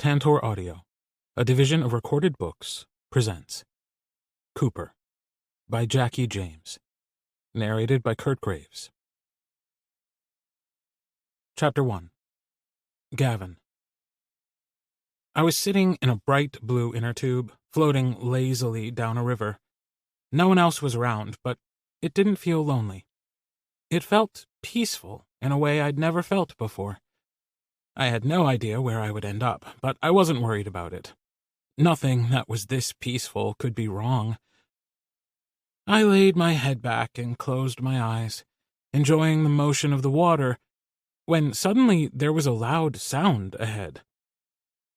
Tantor Audio, a division of Recorded Books, presents Cooper by Jacki James, narrated by Kurt Graves. Chapter 1. Gavin. I was sitting in a bright blue inner tube, floating lazily down a river. No one else was around, but it didn't feel lonely. It felt peaceful in a way I'd never felt before. I had no idea where I would end up, but I wasn't worried about it. Nothing that was this peaceful could be wrong. I laid my head back and closed my eyes, enjoying the motion of the water, when suddenly there was a loud sound ahead.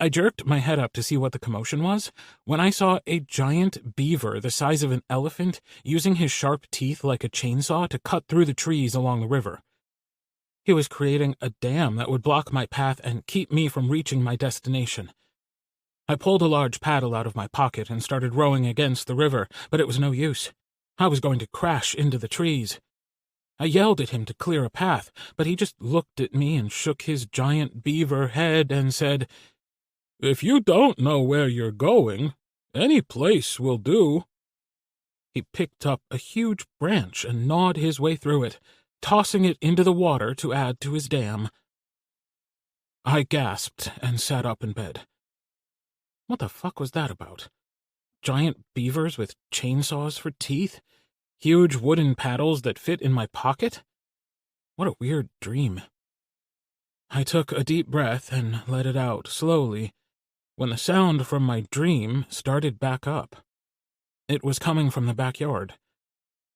I jerked my head up to see what the commotion was, when I saw a giant beaver the size of an elephant using his sharp teeth like a chainsaw to cut through the trees along the river. He was creating a dam that would block my path and keep me from reaching my destination. I pulled a large paddle out of my pocket and started rowing against the river, but it was no use. I was going to crash into the trees. I yelled at him to clear a path, but he just looked at me and shook his giant beaver head and said, "If you don't know where you're going, any place will do." He picked up a huge branch and gnawed his way through it, tossing it into the water to add to his dam. I gasped and sat up in bed. What the fuck was that about? Giant beavers with chainsaws for teeth? Huge wooden paddles that fit in my pocket? What a weird dream. I took a deep breath and let it out slowly, when the sound from my dream started back up. It was coming from the backyard.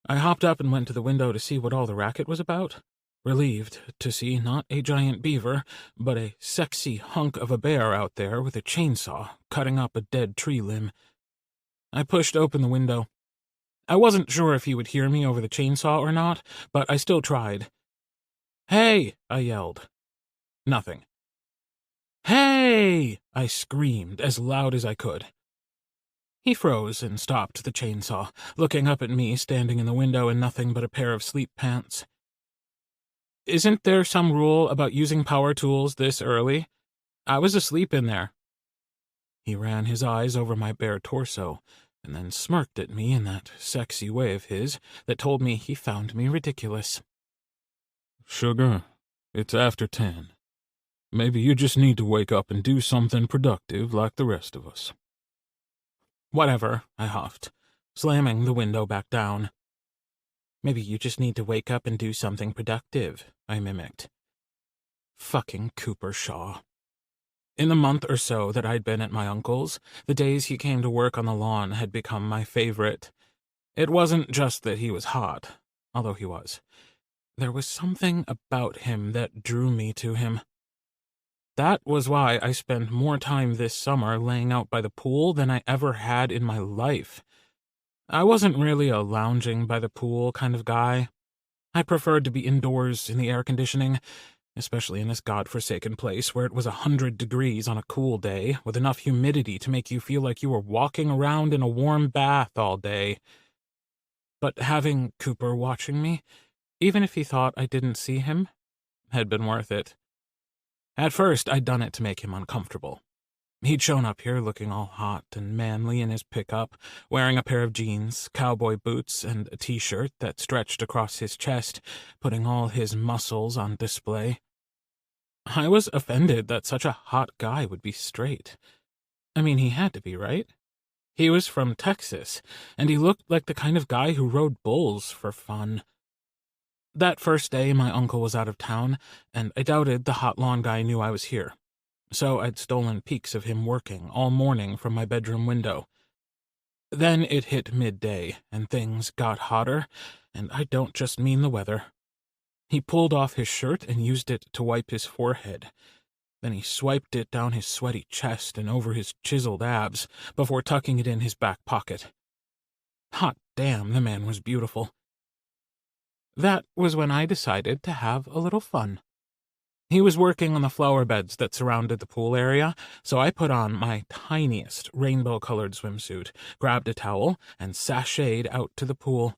I hopped up and went to the window to see what all the racket was about, relieved to see not a giant beaver, but a sexy hunk of a bear out there with a chainsaw, cutting up a dead tree limb. I pushed open the window. I wasn't sure if he would hear me over the chainsaw or not, but I still tried. "Hey!" I yelled. Nothing. "Hey!" I screamed as loud as I could. He froze and stopped the chainsaw, looking up at me standing in the window in nothing but a pair of sleep pants. "Isn't there some rule about using power tools this early? I was asleep in there." He ran his eyes over my bare torso, and then smirked at me in that sexy way of his that told me he found me ridiculous. "Sugar, it's after 10. Maybe you just need to wake up and do something productive like the rest of us." "Whatever," I huffed, slamming the window back down. "Maybe you just need to wake up and do something productive," I mimicked. Fucking Cooper Shaw. In the month or so that I'd been at my uncle's, the days he came to work on the lawn had become my favorite. It wasn't just that he was hot, although he was. There was something about him that drew me to him. That was why I spent more time this summer laying out by the pool than I ever had in my life. I wasn't really a lounging by the pool kind of guy. I preferred to be indoors in the air conditioning, especially in this godforsaken place where it was 100 degrees on a cool day, with enough humidity to make you feel like you were walking around in a warm bath all day. But having Cooper watching me, even if he thought I didn't see him, had been worth it. At first, I'd done it to make him uncomfortable. He'd shown up here looking all hot and manly in his pickup, wearing a pair of jeans, cowboy boots, and a t-shirt that stretched across his chest, putting all his muscles on display. I was offended that such a hot guy would be straight. I mean, he had to be, right? He was from Texas, and he looked like the kind of guy who rode bulls for fun. That first day, my uncle was out of town, and I doubted the hot lawn guy knew I was here. So I'd stolen peeks of him working all morning from my bedroom window. Then it hit midday, and things got hotter, and I don't just mean the weather. He pulled off his shirt and used it to wipe his forehead. Then he swiped it down his sweaty chest and over his chiseled abs before tucking it in his back pocket. Hot damn, the man was beautiful. That was when I decided to have a little fun. He was working on the flower beds that surrounded the pool area, so I put on my tiniest rainbow-colored swimsuit, grabbed a towel, and sashayed out to the pool.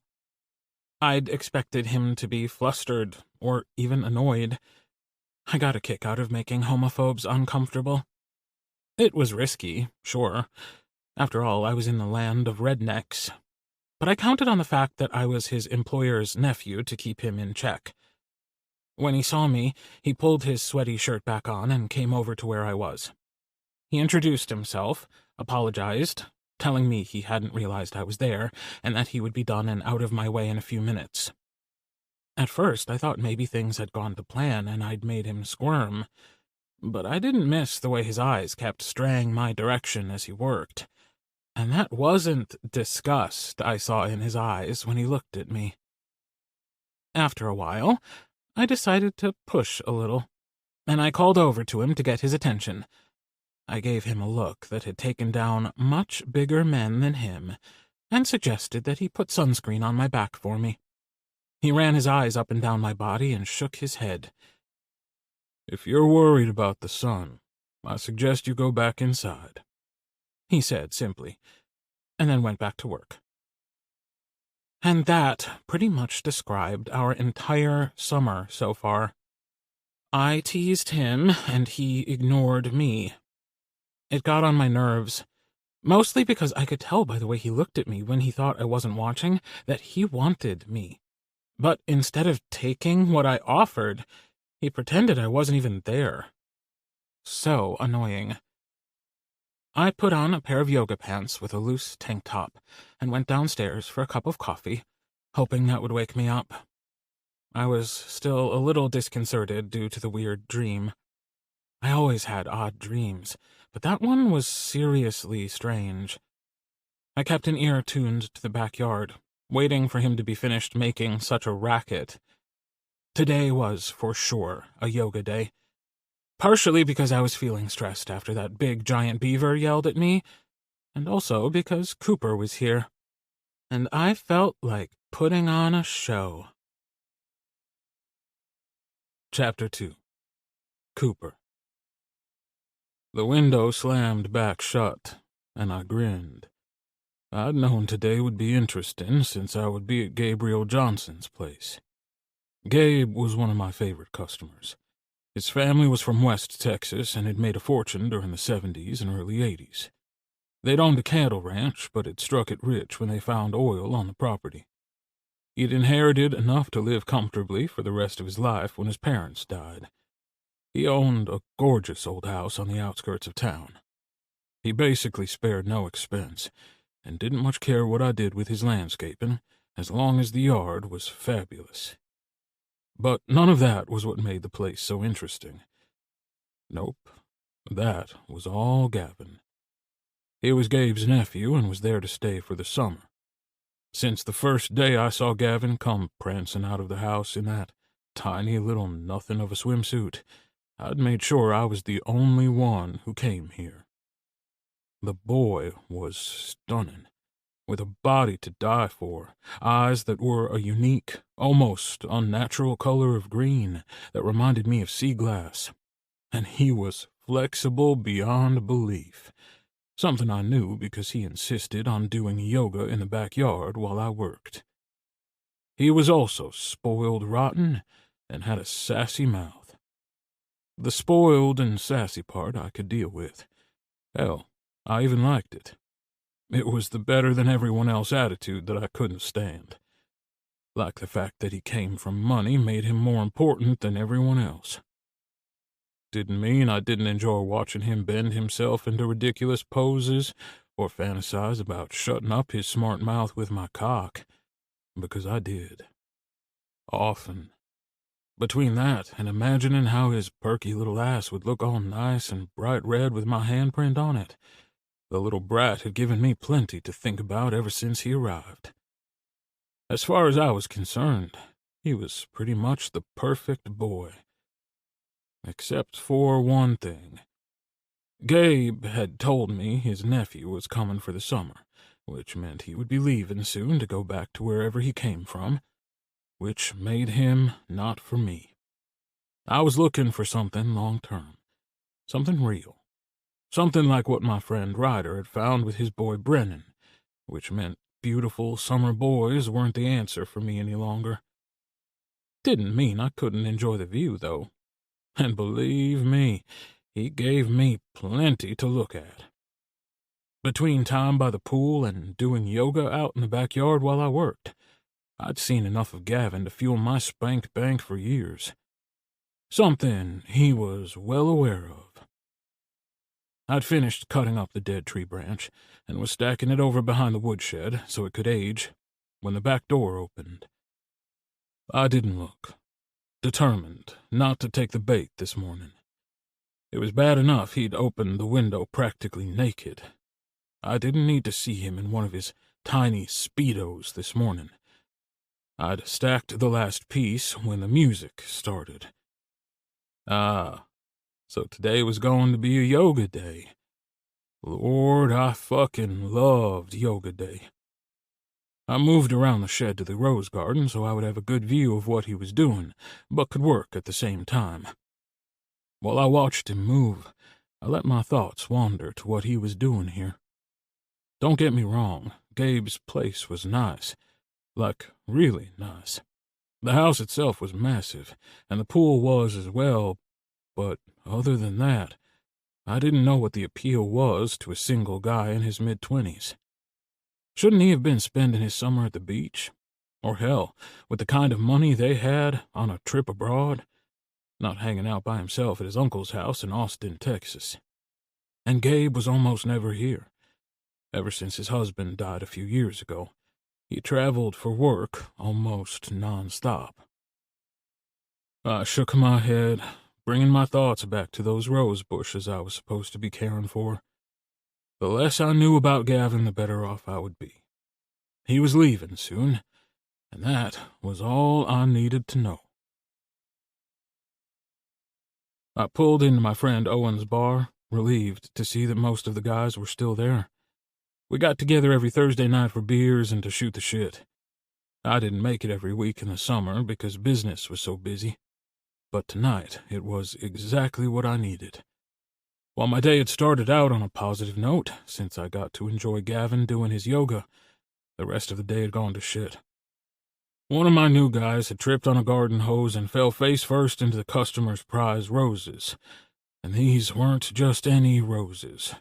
I'd expected him to be flustered, or even annoyed. I got a kick out of making homophobes uncomfortable. It was risky, sure. After all, I was in the land of rednecks. But I counted on the fact that I was his employer's nephew to keep him in check. When he saw me, he pulled his sweaty shirt back on and came over to where I was. He introduced himself, apologized, telling me he hadn't realized I was there, and that he would be done and out of my way in a few minutes. At first, I thought maybe things had gone to plan and I'd made him squirm, but I didn't miss the way his eyes kept straying my direction as he worked. And that wasn't disgust I saw in his eyes when he looked at me. After a while, I decided to push a little, and I called over to him to get his attention. I gave him a look that had taken down much bigger men than him, and suggested that he put sunscreen on my back for me. He ran his eyes up and down my body and shook his head. "If you're worried about the sun, I suggest you go back inside," he said simply, and then went back to work. And that pretty much described our entire summer so far. I teased him, and he ignored me. It got on my nerves, mostly because I could tell by the way he looked at me when he thought I wasn't watching that he wanted me. But instead of taking what I offered, he pretended I wasn't even there. So annoying. I put on a pair of yoga pants with a loose tank top and went downstairs for a cup of coffee, hoping that would wake me up. I was still a little disconcerted due to the weird dream. I always had odd dreams, but that one was seriously strange. I kept an ear tuned to the backyard, waiting for him to be finished making such a racket. Today was, for sure, a yoga day. Partially because I was feeling stressed after that big giant beaver yelled at me, and also because Cooper was here, and I felt like putting on a show. Chapter 2. Cooper. The window slammed back shut, and I grinned. I'd known today would be interesting since I would be at Gabriel Johnson's place. Gabe was one of my favorite customers. His family was from West Texas and had made a fortune during the 70s and early 80s. They'd owned a cattle ranch, but had struck it rich when they found oil on the property. He'd inherited enough to live comfortably for the rest of his life when his parents died. He owned a gorgeous old house on the outskirts of town. He basically spared no expense, and didn't much care what I did with his landscaping, as long as the yard was fabulous. But none of that was what made the place so interesting. Nope, that was all Gavin. He was Gabe's nephew and was there to stay for the summer. Since the first day I saw Gavin come prancing out of the house in that tiny little nothing of a swimsuit, I'd made sure I was the only one who came here. The boy was stunning, with a body to die for, eyes that were a unique, almost unnatural color of green that reminded me of sea glass, and he was flexible beyond belief, something I knew because he insisted on doing yoga in the backyard while I worked. He was also spoiled rotten and had a sassy mouth. The spoiled and sassy part I could deal with. Hell, I even liked it. It was the better-than-everyone-else attitude that I couldn't stand. Like the fact that he came from money made him more important than everyone else. Didn't mean I didn't enjoy watching him bend himself into ridiculous poses or fantasize about shutting up his smart mouth with my cock, because I did. Often. Between that and imagining how his perky little ass would look all nice and bright red with my handprint on it, the little brat had given me plenty to think about ever since he arrived. As far as I was concerned, he was pretty much the perfect boy. Except for one thing. Gabe had told me his nephew was coming for the summer, which meant he would be leaving soon to go back to wherever he came from, which made him not for me. I was looking for something long-term, something real. Something like what my friend Ryder had found with his boy Brennan, which meant beautiful summer boys weren't the answer for me any longer. Didn't mean I couldn't enjoy the view, though. And believe me, He gave me plenty to look at. Between time by the pool and doing yoga out in the backyard while I worked, I'd seen enough of Gavin to fuel my spanked bank for years. Something he was well aware of. I'd finished cutting up the dead tree branch and was stacking it over behind the woodshed so it could age when the back door opened. I didn't look, determined not to take the bait this morning. It was bad enough he'd opened the window practically naked. I didn't need to see him in one of his tiny Speedos this morning. I'd stacked the last piece when the music started. So today was going to be a yoga day. Lord, I fucking loved yoga day. I moved around the shed to the rose garden so I would have a good view of what he was doing, but could work at the same time. While I watched him move, I let my thoughts wander to what he was doing here. Don't get me wrong, Gabe's place was nice. Like, really nice. The house itself was massive, and the pool was as well, but other than that, I didn't know what the appeal was to a single guy in his mid-20s. Shouldn't he have been spending his summer at the beach? Or hell, with the kind of money they had, on a trip abroad? Not hanging out by himself at his uncle's house in Austin, Texas. And Gabe was almost never here. Ever since his husband died a few years ago, he traveled for work almost non-stop. I shook my head, bringing my thoughts back to those rose bushes I was supposed to be caring for. The less I knew about Gavin, the better off I would be. He was leaving soon, and that was all I needed to know. I pulled into my friend Owen's bar, relieved to see that most of the guys were still there. We got together every Thursday night for beers and to shoot the shit. I didn't make it every week in the summer because business was so busy, but tonight it was exactly what I needed. While my day had started out on a positive note, since I got to enjoy Gavin doing his yoga, the rest of the day had gone to shit. One of my new guys had tripped on a garden hose and fell face first into the customer's prize roses. And these weren't just any roses.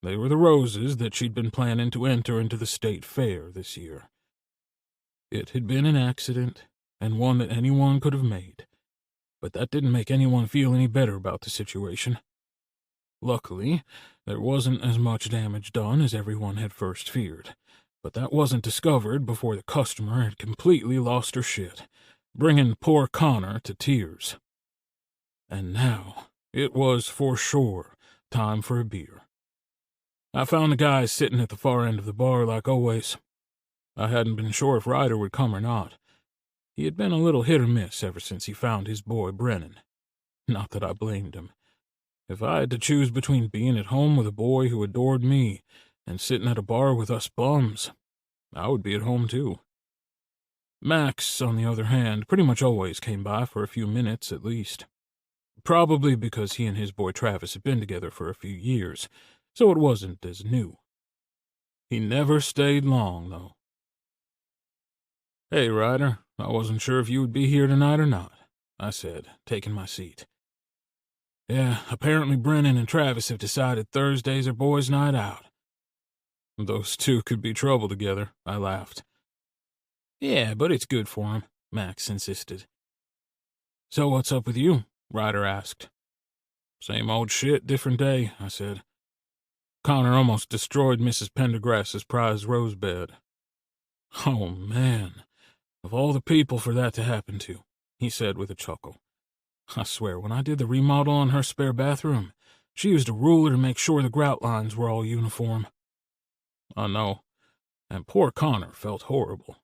They were the roses that she'd been planning to enter into the state fair this year. It had been an accident, and one that anyone could have made. But that didn't make anyone feel any better about the situation. Luckily, there wasn't as much damage done as everyone had first feared. But that wasn't discovered before the customer had completely lost her shit, bringing poor Connor to tears. And now, it was for sure time for a beer. I found the guys sitting at the far end of the bar like always. I hadn't been sure if Ryder would come or not. He had been a little hit or miss ever since he found his boy Brennan. Not that I blamed him. If I had to choose between being at home with a boy who adored me and sitting at a bar with us bums, I would be at home too. Max, on the other hand, pretty much always came by for a few minutes at least. Probably because he and his boy Travis had been together for a few years, so it wasn't as new. He never stayed long, though. "Hey, Ryder, I wasn't sure if you would be here tonight or not," I said, taking my seat. "Yeah, apparently Brennan and Travis have decided Thursdays are boys' night out." "Those two could be trouble together," I laughed. "Yeah, but it's good for 'em," Max insisted. "So what's up with you?" Ryder asked. "Same old shit, different day," I said. "Connor almost destroyed Mrs. Pendergrass's prize rose bed." "Oh, man, of all the people for that to happen to," he said with a chuckle. "I swear, when I did the remodel on her spare bathroom, she used a ruler to make sure the grout lines were all uniform." I know, and poor Connor felt horrible.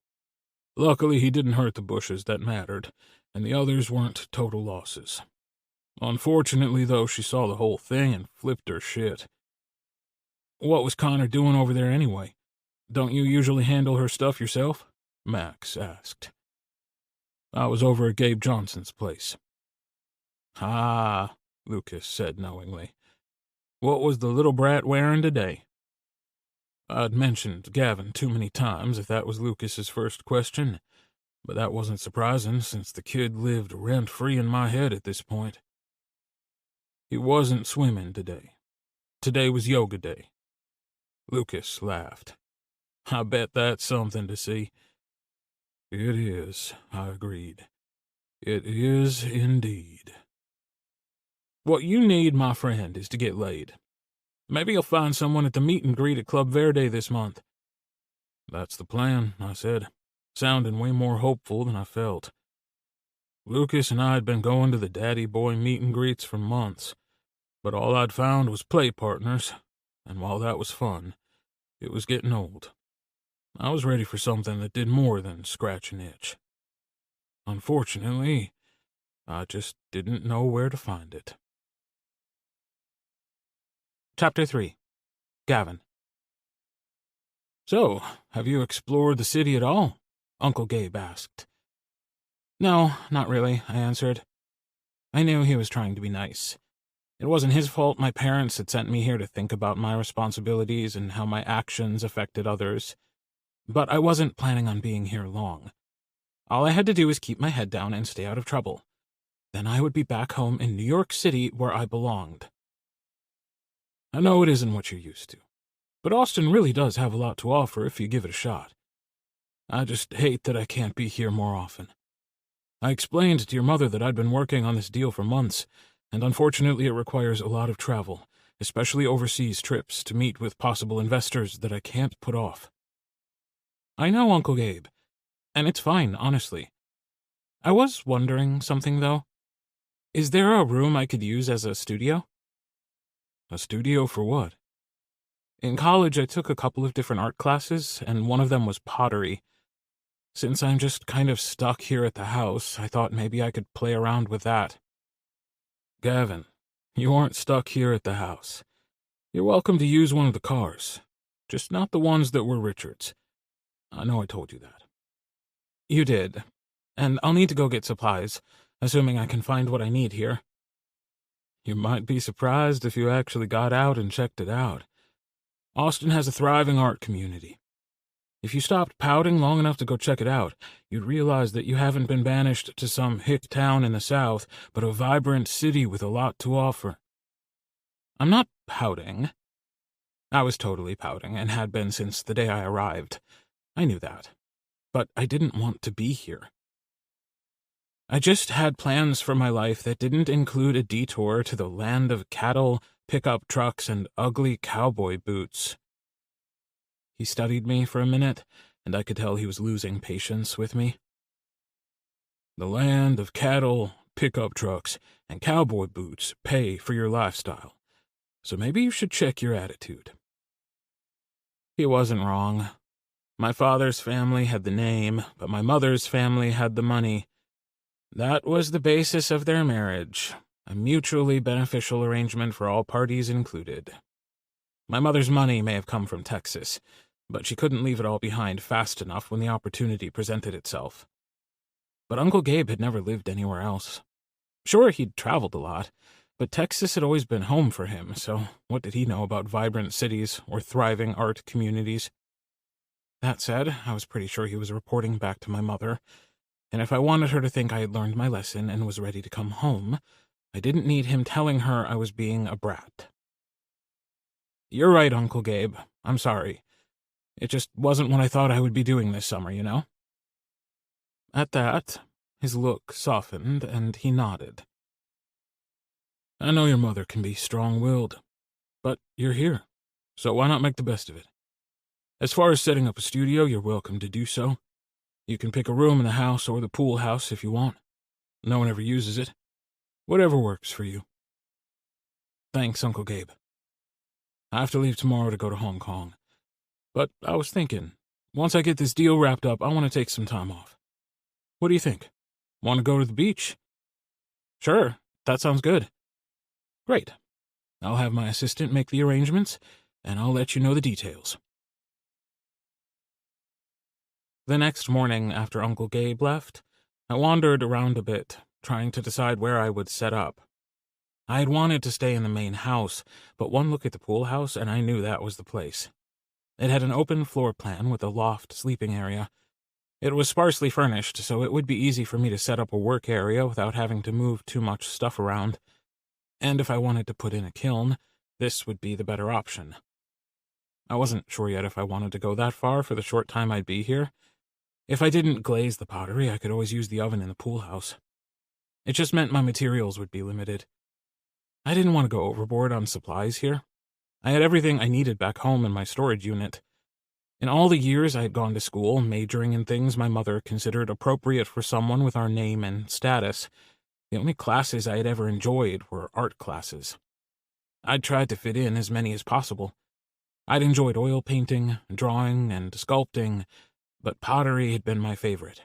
Luckily, he didn't hurt the bushes that mattered, and the others weren't total losses. Unfortunately, though, she saw the whole thing and flipped her shit. "What was Connor doing over there anyway? Don't you usually handle her stuff yourself?" Max asked. "I was over at Gabe Johnson's place." "Ah," Lucas said knowingly. "What was the little brat wearing today?" I'd mentioned Gavin too many times if that was Lucas's first question, but that wasn't surprising since the kid lived rent-free in my head at this point. He wasn't swimming today. Today was yoga day. Lucas laughed. I bet that's something to see. It is, I agreed. It is indeed. What you need, my friend, is to get laid. Maybe you'll find someone at the meet and greet at Club Verde this month. That's the plan, I said, sounding way more hopeful than I felt. Lucas and I had been going to the daddy boy meet and greets for months, but all I'd found was play partners, and while that was fun, it was getting old. I was ready for something that did more than scratch an itch. Unfortunately, I just didn't know where to find it. Chapter 3. Gavin. So, have you explored the city at all? Uncle Gabe asked. No, not really, I answered. I knew he was trying to be nice. It wasn't his fault my parents had sent me here to think about my responsibilities and how my actions affected others. But I wasn't planning on being here long. All I had to do was keep my head down and stay out of trouble. Then I would be back home in New York City where I belonged. I know it isn't what you're used to, but Austin really does have a lot to offer if you give it a shot. I just hate that I can't be here more often. I explained to your mother that I'd been working on this deal for months, and unfortunately it requires a lot of travel, especially overseas trips to meet with possible investors that I can't put off. I know, Uncle Gabe, and it's fine, honestly. I was wondering something, though. Is there a room I could use as a studio? A studio for what? In college, I took a couple of different art classes, and one of them was pottery. Since I'm just kind of stuck here at the house, I thought maybe I could play around with that. Gavin, you aren't stuck here at the house. You're welcome to use one of the cars, just not the ones that were Richard's. I know I told you that. You did, and I'll need to go get supplies, assuming I can find what I need here. You might be surprised if you actually got out and checked it out. Austin has a thriving art community. If you stopped pouting long enough to go check it out, you'd realize that you haven't been banished to some hick town in the South, but a vibrant city with a lot to offer. I'm not pouting. I was totally pouting, and had been since the day I arrived. I knew that. But I didn't want to be here. I just had plans for my life that didn't include a detour to the land of cattle, pickup trucks, and ugly cowboy boots. He studied me for a minute, and I could tell he was losing patience with me. The land of cattle, pickup trucks, and cowboy boots pay for your lifestyle, so maybe you should check your attitude. He wasn't wrong. My father's family had the name, but my mother's family had the money. That was the basis of their marriage, a mutually beneficial arrangement for all parties included. My mother's money may have come from Texas, but she couldn't leave it all behind fast enough when the opportunity presented itself. But Uncle Gabe had never lived anywhere else. Sure, he'd traveled a lot, but Texas had always been home for him, so what did he know about vibrant cities or thriving art communities? That said, I was pretty sure he was reporting back to my mother, and if I wanted her to think I had learned my lesson and was ready to come home, I didn't need him telling her I was being a brat. You're right, Uncle Gabe. I'm sorry. It just wasn't what I thought I would be doing this summer, you know? At that, his look softened, and he nodded. I know your mother can be strong-willed, but you're here, so why not make the best of it? As far as setting up a studio, you're welcome to do so. You can pick a room in the house or the pool house if you want. No one ever uses it. Whatever works for you. Thanks, Uncle Gabe. I have to leave tomorrow to go to Hong Kong. But I was thinking, once I get this deal wrapped up, I want to take some time off. What do you think? Want to go to the beach? Sure, that sounds good. Great. I'll have my assistant make the arrangements, and I'll let you know the details. The next morning after Uncle Gabe left, I wandered around a bit, trying to decide where I would set up. I had wanted to stay in the main house, but one look at the pool house and I knew that was the place. It had an open floor plan with a loft sleeping area. It was sparsely furnished, so it would be easy for me to set up a work area without having to move too much stuff around. And if I wanted to put in a kiln, this would be the better option. I wasn't sure yet if I wanted to go that far for the short time I'd be here. If I didn't glaze the pottery, I could always use the oven in the pool house. It just meant my materials would be limited. I didn't want to go overboard on supplies here. I had everything I needed back home in my storage unit. In all the years I had gone to school, majoring in things my mother considered appropriate for someone with our name and status, the only classes I had ever enjoyed were art classes. I'd tried to fit in as many as possible. I'd enjoyed oil painting, drawing, and sculpting, but pottery had been my favorite.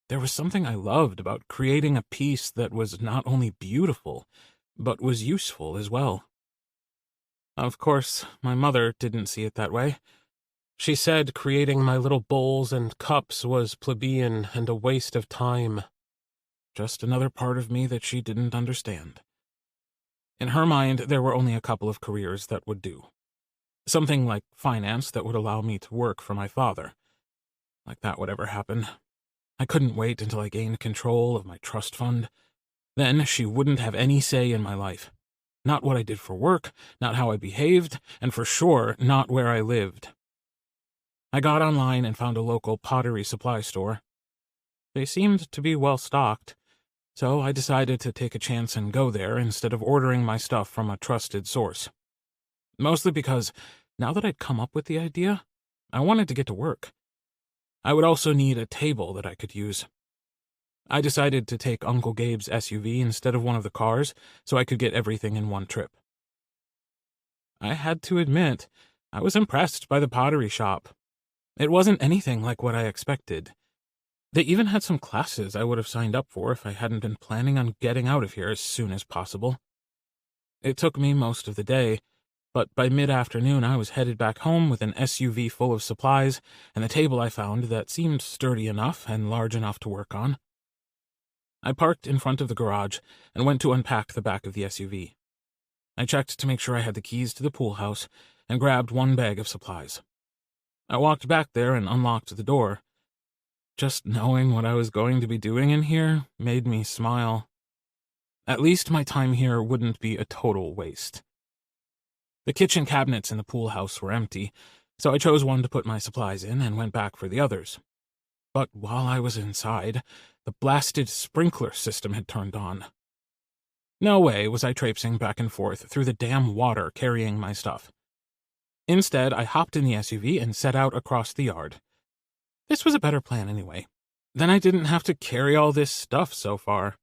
There was something I loved about creating a piece that was not only beautiful, but was useful as well. Of course, my mother didn't see it that way. She said creating my little bowls and cups was plebeian and a waste of time. Just another part of me that she didn't understand. In her mind, there were only a couple of careers that would do. Something like finance that would allow me to work for my father. Like that would ever happen. I couldn't wait until I gained control of my trust fund. Then she wouldn't have any say in my life. Not what I did for work, not how I behaved, and for sure not where I lived. I got online and found a local pottery supply store. They seemed to be well stocked, so I decided to take a chance and go there instead of ordering my stuff from a trusted source. Mostly because, now that I'd come up with the idea, I wanted to get to work. I would also need a table that I could use. I decided to take Uncle Gabe's SUV instead of one of the cars so I could get everything in one trip. I had to admit, I was impressed by the pottery shop. It wasn't anything like what I expected. They even had some classes I would have signed up for if I hadn't been planning on getting out of here as soon as possible. It took me most of the day, but by mid-afternoon I was headed back home with an SUV full of supplies and a table I found that seemed sturdy enough and large enough to work on. I parked in front of the garage and went to unpack the back of the SUV. I checked to make sure I had the keys to the pool house and grabbed one bag of supplies. I walked back there and unlocked the door. Just knowing what I was going to be doing in here made me smile. At least my time here wouldn't be a total waste. The kitchen cabinets in the pool house were empty, so I chose one to put my supplies in and went back for the others. But while I was inside, the blasted sprinkler system had turned on. No way was I traipsing back and forth through the damn water carrying my stuff. Instead, I hopped in the SUV and set out across the yard. This was a better plan anyway. Then I didn't have to carry all this stuff so far.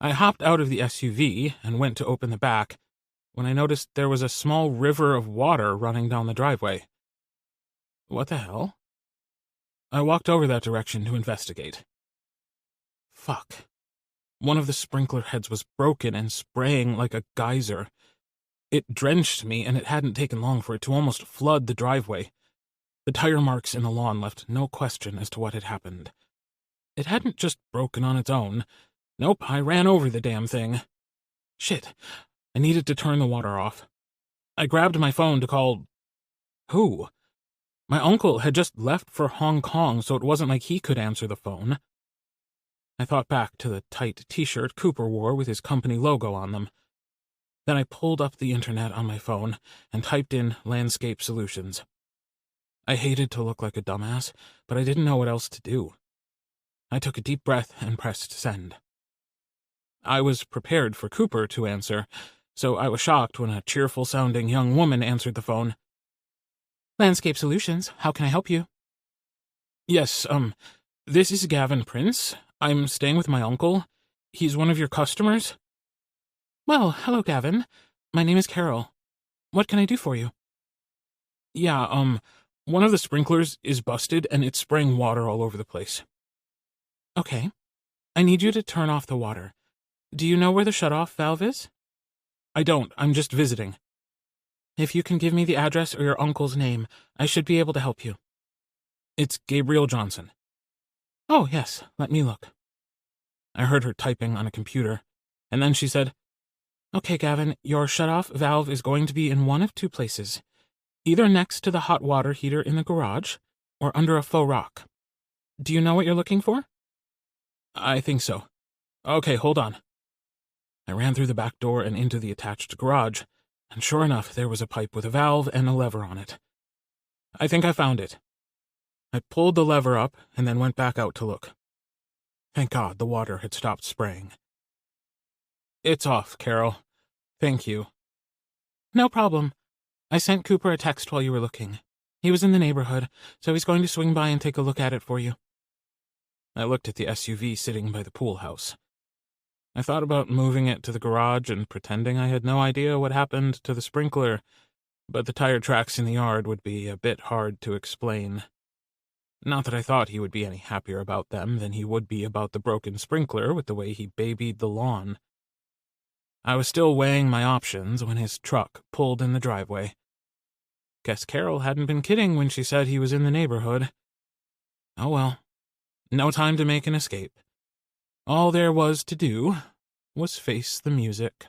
I hopped out of the SUV and went to open the back when I noticed there was a small river of water running down the driveway. What the hell? I walked over that direction to investigate. Fuck. One of the sprinkler heads was broken and spraying like a geyser. It drenched me, and it hadn't taken long for it to almost flood the driveway. The tire marks in the lawn left no question as to what had happened. It hadn't just broken on its own. Nope, I ran over the damn thing. Shit, I needed to turn the water off. I grabbed my phone to call... Who? My uncle had just left for Hong Kong, so it wasn't like he could answer the phone. I thought back to the tight t-shirt Cooper wore with his company logo on them. Then I pulled up the internet on my phone and typed in landscape solutions. I hated to look like a dumbass, but I didn't know what else to do. I took a deep breath and pressed send. I was prepared for Cooper to answer, so I was shocked when a cheerful-sounding young woman answered the phone. Landscape Solutions, how can I help you? Yes, this is Gavin Prince. I'm staying with my uncle. He's one of your customers. Well, hello, Gavin. My name is Carol. What can I do for you? Yeah, one of the sprinklers is busted and it's spraying water all over the place. Okay. I need you to turn off the water. Do you know where the shutoff valve is? I don't. I'm just visiting. If you can give me the address or your uncle's name, I should be able to help you. It's Gabriel Johnson. Oh, yes. Let me look. I heard her typing on a computer, and then she said, Okay, Gavin, your shutoff valve is going to be in one of two places. Either next to the hot water heater in the garage, or under a faux rock. Do you know what you're looking for? I think so. Okay, hold on. I ran through the back door and into the attached garage, and sure enough, there was a pipe with a valve and a lever on it. I think I found it. I pulled the lever up and then went back out to look. Thank God the water had stopped spraying. It's off, Carol. Thank you. No problem. I sent Cooper a text while you were looking. He was in the neighborhood, so he's going to swing by and take a look at it for you. I looked at the SUV sitting by the pool house. I thought about moving it to the garage and pretending I had no idea what happened to the sprinkler, but the tire tracks in the yard would be a bit hard to explain. Not that I thought he would be any happier about them than he would be about the broken sprinkler with the way he babied the lawn. I was still weighing my options when his truck pulled in the driveway. Guess Carol hadn't been kidding when she said he was in the neighborhood. Oh well, no time to make an escape. All there was to do was face the music.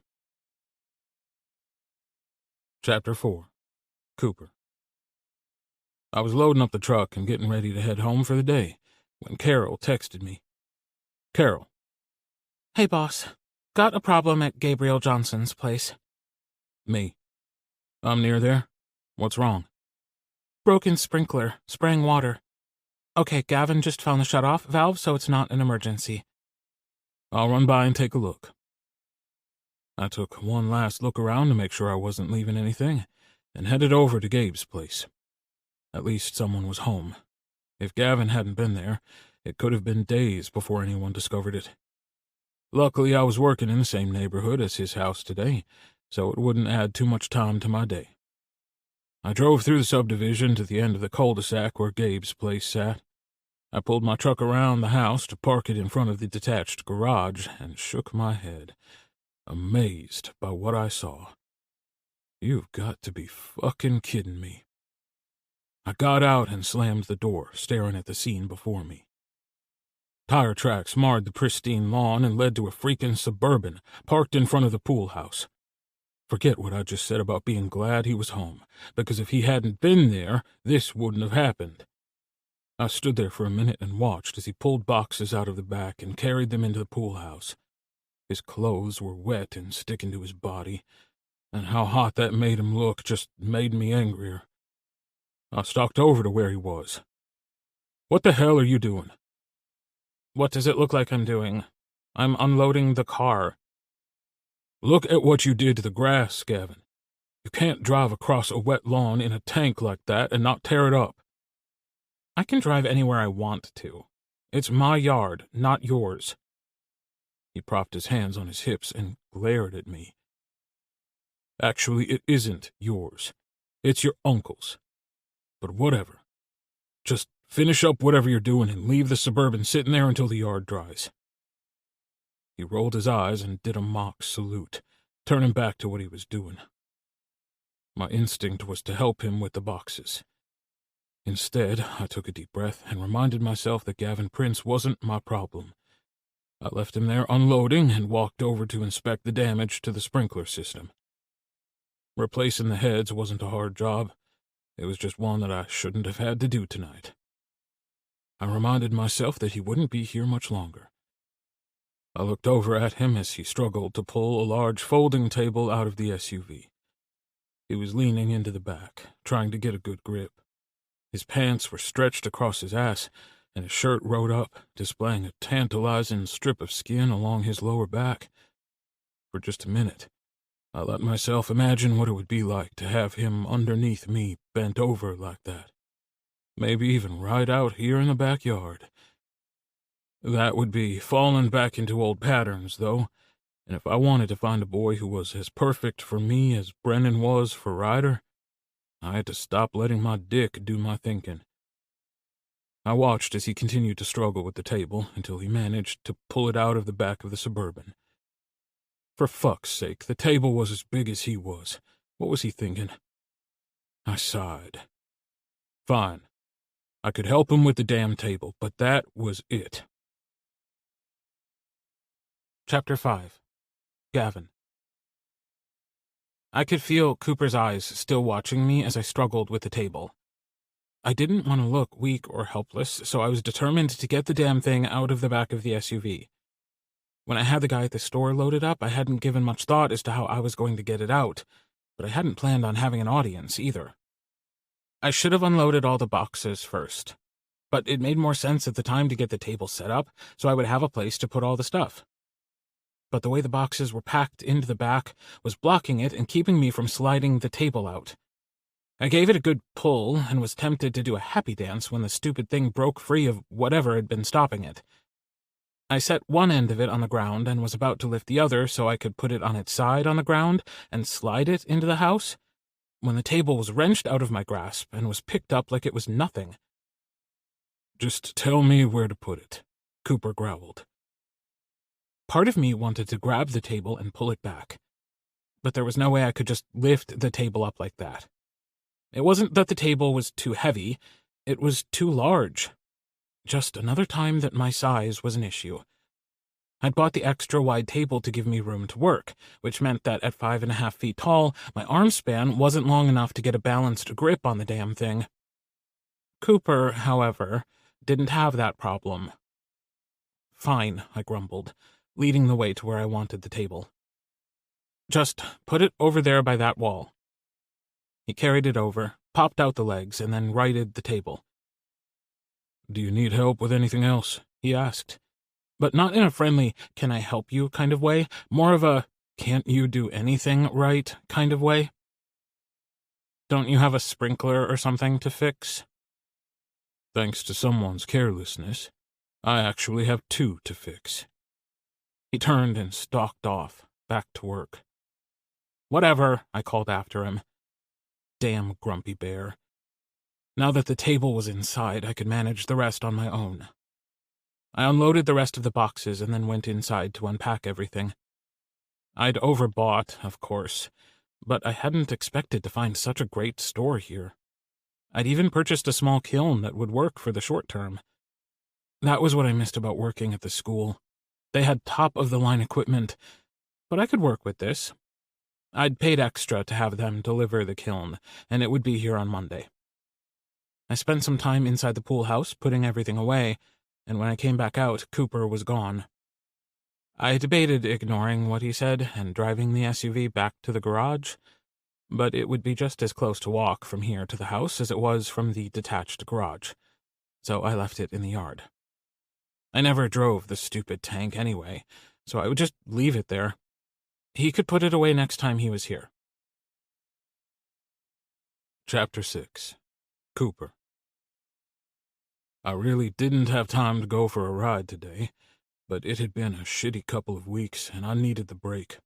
Chapter 4. Cooper. I was loading up the truck and getting ready to head home for the day when Carol texted me. Carol. Hey, boss. Got a problem at Gabriel Johnson's place. Me. I'm near there. What's wrong? Broken sprinkler, spraying water. Okay, Gavin just found the shut-off valve, so it's not an emergency. I'll run by and take a look. I took one last look around to make sure I wasn't leaving anything, and headed over to Gabe's place. At least someone was home. If Gavin hadn't been there, it could have been days before anyone discovered it. Luckily, I was working in the same neighborhood as his house today, so it wouldn't add too much time to my day. I drove through the subdivision to the end of the cul-de-sac where Gabe's place sat. I pulled my truck around the house to park it in front of the detached garage and shook my head, amazed by what I saw. You've got to be fucking kidding me. I got out and slammed the door, staring at the scene before me. Tire tracks marred the pristine lawn and led to a freaking Suburban parked in front of the pool house. Forget what I just said about being glad he was home, because if he hadn't been there, this wouldn't have happened. I stood there for a minute and watched as he pulled boxes out of the back and carried them into the pool house. His clothes were wet and sticking to his body, and how hot that made him look just made me angrier. I stalked over to where he was. What the hell are you doing? What does it look like I'm doing? I'm unloading the car. Look at what you did to the grass, Gavin. You can't drive across a wet lawn in a tank like that and not tear it up. I can drive anywhere I want to. It's my yard, not yours. He propped his hands on his hips and glared at me. Actually, it isn't yours. It's your uncle's. But whatever. Just finish up whatever you're doing and leave the Suburban sitting there until the yard dries. He rolled his eyes and did a mock salute, turning back to what he was doing. My instinct was to help him with the boxes. Instead, I took a deep breath and reminded myself that Gavin Prince wasn't my problem. I left him there unloading and walked over to inspect the damage to the sprinkler system. Replacing the heads wasn't a hard job. It was just one that I shouldn't have had to do tonight. I reminded myself that he wouldn't be here much longer. I looked over at him as he struggled to pull a large folding table out of the SUV. He was leaning into the back, trying to get a good grip. His pants were stretched across his ass, and his shirt rode up, displaying a tantalizing strip of skin along his lower back. For just a minute, I let myself imagine what it would be like to have him underneath me, bent over like that. Maybe even right out here in the backyard. That would be falling back into old patterns, though, and if I wanted to find a boy who was as perfect for me as Brennan was for Ryder, I had to stop letting my dick do my thinking. I watched as he continued to struggle with the table until he managed to pull it out of the back of the Suburban. For fuck's sake, the table was as big as he was. What was he thinking? I sighed. Fine. I could help him with the damn table, but that was it. Chapter 5. Gavin. I could feel Cooper's eyes still watching me as I struggled with the table. I didn't want to look weak or helpless, so I was determined to get the damn thing out of the back of the SUV. When I had the guy at the store loaded up, I hadn't given much thought as to how I was going to get it out, but I hadn't planned on having an audience either. I should have unloaded all the boxes first, but it made more sense at the time to get the table set up so I would have a place to put all the stuff. But the way the boxes were packed into the back was blocking it and keeping me from sliding the table out. I gave it a good pull and was tempted to do a happy dance when the stupid thing broke free of whatever had been stopping it. I set one end of it on the ground and was about to lift the other so I could put it on its side on the ground and slide it into the house, when the table was wrenched out of my grasp and was picked up like it was nothing. "Just tell me where to put it," Cooper growled. Part of me wanted to grab the table and pull it back, but there was no way I could just lift the table up like that. It wasn't that the table was too heavy, it was too large. Just another time that my size was an issue. I'd bought the extra wide table to give me room to work, which meant that at 5.5 feet tall, my arm span wasn't long enough to get a balanced grip on the damn thing. Cooper, however, didn't have that problem. "Fine," I grumbled, leading the way to where I wanted the table. "Just put it over there by that wall." He carried it over, popped out the legs, and then righted the table. "Do you need help with anything else?" he asked, but not in a friendly, "can I help you" kind of way, more of a, "can't you do anything right" kind of way. "Don't you have a sprinkler or something to fix?" "Thanks to someone's carelessness, I actually have 2 to fix." He turned and stalked off, back to work. "Whatever," I called after him. Damn grumpy bear. Now that the table was inside, I could manage the rest on my own. I unloaded the rest of the boxes and then went inside to unpack everything. I'd overbought, of course, but I hadn't expected to find such a great store here. I'd even purchased a small kiln that would work for the short term. That was what I missed about working at the school. They had top-of-the-line equipment, but I could work with this. I'd paid extra to have them deliver the kiln, and it would be here on Monday. I spent some time inside the pool house putting everything away, and when I came back out, Cooper was gone. I debated ignoring what he said and driving the SUV back to the garage, but it would be just as close to walk from here to the house as it was from the detached garage, so I left it in the yard. I never drove the stupid tank anyway, so I would just leave it there. He could put it away next time he was here. Chapter 6. Cooper. I really didn't have time to go for a ride today, but it had been a shitty couple of weeks and I needed the break.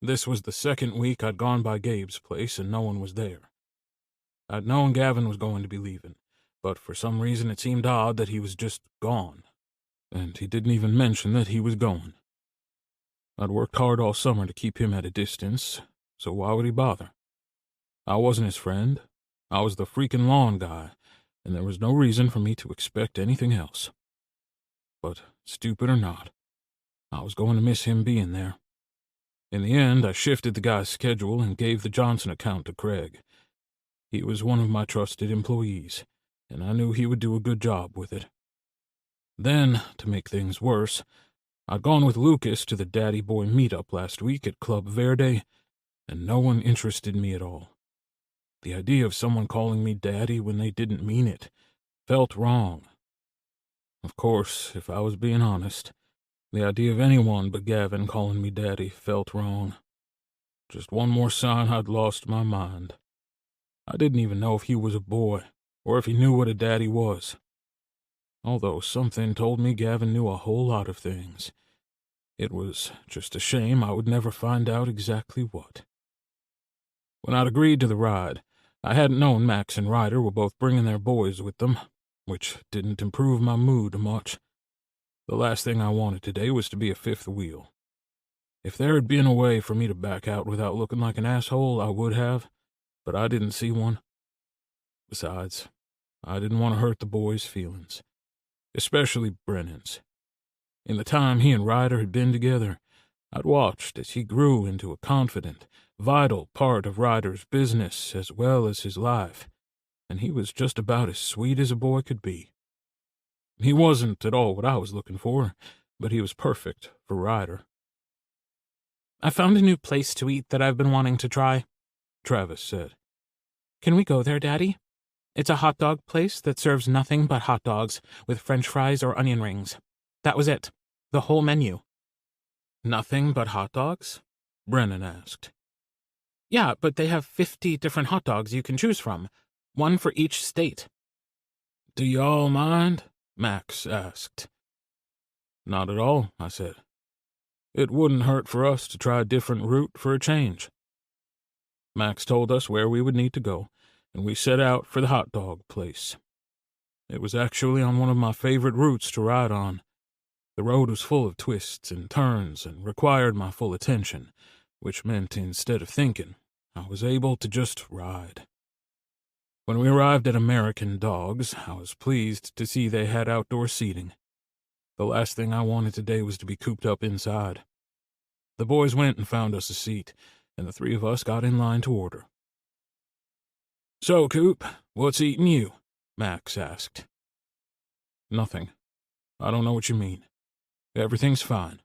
This was the second week I'd gone by Gabe's place and no one was there. I'd known Gavin was going to be leaving, but for some reason it seemed odd that he was just gone, and he didn't even mention that he was going. I'd worked hard all summer to keep him at a distance, so why would he bother? I wasn't his friend. I was the freaking lawn guy, and there was no reason for me to expect anything else. But, stupid or not, I was going to miss him being there. In the end, I shifted the guy's schedule and gave the Johnson account to Craig. He was one of my trusted employees, and I knew he would do a good job with it. Then, to make things worse, I'd gone with Lucas to the Daddy Boy meetup last week at Club Verde, and no one interested me at all. The idea of someone calling me Daddy when they didn't mean it felt wrong. Of course, if I was being honest, the idea of anyone but Gavin calling me Daddy felt wrong. Just one more sign I'd lost my mind. I didn't even know if he was a boy, or if he knew what a daddy was. Although something told me Gavin knew a whole lot of things. It was just a shame I would never find out exactly what. When I'd agreed to the ride, I hadn't known Max and Ryder were both bringing their boys with them, which didn't improve my mood much. The last thing I wanted today was to be a fifth wheel. If there had been a way for me to back out without looking like an asshole, I would have, but I didn't see one. Besides, I didn't want to hurt the boys' feelings, especially Brennan's. In the time he and Ryder had been together, I'd watched as he grew into a confident, vital part of Ryder's business as well as his life, and he was just about as sweet as a boy could be. He wasn't at all what I was looking for, but he was perfect for Ryder. I found a new place to eat that I've been wanting to try, Travis said. Can we go there, Daddy? It's a hot dog place that serves nothing but hot dogs with French fries or onion rings. That was it. The whole menu. Nothing but hot dogs? Brennan asked. Yeah, but they have 50 different hot dogs you can choose from, one for each state. Do y'all mind? Max asked. Not at all, I said. It wouldn't hurt for us to try a different route for a change. Max told us where we would need to go, and we set out for the hot dog place. It was actually on one of my favorite routes to ride on. The road was full of twists and turns and required my full attention, which meant instead of thinking, I was able to just ride. When we arrived at American Dogs, I was pleased to see they had outdoor seating. The last thing I wanted today was to be cooped up inside. The boys went and found us a seat, and the three of us got in line to order. So, Coop, what's eating you? Max asked. Nothing. I don't know what you mean. Everything's fine.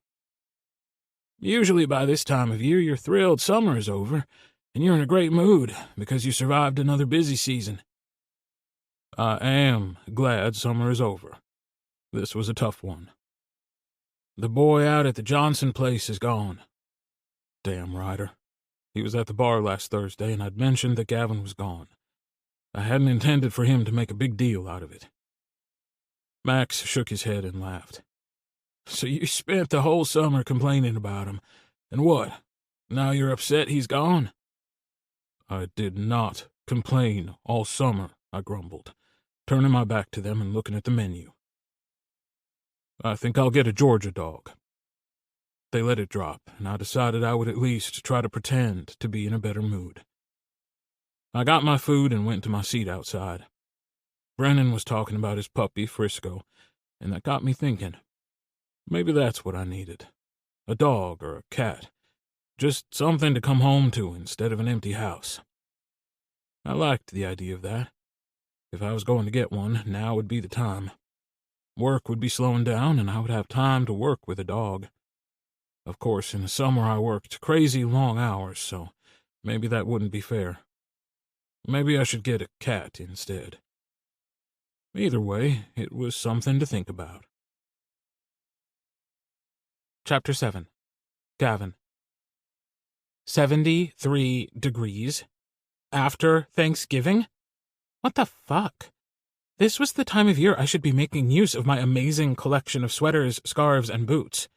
Usually by this time of year you're thrilled summer is over, and you're in a great mood because you survived another busy season. I am glad summer is over. This was a tough one. The boy out at the Johnson place is gone. Damn, Ryder. He was at the bar last Thursday, and I'd mentioned that Gavin was gone. I hadn't intended for him to make a big deal out of it. Max shook his head and laughed. So you spent the whole summer complaining about him, and what? Now you're upset he's gone? I did not complain all summer, I grumbled, turning my back to them and looking at the menu. I think I'll get a Georgia dog. They let it drop, and I decided I would at least try to pretend to be in a better mood. I got my food and went to my seat outside. Brennan was talking about his puppy, Frisco, and that got me thinking. Maybe that's what I needed. A dog or a cat. Just something to come home to instead of an empty house. I liked the idea of that. If I was going to get one, now would be the time. Work would be slowing down, and I would have time to work with a dog. Of course, in the summer I worked crazy long hours, so maybe that wouldn't be fair. Maybe I should get a cat instead. Either way, it was something to think about. Chapter 7. Gavin. 73 degrees? After Thanksgiving? What the fuck? This was the time of year I should be making use of my amazing collection of sweaters, scarves, and boots.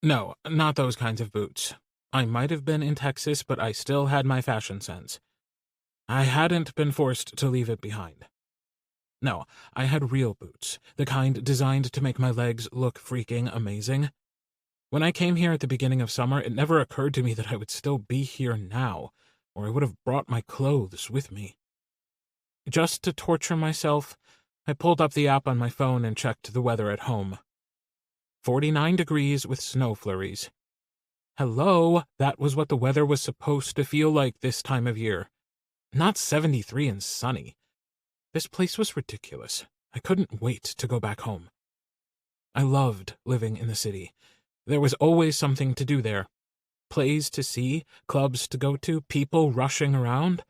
No, not those kinds of boots. I might have been in Texas, but I still had my fashion sense. I hadn't been forced to leave it behind. No, I had real boots, the kind designed to make my legs look freaking amazing. When I came here at the beginning of summer, it never occurred to me that I would still be here now, or I would have brought my clothes with me. Just to torture myself, I pulled up the app on my phone and checked the weather at home. 49 degrees with snow flurries. Hello, that was what the weather was supposed to feel like this time of year. Not 73 and sunny. This place was ridiculous. I couldn't wait to go back home. I loved living in the city. There was always something to do there. Plays to see, clubs to go to, people rushing around.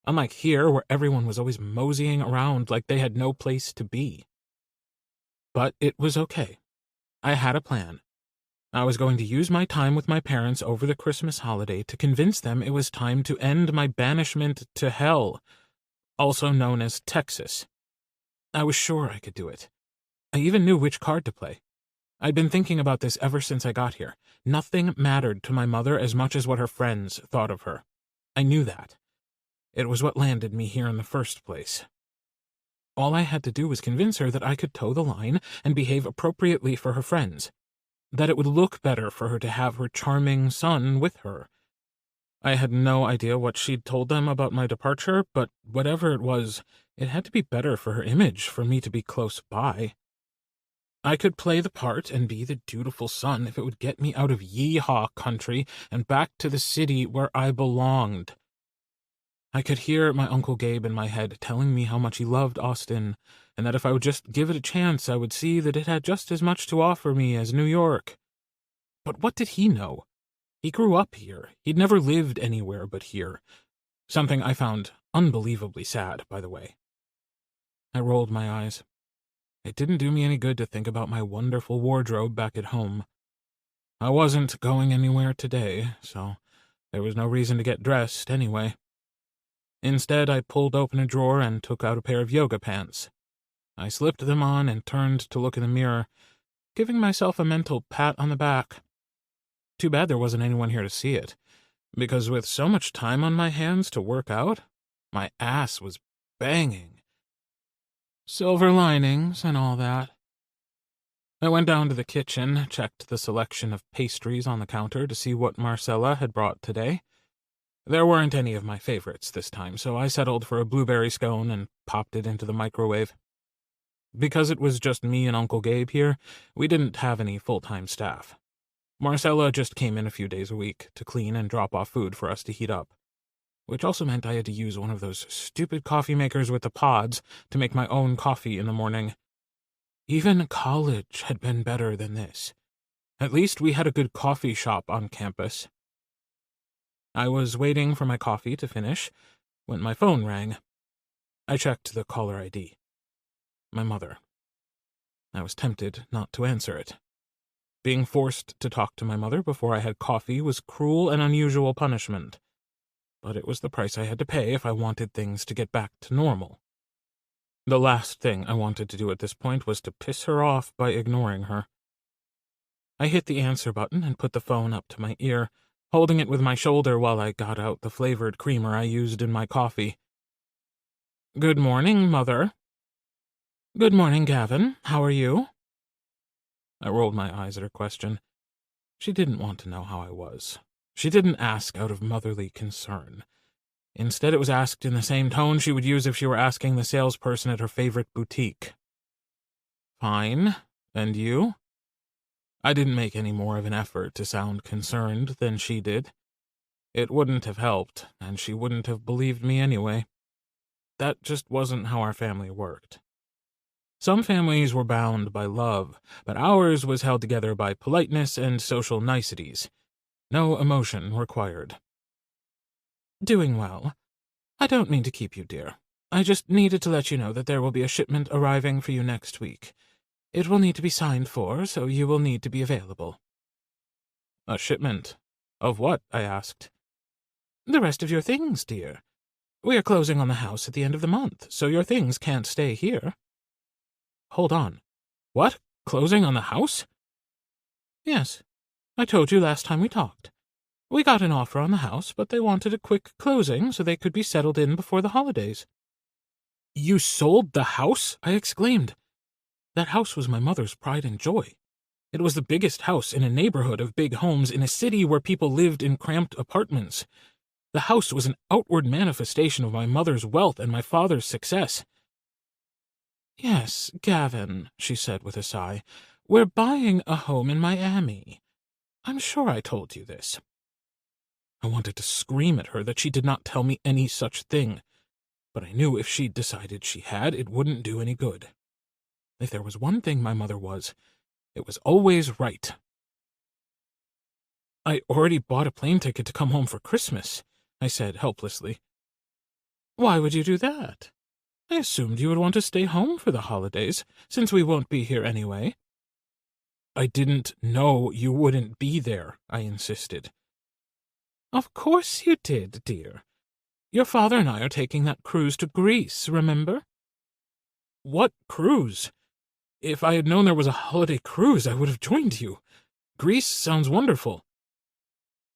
Unlike here, where everyone was always moseying around like they had no place to be. But it was okay. I had a plan. I was going to use my time with my parents over the Christmas holiday to convince them it was time to end my banishment to hell, also known as Texas. I was sure I could do it. I even knew which card to play. I'd been thinking about this ever since I got here. Nothing mattered to my mother as much as what her friends thought of her. I knew that. It was what landed me here in the first place. All I had to do was convince her that I could toe the line and behave appropriately for her friends, that it would look better for her to have her charming son with her. I had no idea what she'd told them about my departure, but whatever it was, it had to be better for her image for me to be close by. I could play the part and be the dutiful son if it would get me out of Yeehaw country and back to the city where I belonged. I could hear my Uncle Gabe in my head telling me how much he loved Austin, and that if I would just give it a chance, I would see that it had just as much to offer me as New York. But what did he know? He grew up here. He'd never lived anywhere but here. Something I found unbelievably sad, by the way. I rolled my eyes. It didn't do me any good to think about my wonderful wardrobe back at home. I wasn't going anywhere today, so there was no reason to get dressed anyway. Instead, I pulled open a drawer and took out a pair of yoga pants. I slipped them on and turned to look in the mirror, giving myself a mental pat on the back. Too bad there wasn't anyone here to see it, because with so much time on my hands to work out, my ass was banging. Silver linings and all that. I went down to the kitchen, checked the selection of pastries on the counter to see what Marcella had brought today. There weren't any of my favorites this time, so I settled for a blueberry scone and popped it into the microwave. Because it was just me and Uncle Gabe here, we didn't have any full-time staff. Marcella just came in a few days a week to clean and drop off food for us to heat up, which also meant I had to use one of those stupid coffee makers with the pods to make my own coffee in the morning. Even college had been better than this. At least we had a good coffee shop on campus. I was waiting for my coffee to finish when my phone rang. I checked the caller ID. My mother. I was tempted not to answer it. Being forced to talk to my mother before I had coffee was cruel and unusual punishment, but it was the price I had to pay if I wanted things to get back to normal. The last thing I wanted to do at this point was to piss her off by ignoring her. I hit the answer button and put the phone up to my ear, holding it with my shoulder while I got out the flavored creamer I used in my coffee. "Good morning, Mother." "Good morning, Gavin. How are you?" I rolled my eyes at her question. She didn't want to know how I was. She didn't ask out of motherly concern. Instead, it was asked in the same tone she would use if she were asking the salesperson at her favorite boutique. "Fine. And you?" I didn't make any more of an effort to sound concerned than she did. It wouldn't have helped, and she wouldn't have believed me anyway. That just wasn't how our family worked. Some families were bound by love, but ours was held together by politeness and social niceties. No emotion required. "Doing well. I don't mean to keep you, dear. I just needed to let you know that there will be a shipment arriving for you next week. It will need to be signed for, so you will need to be available." "A shipment? Of what?" I asked. "The rest of your things, dear. We are closing on the house at the end of the month, so your things can't stay here." "Hold on. What? Closing on the house?" "Yes. I told you last time we talked. We got an offer on the house, but they wanted a quick closing so they could be settled in before the holidays." "You sold the house?" I exclaimed. That house was my mother's pride and joy. It was the biggest house in a neighborhood of big homes in a city where people lived in cramped apartments. The house was an outward manifestation of my mother's wealth and my father's success. "Yes, Gavin," she said with a sigh, "we're buying a home in Miami. I'm sure I told you this." I wanted to scream at her that she did not tell me any such thing, but I knew if she'd decided she had, it wouldn't do any good. If there was one thing my mother was, it was always right. "I already bought a plane ticket to come home for Christmas," I said helplessly. "Why would you do that? I assumed you would want to stay home for the holidays, since we won't be here anyway." "I didn't know you wouldn't be there," I insisted. "Of course you did, dear. Your father and I are taking that cruise to Greece, remember?" "What cruise? If I had known there was a holiday cruise, I would have joined you. Greece sounds wonderful."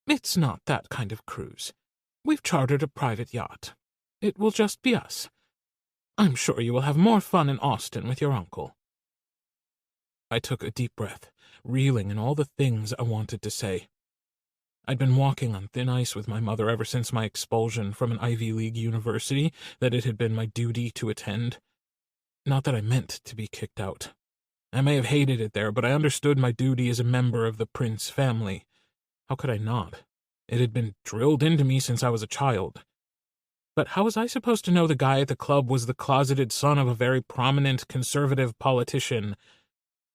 "It's not that kind of cruise. We've chartered a private yacht. It will just be us. I'm sure you will have more fun in Austin with your uncle." I took a deep breath, reeling in all the things I wanted to say. I'd been walking on thin ice with my mother ever since my expulsion from an Ivy League university that it had been my duty to attend. Not that I meant to be kicked out. I may have hated it there, but I understood my duty as a member of the Prince family. How could I not? It had been drilled into me since I was a child. But how was I supposed to know the guy at the club was the closeted son of a very prominent conservative politician?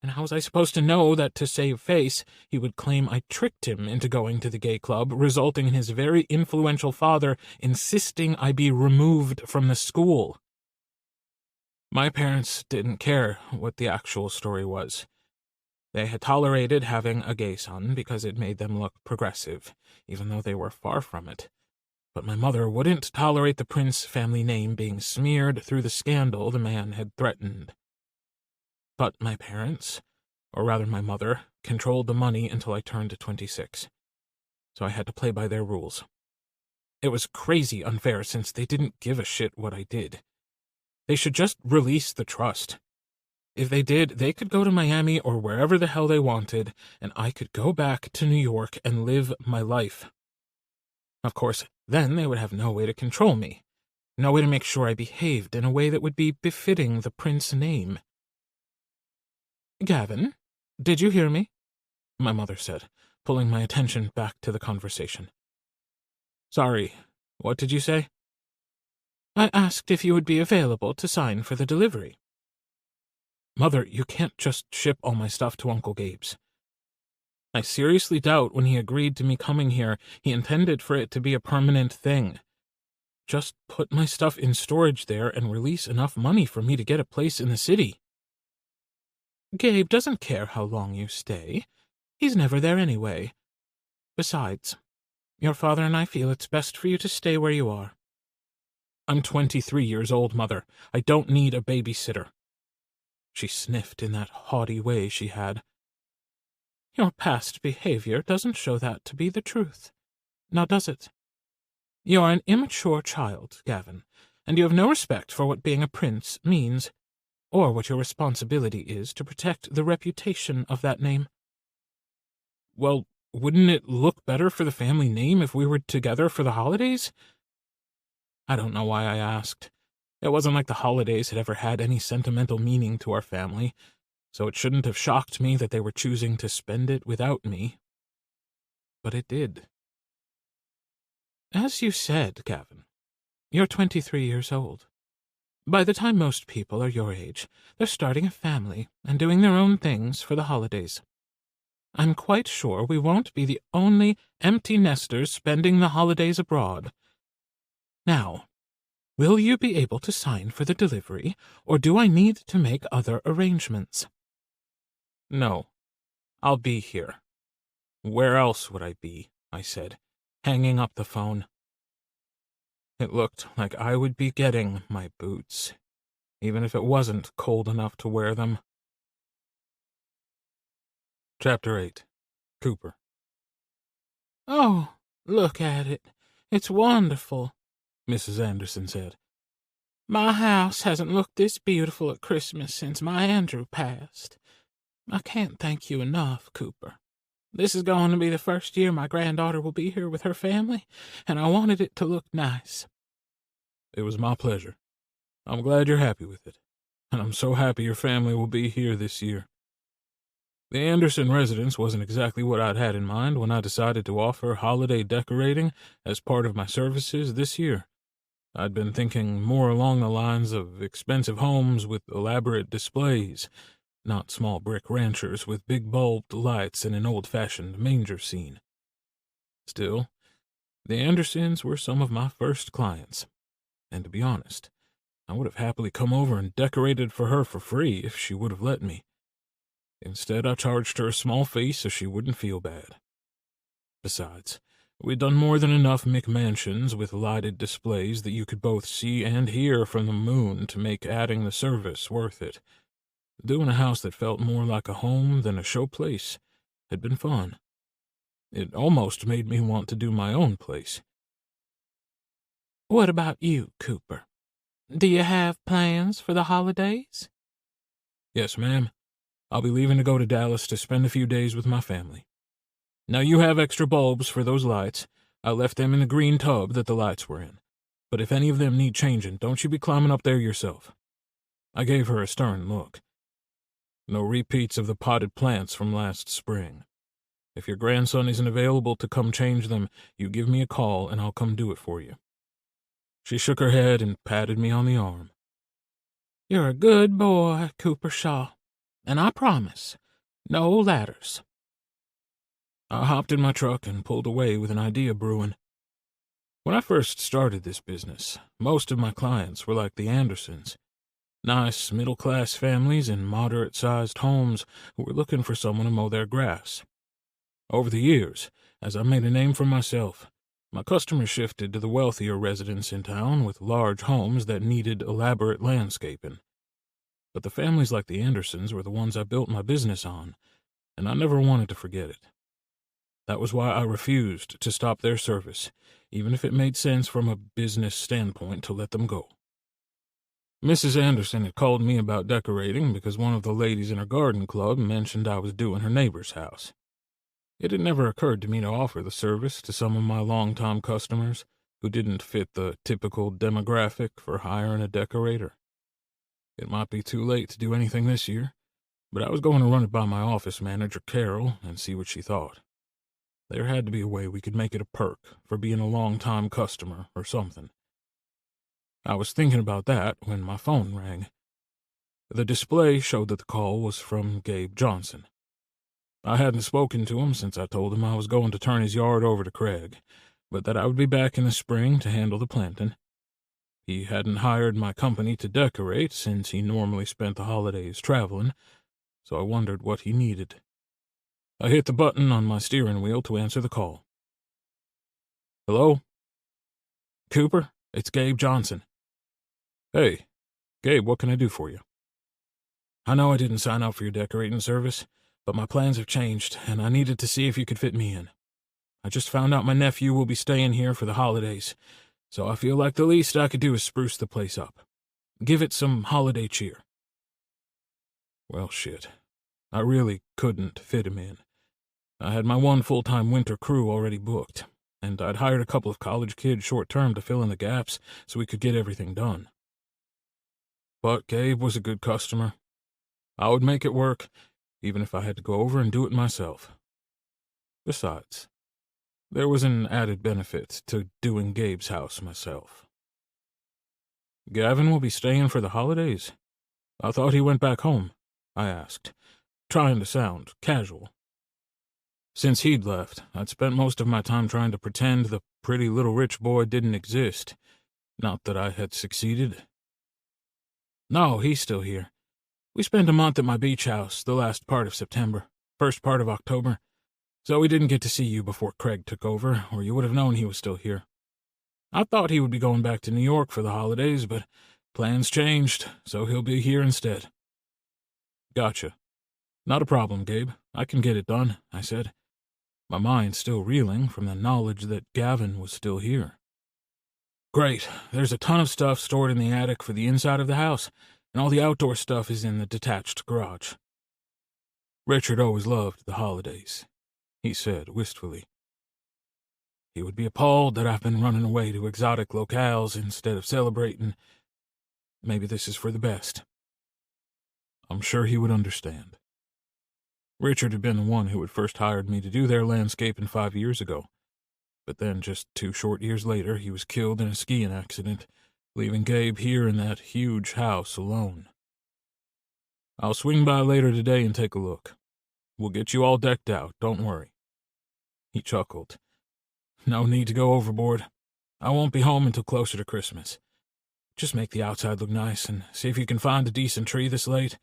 And how was I supposed to know that, to save face, he would claim I tricked him into going to the gay club, resulting in his very influential father insisting I be removed from the school? My parents didn't care what the actual story was. They had tolerated having a gay son because it made them look progressive, even though they were far from it. But my mother wouldn't tolerate the Prince family name being smeared through the scandal the man had threatened. But my parents, or rather my mother, controlled the money until I turned 26. So I had to play by their rules. It was crazy unfair since they didn't give a shit what I did. They should just release the trust. If they did, they could go to Miami or wherever the hell they wanted, and I could go back to New York and live my life. Of course, then they would have no way to control me, no way to make sure I behaved in a way that would be befitting the Prince name. "Gavin, did you hear me?" my mother said, pulling my attention back to the conversation. "Sorry, what did you say?" "I asked if you would be available to sign for the delivery." "Mother, you can't just ship all my stuff to Uncle Gabe's. I seriously doubt when he agreed to me coming here, he intended for it to be a permanent thing. Just put my stuff in storage there and release enough money for me to get a place in the city." "Gabe doesn't care how long you stay. He's never there anyway. Besides, your father and I feel it's best for you to stay where you are." "I'm 23 years old, Mother. I don't need a babysitter." She sniffed in that haughty way she had. "Your past behavior doesn't show that to be the truth. Now does it? You're an immature child, Gavin, and you have no respect for what being a prince means, or what your responsibility is to protect the reputation of that name." "Well, wouldn't it look better for the family name if we were together for the holidays?" I don't know why I asked. It wasn't like the holidays had ever had any sentimental meaning to our family, so it shouldn't have shocked me that they were choosing to spend it without me. But it did. "As you said, Gavin, you're 23 years old. By the time most people are your age, they're starting a family and doing their own things for the holidays. I'm quite sure we won't be the only empty nesters spending the holidays abroad. Now, will you be able to sign for the delivery, or do I need to make other arrangements?" "No, I'll be here. Where else would I be?" I said, hanging up the phone. It looked like I would be getting my boots, even if it wasn't cold enough to wear them. Chapter 8. Cooper. "Oh, look at it. It's wonderful," Mrs. Anderson said. "My house hasn't looked this beautiful at Christmas since my Andrew passed. I can't thank you enough, Cooper. This is going to be the first year my granddaughter will be here with her family, and I wanted it to look nice." "It was my pleasure. I'm glad you're happy with it, and I'm so happy your family will be here this year. The Anderson residence wasn't exactly what I'd had in mind when I decided to offer holiday decorating as part of my services this year. I'd been thinking more along the lines of expensive homes with elaborate displays, not small brick ranchers with big bulbed lights and an old-fashioned manger scene. Still, the Andersons were some of my first clients, and to be honest, I would have happily come over and decorated for her for free if she would have let me. Instead, I charged her a small fee so she wouldn't feel bad. Besides, we'd done more than enough McMansions with lighted displays that you could both see and hear from the moon to make adding the service worth it. Doing a house that felt more like a home than a showplace had been fun. It almost made me want to do my own place. "What about you, Cooper? Do you have plans for the holidays?" "Yes, ma'am. I'll be leaving to go to Dallas to spend a few days with my family. Now you have extra bulbs for those lights. I left them in the green tub that the lights were in. But if any of them need changing, don't you be climbing up there yourself." I gave her a stern look. "No repeats of the potted plants from last spring. If your grandson isn't available to come change them, you give me a call and I'll come do it for you." She shook her head and patted me on the arm. "You're a good boy, Cooper Shaw, and I promise, no ladders." I hopped in my truck and pulled away with an idea brewing. When I first started this business, most of my clients were like the Andersons, nice middle-class families in moderate-sized homes who were looking for someone to mow their grass. Over the years, as I made a name for myself, my customers shifted to the wealthier residents in town with large homes that needed elaborate landscaping. But the families like the Andersons were the ones I built my business on, and I never wanted to forget it. That was why I refused to stop their service, even if it made sense from a business standpoint to let them go. Mrs. Anderson had called me about decorating because one of the ladies in her garden club mentioned I was doing her neighbor's house. It had never occurred to me to offer the service to some of my long-time customers who didn't fit the typical demographic for hiring a decorator. It might be too late to do anything this year, but I was going to run it by my office manager, Carol, and see what she thought. There had to be a way we could make it a perk for being a long-time customer or something. I was thinking about that when my phone rang. The display showed that the call was from Gabe Johnson. I hadn't spoken to him since I told him I was going to turn his yard over to Craig, but that I would be back in the spring to handle the planting. He hadn't hired my company to decorate since he normally spent the holidays traveling, so I wondered what he needed. I hit the button on my steering wheel to answer the call. "Hello?" "Cooper, it's Gabe Johnson." "Hey, Gabe, what can I do for you?" "I know I didn't sign up for your decorating service, but my plans have changed, and I needed to see if you could fit me in. I just found out my nephew will be staying here for the holidays, so I feel like the least I could do is spruce the place up. Give it some holiday cheer." Well, shit. I really couldn't fit him in. I had my one full-time winter crew already booked, and I'd hired a couple of college kids short-term to fill in the gaps so we could get everything done. But Gabe was a good customer. I would make it work, even if I had to go over and do it myself. Besides, there was an added benefit to doing Gabe's house myself. "Gavin will be staying for the holidays? I thought he went back home," I asked, trying to sound casual. Since he'd left, I'd spent most of my time trying to pretend the pretty little rich boy didn't exist. Not that I had succeeded. "No, he's still here. We spent a month at my beach house the last part of September, first part of October, so we didn't get to see you before Craig took over, or you would have known he was still here. I thought he would be going back to New York for the holidays, but plans changed, so he'll be here instead." "Gotcha. Not a problem, Gabe. I can get it done," I said, my mind still reeling from the knowledge that Gavin was still here. "Great. There's a ton of stuff stored in the attic for the inside of the house, and all the outdoor stuff is in the detached garage." "Richard always loved the holidays," he said wistfully. "He would be appalled that I've been running away to exotic locales instead of celebrating. Maybe this is for the best." I'm sure he would understand. Richard had been the one who had first hired me to do their landscaping 5 years ago. But then, just 2 short years later, he was killed in a skiing accident, leaving Gabe here in that huge house alone. "I'll swing by later today and take a look. We'll get you all decked out, don't worry." He chuckled. "No need to go overboard. I won't be home until closer to Christmas. Just make the outside look nice and see if you can find a decent tree this late.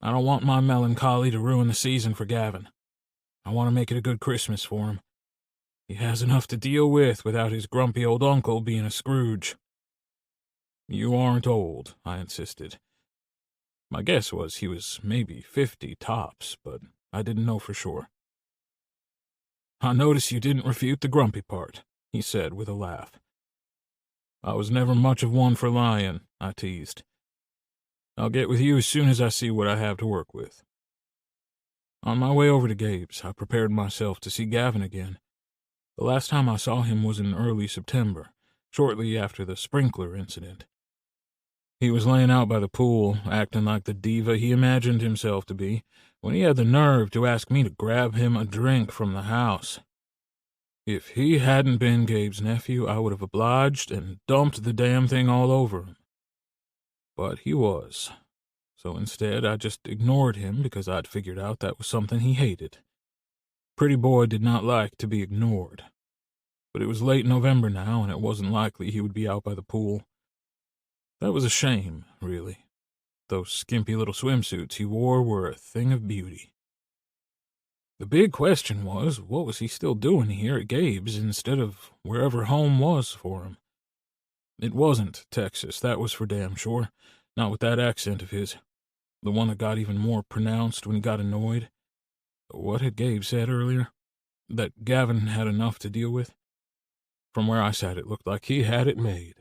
I don't want my melancholy to ruin the season for Gavin. I want to make it a good Christmas for him. He has enough to deal with without his grumpy old uncle being a Scrooge." "You aren't old," I insisted. My guess was he was maybe 50 tops, but I didn't know for sure. "I notice you didn't refute the grumpy part," he said with a laugh. "I was never much of one for lying," I teased. "I'll get with you as soon as I see what I have to work with." On my way over to Gabe's, I prepared myself to see Gavin again. The last time I saw him was in early September, shortly after the sprinkler incident. He was laying out by the pool, acting like the diva he imagined himself to be, when he had the nerve to ask me to grab him a drink from the house. If he hadn't been Gabe's nephew, I would have obliged and dumped the damn thing all over him. But he was. So instead, I just ignored him because I'd figured out that was something he hated. Pretty boy did not like to be ignored. But it was late November now, and it wasn't likely he would be out by the pool. That was a shame, really. Those skimpy little swimsuits he wore were a thing of beauty. The big question was, what was he still doing here at Gabe's instead of wherever home was for him? It wasn't Texas, that was for damn sure. Not with that accent of his. The one that got even more pronounced when he got annoyed. What had Gabe said earlier? That Gavin had enough to deal with? From where I sat, it looked like he had it made.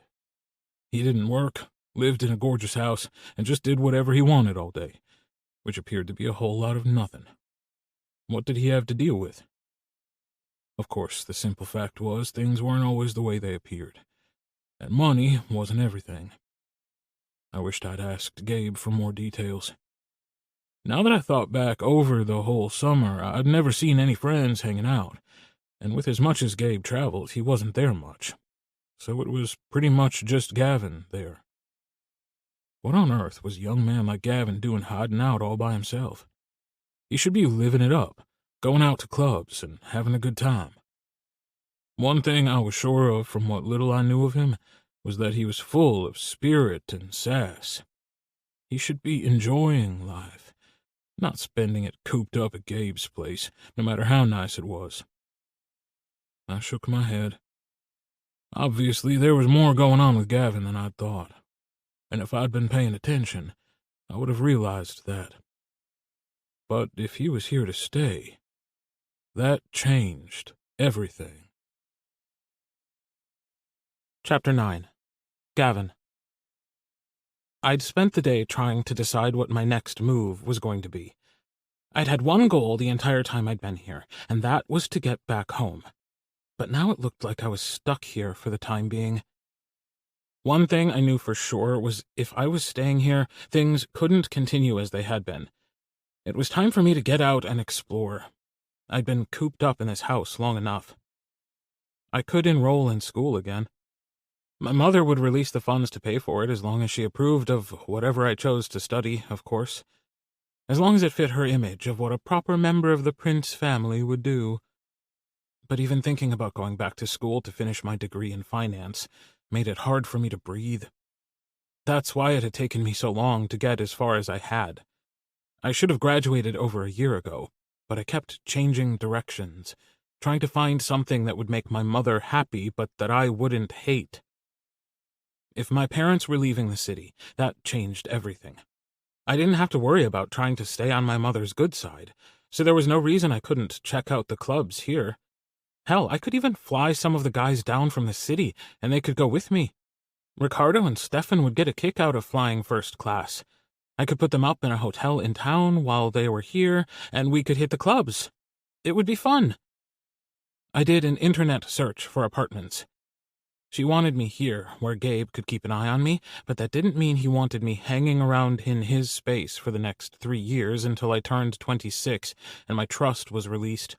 He didn't work, lived in a gorgeous house, and just did whatever he wanted all day, which appeared to be a whole lot of nothing. What did he have to deal with? Of course, the simple fact was things weren't always the way they appeared, and money wasn't everything. I wished I'd asked Gabe for more details. Now that I thought back over the whole summer, I'd never seen any friends hanging out, and with as much as Gabe traveled, he wasn't there much. So it was pretty much just Gavin there. What on earth was a young man like Gavin doing hiding out all by himself? He should be living it up, going out to clubs and having a good time. One thing I was sure of from what little I knew of him was that he was full of spirit and sass. He should be enjoying life, not spending it cooped up at Gabe's place, no matter how nice it was. I shook my head. Obviously, there was more going on with Gavin than I'd thought, and if I'd been paying attention, I would have realized that. But if he was here to stay, that changed everything. Chapter 9. Gavin. I'd spent the day trying to decide what my next move was going to be. I'd had one goal the entire time I'd been here, and that was to get back home. But now it looked like I was stuck here for the time being. One thing I knew for sure was if I was staying here, things couldn't continue as they had been. It was time for me to get out and explore. I'd been cooped up in this house long enough. I could enroll in school again. My mother would release the funds to pay for it as long as she approved of whatever I chose to study, of course. As long as it fit her image of what a proper member of the Prince family would do. But even thinking about going back to school to finish my degree in finance made it hard for me to breathe. That's why it had taken me so long to get as far as I had. I should have graduated over a year ago, but I kept changing directions, trying to find something that would make my mother happy but that I wouldn't hate. If my parents were leaving the city, that changed everything. I didn't have to worry about trying to stay on my mother's good side, so there was no reason I couldn't check out the clubs here. Hell, I could even fly some of the guys down from the city, and they could go with me. Ricardo and Stefan would get a kick out of flying first class. I could put them up in a hotel in town while they were here, and we could hit the clubs. It would be fun. I did an internet search for apartments. She wanted me here, where Gabe could keep an eye on me, but that didn't mean he wanted me hanging around in his space for the next 3 years until I turned 26 and my trust was released.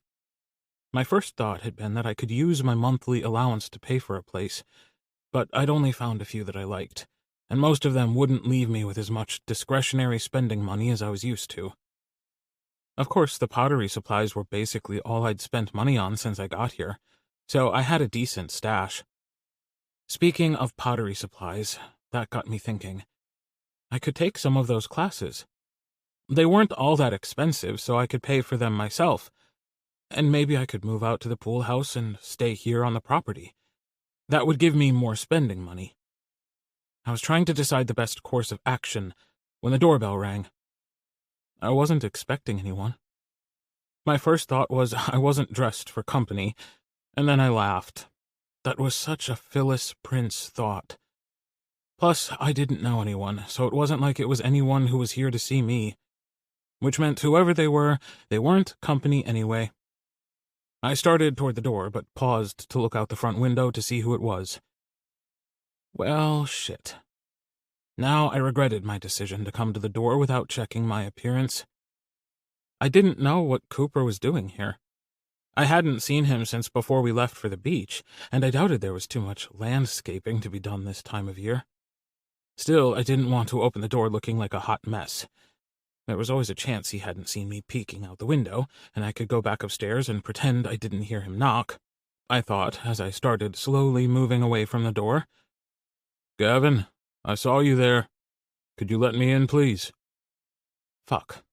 My first thought had been that I could use my monthly allowance to pay for a place, but I'd only found a few that I liked, and most of them wouldn't leave me with as much discretionary spending money as I was used to. Of course, the pottery supplies were basically all I'd spent money on since I got here, so I had a decent stash. Speaking of pottery supplies, that got me thinking. I could take some of those classes. They weren't all that expensive, so I could pay for them myself, and maybe I could move out to the pool house and stay here on the property. That would give me more spending money. I was trying to decide the best course of action when the doorbell rang. I wasn't expecting anyone. My first thought was I wasn't dressed for company, and then I laughed. That was such a Phyllis Prince thought. Plus, I didn't know anyone, so it wasn't like it was anyone who was here to see me. Which meant whoever they were, they weren't company anyway. I started toward the door, but paused to look out the front window to see who it was. Well, shit. Now I regretted my decision to come to the door without checking my appearance. I didn't know what Cooper was doing here. I hadn't seen him since before we left for the beach, and I doubted there was too much landscaping to be done this time of year. Still, I didn't want to open the door looking like a hot mess. There was always a chance he hadn't seen me peeking out the window, and I could go back upstairs and pretend I didn't hear him knock, I thought as I started slowly moving away from the door. "Gavin, I saw you there. Could you let me in, please?" Fuck.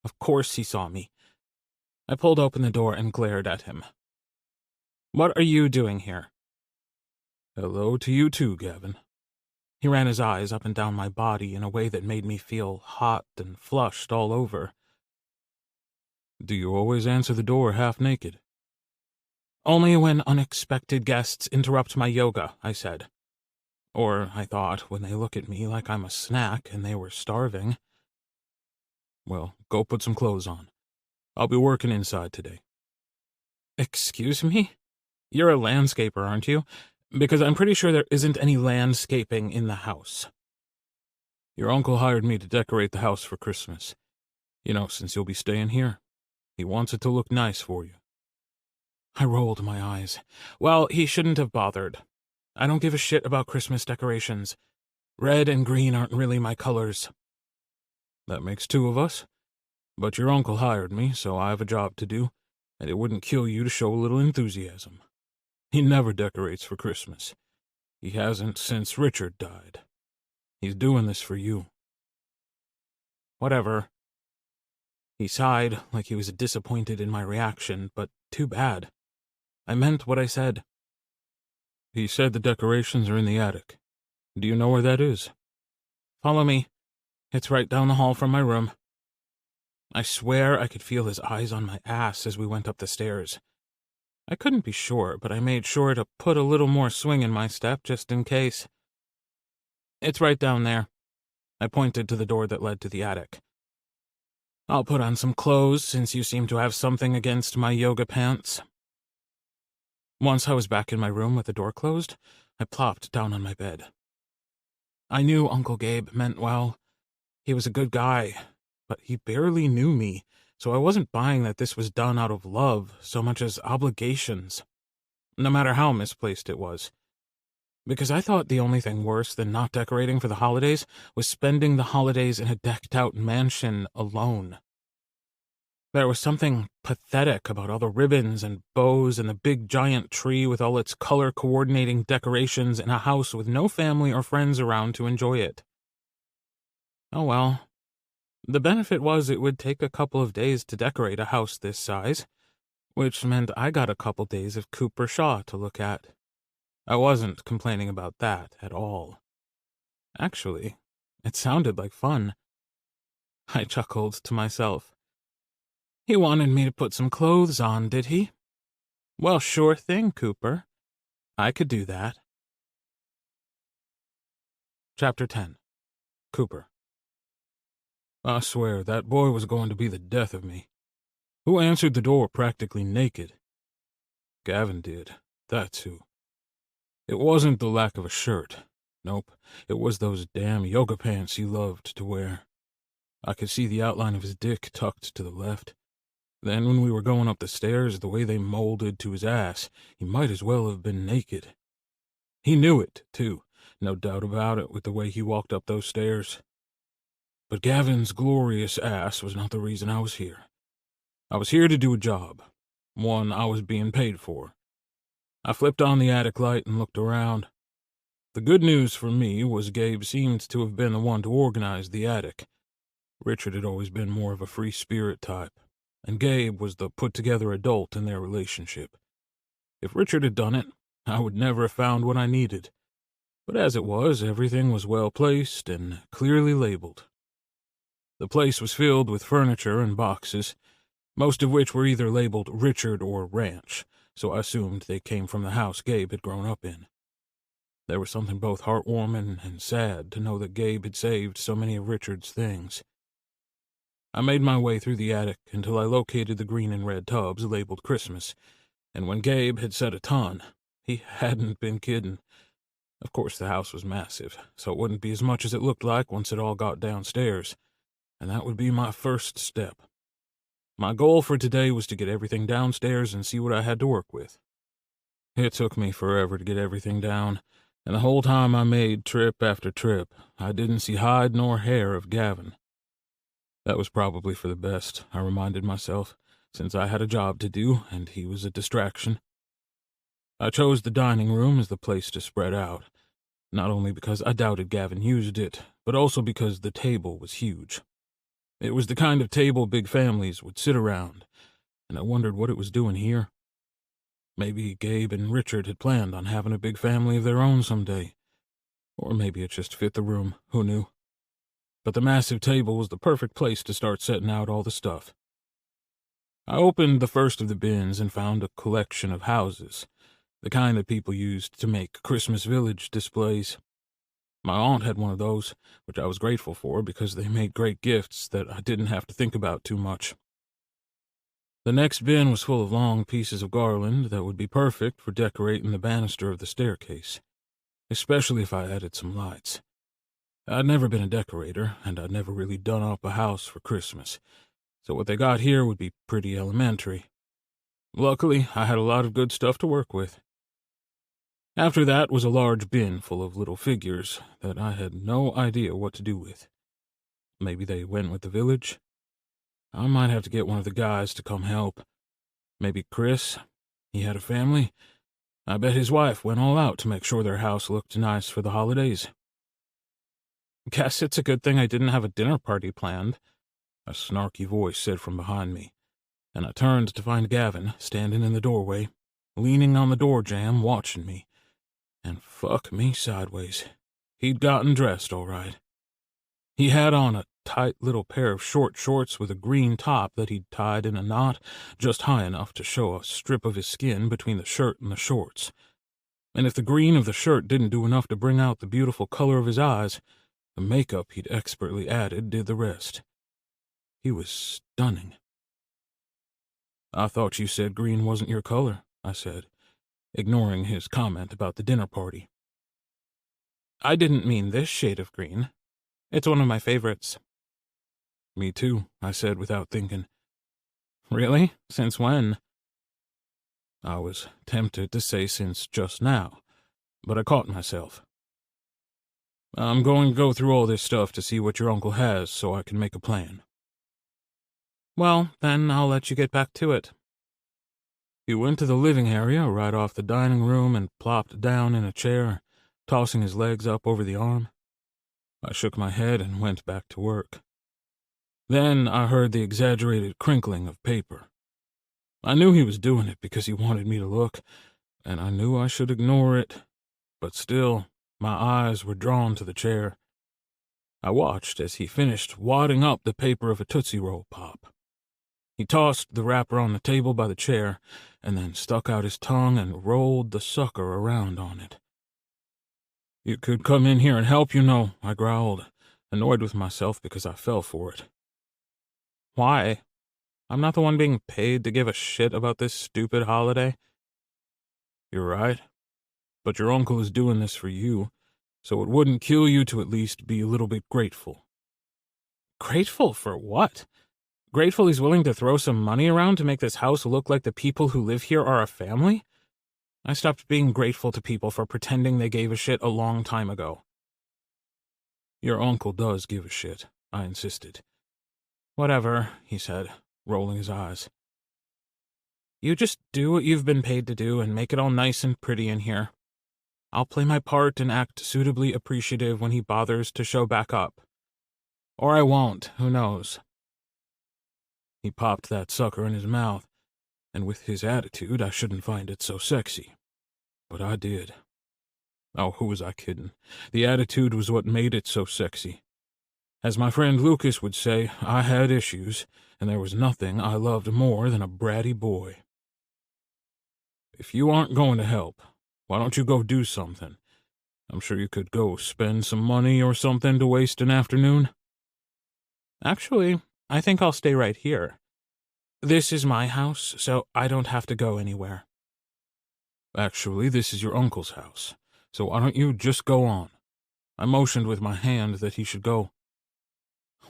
Of course he saw me. I pulled open the door and glared at him. "What are you doing here?" "Hello to you too, Gavin." He ran his eyes up and down my body in a way that made me feel hot and flushed all over. "Do you always answer the door half naked?" "Only when unexpected guests interrupt my yoga," I said. Or, I thought, when they look at me like I'm a snack and they were starving. "Well, go put some clothes on. I'll be working inside today." "Excuse me? You're a landscaper, aren't you? Because I'm pretty sure there isn't any landscaping in the house." "Your uncle hired me to decorate the house for Christmas. You know, since you'll be staying here, he wants it to look nice for you." I rolled my eyes. Well, he shouldn't have bothered. I don't give a shit about Christmas decorations. Red and green aren't really my colors. "That makes two of us. But your uncle hired me, so I have a job to do, and it wouldn't kill you to show a little enthusiasm. He never decorates for Christmas. He hasn't since Richard died. He's doing this for you." "Whatever." He sighed like he was disappointed in my reaction, but too bad. I meant what I said. "He said the decorations are in the attic. Do you know where that is?" "Follow me. It's right down the hall from my room." I swear I could feel his eyes on my ass as we went up the stairs. I couldn't be sure, but I made sure to put a little more swing in my step just in case. "It's right down there." I pointed to the door that led to the attic. "I'll put on some clothes since you seem to have something against my yoga pants." Once I was back in my room with the door closed, I plopped down on my bed. I knew Uncle Gabe meant well. He was a good guy, but he barely knew me, so I wasn't buying that this was done out of love so much as obligations, no matter how misplaced it was. Because I thought the only thing worse than not decorating for the holidays was spending the holidays in a decked-out mansion alone. There was something pathetic about all the ribbons and bows and the big giant tree with all its color-coordinating decorations in a house with no family or friends around to enjoy it. Oh well. The benefit was it would take a couple of days to decorate a house this size, which meant I got a couple days of Cooper Shaw to look at. I wasn't complaining about that at all. Actually, it sounded like fun. I chuckled to myself. He wanted me to put some clothes on, did he? Well, sure thing, Cooper. I could do that. Chapter 10. Cooper. "I swear, that boy was going to be the death of me. Who answered the door practically naked?" "Gavin did. That's who. It wasn't the lack of a shirt. Nope, it was those damn yoga pants he loved to wear. I could see the outline of his dick tucked to the left. Then when we were going up the stairs, the way they molded to his ass, he might as well have been naked. He knew it, too, no doubt about it, with the way he walked up those stairs. But Gavin's glorious ass was not the reason I was here. I was here to do a job, one I was being paid for. I flipped on the attic light and looked around. The good news for me was Gabe seemed to have been the one to organize the attic. Richard had always been more of a free spirit type, and Gabe was the put-together adult in their relationship. If Richard had done it, I would never have found what I needed. But as it was, everything was well-placed and clearly labeled. The place was filled with furniture and boxes, most of which were either labeled Richard or Ranch, so I assumed they came from the house Gabe had grown up in. There was something both heartwarming and sad to know that Gabe had saved so many of Richard's things. I made my way through the attic until I located the green and red tubs labeled Christmas, and when Gabe had said a ton, he hadn't been kidding. Of course, the house was massive, so it wouldn't be as much as it looked like once it all got downstairs, and that would be my first step. My goal for today was to get everything downstairs and see what I had to work with. It took me forever to get everything down, and the whole time I made trip after trip, I didn't see hide nor hair of Gavin. That was probably for the best, I reminded myself, since I had a job to do and he was a distraction. I chose the dining room as the place to spread out, not only because I doubted Gavin used it, but also because the table was huge. It was the kind of table big families would sit around, and I wondered what it was doing here. Maybe Gabe and Richard had planned on having a big family of their own someday. Or maybe it just fit the room, who knew? But the massive table was the perfect place to start setting out all the stuff. I opened the first of the bins and found a collection of houses, the kind that people used to make Christmas village displays. My aunt had one of those, which I was grateful for because they made great gifts that I didn't have to think about too much. The next bin was full of long pieces of garland that would be perfect for decorating the banister of the staircase, especially if I added some lights. I'd never been a decorator, and I'd never really done up a house for Christmas, so what they got here would be pretty elementary. Luckily, I had a lot of good stuff to work with. After that was a large bin full of little figures that I had no idea what to do with. Maybe they went with the village? I might have to get one of the guys to come help. Maybe Chris. He had a family. I bet his wife went all out to make sure their house looked nice for the holidays. Guess it's a good thing I didn't have a dinner party planned, a snarky voice said from behind me, and I turned to find Gavin standing in the doorway, leaning on the door jamb, watching me. And fuck me sideways. He'd gotten dressed all right. He had on a tight little pair of short shorts with a green top that he'd tied in a knot just high enough to show a strip of his skin between the shirt and the shorts. And if the green of the shirt didn't do enough to bring out the beautiful color of his eyes, the makeup he'd expertly added did the rest. He was stunning. "I thought you said green wasn't your color," I said, ignoring his comment about the dinner party. "I didn't mean this shade of green. It's one of my favorites." "Me too," I said without thinking. "Really? Since when?" I was tempted to say since just now, but I caught myself. "I'm going to go through all this stuff to see what your uncle has so I can make a plan." "Well, then I'll let you get back to it." He went to the living area right off the dining room and plopped down in a chair, tossing his legs up over the arm. I shook my head and went back to work. Then I heard the exaggerated crinkling of paper. I knew he was doing it because he wanted me to look, and I knew I should ignore it, but still, my eyes were drawn to the chair. I watched as he finished wadding up the paper of a Tootsie Roll Pop. He tossed the wrapper on the table by the chair, and then stuck out his tongue and rolled the sucker around on it. "You could come in here and help, you know," I growled, annoyed with myself because I fell for it. "Why? I'm not the one being paid to give a shit about this stupid holiday." "You're right. But your uncle is doing this for you, so it wouldn't kill you to at least be a little bit grateful." "Grateful for what? Grateful he's willing to throw some money around to make this house look like the people who live here are a family? I stopped being grateful to people for pretending they gave a shit a long time ago." "Your uncle does give a shit," I insisted. "Whatever," he said, rolling his eyes. "You just do what you've been paid to do and make it all nice and pretty in here. I'll play my part and act suitably appreciative when he bothers to show back up. Or I won't, who knows?" He popped that sucker in his mouth, and with his attitude I shouldn't find it so sexy. But I did. Oh, who was I kidding? The attitude was what made it so sexy. As my friend Lucas would say, I had issues, and there was nothing I loved more than a bratty boy. "If you aren't going to help, why don't you go do something? I'm sure you could go spend some money or something to waste an afternoon." "Actually, I think I'll stay right here. This is my house, so I don't have to go anywhere." "Actually, this is your uncle's house, so why don't you just go on?" I motioned with my hand that he should go.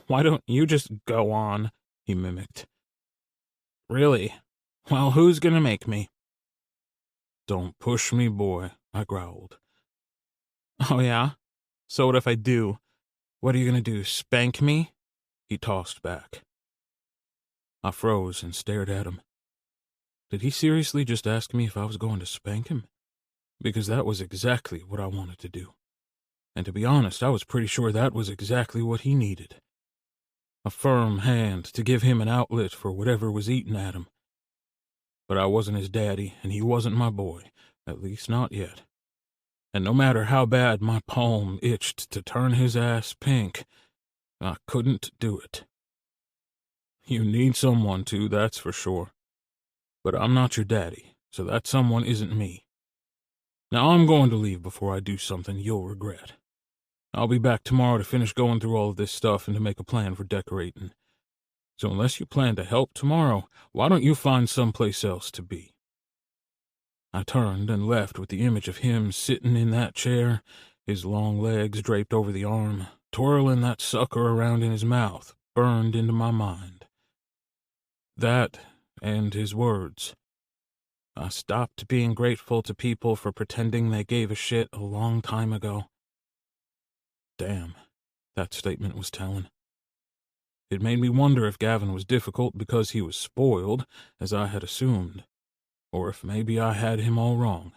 "Why don't you just go on?" he mimicked. Really? Well, who's gonna make me? Don't push me, boy, I growled. Oh, yeah? So what if I do? What are you gonna do, spank me? He tossed back. I froze and stared at him. Did he seriously just ask me if I was going to spank him? Because that was exactly what I wanted to do. And to be honest, I was pretty sure that was exactly what he needed. A firm hand to give him an outlet for whatever was eating at him. But I wasn't his daddy, and he wasn't my boy, at least not yet. And no matter how bad my palm itched to turn his ass pink, I couldn't do it. You need someone to, that's for sure. But I'm not your daddy, so that someone isn't me. Now I'm going to leave before I do something you'll regret. I'll be back tomorrow to finish going through all of this stuff and to make a plan for decorating. So unless you plan to help tomorrow, why don't you find someplace else to be? I turned and left with the image of him sitting in that chair, his long legs draped over the arm, twirling that sucker around in his mouth, burned into my mind. That and his words. I stopped being grateful to people for pretending they gave a shit a long time ago. Damn, that statement was telling. It made me wonder if Gavin was difficult because he was spoiled, as I had assumed, or if maybe I had him all wrong.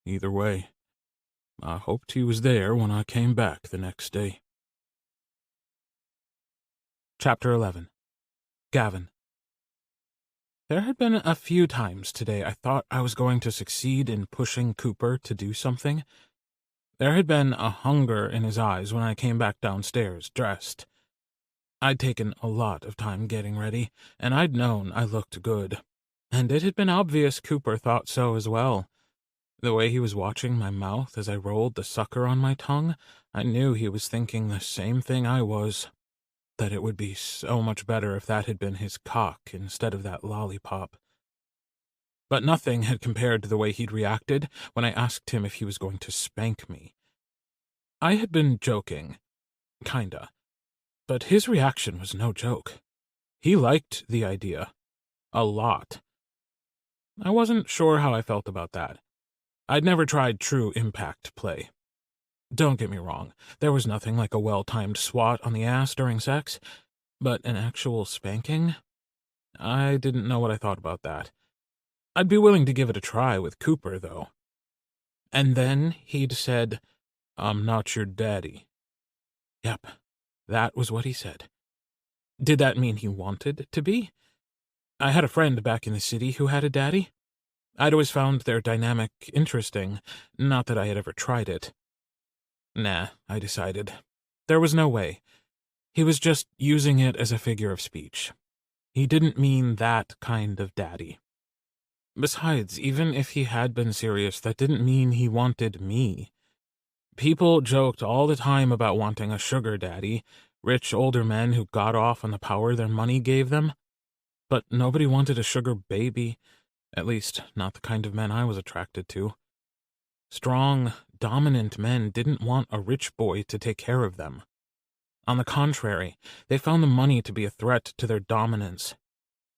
Either way, I hoped he was there when I came back the next day. Chapter 11. Gavin. There had been a few times today I thought I was going to succeed in pushing Cooper to do something. There had been a hunger in his eyes when I came back downstairs, dressed. I'd taken a lot of time getting ready, and I'd known I looked good. And it had been obvious Cooper thought so as well. The way he was watching my mouth as I rolled the sucker on my tongue, I knew he was thinking the same thing I was. That it would be so much better if that had been his cock instead of that lollipop. But nothing had compared to the way he'd reacted when I asked him if he was going to spank me. I had been joking. Kinda. But his reaction was no joke. He liked the idea. A lot. I wasn't sure how I felt about that. I'd never tried true impact play. Don't get me wrong, there was nothing like a well-timed swat on the ass during sex, but an actual spanking? I didn't know what I thought about that. I'd be willing to give it a try with Cooper, though. And then he'd said, "I'm not your daddy." Yep, that was what he said. Did that mean he wanted to be? I had a friend back in the city who had a daddy. I'd always found their dynamic interesting, not that I had ever tried it. Nah, I decided. There was no way. He was just using it as a figure of speech. He didn't mean that kind of daddy. Besides, even if he had been serious, that didn't mean he wanted me. People joked all the time about wanting a sugar daddy, rich older men who got off on the power their money gave them. But nobody wanted a sugar baby, at least not the kind of men I was attracted to. Strong, dominant men didn't want a rich boy to take care of them. On the contrary, they found the money to be a threat to their dominance,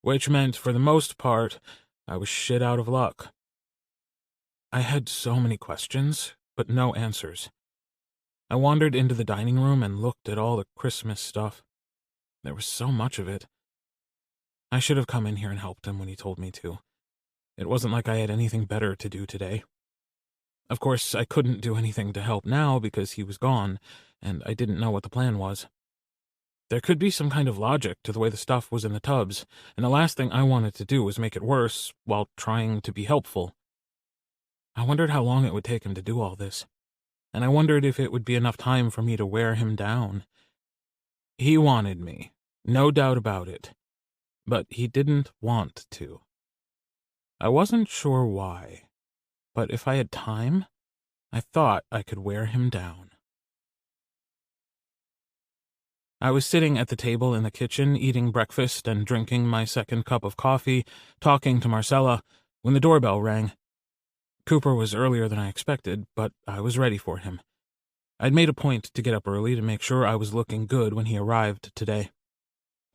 which meant, for the most part, I was shit out of luck. I had so many questions, but no answers. I wandered into the dining room and looked at all the Christmas stuff. There was so much of it. I should have come in here and helped him when he told me to. It wasn't like I had anything better to do today. Of course, I couldn't do anything to help now because he was gone, and I didn't know what the plan was. There could be some kind of logic to the way the stuff was in the tubs, and the last thing I wanted to do was make it worse while trying to be helpful. I wondered how long it would take him to do all this, and I wondered if it would be enough time for me to wear him down. He wanted me, no doubt about it, but he didn't want to. I wasn't sure why, but if I had time, I thought I could wear him down. I was sitting at the table in the kitchen, eating breakfast and drinking my second cup of coffee, talking to Marcella, when the doorbell rang. Cooper was earlier than I expected, but I was ready for him. I'd made a point to get up early to make sure I was looking good when he arrived today.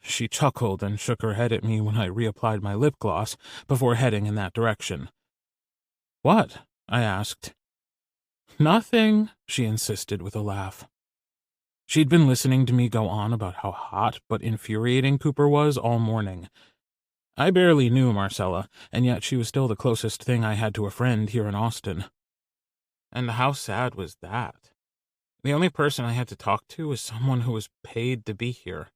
She chuckled and shook her head at me when I reapplied my lip gloss before heading in that direction. "What?" I asked. "Nothing," she insisted with a laugh. She'd been listening to me go on about how hot but infuriating Cooper was all morning. I barely knew Marcella, and yet she was still the closest thing I had to a friend here in Austin. And how sad was that? The only person I had to talk to was someone who was paid to be here.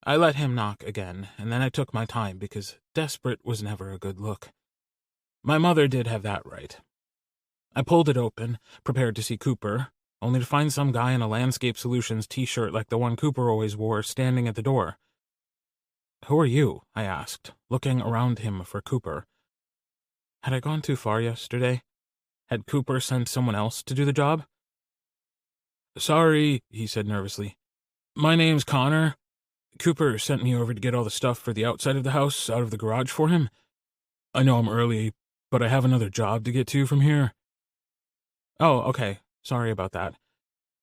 I let him knock again, and then I took my time because desperate was never a good look. My mother did have that right. I pulled it open, prepared to see Cooper, only to find some guy in a Landscape Solutions t-shirt like the one Cooper always wore standing at the door. "Who are you?" I asked, looking around him for Cooper. Had I gone too far yesterday? Had Cooper sent someone else to do the job? "Sorry," he said nervously. "My name's Connor. Cooper sent me over to get all the stuff for the outside of the house out of the garage for him. I know I'm early, but I have another job to get to from here." "Oh, okay. Sorry about that.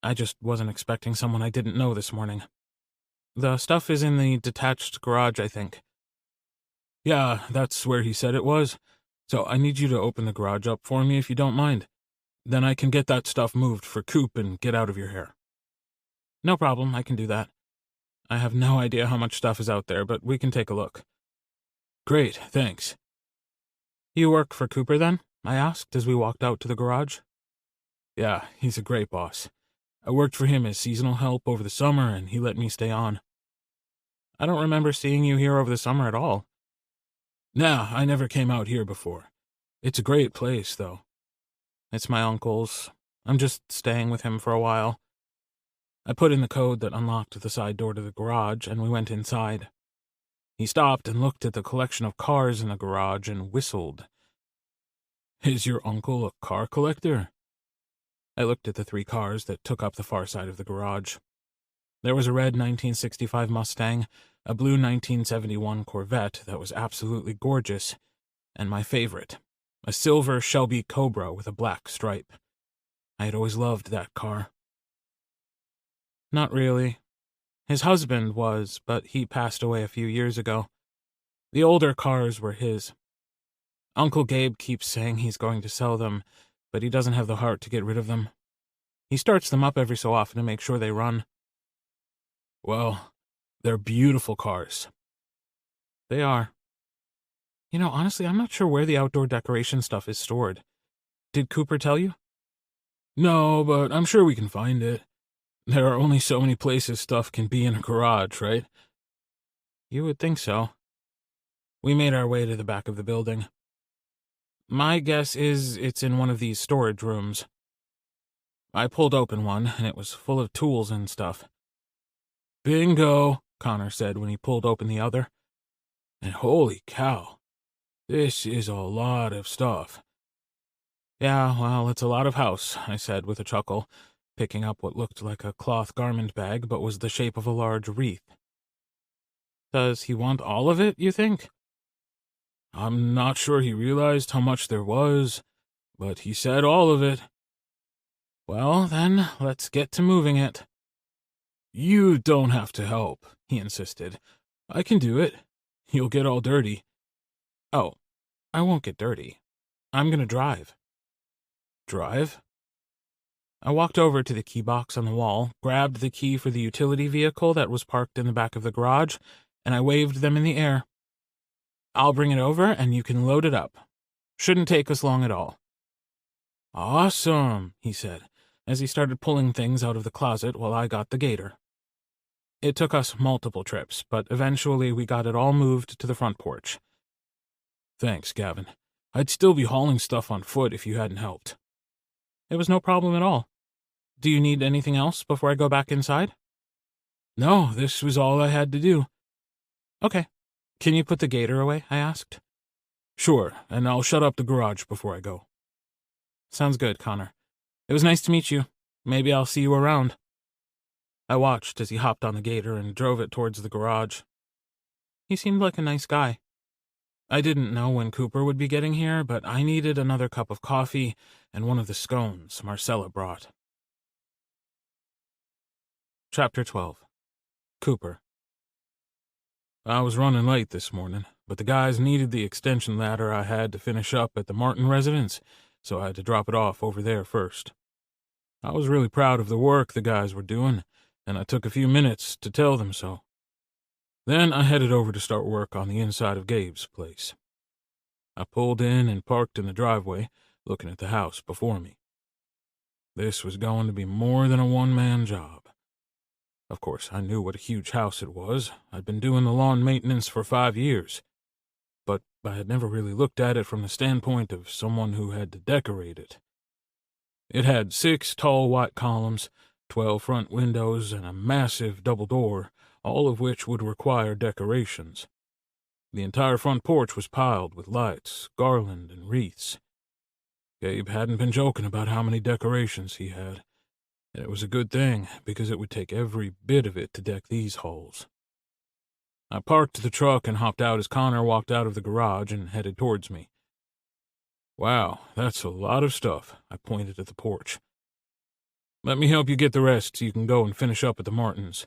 I just wasn't expecting someone I didn't know this morning. The stuff is in the detached garage, I think." "Yeah, that's where he said it was. So I need you to open the garage up for me if you don't mind. Then I can get that stuff moved for Coop and get out of your hair." "No problem, I can do that. I have no idea how much stuff is out there, but we can take a look." "Great, thanks." "You work for Cooper, then?" I asked as we walked out to the garage. "Yeah, he's a great boss. I worked for him as seasonal help over the summer, and he let me stay on." "I don't remember seeing you here over the summer at all." "Nah, I never came out here before. It's a great place, though." "It's my uncle's. I'm just staying with him for a while." I put in the code that unlocked the side door to the garage, and we went inside. He stopped and looked at the collection of cars in the garage and whistled. "Is your uncle a car collector?" I looked at the 3 cars that took up the far side of the garage. There was a red 1965 Mustang, a blue 1971 Corvette that was absolutely gorgeous, and my favorite, a silver Shelby Cobra with a black stripe. I had always loved that car. "Not really. His husband was, but he passed away a few years ago. The older cars were his. Uncle Gabe keeps saying he's going to sell them, but he doesn't have the heart to get rid of them. He starts them up every so often to make sure they run." "Well, they're beautiful cars." "They are. Honestly, I'm not sure where the outdoor decoration stuff is stored. Did Cooper tell you?" "No, but I'm sure we can find it. There are only so many places stuff can be in a garage, right?" "You would think so." We made our way to the back of the building. "My guess is it's in one of these storage rooms." I pulled open one, and it was full of tools and stuff. "Bingo," Connor said when he pulled open the other. "And holy cow, this is a lot of stuff." "Yeah, well, it's a lot of house," I said with a chuckle, picking up what looked like a cloth garment bag but was the shape of a large wreath. "Does he want all of it, you think?" "I'm not sure he realized how much there was, but he said all of it." "Well, then, let's get to moving it." "You don't have to help," he insisted. "I can do it. You'll get all dirty." "Oh, I won't get dirty. I'm gonna drive." "Drive?" I walked over to the key box on the wall, grabbed the key for the utility vehicle that was parked in the back of the garage, and I waved them in the air. "I'll bring it over, and you can load it up. Shouldn't take us long at all." "Awesome," he said, as he started pulling things out of the closet while I got the gator. It took us multiple trips, but eventually we got it all moved to the front porch. "Thanks, Gavin. I'd still be hauling stuff on foot if you hadn't helped." "It was no problem at all. Do you need anything else before I go back inside?" "No, this was all I had to do." "Okay. Can you put the gator away?" I asked. "Sure, and I'll shut up the garage before I go." "Sounds good, Connor. It was nice to meet you. Maybe I'll see you around." I watched as he hopped on the gator and drove it towards the garage. He seemed like a nice guy. I didn't know when Cooper would be getting here, but I needed another cup of coffee and one of the scones Marcella brought. Chapter 12. Cooper. I was running late this morning, but the guys needed the extension ladder I had to finish up at the Martin residence, so I had to drop it off over there first. I was really proud of the work the guys were doing, and I took a few minutes to tell them so. Then I headed over to start work on the inside of Gabe's place. I pulled in and parked in the driveway, looking at the house before me. This was going to be more than a one-man job. Of course, I knew what a huge house it was. I'd been doing the lawn maintenance for 5 years. But I had never really looked at it from the standpoint of someone who had to decorate it. It had 6 tall white columns, 12 front windows, and a massive double door, all of which would require decorations. The entire front porch was piled with lights, garland, and wreaths. Gabe hadn't been joking about how many decorations he had, and it was a good thing, because it would take every bit of it to deck these halls. I parked the truck and hopped out as Connor walked out of the garage and headed towards me. "Wow, that's a lot of stuff," I pointed at the porch. "Let me help you get the rest so you can go and finish up at the Martins."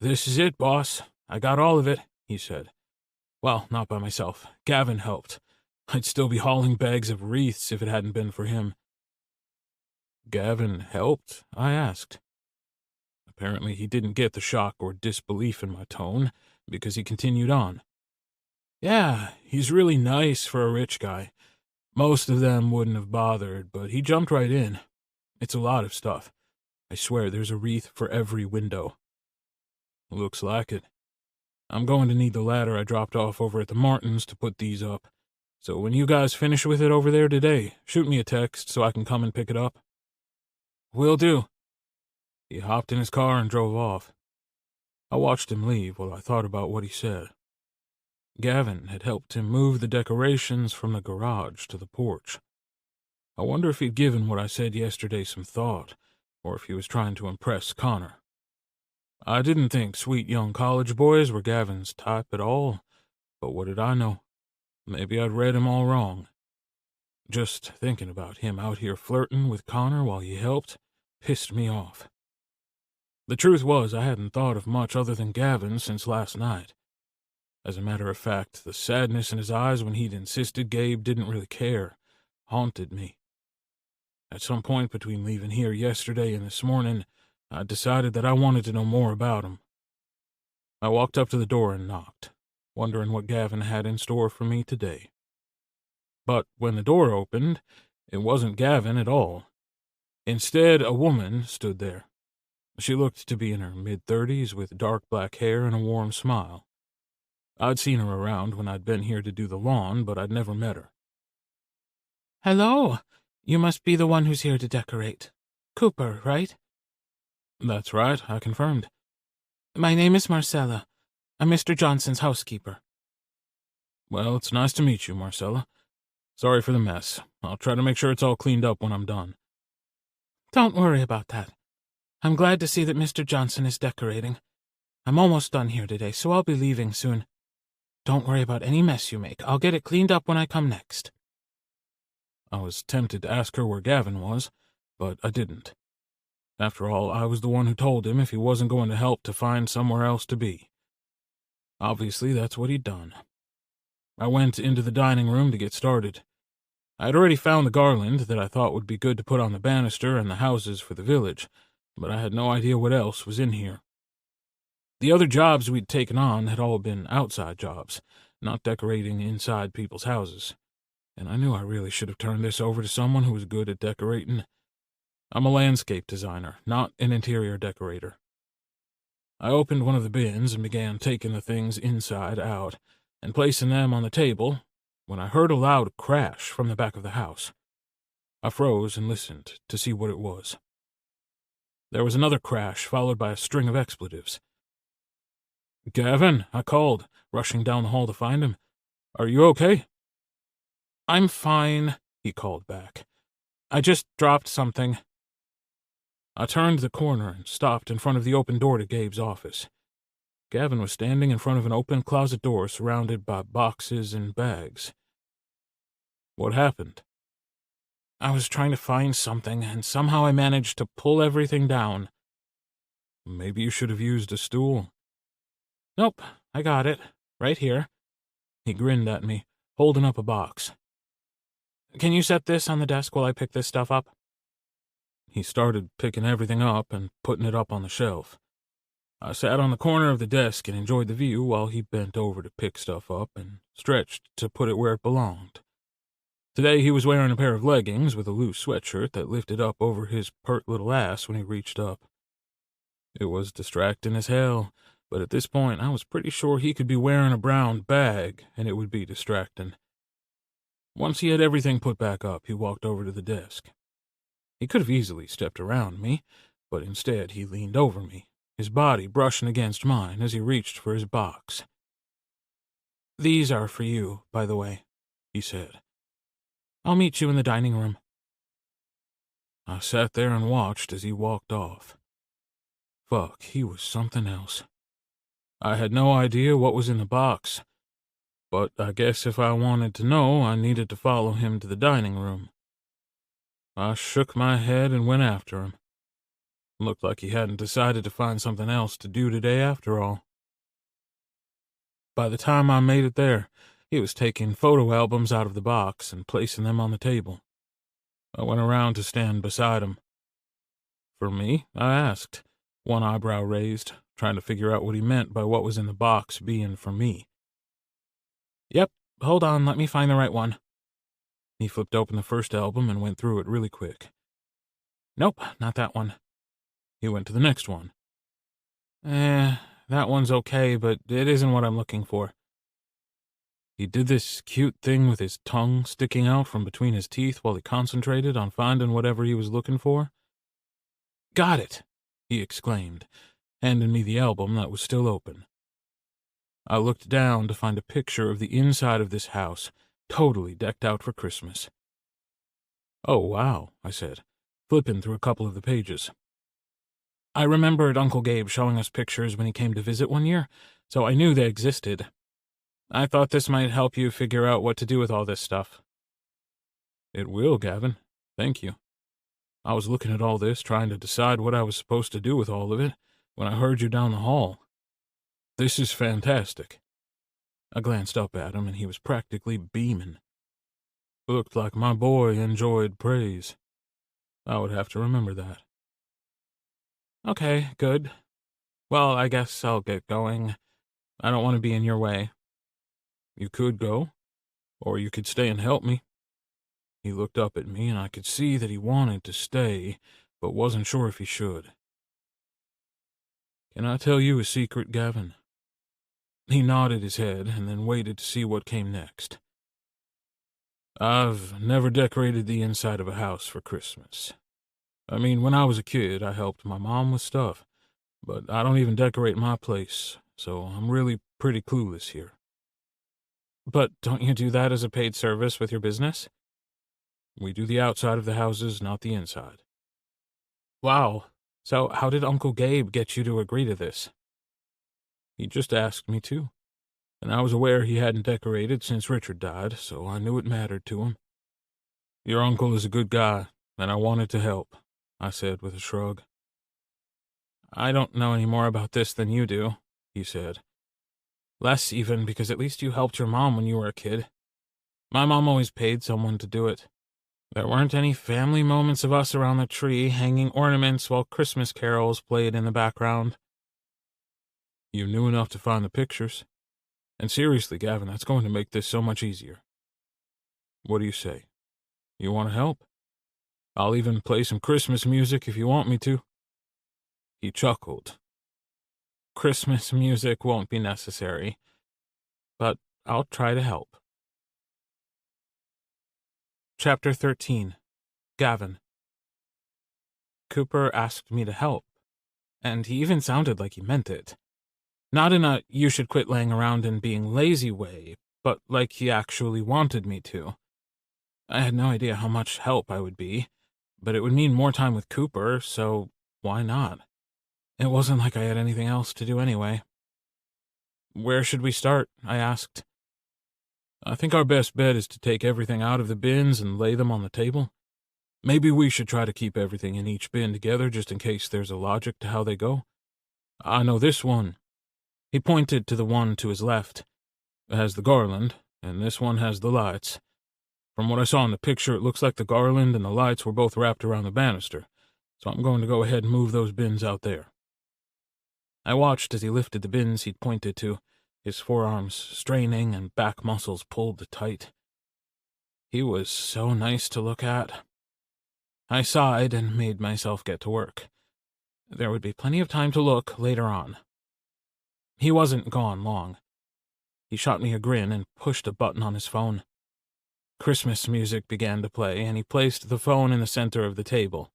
"This is it, boss. I got all of it," he said. "Well, not by myself. Gavin helped. I'd still be hauling bags of wreaths if it hadn't been for him." "Gavin helped?" I asked. Apparently he didn't get the shock or disbelief in my tone, because he continued on. "Yeah, he's really nice for a rich guy. Most of them wouldn't have bothered, but he jumped right in. It's a lot of stuff. I swear there's a wreath for every window." "Looks like it. I'm going to need the ladder I dropped off over at the Martins to put these up. So when you guys finish with it over there today, shoot me a text so I can come and pick it up." "Will do." He hopped in his car and drove off. I watched him leave while I thought about what he said. Gavin had helped him move the decorations from the garage to the porch. I wonder if he'd given what I said yesterday some thought, or if he was trying to impress Connor. I didn't think sweet young college boys were Gavin's type at all, but what did I know? Maybe I'd read him all wrong. Just thinking about him out here flirting with Connor while he helped pissed me off. The truth was, I hadn't thought of much other than Gavin since last night. As a matter of fact, the sadness in his eyes when he'd insisted Gabe didn't really care haunted me. At some point between leaving here yesterday and this morning, I decided that I wanted to know more about him. I walked up to the door and knocked, wondering what Gavin had in store for me today. But when the door opened, it wasn't Gavin at all. Instead, a woman stood there. She looked to be in her mid-30s with dark black hair and a warm smile. I'd seen her around when I'd been here to do the lawn, but I'd never met her. "Hello. You must be the one who's here to decorate. Cooper, right?" "That's right," I confirmed. "My name is Marcella. I'm Mr. Johnson's housekeeper." "Well, it's nice to meet you, Marcella. Sorry for the mess. I'll try to make sure it's all cleaned up when I'm done." "Don't worry about that. I'm glad to see that Mr. Johnson is decorating. I'm almost done here today, so I'll be leaving soon. Don't worry about any mess you make. I'll get it cleaned up when I come next." I was tempted to ask her where Gavin was, but I didn't. After all, I was the one who told him if he wasn't going to help to find somewhere else to be. Obviously, that's what he'd done. I went into the dining room to get started. I had already found the garland that I thought would be good to put on the banister and the houses for the village, but I had no idea what else was in here. The other jobs we'd taken on had all been outside jobs, not decorating inside people's houses, and I knew I really should have turned this over to someone who was good at decorating. I'm a landscape designer, not an interior decorator. I opened one of the bins and began taking the things inside out and placing them on the table when I heard a loud crash from the back of the house. I froze and listened to see what it was. There was another crash, followed by a string of expletives. "Gavin," I called, rushing down the hall to find him. "Are you okay?" "I'm fine," he called back. "I just dropped something." I turned the corner and stopped in front of the open door to Gabe's office. Gavin was standing in front of an open closet door surrounded by boxes and bags. "What happened?" "I was trying to find something, and somehow I managed to pull everything down." "Maybe you should have used a stool." "Nope, I got it. Right here. He grinned at me, holding up a box. Can you set this on the desk while I pick this stuff up? He started picking everything up and putting it up on the shelf. I sat on the corner of the desk and enjoyed the view while he bent over to pick stuff up and stretched to put it where it belonged. Today he was wearing a pair of leggings with a loose sweatshirt that lifted up over his pert little ass when he reached up. It was distracting as hell, but at this point I was pretty sure he could be wearing a brown bag and it would be distracting. Once he had everything put back up, he walked over to the desk. He could have easily stepped around me, but instead he leaned over me, his body brushing against mine as he reached for his box. These are for you, by the way, he said. I'll meet you in the dining room. I sat there and watched as he walked off. Fuck, he was something else. I had no idea what was in the box, but I guess if I wanted to know, I needed to follow him to the dining room. I shook my head and went after him. Looked like he hadn't decided to find something else to do today after all. By the time I made it there, he was taking photo albums out of the box and placing them on the table. I went around to stand beside him. For me, I asked, one eyebrow raised, trying to figure out what he meant by what was in the box being for me. Yep, hold on, let me find the right one. He flipped open the first album and went through it really quick. Nope, not that one. He went to the next one. That one's okay, but it isn't what I'm looking for. He did this cute thing with his tongue sticking out from between his teeth while he concentrated on finding whatever he was looking for. Got it, he exclaimed, handing me the album that was still open. I looked down to find a picture of the inside of this house, totally decked out for Christmas. Oh, wow, I said, flipping through a couple of the pages. I remembered Uncle Gabe showing us pictures when he came to visit one year, so I knew they existed. I thought this might help you figure out what to do with all this stuff. It will, Gavin. Thank you. I was looking at all this, trying to decide what I was supposed to do with all of it, when I heard you down the hall. This is fantastic. I glanced up at him, and he was practically beaming. Looked like my boy enjoyed praise. I would have to remember that. Okay, good. Well, I guess I'll get going. I don't want to be in your way. You could go, or you could stay and help me. He looked up at me, and I could see that he wanted to stay, but wasn't sure if he should. Can I tell you a secret, Gavin? He nodded his head and then waited to see what came next. I've never decorated the inside of a house for Christmas. I mean, when I was a kid, I helped my mom with stuff, but I don't even decorate my place, so I'm really pretty clueless here. But don't you do that as a paid service with your business? We do the outside of the houses, not the inside. Wow. So how did Uncle Gabe get you to agree to this? He just asked me to, and I was aware he hadn't decorated since Richard died, so I knew it mattered to him. Your uncle is a good guy, and I wanted to help, I said with a shrug. I don't know any more about this than you do, he said. Less even, because at least you helped your mom when you were a kid. My mom always paid someone to do it. There weren't any family moments of us around the tree hanging ornaments while Christmas carols played in the background. You knew enough to find the pictures. And seriously, Gavin, that's going to make this so much easier. What do you say? You want to help? I'll even play some Christmas music if you want me to. He chuckled. Christmas music won't be necessary, but I'll try to help. Chapter 13. Gavin. Cooper asked me to help, and he even sounded like he meant it. Not in a you should quit laying around and being lazy way, but like he actually wanted me to. I had no idea how much help I would be, but it would mean more time with Cooper, so why not? It wasn't like I had anything else to do anyway. Where should we start? I asked. I think our best bet is to take everything out of the bins and lay them on the table. Maybe we should try to keep everything in each bin together just in case there's a logic to how they go. I know this one. He pointed to the one to his left. It has the garland, and this one has the lights. From what I saw in the picture, it looks like the garland and the lights were both wrapped around the banister, so I'm going to go ahead and move those bins out there. I watched as he lifted the bins he'd pointed to, his forearms straining and back muscles pulled tight. He was so nice to look at. I sighed and made myself get to work. There would be plenty of time to look later on. He wasn't gone long. He shot me a grin and pushed a button on his phone. Christmas music began to play, and he placed the phone in the center of the table.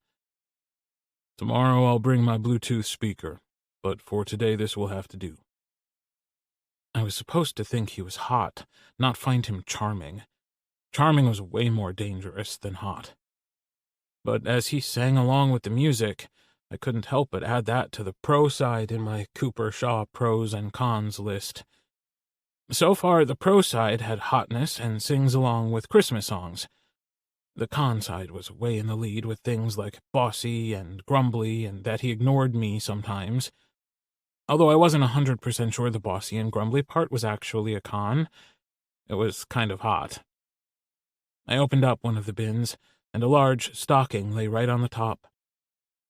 Tomorrow I'll bring my Bluetooth speaker, but for today this will have to do. I was supposed to think he was hot, not find him charming. Charming was way more dangerous than hot. But as he sang along with the music, I couldn't help but add that to the pro side in my Cooper Shaw pros and cons list. So far, the pro side had hotness and sings along with Christmas songs. The con side was way in the lead with things like bossy and grumbly and that he ignored me sometimes. Although I wasn't 100% sure the bossy and grumbly part was actually a con, it was kind of hot. I opened up one of the bins, and a large stocking lay right on the top.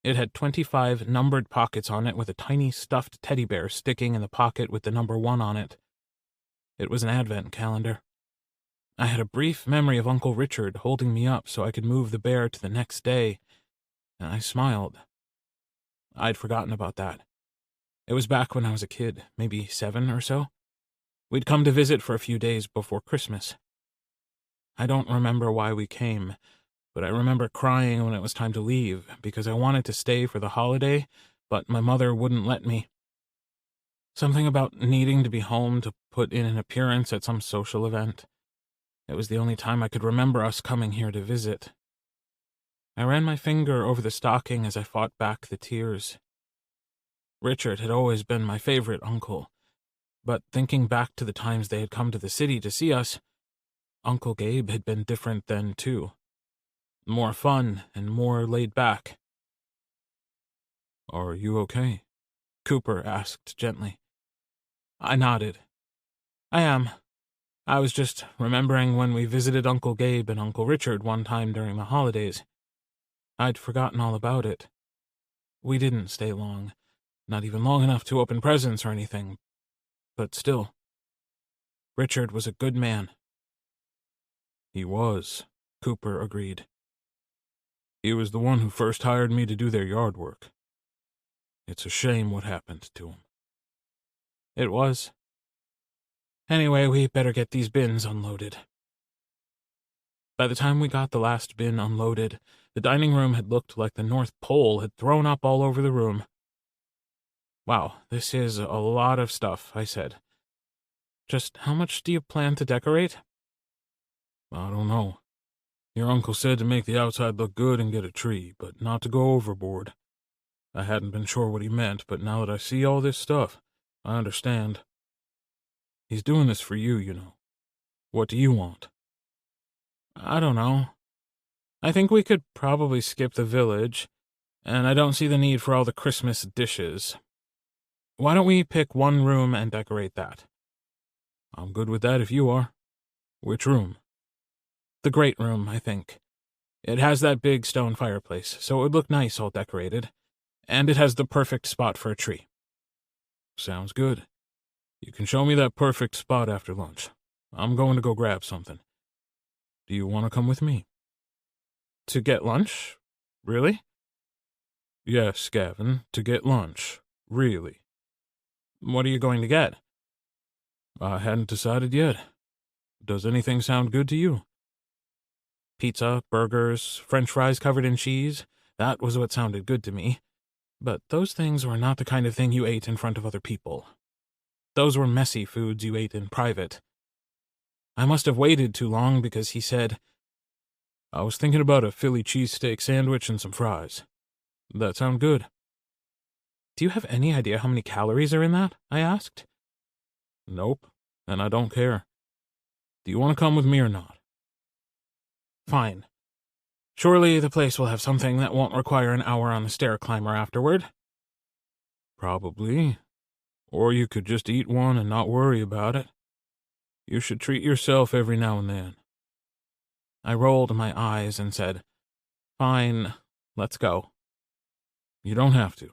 It had 25 numbered pockets on it with a tiny stuffed teddy bear sticking in the pocket with the number 1 on it. It was an advent calendar. I had a brief memory of Uncle Richard holding me up so I could move the bear to the next day, and I smiled. I'd forgotten about that. It was back when I was a kid, maybe 7 or so. We'd come to visit for a few days before Christmas. I don't remember why we came, but I remember crying when it was time to leave because I wanted to stay for the holiday, but my mother wouldn't let me. Something about needing to be home to put in an appearance at some social event. It was the only time I could remember us coming here to visit. I ran my finger over the stocking as I fought back the tears. Richard had always been my favorite uncle, but thinking back to the times they had come to the city to see us, Uncle Gabe had been different then, too. More fun and more laid back. "Are you okay?" Cooper asked gently. I nodded. "I am. I was just remembering when we visited Uncle Gabe and Uncle Richard one time during the holidays. I'd forgotten all about it. We didn't stay long, not even long enough to open presents or anything, but still. Richard was a good man." "He was," Cooper agreed. "He was the one who first hired me to do their yard work. It's a shame what happened to him." It was. Anyway, we better get these bins unloaded. By the time we got the last bin unloaded, the dining room had looked like the North Pole had thrown up all over the room. "Wow, this is a lot of stuff," I said. "Just how much do you plan to decorate?" "I don't know. Your uncle said to make the outside look good and get a tree, but not to go overboard. I hadn't been sure what he meant, but now that I see all this stuff, I understand. He's doing this for you, you know. What do you want?" "I don't know. I think we could probably skip the village, and I don't see the need for all the Christmas dishes. Why don't we pick one room and decorate that?" "I'm good with that if you are. Which room?" "The great room, I think. It has that big stone fireplace, so it would look nice all decorated, and it has the perfect spot for a tree." "Sounds good. You can show me that perfect spot after lunch. I'm going to go grab something. Do you want to come with me?" "To get lunch? Really?" "Yes, Gavin, to get lunch. Really." "What are you going to get?" "I hadn't decided yet. Does anything sound good to you?" Pizza, burgers, French fries covered in cheese. That was what sounded good to me. But those things were not the kind of thing you ate in front of other people. Those were messy foods you ate in private. I must have waited too long because he said, "I was thinking about a Philly cheesesteak sandwich and some fries. That sound good?" "Do you have any idea how many calories are in that?" I asked. "Nope, and I don't care. Do you want to come with me or not?" "Fine. Surely the place will have something that won't require an hour on the stair climber afterward." "Probably. Or you could just eat one and not worry about it. You should treat yourself every now and then. I rolled my eyes and said, "Fine, let's go." You don't have to.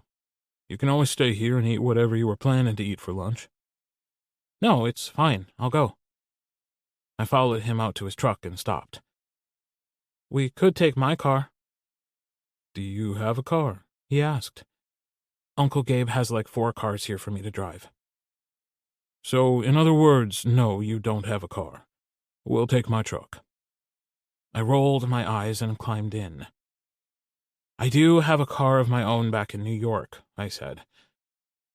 You can always stay here and eat whatever you were planning to eat for lunch. No, it's fine. I'll go. I followed him out to his truck and stopped. We could take my car. Do you have a car? He asked. Uncle Gabe has like 4 cars here for me to drive. So, in other words, no, you don't have a car. We'll take my truck. I rolled my eyes and climbed in. I do have a car of my own back in New York, I said.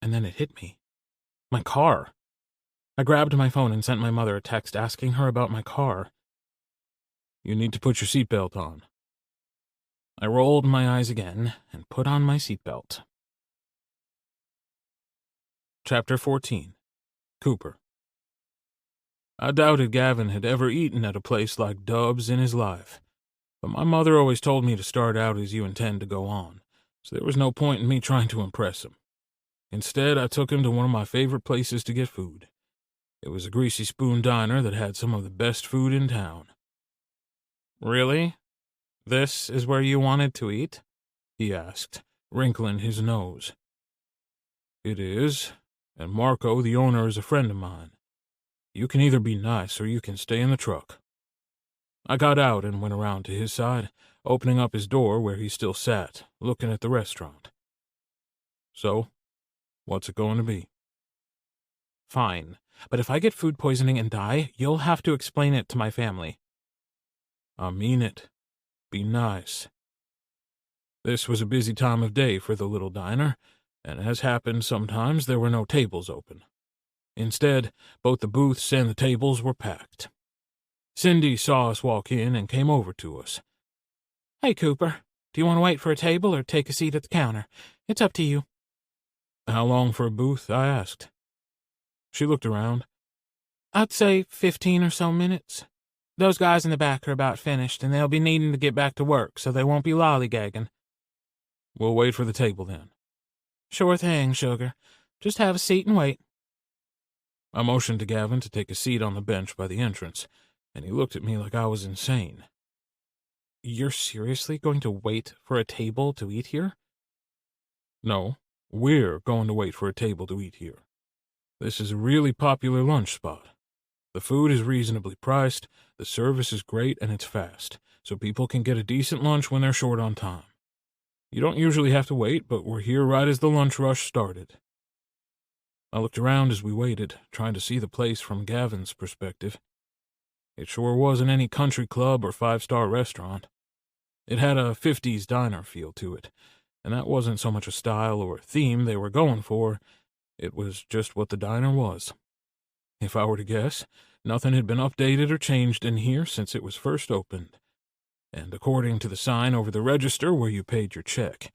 And then it hit me. My car. I grabbed my phone and sent my mother a text asking her about my car. You need to put your seatbelt on. I rolled my eyes again and put on my seatbelt. Chapter 14. Cooper. I doubted Gavin had ever eaten at a place like Dub's in his life, but my mother always told me to start out as you intend to go on, so there was no point in me trying to impress him. Instead, I took him to one of my favorite places to get food. It was a Greasy Spoon diner that had some of the best food in town. Really? This is where you wanted to eat? He asked, wrinkling his nose. It is, and Marco, the owner, is a friend of mine. You can either be nice or you can stay in the truck. I got out and went around to his side, opening up his door where he still sat, looking at the restaurant. So, what's it going to be? Fine, but if I get food poisoning and die, you'll have to explain it to my family. I mean it. Be nice. This was a busy time of day for the little diner, and as happened sometimes, there were no tables open. Instead, both the booths and the tables were packed. Cindy saw us walk in and came over to us. "Hey, Cooper, do you want to wait for a table or take a seat at the counter? It's up to you." How long for a booth? I asked. She looked around. "I'd say 15 or so minutes. Those guys in the back are about finished, and they'll be needing to get back to work, so they won't be lollygagging." "We'll wait for the table, then." "Sure thing, sugar. Just have a seat and wait." I motioned to Gavin to take a seat on the bench by the entrance, and he looked at me like I was insane. "You're seriously going to wait for a table to eat here?" "No, we're going to wait for a table to eat here. This is a really popular lunch spot. The food is reasonably priced, the service is great, and it's fast, so people can get a decent lunch when they're short on time. You don't usually have to wait, but we're here right as the lunch rush started." I looked around as we waited, trying to see the place from Gavin's perspective. It sure wasn't any country club or 5-star restaurant. It had a 50s diner feel to it, and that wasn't so much a style or a theme they were going for, it was just what the diner was. If I were to guess, nothing had been updated or changed in here since it was first opened. And according to the sign over the register where you paid your check,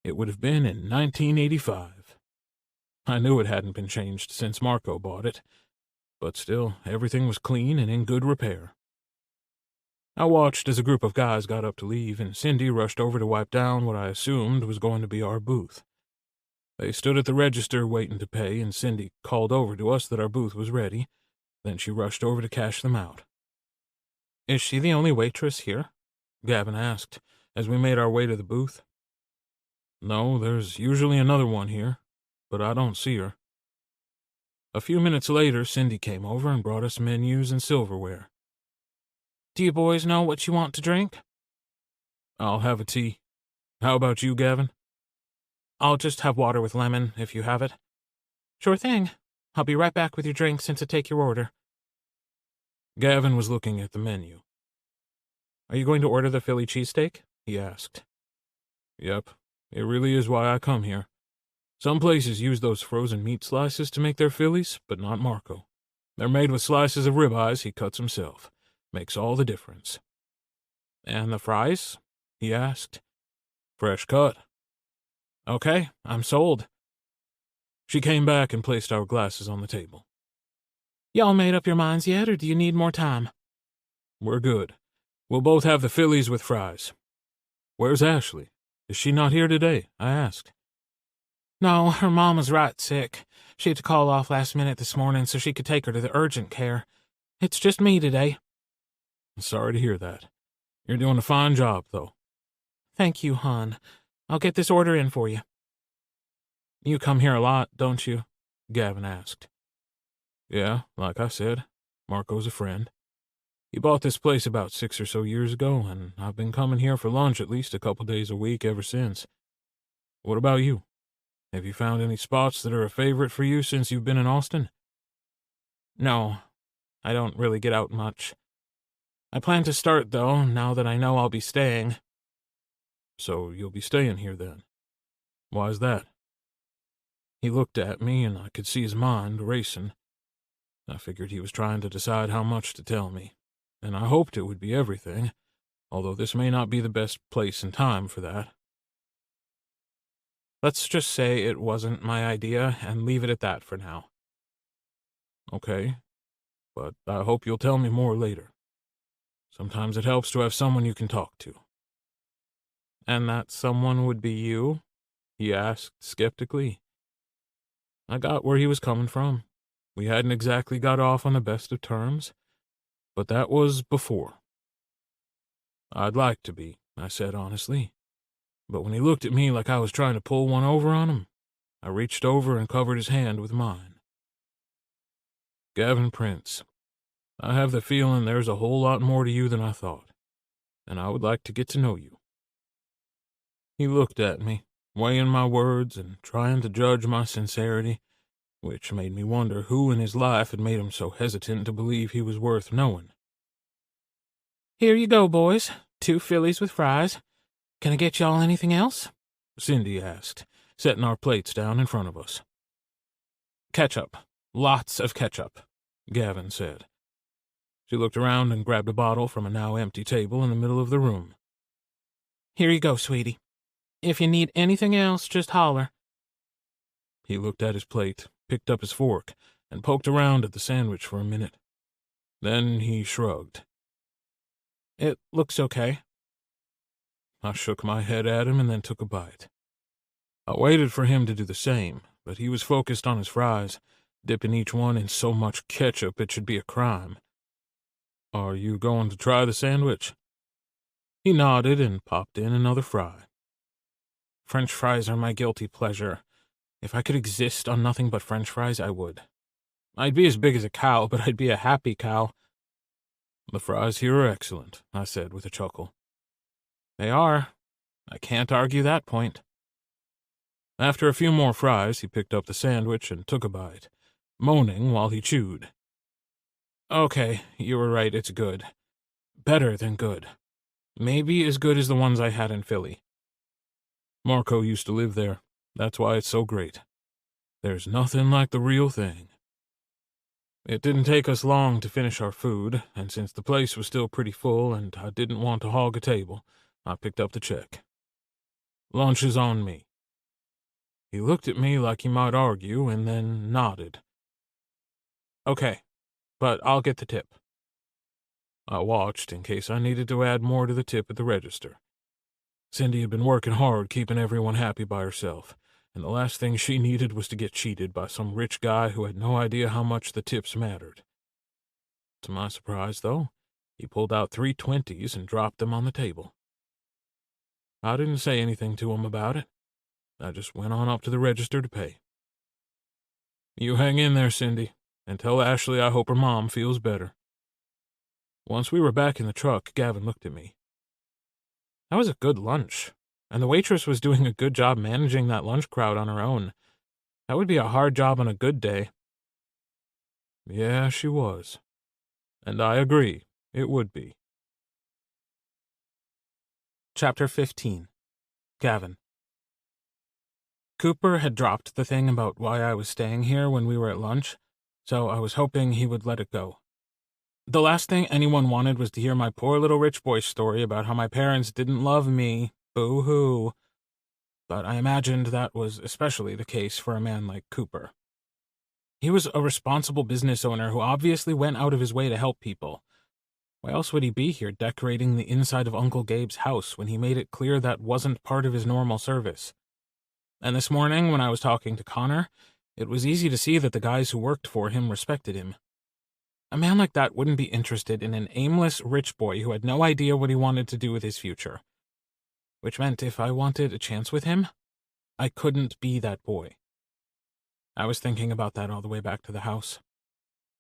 it would have been in 1985. I knew it hadn't been changed since Marco bought it, but still, everything was clean and in good repair. I watched as a group of guys got up to leave, and Cindy rushed over to wipe down what I assumed was going to be our booth. They stood at the register waiting to pay, and Cindy called over to us that our booth was ready. Then she rushed over to cash them out. "Is she the only waitress here?" Gavin asked, as we made our way to the booth. "No, there's usually another one here, but I don't see her." A few minutes later, Cindy came over and brought us menus and silverware. "Do you boys know what you want to drink?" "I'll have a tea. How about you, Gavin?" "I'll just have water with lemon, if you have it." "Sure thing. I'll be right back with your drinks and to take your order." Gavin was looking at the menu. "Are you going to order the Philly cheesesteak?" he asked. "Yep, it really is why I come here. Some places use those frozen meat slices to make their Phillies, but not Marco. They're made with slices of ribeyes he cuts himself. Makes all the difference." "And the fries?" he asked. "Fresh cut." "Okay, I'm sold." She came back and placed our glasses on the table. "Y'all made up your minds yet, or do you need more time?" "We're good. We'll both have the Phillies with fries." "Where's Ashley? Is she not here today?" I asked. "No, her mama's right sick. She had to call off last minute this morning so she could take her to the urgent care. It's just me today. Sorry to hear that. You're doing a fine job, though. Thank you, hon. I'll get this order in for you. You come here a lot, don't you? Gavin asked. Yeah, like I said, Marco's a friend. He bought this place about 6 or so years ago, and I've been coming here for lunch at least a couple days a week ever since. What about you? Have you found any spots that are a favorite for you since you've been in Austin? No, I don't really get out much. I plan to start, though, now that I know I'll be staying. So you'll be staying here then? Why's that? He looked at me, and I could see his mind racing. I figured he was trying to decide how much to tell me, and I hoped it would be everything, although this may not be the best place and time for that. Let's just say it wasn't my idea and leave it at that for now. Okay, but I hope you'll tell me more later. Sometimes it helps to have someone you can talk to. And that someone would be you? He asked skeptically. I got where he was coming from. We hadn't exactly got off on the best of terms, but that was before. I'd like to be, I said honestly, but when he looked at me like I was trying to pull one over on him, I reached over and covered his hand with mine. Gavin Prince, I have the feeling there's a whole lot more to you than I thought, and I would like to get to know you. He looked at me, weighing my words and trying to judge my sincerity, which made me wonder who in his life had made him so hesitant to believe he was worth knowing. Here you go, boys. 2 Phillies with fries. Can I get y'all anything else? Cindy asked, setting our plates down in front of us. Ketchup. Lots of ketchup, Gavin said. She looked around and grabbed a bottle from a now empty table in the middle of the room. Here you go, sweetie. If you need anything else, just holler. He looked at his plate, picked up his fork, and poked around at the sandwich for a minute. Then he shrugged. It looks okay. I shook my head at him and then took a bite. I waited for him to do the same, but he was focused on his fries, dipping each one in so much ketchup it should be a crime. Are you going to try the sandwich? He nodded and popped in another fry. French fries are my guilty pleasure. If I could exist on nothing but French fries, I would. I'd be as big as a cow, but I'd be a happy cow. The fries here are excellent, I said with a chuckle. They are. I can't argue that point. After a few more fries, he picked up the sandwich and took a bite, moaning while he chewed. Okay, you were right, it's good. Better than good. Maybe as good as the ones I had in Philly. Marco used to live there. That's why it's so great. There's nothing like the real thing. It didn't take us long to finish our food, and since the place was still pretty full and I didn't want to hog a table, I picked up the check. Lunch is on me. He looked at me like he might argue and then nodded. Okay, but I'll get the tip. I watched in case I needed to add more to the tip at the register. Cindy had been working hard keeping everyone happy by herself, and the last thing she needed was to get cheated by some rich guy who had no idea how much the tips mattered. To my surprise, though, he pulled out 3 20s and dropped them on the table. I didn't say anything to him about it. I just went on up to the register to pay. You hang in there, Cindy, and tell Ashley I hope her mom feels better. Once we were back in the truck, Gavin looked at me. That was a good lunch, and the waitress was doing a good job managing that lunch crowd on her own. That would be a hard job on a good day. Yeah, she was. And I agree, it would be. Chapter 15. Gavin. Cooper had dropped the thing about why I was staying here when we were at lunch, so I was hoping he would let it go. The last thing anyone wanted was to hear my poor little rich boy story about how my parents didn't love me. Boo-hoo. But I imagined that was especially the case for a man like Cooper. He was a responsible business owner who obviously went out of his way to help people. Why else would he be here decorating the inside of Uncle Gabe's house when he made it clear that wasn't part of his normal service? And this morning, when I was talking to Connor, It was easy to see that the guys who worked for him respected him. A man like that wouldn't be interested in an aimless rich boy who had no idea what he wanted to do with his future. Which meant if I wanted a chance with him, I couldn't be that boy. I was thinking about that all the way back to the house.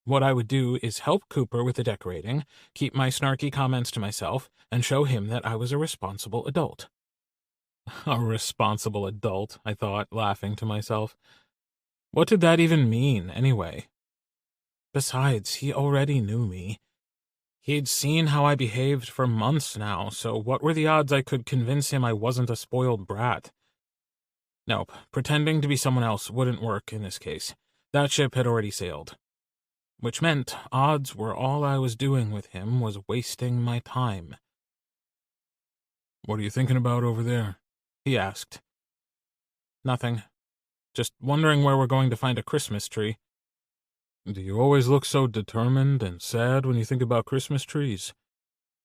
What I would do is help Cooper with the decorating, keep my snarky comments to myself, and show him that I was a responsible adult. A responsible adult, I thought, laughing to myself. What did that even mean, anyway? Besides, he already knew me. He'd seen how I behaved for months now, so what were the odds I could convince him I wasn't a spoiled brat? Nope, pretending to be someone else wouldn't work in this case. That ship had already sailed. Which meant odds were all I was doing with him was wasting my time. "What are you thinking about over there?" he asked. "Nothing. Just wondering where we're going to find a Christmas tree." "Do you always look so determined and sad when you think about Christmas trees?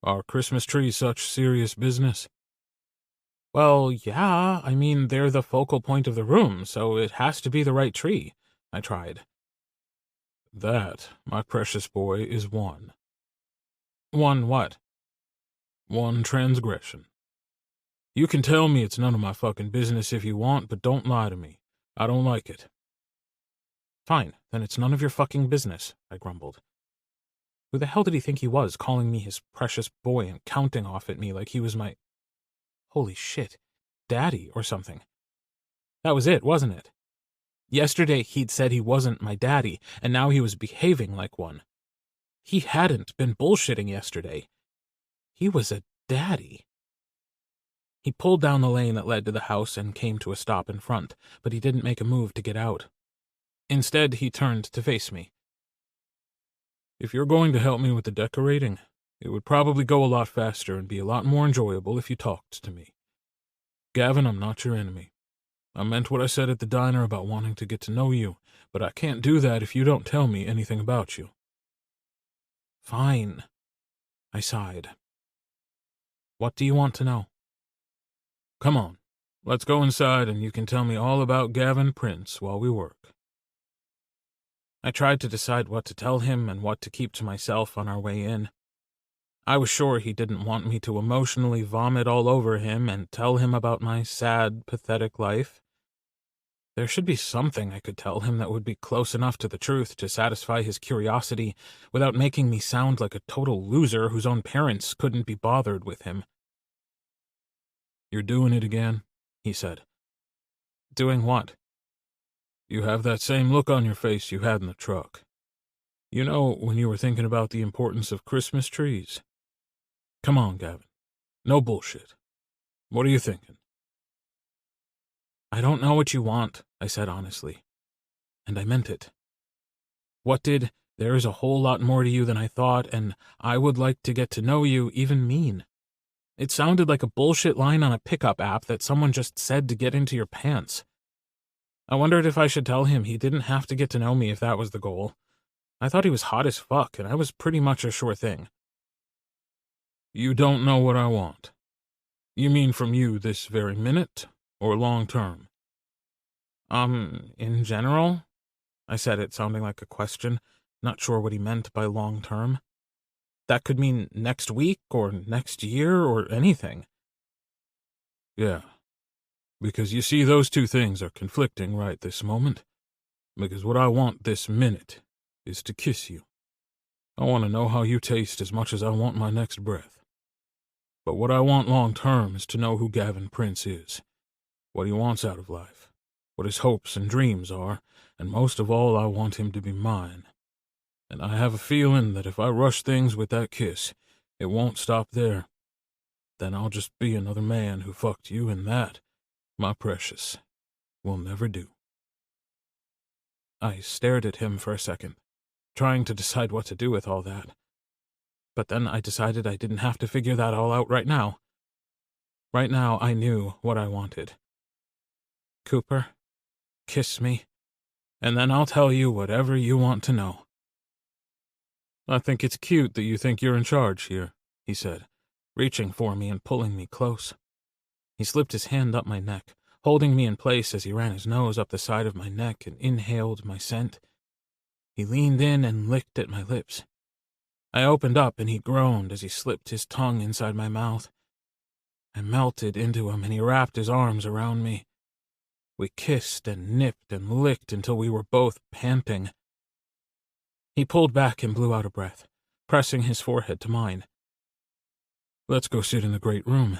Are Christmas trees such serious business?" "Well, yeah, I mean, they're the focal point of the room, so it has to be the right tree," I tried. "That, my precious boy, is one." "One what?" "One transgression. You can tell me it's none of my fucking business if you want, but don't lie to me. I don't like it." "Fine, then it's none of your fucking business," I grumbled. Who the hell did he think he was, calling me his precious boy and counting off at me like he was my... Holy shit, daddy or something. That was it, wasn't it? Yesterday he'd said he wasn't my daddy, and now he was behaving like one. He hadn't been bullshitting yesterday. He was a daddy. He pulled down the lane that led to the house and came to a stop in front, but he didn't make a move to get out. Instead, he turned to face me. "If you're going to help me with the decorating, it would probably go a lot faster and be a lot more enjoyable if you talked to me. Gavin, I'm not your enemy. I meant what I said at the diner about wanting to get to know you, but I can't do that if you don't tell me anything about you." "Fine," I sighed. "What do you want to know?" "Come on, let's go inside and you can tell me all about Gavin Prince while we work." I tried to decide what to tell him and what to keep to myself on our way in. I was sure he didn't want me to emotionally vomit all over him and tell him about my sad, pathetic life. There should be something I could tell him that would be close enough to the truth to satisfy his curiosity without making me sound like a total loser whose own parents couldn't be bothered with him. "You're doing it again," he said. "Doing what?" "You have that same look on your face you had in the truck. You know, when you were thinking about the importance of Christmas trees. Come on, Gavin. No bullshit. What are you thinking?" "I don't know what you want," I said honestly. And I meant it. What did "there is a whole lot more to you than I thought, and I would like to get to know you" even mean? It sounded like a bullshit line on a pickup app that someone just said to get into your pants. I wondered if I should tell him he didn't have to get to know me if that was the goal. I thought he was hot as fuck, and I was pretty much a sure thing. "You don't know what I want. You mean from you this very minute, or long term?" In general?" I said it sounding like a question, not sure what he meant by long term. That could mean next week, or next year, or anything. "Yeah. Because you see, those two things are conflicting right this moment. Because what I want this minute is to kiss you. I want to know how you taste as much as I want my next breath. But what I want long term is to know who Gavin Prince is, what he wants out of life, what his hopes and dreams are, and most of all, I want him to be mine. And I have a feeling that if I rush things with that kiss, it won't stop there. Then I'll just be another man who fucked you, and that, my precious, will never do." I stared at him for a second, trying to decide what to do with all that. But then I decided I didn't have to figure that all out right now. Right now, I knew what I wanted. "Cooper, kiss me, and then I'll tell you whatever you want to know." "I think it's cute that you think you're in charge here," he said, reaching for me and pulling me close. He slipped his hand up my neck, holding me in place as he ran his nose up the side of my neck and inhaled my scent. He leaned in and licked at my lips. I opened up and he groaned as he slipped his tongue inside my mouth. I melted into him and he wrapped his arms around me. We kissed and nipped and licked until we were both panting. He pulled back and blew out a breath, pressing his forehead to mine. "Let's go sit in the great room,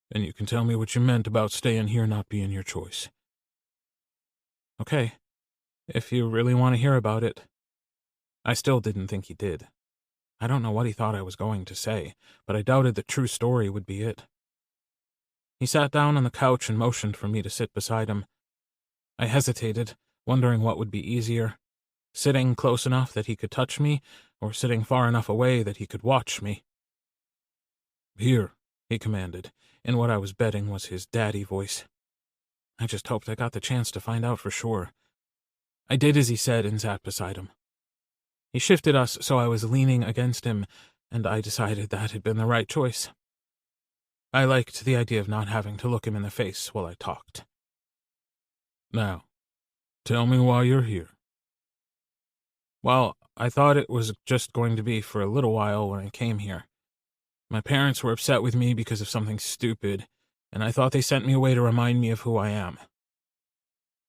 and you can tell me what you meant about staying here not being your choice." "Okay, if you really want to hear about it." I still didn't think he did. I don't know what he thought I was going to say, but I doubted the true story would be it. He sat down on the couch and motioned for me to sit beside him. I hesitated, wondering what would be easier, sitting close enough that he could touch me, or sitting far enough away that he could watch me. "Here," he commanded, in what I was betting was his daddy voice. I just hoped I got the chance to find out for sure. I did as he said and sat beside him. He shifted us so I was leaning against him, and I decided that had been the right choice. I liked the idea of not having to look him in the face while I talked. "Now, tell me why you're here." Well, I thought it was just going to be for a little while when I came here. My parents were upset with me because of something stupid, and I thought they sent me away to remind me of who I am.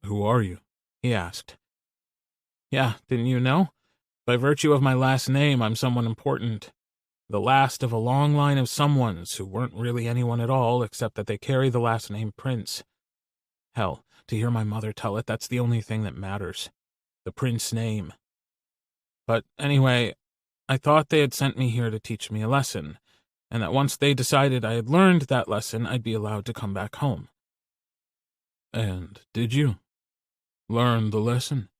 "Who are you?" he asked. "Yeah, didn't you know? By virtue of my last name, I'm someone important. The last of a long line of someones who weren't really anyone at all, except that they carry the last name Prince. Hell, to hear my mother tell it, that's the only thing that matters. The Prince name. But anyway, I thought they had sent me here to teach me a lesson, and that once they decided I had learned that lesson, I'd be allowed to come back home." "And did you? Learn the lesson?"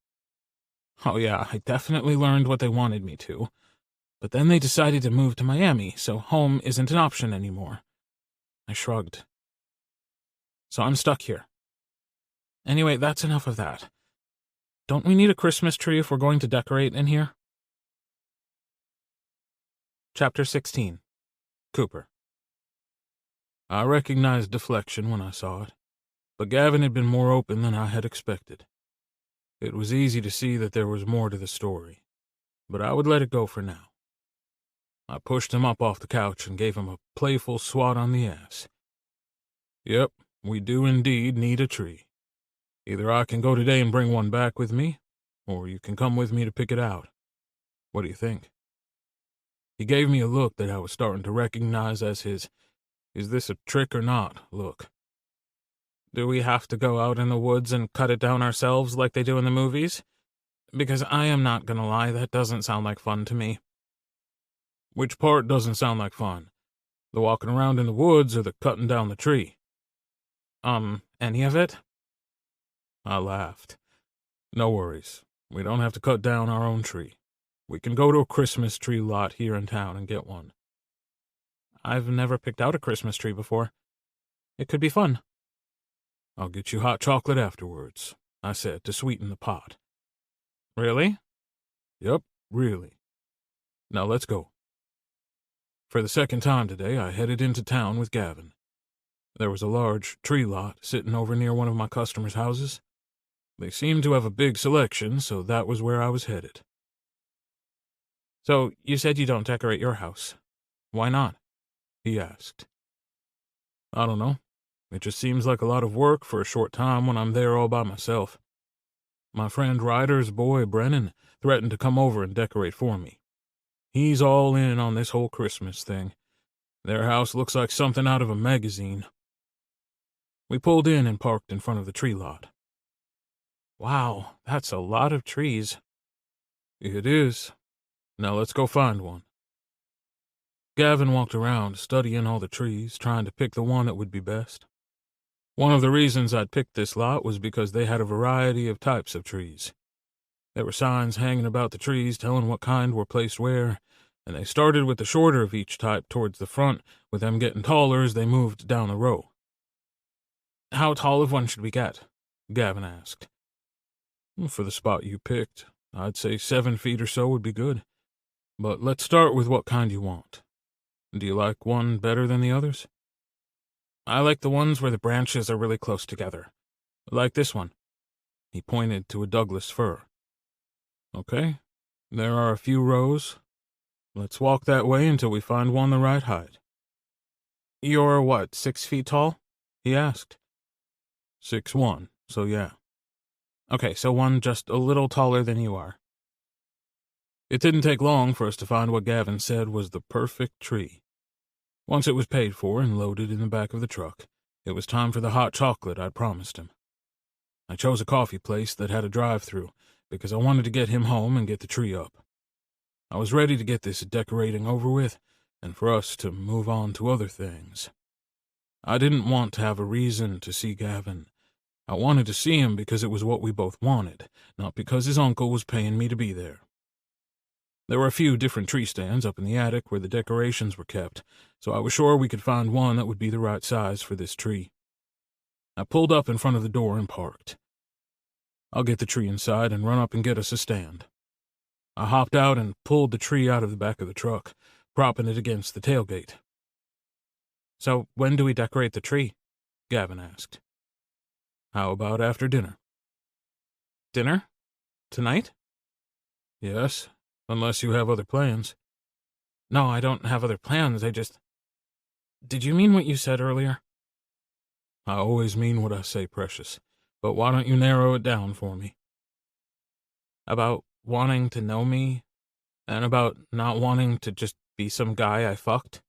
"Oh yeah, I definitely learned what they wanted me to. But then they decided to move to Miami, so home isn't an option anymore." I shrugged. "So I'm stuck here. Anyway, that's enough of that. Don't we need a Christmas tree if we're going to decorate in here?" Chapter 16. Cooper. I recognized deflection when I saw it, but Gavin had been more open than I had expected. It was easy to see that there was more to the story, but I would let it go for now. I pushed him up off the couch and gave him a playful swat on the ass. "Yep, we do indeed need a tree. Either I can go today and bring one back with me, or you can come with me to pick it out. What do you think?" He gave me a look that I was starting to recognize as his "is this a trick or not" look. "Do we have to go out in the woods and cut it down ourselves like they do in the movies? Because I am not gonna lie, that doesn't sound like fun to me." "Which part doesn't sound like fun? The walking around in the woods or the cutting down the tree?" Any of it?" I laughed. "No worries. We don't have to cut down our own tree. We can go to a Christmas tree lot here in town and get one." "I've never picked out a Christmas tree before. It could be fun." "I'll get you hot chocolate afterwards," I said to sweeten the pot. "Really?" "Yep, really. Now let's go." For the second time today, I headed into town with Gavin. There was a large tree lot sitting over near one of my customers' houses. They seemed to have a big selection, so that was where I was headed. "So you said you don't decorate your house. Why not?" he asked. "I don't know. It just seems like a lot of work for a short time when I'm there all by myself. My friend Ryder's boy, Brennan, threatened to come over and decorate for me. He's all in on this whole Christmas thing. Their house looks like something out of a magazine." We pulled in and parked in front of the tree lot. "Wow, that's a lot of trees." "It is. Now let's go find one." Gavin walked around, studying all the trees, trying to pick the one that would be best. One of the reasons I'd picked this lot was because they had a variety of types of trees. There were signs hanging about the trees telling what kind were placed where, and they started with the shorter of each type towards the front, with them getting taller as they moved down the row. "How tall of one should we get?" Gavin asked. "For the spot you picked, I'd say 7 feet or so would be good. But let's start with what kind you want. Do you like one better than the others?" "I like the ones where the branches are really close together. Like this one. He pointed to a Douglas fir. Okay, there are a few rows. Let's walk that way until we find one the right height. You're what, 6 feet tall? He asked. 6'1", so yeah. Okay, so one just a little taller than you are. It didn't take long for us to find what Gavin said was the perfect tree. Once it was paid for and loaded in the back of the truck, it was time for the hot chocolate I'd promised him. I chose a coffee place that had a drive-thru because I wanted to get him home and get the tree up. I was ready to get this decorating over with and for us to move on to other things. I didn't want to have a reason to see Gavin. I wanted to see him because it was what we both wanted, not because his uncle was paying me to be there. There were a few different tree stands up in the attic where the decorations were kept, so I was sure we could find one that would be the right size for this tree. I pulled up in front of the door and parked. I'll get the tree inside and run up and get us a stand. I hopped out and pulled the tree out of the back of the truck, propping it against the tailgate. So when do we decorate the tree? Gavin asked. How about after dinner? Dinner? Tonight? Yes, unless you have other plans. No, I don't have other plans, Did you mean what you said earlier? I always mean what I say, Precious, but why don't you narrow it down for me? About wanting to know me, and about not wanting to just be some guy I fucked?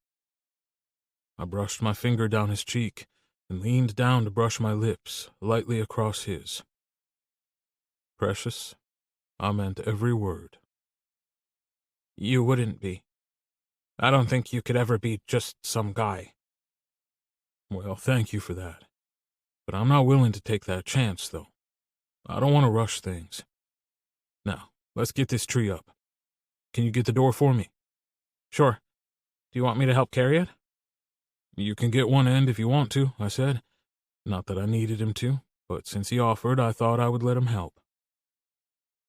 I brushed my finger down his cheek and leaned down to brush my lips lightly across his. Precious, I meant every word. You wouldn't be. I don't think you could ever be just some guy. Well, thank you for that. But I'm not willing to take that chance, though. I don't want to rush things. Now, let's get this tree up. Can you get the door for me? Sure. Do you want me to help carry it? You can get one end if you want to, I said. Not that I needed him to, but since he offered, I thought I would let him help.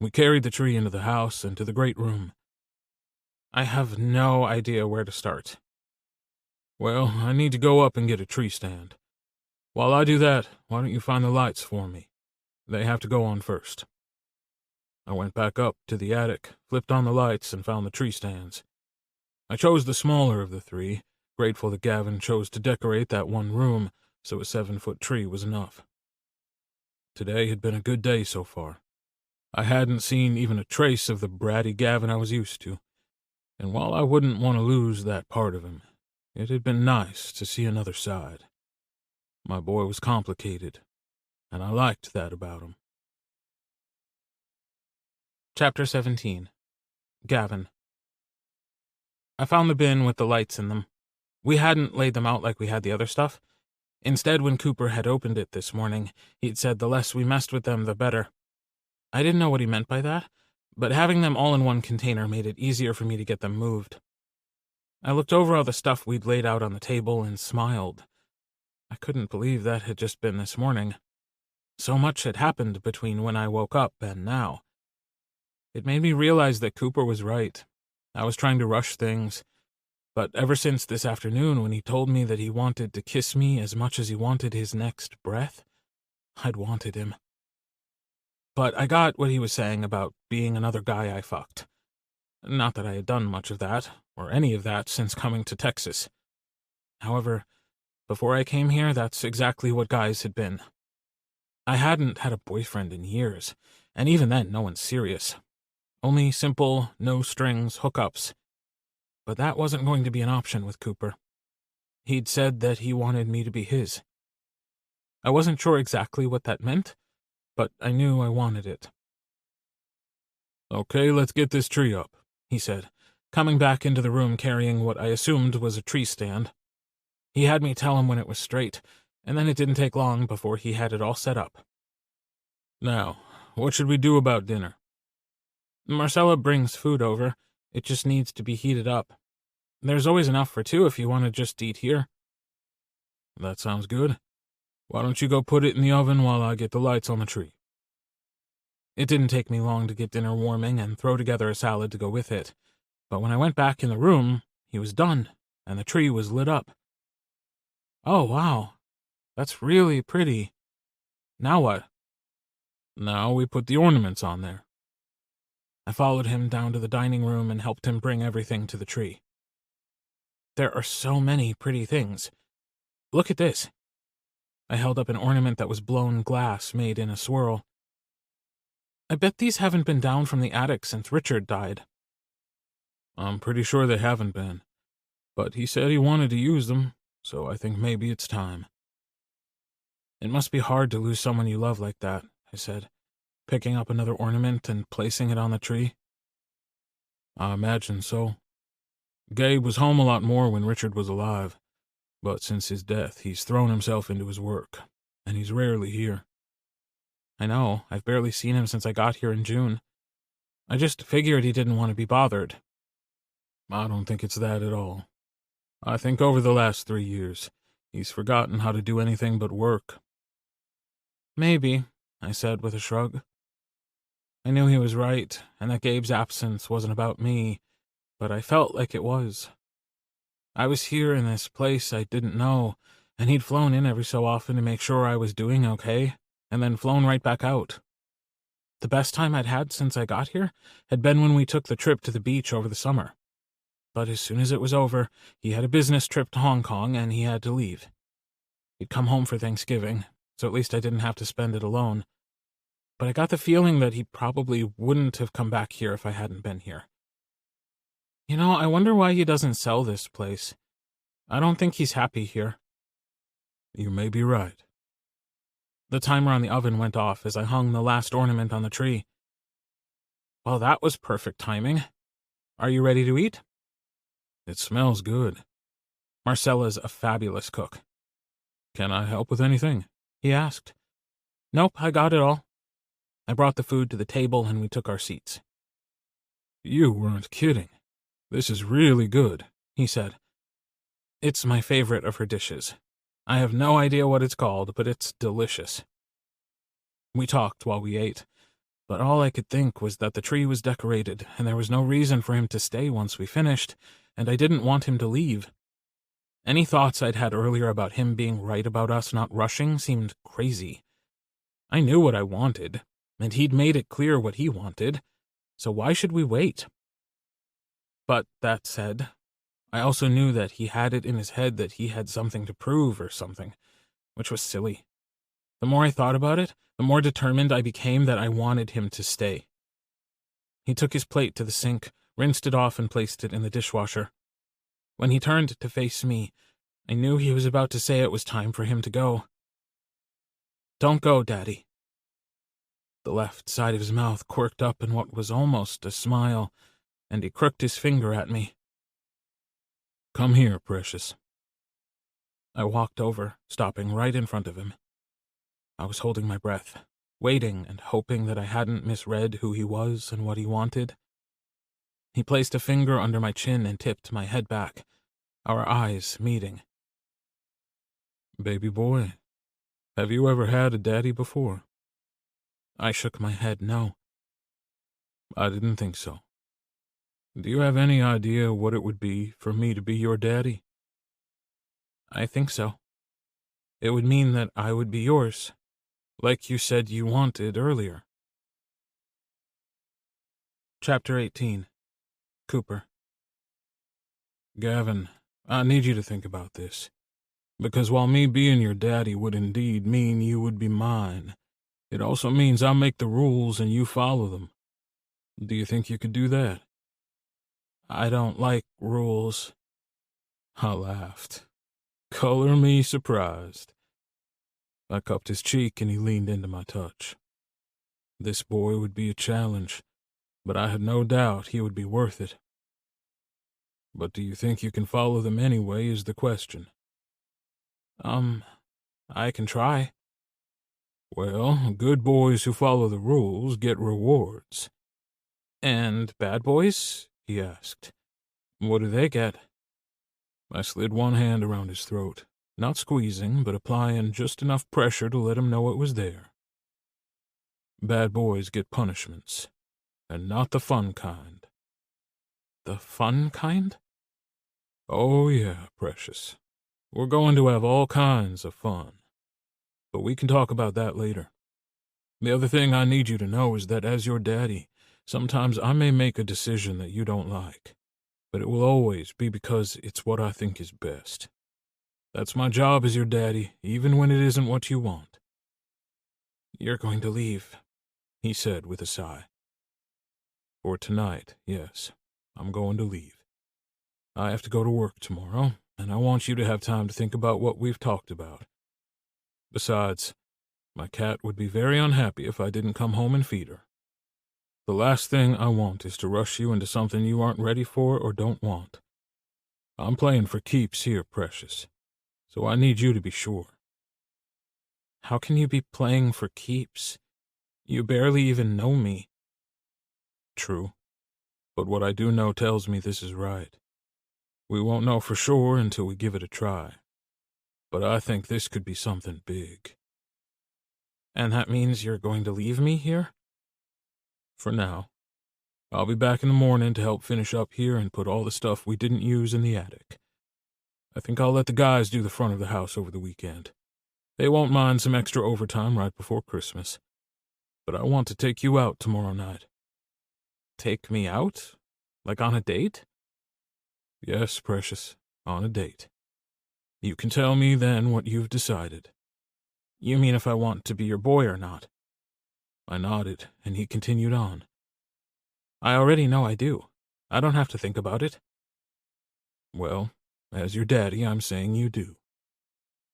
We carried the tree into the house and to the great room. I have no idea where to start. Well, I need to go up and get a tree stand. While I do that, why don't you find the lights for me? They have to go on first. I went back up to the attic, flipped on the lights, and found the tree stands. I chose the smaller of the three, grateful that Gavin chose to decorate that one room, so a 7-foot tree was enough. Today had been a good day so far. I hadn't seen even a trace of the bratty Gavin I was used to, and while I wouldn't want to lose that part of him, it had been nice to see another side. My boy was complicated, and I liked that about him. Chapter 17. Gavin. I found the bin with the lights in them. We hadn't laid them out like we had the other stuff. Instead, when Cooper had opened it this morning, he'd said the less we messed with them, the better. I didn't know what he meant by that, but having them all in one container made it easier for me to get them moved. I looked over all the stuff we'd laid out on the table and smiled. I couldn't believe that had just been this morning. So much had happened between when I woke up and now. It made me realize that Cooper was right. I was trying to rush things, but ever since this afternoon when he told me that he wanted to kiss me as much as he wanted his next breath, I'd wanted him. But I got what he was saying about being another guy I fucked. Not that I had done much of that, or any of that, since coming to Texas. However, before I came here, that's exactly what guys had been. I hadn't had a boyfriend in years, and even then no one serious. Only simple, no-strings hookups. But that wasn't going to be an option with Cooper. He'd said that he wanted me to be his. I wasn't sure exactly what that meant, but I knew I wanted it. Okay, let's get this tree up, he said, coming back into the room carrying what I assumed was a tree stand. He had me tell him when it was straight, and then it didn't take long before he had it all set up. Now, what should we do about dinner? Marcella brings food over. It just needs to be heated up. There's always enough for two if you want to just eat here. That sounds good. Why don't you go put it in the oven while I get the lights on the tree? It didn't take me long to get dinner warming and throw together a salad to go with it. But when I went back in the room, he was done, and the tree was lit up. Oh, wow. That's really pretty. Now what? Now we put the ornaments on there. I followed him down to the dining room and helped him bring everything to the tree. There are so many pretty things. Look at this. I held up an ornament that was blown glass made in a swirl. I bet these haven't been down from the attic since Richard died. I'm pretty sure they haven't been, but he said he wanted to use them, so I think maybe it's time. It must be hard to lose someone you love like that, I said, picking up another ornament and placing it on the tree. I imagine so. Gabe was home a lot more when Richard was alive, but since his death, he's thrown himself into his work, and he's rarely here. I know, I've barely seen him since I got here in June. I just figured he didn't want to be bothered. I don't think it's that at all. I think over the last 3 years, he's forgotten how to do anything but work. Maybe, I said with a shrug. I knew he was right, and that Gabe's absence wasn't about me, but I felt like it was. I was here in this place I didn't know, and he'd flown in every so often to make sure I was doing okay, and then flown right back out. The best time I'd had since I got here had been when we took the trip to the beach over the summer. But as soon as it was over, he had a business trip to Hong Kong, and he had to leave. He'd come home for Thanksgiving, so at least I didn't have to spend it alone. But I got the feeling that he probably wouldn't have come back here if I hadn't been here. You know, I wonder why he doesn't sell this place. I don't think he's happy here. You may be right. The timer on the oven went off as I hung the last ornament on the tree. Well, that was perfect timing. Are you ready to eat? It smells good. Marcella's a fabulous cook. Can I help with anything? He asked. Nope, I got it all. I brought the food to the table and we took our seats. You weren't kidding. This is really good, he said. It's my favorite of her dishes. I have no idea what it's called, but it's delicious. We talked while we ate, but all I could think was that the tree was decorated and there was no reason for him to stay once we finished, and I didn't want him to leave. Any thoughts I'd had earlier about him being right about us not rushing seemed crazy. I knew what I wanted, and he'd made it clear what he wanted, so why should we wait? But that said, I also knew that he had it in his head that he had something to prove or something, which was silly. The more I thought about it, the more determined I became that I wanted him to stay. He took his plate to the sink, rinsed it off, and placed it in the dishwasher. When he turned to face me, I knew he was about to say it was time for him to go. Don't go, Daddy. The left side of his mouth quirked up in what was almost a smile, and he crooked his finger at me. Come here, precious. I walked over, stopping right in front of him. I was holding my breath, waiting and hoping that I hadn't misread who he was and what he wanted. He placed a finger under my chin and tipped my head back, our eyes meeting. Baby boy, have you ever had a daddy before? I shook my head no. I didn't think so. Do you have any idea what it would be for me to be your daddy? I think so. It would mean that I would be yours, like you said you wanted earlier. Chapter 18. Cooper. Gavin, I need you to think about this. Because while me being your daddy would indeed mean you would be mine, it also means I make the rules and you follow them. Do you think you could do that? I don't like rules. I laughed. Color me surprised. I cupped his cheek and he leaned into my touch. This boy would be a challenge, but I had no doubt he would be worth it. But do you think you can follow them anyway is the question. I can try. Well, good boys who follow the rules get rewards. And bad boys? He asked. What do they get? I slid one hand around his throat, not squeezing, but applying just enough pressure to let him know it was there. Bad boys get punishments, and not the fun kind. The fun kind? Oh yeah, precious. We're going to have all kinds of fun. But we can talk about that later. The other thing I need you to know is that as your daddy, sometimes I may make a decision that you don't like, but it will always be because it's what I think is best. That's my job as your daddy, even when it isn't what you want." "You're going to leave," he said with a sigh. "For tonight, yes, I'm going to leave. I have to go to work tomorrow, and I want you to have time to think about what we've talked about. Besides, my cat would be very unhappy if I didn't come home and feed her. The last thing I want is to rush you into something you aren't ready for or don't want. I'm playing for keeps here, Precious, so I need you to be sure." "How can you be playing for keeps? You barely even know me." "True, but what I do know tells me this is right. We won't know for sure until we give it a try. But I think this could be something big." "And that means you're going to leave me here?" "For now. I'll be back in the morning to help finish up here and put all the stuff we didn't use in the attic. I think I'll let the guys do the front of the house over the weekend. They won't mind some extra overtime right before Christmas. But I want to take you out tomorrow night." "Take me out? Like on a date?" "Yes, Precious, on a date. You can tell me then what you've decided." "You mean if I want to be your boy or not?" I nodded, and he continued on. "I already know I do. I don't have to think about it." "Well, as your daddy, I'm saying you do.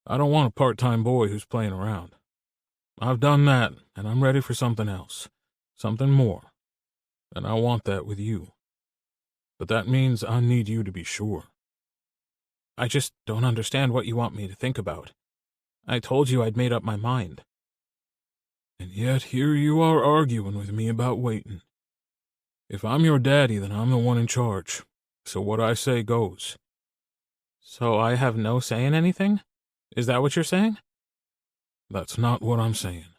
I don't want a part-time boy who's playing around. I've done that, and I'm ready for something else, something more, and I want that with you. But that means I need you to be sure." "I just don't understand what you want me to think about. I told you I'd made up my mind." "And yet here you are arguing with me about waiting. If I'm your daddy, then I'm the one in charge, so what I say goes." "So I have no say in anything? Is that what you're saying?" "That's not what I'm saying.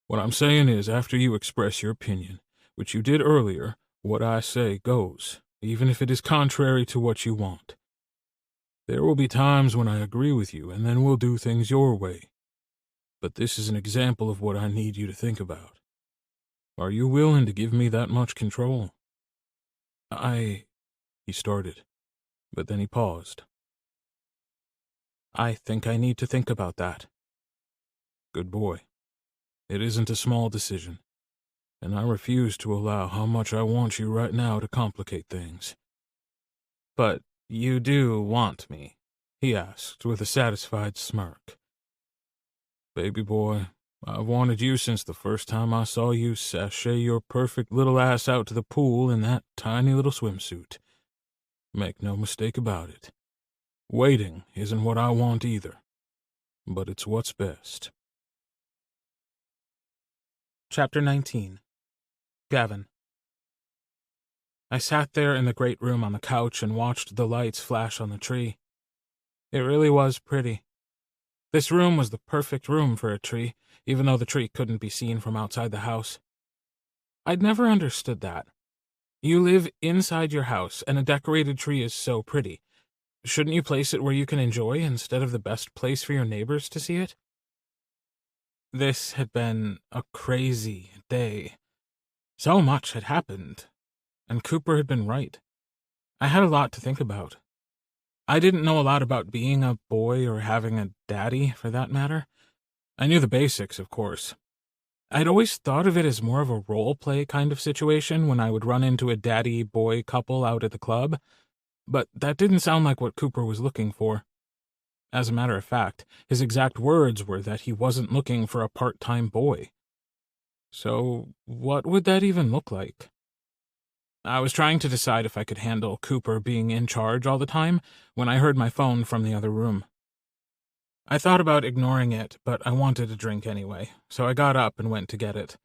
What I'm saying is, after you express your opinion, which you did earlier, what I say goes, even if it is contrary to what you want. There will be times when I agree with you, and then we'll do things your way. But this is an example of what I need you to think about. Are you willing to give me that much control?" He started, but then he paused. "I think I need to think about that." "Good boy. It isn't a small decision, and I refuse to allow how much I want you right now to complicate things." "But you do want me?" he asked with a satisfied smirk. "Baby boy, I've wanted you since the first time I saw you sashay your perfect little ass out to the pool in that tiny little swimsuit. Make no mistake about it. Waiting isn't what I want either, but it's what's best." Chapter 19. Gavin. I sat there in the great room on the couch and watched the lights flash on the tree. It really was pretty. This room was the perfect room for a tree, even though the tree couldn't be seen from outside the house. I'd never understood that. You live inside your house, and a decorated tree is so pretty. Shouldn't you place it where you can enjoy instead of the best place for your neighbors to see it? This had been a crazy day. So much had happened, and Cooper had been right. I had a lot to think about. I didn't know a lot about being a boy or having a daddy, for that matter. I knew the basics, of course. I'd always thought of it as more of a role-play kind of situation when I would run into a daddy-boy couple out at the club, but that didn't sound like what Cooper was looking for. As a matter of fact, his exact words were that he wasn't looking for a part-time boy. So what would that even look like? I was trying to decide if I could handle Cooper being in charge all the time when I heard my phone from the other room. I thought about ignoring it, but I wanted a drink anyway, so I got up and went to get it.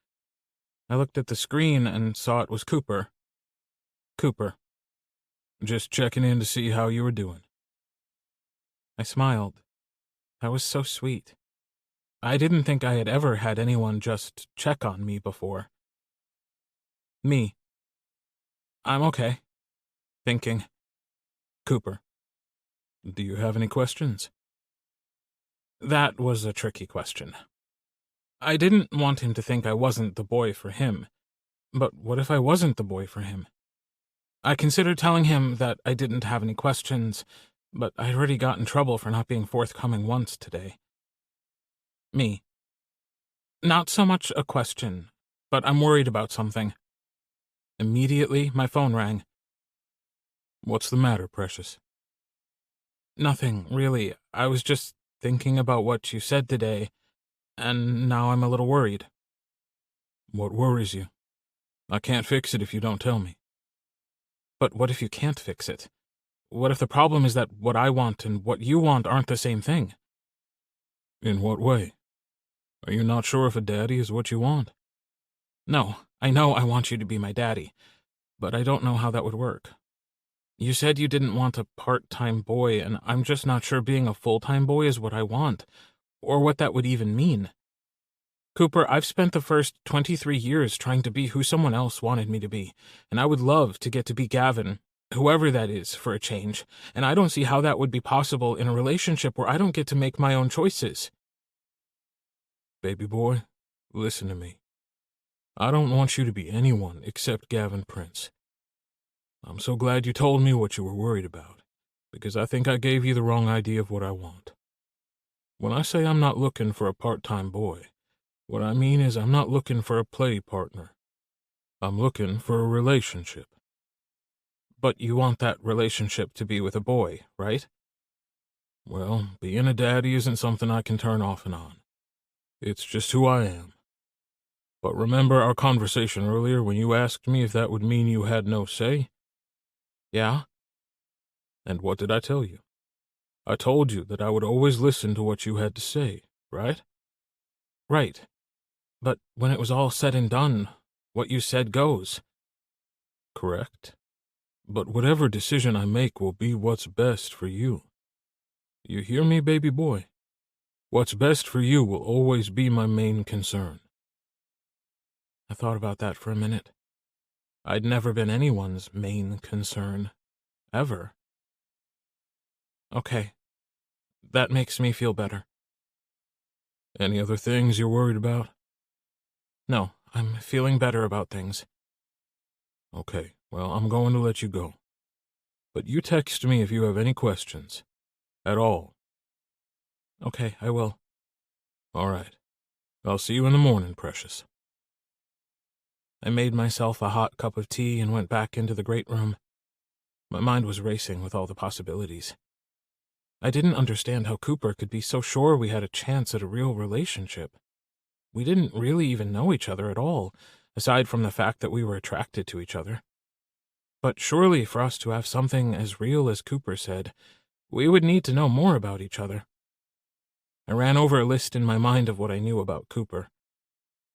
I looked at the screen and saw it was Cooper. "Cooper, just checking in to see how you were doing." I smiled. That was so sweet. I didn't think I had ever had anyone just check on me before. "Me. I'm okay. Thinking." "Cooper, do you have any questions?" That was a tricky question. I didn't want him to think I wasn't the boy for him. But what if I wasn't the boy for him? I considered telling him that I didn't have any questions, but I'd already got in trouble for not being forthcoming once today. Me. Not so much a question, but I'm worried about something. Immediately, my phone rang. What's the matter, Precious? Nothing, really. I was just thinking about what you said today, and now I'm a little worried. What worries you? I can't fix it if you don't tell me. But what if you can't fix it? What if the problem is that what I want and what you want aren't the same thing? In what way? Are you not sure if a daddy is what you want? No, I know I want you to be my daddy, but I don't know how that would work. You said you didn't want a part-time boy, and I'm just not sure being a full-time boy is what I want, or what that would even mean. Cooper, I've spent the first 23 years trying to be who someone else wanted me to be, and I would love to get to be Gavin, whoever that is, for a change, and I don't see how that would be possible in a relationship where I don't get to make my own choices. Baby boy, listen to me. I don't want you to be anyone except Gavin Prince. I'm so glad you told me what you were worried about, because I think I gave you the wrong idea of what I want. When I say I'm not looking for a part-time boy, what I mean is I'm not looking for a play partner. I'm looking for a relationship. But you want that relationship to be with a boy, right? Well, being a daddy isn't something I can turn off and on. It's just who I am. But remember our conversation earlier when you asked me if that would mean you had no say? Yeah? And what did I tell you? I told you that I would always listen to what you had to say, right? Right. But when it was all said and done, what you said goes. Correct. But whatever decision I make will be what's best for you. You hear me, baby boy? What's best for you will always be my main concern. I thought about that for a minute. I'd never been anyone's main concern. Ever. Okay. That makes me feel better. Any other things you're worried about? No, I'm feeling better about things. Okay, well, I'm going to let you go. But you text me if you have any questions. At all. Okay, I will. All right. I'll see you in the morning, Precious. I made myself a hot cup of tea and went back into the great room. My mind was racing with all the possibilities. I didn't understand how Cooper could be so sure we had a chance at a real relationship. We didn't really even know each other at all, aside from the fact that we were attracted to each other. But surely for us to have something as real as Cooper said, we would need to know more about each other. I ran over a list in my mind of what I knew about Cooper.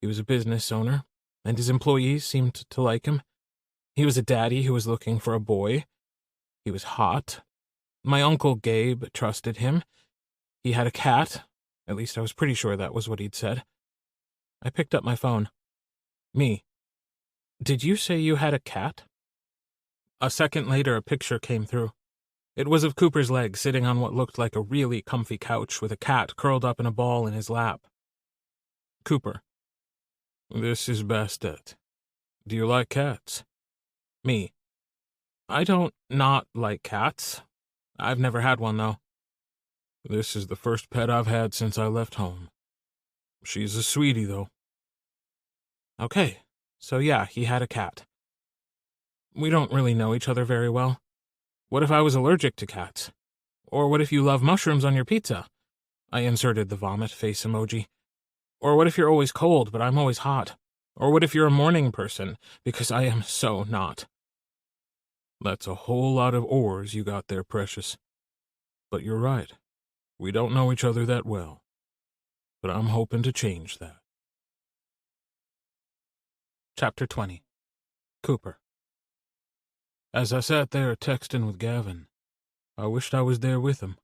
He was a business owner, and his employees seemed to like him. He was a daddy who was looking for a boy. He was hot. My Uncle Gabe trusted him. He had a cat. At least I was pretty sure that was what he'd said. I picked up my phone. Me. Did you say you had a cat? A second later, a picture came through. It was of Cooper's leg sitting on what looked like a really comfy couch with a cat curled up in a ball in his lap. Cooper. This is Bastet. Do you like cats? Me. I don't not like cats. I've never had one, though. This is the first pet I've had since I left home. She's a sweetie, though. Okay, so yeah, he had a cat. We don't really know each other very well. What if I was allergic to cats? Or what if you love mushrooms on your pizza? I inserted the vomit face emoji. Or what if you're always cold, but I'm always hot? Or what if you're a morning person, because I am so not? That's a whole lot of ors you got there, Precious. But you're right. We don't know each other that well. But I'm hoping to change that. Chapter 20. Cooper. As I sat there texting with Gavin, I wished I was there with him.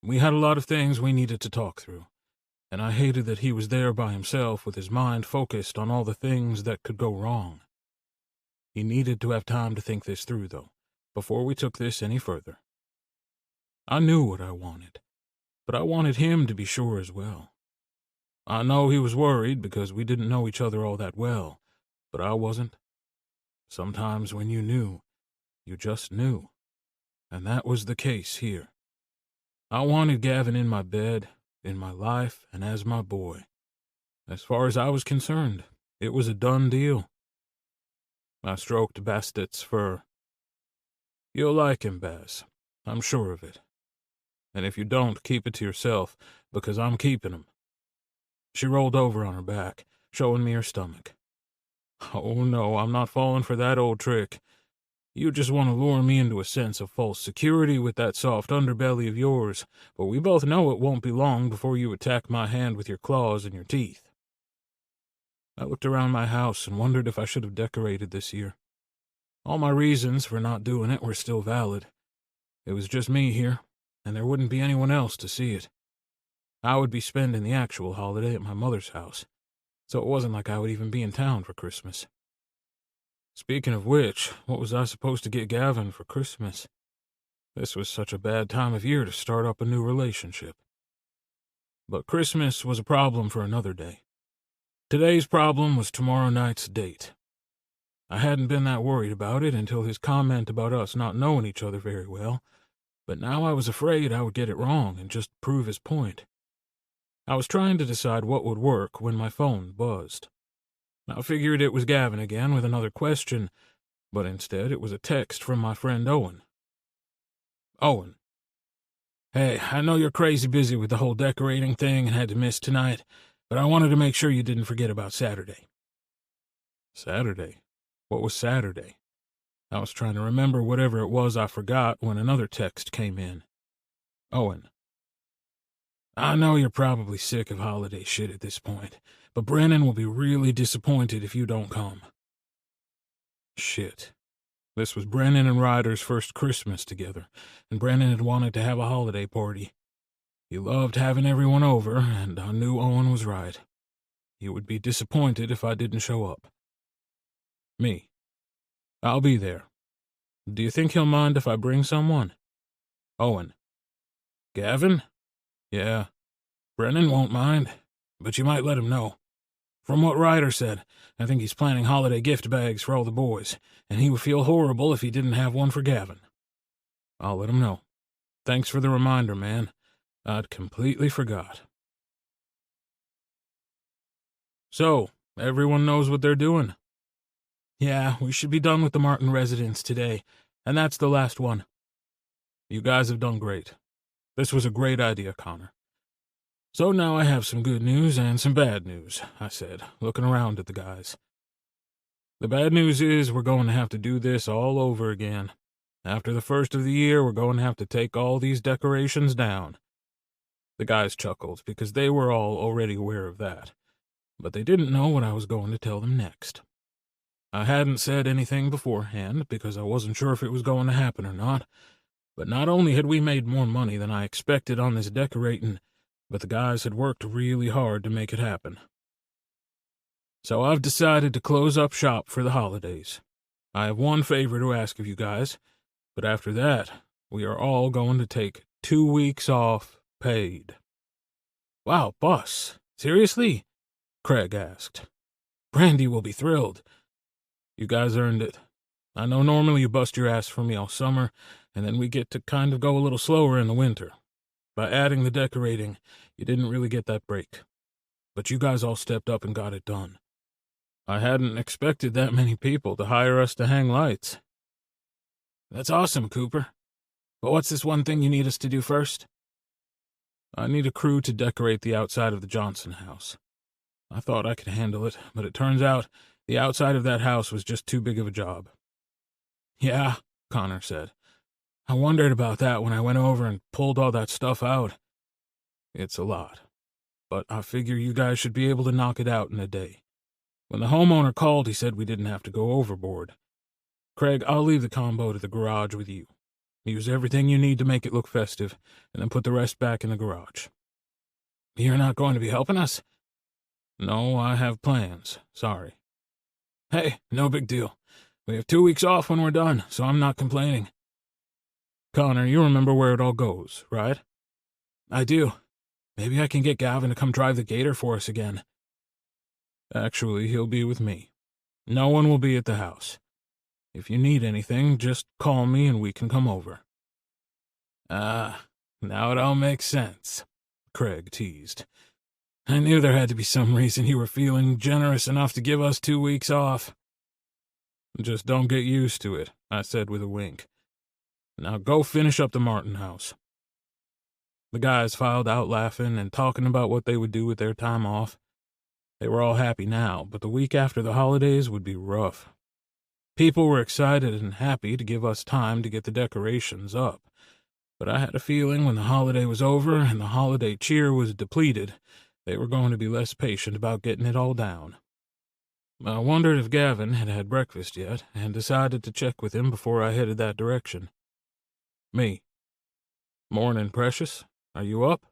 We had a lot of things we needed to talk through, and I hated that he was there by himself with his mind focused on all the things that could go wrong. He needed to have time to think this through, though, before we took this any further. I knew what I wanted, but I wanted him to be sure as well. I know he was worried because we didn't know each other all that well, but I wasn't. Sometimes when you knew, you just knew, and that was the case here. I wanted Gavin in my bed, in my life, and as my boy. As far as I was concerned, it was a done deal. I stroked Bastet's fur. You'll like him, Baz. I'm sure of it. And if you don't, keep it to yourself, because I'm keeping him. She rolled over on her back, showing me her stomach. Oh, no, I'm not falling for that old trick. You just want to lure me into a sense of false security with that soft underbelly of yours, but we both know it won't be long before you attack my hand with your claws and your teeth. I looked around my house and wondered if I should have decorated this year. All my reasons for not doing it were still valid. It was just me here, and there wouldn't be anyone else to see it. I would be spending the actual holiday at my mother's house, so it wasn't like I would even be in town for Christmas. Speaking of which, what was I supposed to get Gavin for Christmas? This was such a bad time of year to start up a new relationship. But Christmas was a problem for another day. Today's problem was tomorrow night's date. I hadn't been that worried about it until his comment about us not knowing each other very well, but now I was afraid I would get it wrong and just prove his point. I was trying to decide what would work when my phone buzzed. I figured it was Gavin again with another question, but instead it was a text from my friend Owen. Owen. Hey, I know you're crazy busy with the whole decorating thing and had to miss tonight, but I wanted to make sure you didn't forget about Saturday. Saturday? What was Saturday? I was trying to remember whatever it was I forgot when another text came in. Owen. I know you're probably sick of holiday shit at this point, but Brennan will be really disappointed if you don't come. Shit. This was Brennan and Ryder's first Christmas together, and Brennan had wanted to have a holiday party. He loved having everyone over, and I knew Owen was right. He would be disappointed if I didn't show up. Me. I'll be there. Do you think he'll mind if I bring someone? Owen. Gavin? Yeah. Brennan won't mind, but you might let him know. From what Ryder said, I think he's planning holiday gift bags for all the boys, and he would feel horrible if he didn't have one for Gavin. I'll let him know. Thanks for the reminder, man. I'd completely forgot. So, everyone knows what they're doing? Yeah, we should be done with the Martin residence today, and that's the last one. You guys have done great. This was a great idea, Connor. So now I have some good news and some bad news, I said, looking around at the guys. The bad news is we're going to have to do this all over again. After the first of the year, we're going to have to take all these decorations down. The guys chuckled because they were all already aware of that, but they didn't know what I was going to tell them next. I hadn't said anything beforehand because I wasn't sure if it was going to happen or not, but not only had we made more money than I expected on this decorating, but the guys had worked really hard to make it happen. So I've decided to close up shop for the holidays. I have one favor to ask of you guys, but after that, we are all going to take 2 weeks off paid. Wow, boss, seriously? Craig asked. Brandy will be thrilled. You guys earned it. I know normally you bust your ass for me all summer, and then we get to kind of go a little slower in the winter. By adding the decorating, you didn't really get that break. But you guys all stepped up and got it done. I hadn't expected that many people to hire us to hang lights. That's awesome, Cooper. But what's this one thing you need us to do first? I need a crew to decorate the outside of the Johnson house. I thought I could handle it, but it turns out the outside of that house was just too big of a job. Yeah, Connor said. I wondered about that when I went over and pulled all that stuff out. It's a lot, but I figure you guys should be able to knock it out in a day. When the homeowner called, he said we didn't have to go overboard. Craig, I'll leave the combo to the garage with you. Use everything you need to make it look festive, and then put the rest back in the garage. You're not going to be helping us? No, I have plans. Sorry. Hey, no big deal. We have 2 weeks off when we're done, so I'm not complaining. Connor, you remember where it all goes, right? I do. Maybe I can get Gavin to come drive the gator for us again. Actually, he'll be with me. No one will be at the house. If you need anything, just call me and we can come over. Ah, now it all makes sense, Craig teased. I knew there had to be some reason you were feeling generous enough to give us 2 weeks off. Just don't get used to it, I said with a wink. Now go finish up the Martin house. The guys filed out laughing and talking about what they would do with their time off. They were all happy now, but the week after the holidays would be rough. People were excited and happy to give us time to get the decorations up, but I had a feeling when the holiday was over and the holiday cheer was depleted, they were going to be less patient about getting it all down. I wondered if Gavin had had breakfast yet, and decided to check with him before I headed that direction. Me. Morning, Precious. Are you up?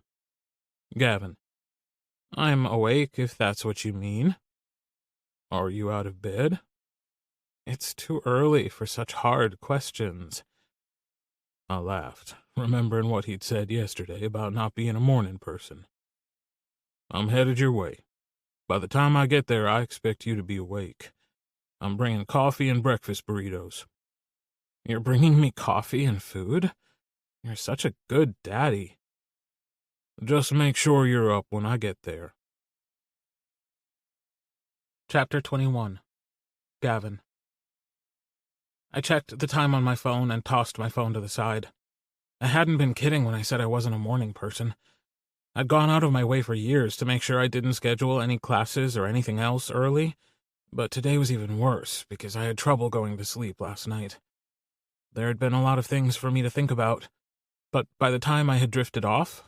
Gavin. I'm awake, if that's what you mean. Are you out of bed? It's too early for such hard questions. I laughed, remembering what he'd said yesterday about not being a morning person. I'm headed your way. By the time I get there, I expect you to be awake. I'm bringing coffee and breakfast burritos. You're bringing me coffee and food? You're such a good daddy. Just make sure you're up when I get there. Chapter 21. Gavin. I checked the time on my phone and tossed my phone to the side. I hadn't been kidding when I said I wasn't a morning person. I'd gone out of my way for years to make sure I didn't schedule any classes or anything else early, but today was even worse because I had trouble going to sleep last night. There had been a lot of things for me to think about, but by the time I had drifted off,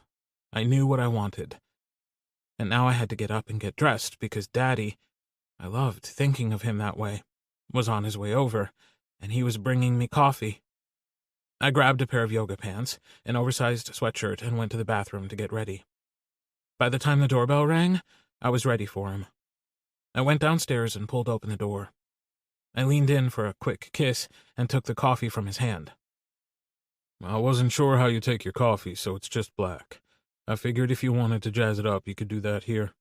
I knew what I wanted. And now I had to get up and get dressed because Daddy, I loved thinking of him that way, was on his way over, and he was bringing me coffee. I grabbed a pair of yoga pants, an oversized sweatshirt, and went to the bathroom to get ready. By the time the doorbell rang, I was ready for him. I went downstairs and pulled open the door. I leaned in for a quick kiss and took the coffee from his hand. I wasn't sure how you take your coffee, so it's just black. I figured if you wanted to jazz it up, you could do that here.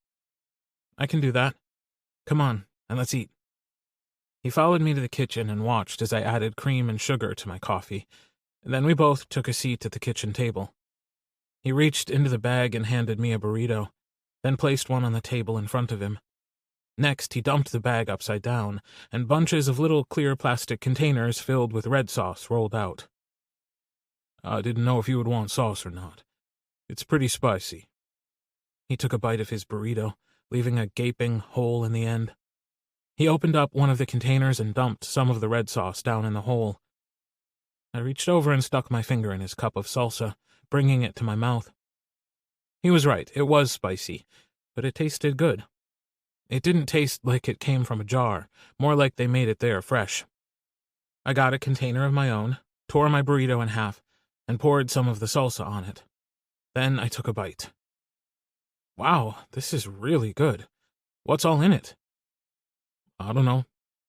I can do that. Come on, and let's eat. He followed me to the kitchen and watched as I added cream and sugar to my coffee. Then we both took a seat at the kitchen table. He reached into the bag and handed me a burrito, then placed one on the table in front of him. Next, he dumped the bag upside down, and bunches of little clear plastic containers filled with red sauce rolled out. I didn't know if you would want sauce or not. It's pretty spicy. He took a bite of his burrito, leaving a gaping hole in the end. He opened up one of the containers and dumped some of the red sauce down in the hole. I reached over and stuck my finger in his cup of salsa, bringing it to my mouth. He was right, it was spicy, but it tasted good. It didn't taste like it came from a jar, more like they made it there fresh. I got a container of my own, tore my burrito in half, and poured some of the salsa on it. Then I took a bite. Wow, this is really good. What's all in it? I don't know.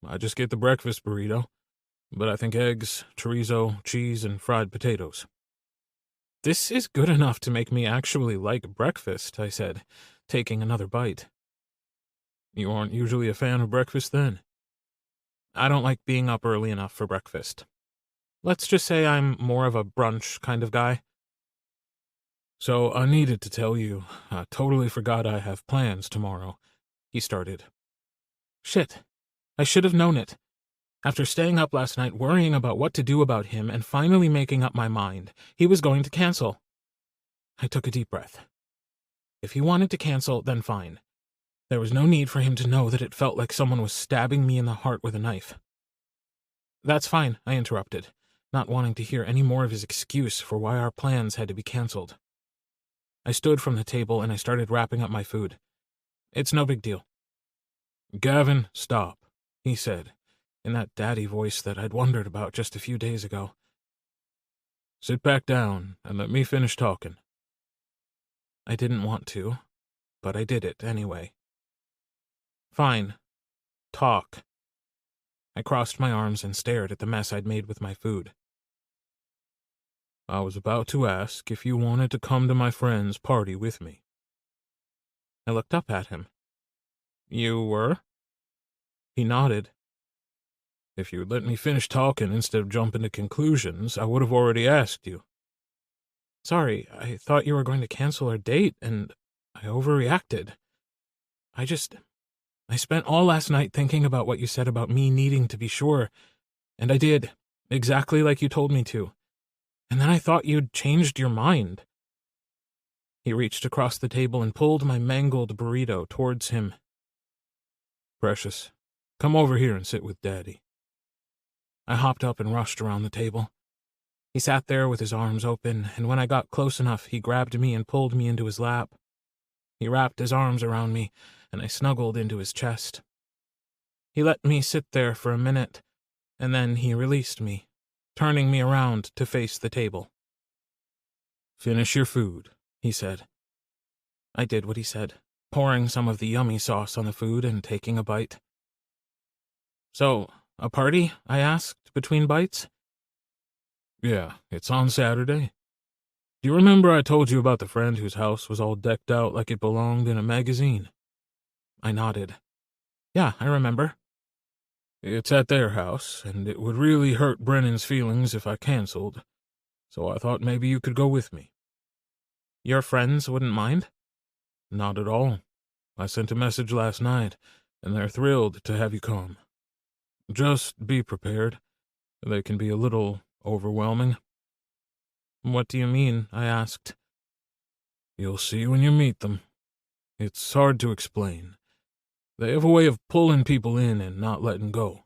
I just get the breakfast burrito, but I think eggs, chorizo, cheese, and fried potatoes. This is good enough to make me actually like breakfast, I said, taking another bite. You aren't usually a fan of breakfast, then? I don't like being up early enough for breakfast. Let's just say I'm more of a brunch kind of guy. So I needed to tell you, I totally forgot I have plans tomorrow, he started. Shit, I should have known it. After staying up last night worrying about what to do about him and finally making up my mind, he was going to cancel. I took a deep breath. If he wanted to cancel, then fine. There was no need for him to know that it felt like someone was stabbing me in the heart with a knife. That's fine, I interrupted, not wanting to hear any more of his excuse for why our plans had to be canceled. I stood from the table and I started wrapping up my food. It's no big deal. Gavin, stop, he said, in that daddy voice that I'd wondered about just a few days ago. Sit back down and let me finish talking. I didn't want to, but I did it anyway. Fine. Talk. I crossed my arms and stared at the mess I'd made with my food. I was about to ask if you wanted to come to my friend's party with me." I looked up at him. "You were?" He nodded. "If you'd let me finish talking instead of jumping to conclusions, I would have already asked you." "Sorry, I thought you were going to cancel our date, and I overreacted. I spent all last night thinking about what you said about me needing to be sure, and I did, exactly like you told me to. And then I thought you'd changed your mind." He reached across the table and pulled my mangled burrito towards him. "Precious, come over here and sit with Daddy." I hopped up and rushed around the table. He sat there with his arms open, and when I got close enough, he grabbed me and pulled me into his lap. He wrapped his arms around me, and I snuggled into his chest. He let me sit there for a minute, and then he released me, turning me around to face the table. "Finish your food," he said. I did what he said, pouring some of the yummy sauce on the food and taking a bite. "So, a party?" I asked between bites. "Yeah, it's on Saturday. Do you remember I told you about the friend whose house was all decked out like it belonged in a magazine?" I nodded. "Yeah, I remember." "It's at their house, and it would really hurt Brennan's feelings if I canceled, so I thought maybe you could go with me." "Your friends wouldn't mind?" "Not at all. I sent a message last night, and they're thrilled to have you come. Just be prepared. They can be a little overwhelming." "What do you mean?" I asked. "You'll see when you meet them. It's hard to explain. They have a way of pulling people in and not letting go.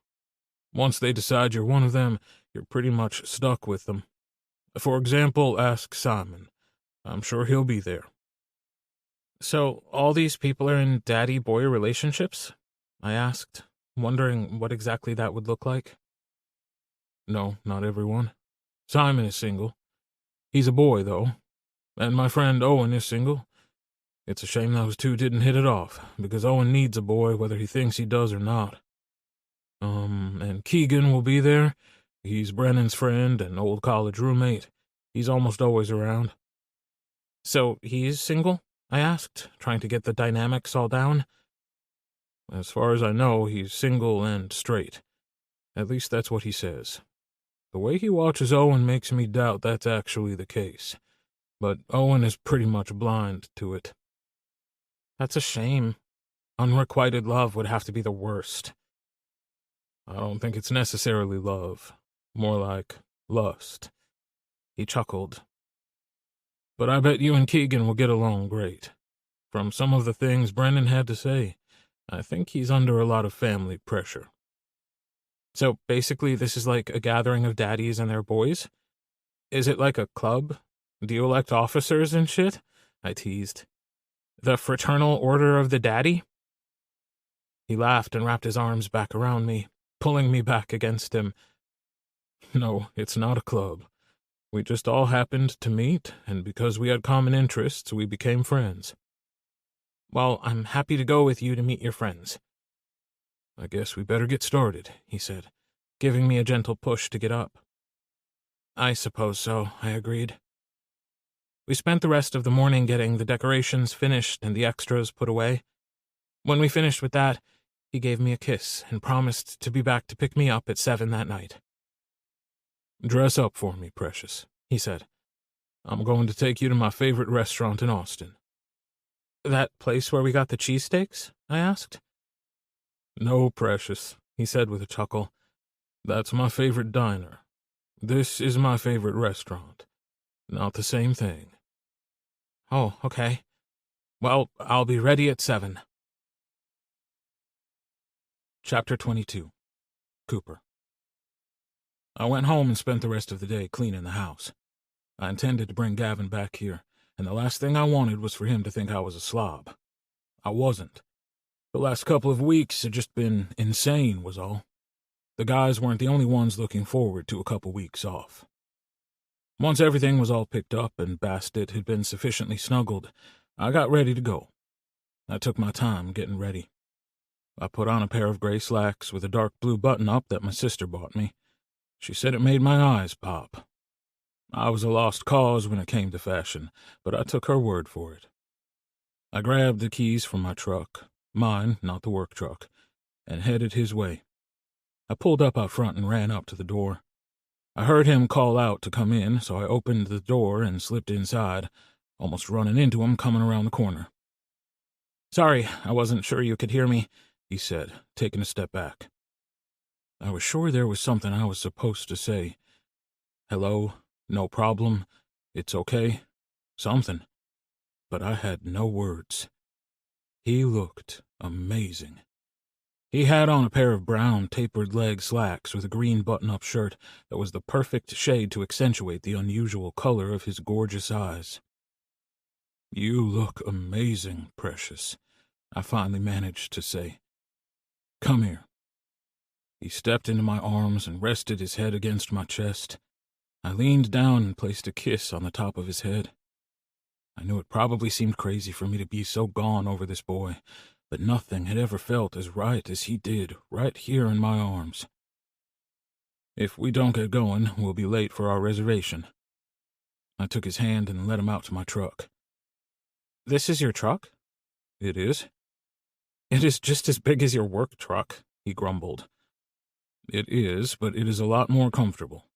Once they decide you're one of them, you're pretty much stuck with them. For example, ask Simon. I'm sure he'll be there." "So all these people are in daddy-boy relationships?" I asked, wondering what exactly that would look like. "No, not everyone. Simon is single. He's a boy, though. And my friend Owen is single. It's a shame those two didn't hit it off, because Owen needs a boy whether he thinks he does or not. And Keegan will be there. He's Brennan's friend and old college roommate. He's almost always around." "So he's single?" I asked, trying to get the dynamics all down. "As far as I know, he's single and straight. At least that's what he says. The way he watches Owen makes me doubt that's actually the case. But Owen is pretty much blind to it." "That's a shame. Unrequited love would have to be the worst." "I don't think it's necessarily love. More like lust." He chuckled. "But I bet you and Keegan will get along great. From some of the things Brendan had to say, I think he's under a lot of family pressure." "So basically this is like a gathering of daddies and their boys? Is it like a club? Do you elect officers and shit?" I teased. "The Fraternal Order of the Daddy?" He laughed and wrapped his arms back around me, pulling me back against him. "No, it's not a club. We just all happened to meet, and because we had common interests, we became friends." "Well, I'm happy to go with you to meet your friends." "I guess we better get started," he said, giving me a gentle push to get up. "I suppose so," I agreed. We spent the rest of the morning getting the decorations finished and the extras put away. When we finished with that, he gave me a kiss and promised to be back to pick me up at 7 that night. "Dress up for me, precious," he said. "I'm going to take you to my favorite restaurant in Austin." "That place where we got the cheesesteaks?" I asked. "No, precious," he said with a chuckle. "That's my favorite diner. This is my favorite restaurant. Not the same thing." "Oh, okay. Well, I'll be ready at 7. Chapter 22. Cooper. I went home and spent the rest of the day cleaning the house. I intended to bring Gavin back here, and the last thing I wanted was for him to think I was a slob. I wasn't. The last couple of weeks had just been insane, was all. The guys weren't the only ones looking forward to a couple weeks off. Once everything was all picked up and Bastet had been sufficiently snuggled, I got ready to go. I took my time getting ready. I put on a pair of gray slacks with a dark blue button-up that my sister bought me. She said it made my eyes pop. I was a lost cause when it came to fashion, but I took her word for it. I grabbed the keys from my truck, mine, not the work truck, and headed his way. I pulled up out front and ran up to the door. I heard him call out to come in, so I opened the door and slipped inside, almost running into him coming around the corner. "Sorry, I wasn't sure you could hear me," he said, taking a step back. I was sure there was something I was supposed to say. Hello, no problem, it's okay, something. But I had no words. He looked amazing. He had on a pair of brown, tapered-leg slacks with a green button-up shirt that was the perfect shade to accentuate the unusual color of his gorgeous eyes. "You look amazing, Precious," I finally managed to say. "Come here." He stepped into my arms and rested his head against my chest. I leaned down and placed a kiss on the top of his head. I knew it probably seemed crazy for me to be so gone over this boy, but nothing had ever felt as right as he did right here in my arms. "If we don't get going, we'll be late for our reservation." I took his hand and led him out to my truck. "This is your truck?" "It is." "It is just as big as your work truck," he grumbled. "It is, but it is a lot more comfortable."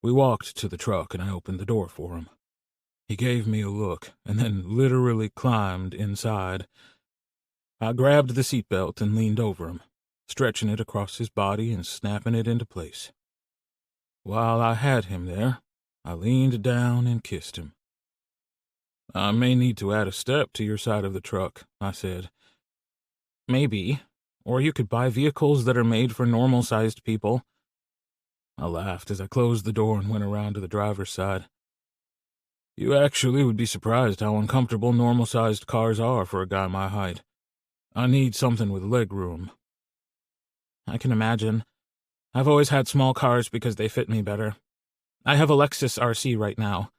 We walked to the truck and I opened the door for him. He gave me a look and then literally climbed inside. I grabbed the seatbelt and leaned over him, stretching it across his body and snapping it into place. While I had him there, I leaned down and kissed him. "I may need to add a step to your side of the truck," I said. "Maybe. Or you could buy vehicles that are made for normal-sized people." I laughed as I closed the door and went around to the driver's side. "You actually would be surprised how uncomfortable normal-sized cars are for a guy my height. I need something with leg room." "I can imagine. I've always had small cars because they fit me better. I have a Lexus RC right now.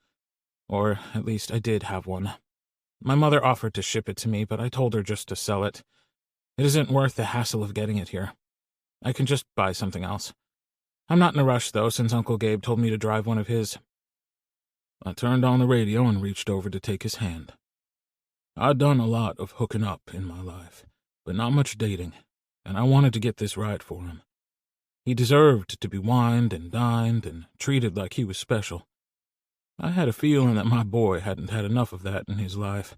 Or at least I did have one. My mother offered to ship it to me, but I told her just to sell it. It isn't worth the hassle of getting it here. I can just buy something else. I'm not in a rush, though, since Uncle Gabe told me to drive one of his." I turned on the radio and reached over to take his hand. I'd done a lot of hooking up in my life, but not much dating, and I wanted to get this right for him. He deserved to be wined and dined and treated like he was special. I had a feeling that my boy hadn't had enough of that in his life.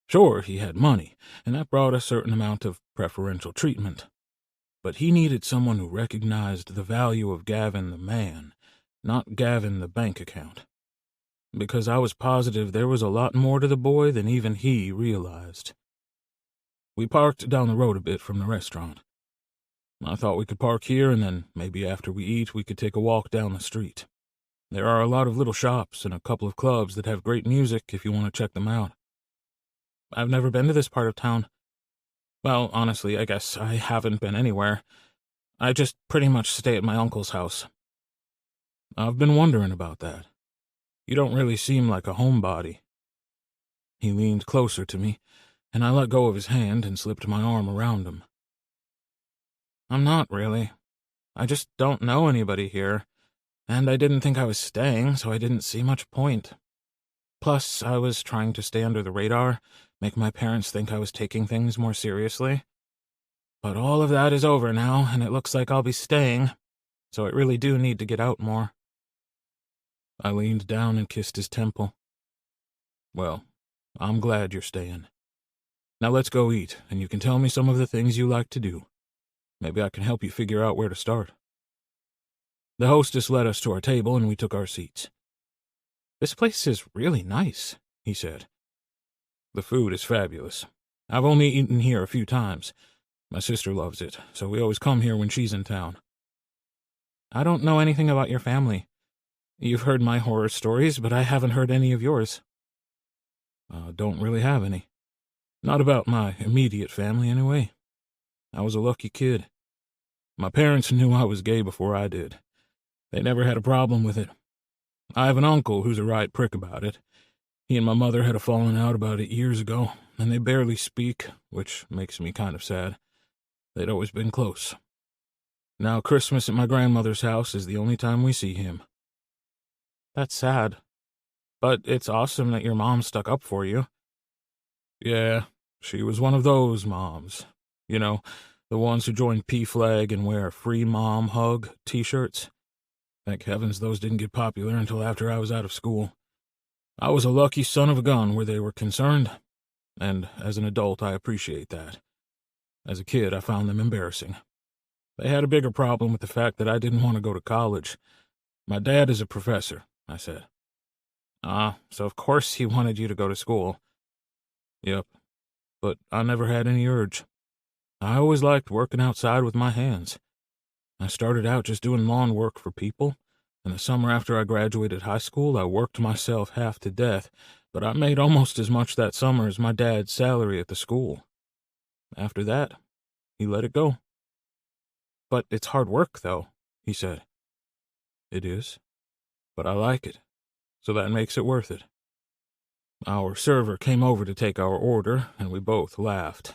Sure, he had money, and that brought a certain amount of preferential treatment. But he needed someone who recognized the value of Gavin the man, not Gavin the bank account. Because I was positive there was a lot more to the boy than even he realized. We parked down the road a bit from the restaurant. I thought we could park here and then maybe after we eat we could take a walk down the street. There are a lot of little shops and a couple of clubs that have great music if you want to check them out. I've never been to this part of town. Well, honestly, I guess I haven't been anywhere. I just pretty much stay at my uncle's house. I've been wondering about that. You don't really seem like a homebody. He leaned closer to me, and I let go of his hand and slipped my arm around him. I'm not really. I just don't know anybody here, and I didn't think I was staying, so I didn't see much point. Plus, I was trying to stay under the radar, make my parents think I was taking things more seriously. But all of that is over now, and it looks like I'll be staying, so I really do need to get out more. I leaned down and kissed his temple. Well, I'm glad you're staying. Now let's go eat, and you can tell me some of the things you like to do. Maybe I can help you figure out where to start. The hostess led us to our table, and we took our seats. This place is really nice, he said. The food is fabulous. I've only eaten here a few times. My sister loves it, so we always come here when she's in town. I don't know anything about your family. You've heard my horror stories, but I haven't heard any of yours. Don't really have any. Not about my immediate family, anyway. I was a lucky kid. My parents knew I was gay before I did. They never had a problem with it. I have an uncle who's a right prick about it. He and my mother had a falling out about 8 years ago, and they barely speak, which makes me kind of sad. They'd always been close. Now Christmas at my grandmother's house is the only time we see him. That's sad. But it's awesome that your mom stuck up for you. Yeah, she was one of those moms. You know, the ones who join P-Flag and wear free mom hug t-shirts. Thank heavens those didn't get popular until after I was out of school. I was a lucky son of a gun where they were concerned, and as an adult I appreciate that. As a kid I found them embarrassing. They had a bigger problem with the fact that I didn't want to go to college. My dad is a professor, I said. Ah, so of course he wanted you to go to school. Yep, but I never had any urge. I always liked working outside with my hands. I started out just doing lawn work for people, and the summer after I graduated high school, I worked myself half to death, but I made almost as much that summer as my dad's salary at the school. After that, he let it go. But it's hard work, though, he said. It is, but I like it, so that makes it worth it. Our server came over to take our order, and we both laughed.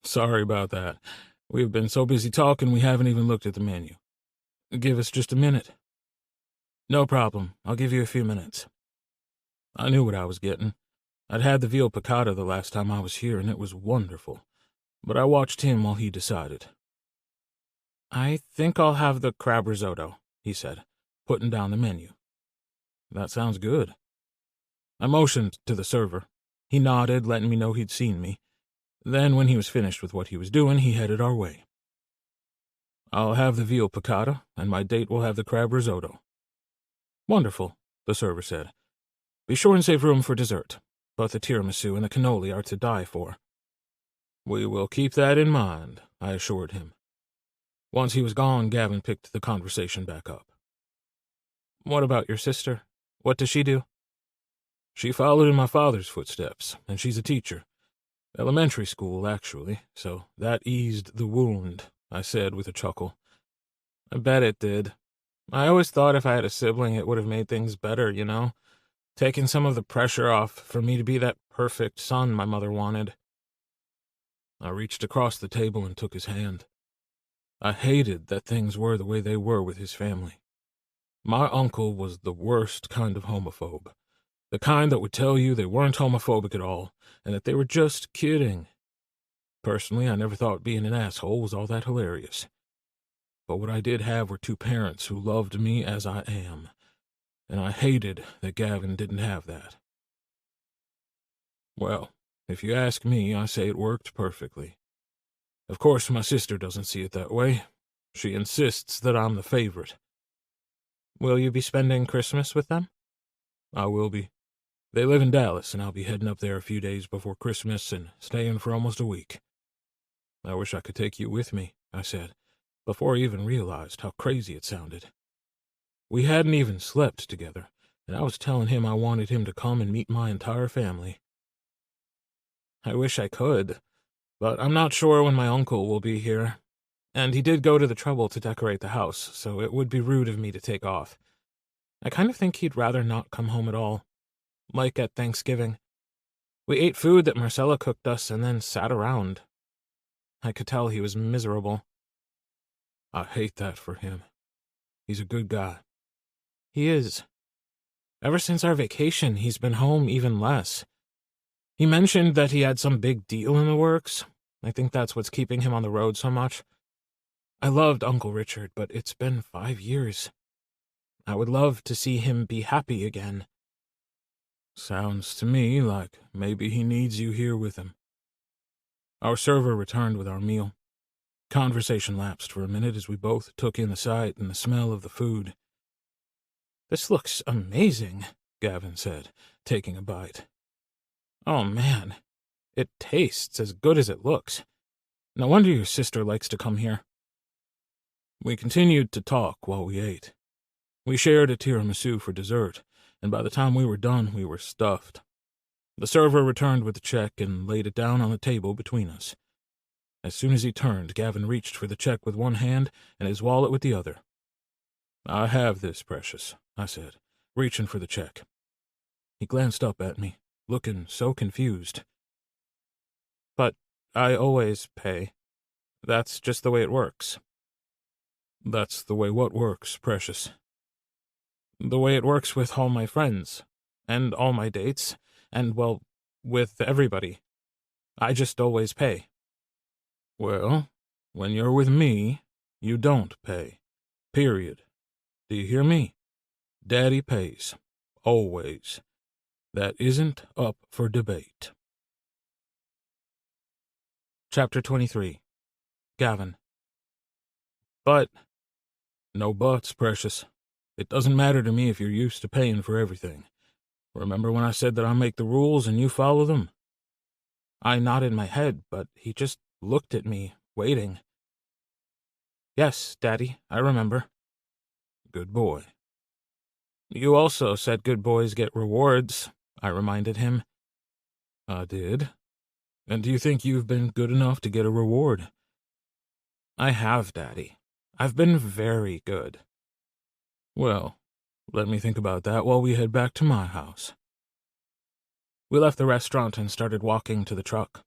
Sorry about that. We've been so busy talking we haven't even looked at the menu. Give us just a minute. No problem. I'll give you a few minutes. I knew what I was getting. I'd had the veal piccata the last time I was here, and it was wonderful. But I watched him while he decided. I think I'll have the crab risotto, he said, putting down the menu. That sounds good. I motioned to the server. He nodded, letting me know he'd seen me. Then, when he was finished with what he was doing, he headed our way. I'll have the veal piccata, and my date will have the crab risotto. Wonderful, the server said. Be sure and save room for dessert. Both the tiramisu and the cannoli are to die for. We will keep that in mind, I assured him. Once he was gone, Gavin picked the conversation back up. What about your sister? What does she do? She followed in my father's footsteps, and she's a teacher. Elementary school, actually, so that eased the wound, I said with a chuckle. I bet it did. I always thought if I had a sibling it would have made things better, you know? Taking some of the pressure off for me to be that perfect son my mother wanted. I reached across the table and took his hand. I hated that things were the way they were with his family. My uncle was the worst kind of homophobe. The kind that would tell you they weren't homophobic at all, and that they were just kidding. Personally, I never thought being an asshole was all that hilarious. But what I did have were two parents who loved me as I am, and I hated that Gavin didn't have that. Well, if you ask me, I say it worked perfectly. Of course, my sister doesn't see it that way. She insists that I'm the favorite. Will you be spending Christmas with them? I will be. They live in Dallas, and I'll be heading up there a few days before Christmas and staying for almost a week. I wish I could take you with me, I said, before I even realized how crazy it sounded. We hadn't even slept together, and I was telling him I wanted him to come and meet my entire family. I wish I could, but I'm not sure when my uncle will be here. And he did go to the trouble to decorate the house, so it would be rude of me to take off. I kind of think he'd rather not come home at all. Like at Thanksgiving. We ate food that Marcella cooked us and then sat around. I could tell he was miserable. I hate that for him. He's a good guy. He is. Ever since our vacation, he's been home even less. He mentioned that he had some big deal in the works. I think that's what's keeping him on the road so much. I loved Uncle Richard, but it's been 5 years. I would love to see him be happy again. Sounds to me like maybe he needs you here with him. Our server returned with our meal. Conversation lapsed for a minute as we both took in the sight and the smell of the food. This looks amazing, Gavin said, taking a bite. Oh, man. It tastes as good as it looks. No wonder your sister likes to come here. We continued to talk while we ate. We shared a tiramisu for dessert, and by the time we were done, we were stuffed. The server returned with the check and laid it down on the table between us. As soon as he turned, Gavin reached for the check with one hand and his wallet with the other. I have this, Precious, I said, reaching for the check. He glanced up at me, looking so confused. But I always pay. That's just the way it works. That's the way what works, Precious? The way it works with all my friends, and all my dates, and, well, with everybody. I just always pay. Well, when you're with me, you don't pay. Period. Do you hear me? Daddy pays. Always. That isn't up for debate. Chapter 23. Gavin. But, no buts, precious. It doesn't matter to me if you're used to paying for everything. Remember when I said that I make the rules and you follow them? I nodded my head, but he just looked at me, waiting. Yes, Daddy, I remember. Good boy. You also said good boys get rewards, I reminded him. I did. And do you think you've been good enough to get a reward? I have, Daddy. I've been very good. Well, let me think about that while we head back to my house. We left the restaurant and started walking to the truck.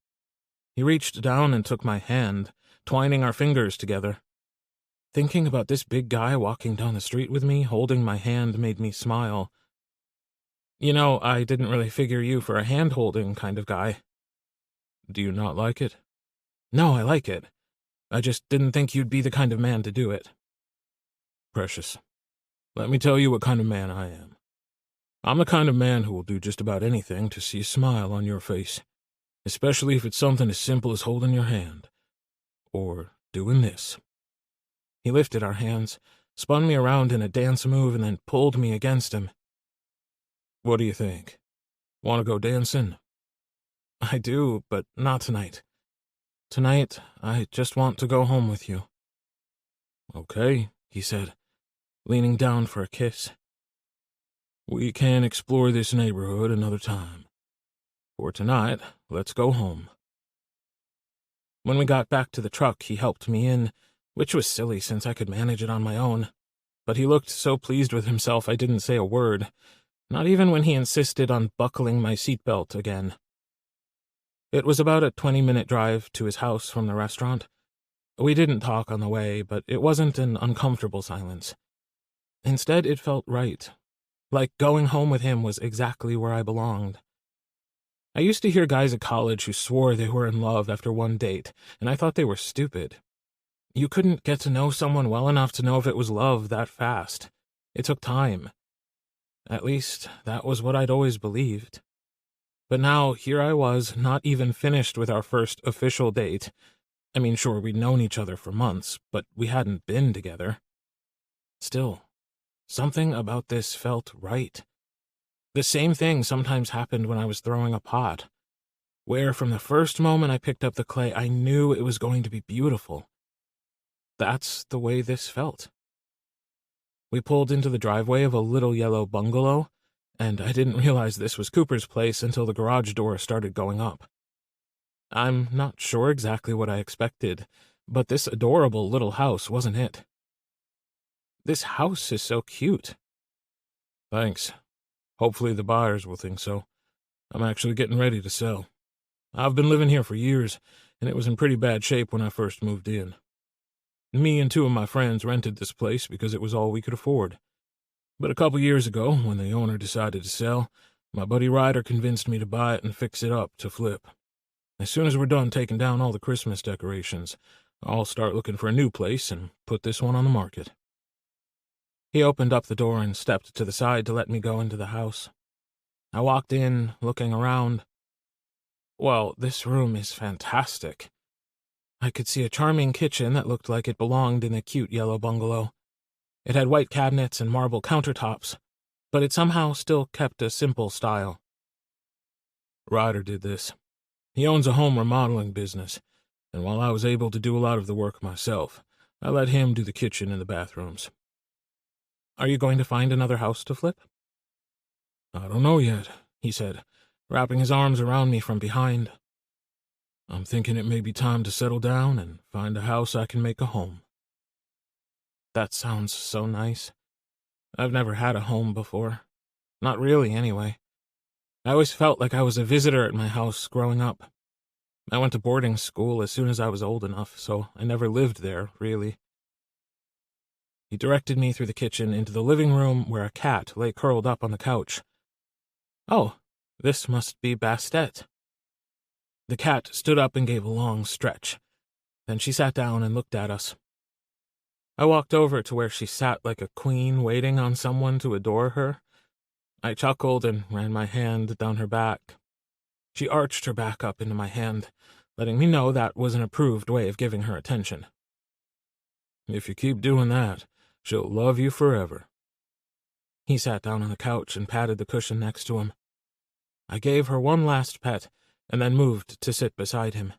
He reached down and took my hand, twining our fingers together. Thinking about this big guy walking down the street with me, holding my hand, made me smile. You know, I didn't really figure you for a hand-holding kind of guy. Do you not like it? No, I like it. I just didn't think you'd be the kind of man to do it. Precious, let me tell you what kind of man I am. I'm the kind of man who will do just about anything to see a smile on your face, especially if it's something as simple as holding your hand. Or doing this. He lifted our hands, spun me around in a dance move, and then pulled me against him. What do you think? Want to go dancing? I do, but not tonight. Tonight, I just want to go home with you. Okay, he said, leaning down for a kiss. We can explore this neighborhood another time. For tonight, let's go home. When we got back to the truck, he helped me in, which was silly since I could manage it on my own. But he looked so pleased with himself I didn't say a word, not even when he insisted on buckling my seatbelt again. It was about a 20-minute drive to his house from the restaurant. We didn't talk on the way, but it wasn't an uncomfortable silence. Instead, it felt right. Like going home with him was exactly where I belonged. I used to hear guys at college who swore they were in love after one date, and I thought they were stupid. You couldn't get to know someone well enough to know if it was love that fast. It took time. At least, that was what I'd always believed. But now, here I was, not even finished with our first official date. I mean, sure, we'd known each other for months, but we hadn't been together. Still, something about this felt right. The same thing sometimes happened when I was throwing a pot, where from the first moment I picked up the clay, I knew it was going to be beautiful. That's the way this felt. We pulled into the driveway of a little yellow bungalow, and I didn't realize this was Cooper's place until the garage door started going up. I'm not sure exactly what I expected, but this adorable little house wasn't it. This house is so cute. Thanks. Hopefully the buyers will think so. I'm actually getting ready to sell. I've been living here for years, and it was in pretty bad shape when I first moved in. Me and two of my friends rented this place because it was all we could afford. But a couple years ago, when the owner decided to sell, my buddy Ryder convinced me to buy it and fix it up to flip. As soon as we're done taking down all the Christmas decorations, I'll start looking for a new place and put this one on the market. He opened up the door and stepped to the side to let me go into the house. I walked in, looking around. Well, this room is fantastic. I could see a charming kitchen that looked like it belonged in a cute yellow bungalow. It had white cabinets and marble countertops, but it somehow still kept a simple style. Ryder did this. He owns a home remodeling business, and while I was able to do a lot of the work myself, I let him do the kitchen and the bathrooms. Are you going to find another house to flip? I don't know yet, he said, wrapping his arms around me from behind. I'm thinking it may be time to settle down and find a house I can make a home. That sounds so nice. I've never had a home before. Not really, anyway. I always felt like I was a visitor at my house growing up. I went to boarding school as soon as I was old enough, so I never lived there, really. He directed me through the kitchen into the living room where a cat lay curled up on the couch. Oh, this must be Bastet. The cat stood up and gave a long stretch. Then she sat down and looked at us. I walked over to where she sat like a queen waiting on someone to adore her. I chuckled and ran my hand down her back. She arched her back up into my hand, letting me know that was an approved way of giving her attention. If you keep doing that, she'll love you forever. He sat down on the couch and patted the cushion next to him. I gave her one last pet and then moved to sit beside him.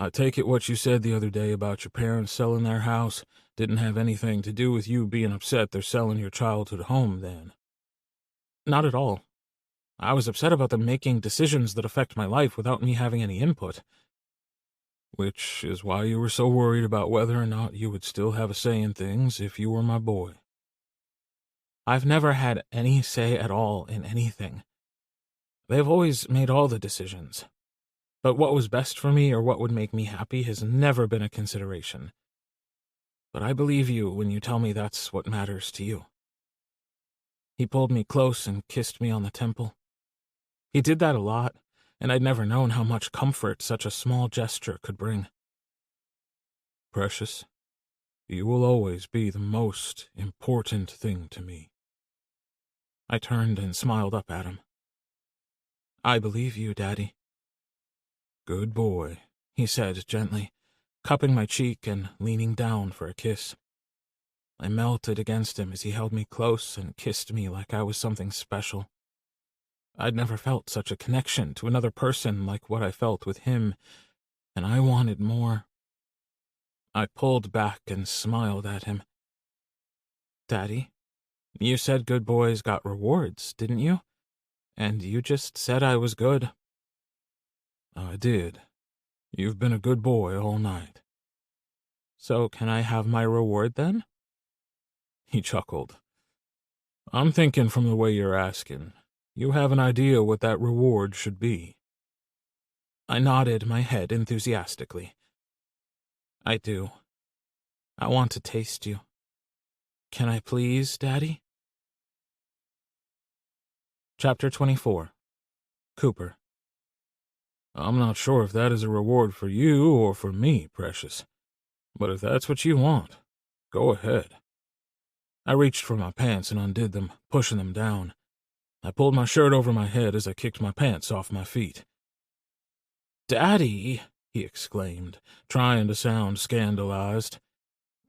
I take it what you said the other day about your parents selling their house didn't have anything to do with you being upset they're selling your childhood home, then? Not at all. I was upset about them making decisions that affect my life without me having any input. Which is why you were so worried about whether or not you would still have a say in things if you were my boy. I've never had any say at all in anything. They've always made all the decisions. But what was best for me or what would make me happy has never been a consideration. But I believe you when you tell me that's what matters to you. He pulled me close and kissed me on the temple. He did that a lot, and I'd never known how much comfort such a small gesture could bring. Precious, you will always be the most important thing to me. I turned and smiled up at him. I believe you, Daddy. Good boy, he said gently, cupping my cheek and leaning down for a kiss. I melted against him as he held me close and kissed me like I was something special. I'd never felt such a connection to another person like what I felt with him, and I wanted more. I pulled back and smiled at him. Daddy, you said good boys got rewards, didn't you? And you just said I was good. I did. You've been a good boy all night. So can I have my reward then? He chuckled. I'm thinking from the way you're asking. You have an idea what that reward should be. I nodded my head enthusiastically. I do. I want to taste you. Can I please, Daddy? Chapter 24. Cooper. I'm not sure if that is a reward for you or for me, Precious. But if that's what you want, go ahead. I reached for my pants and undid them, pushing them down. I pulled my shirt over my head as I kicked my pants off my feet. Daddy, he exclaimed, trying to sound scandalized.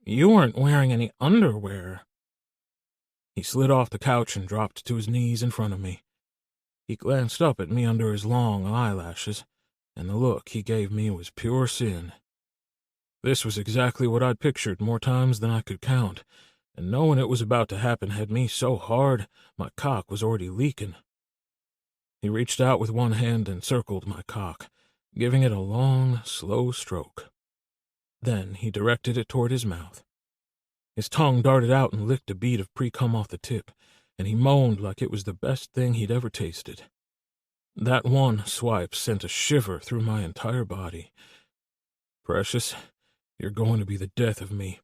You weren't wearing any underwear. He slid off the couch and dropped to his knees in front of me. He glanced up at me under his long eyelashes, and the look he gave me was pure sin. This was exactly what I'd pictured more times than I could count, and knowing it was about to happen had me so hard my cock was already leaking. He reached out with one hand and circled my cock, giving it a long, slow stroke. Then he directed it toward his mouth. His tongue darted out and licked a bead of pre-cum off the tip, and he moaned like it was the best thing he'd ever tasted. That one swipe sent a shiver through my entire body. Precious, you're going to be the death of me.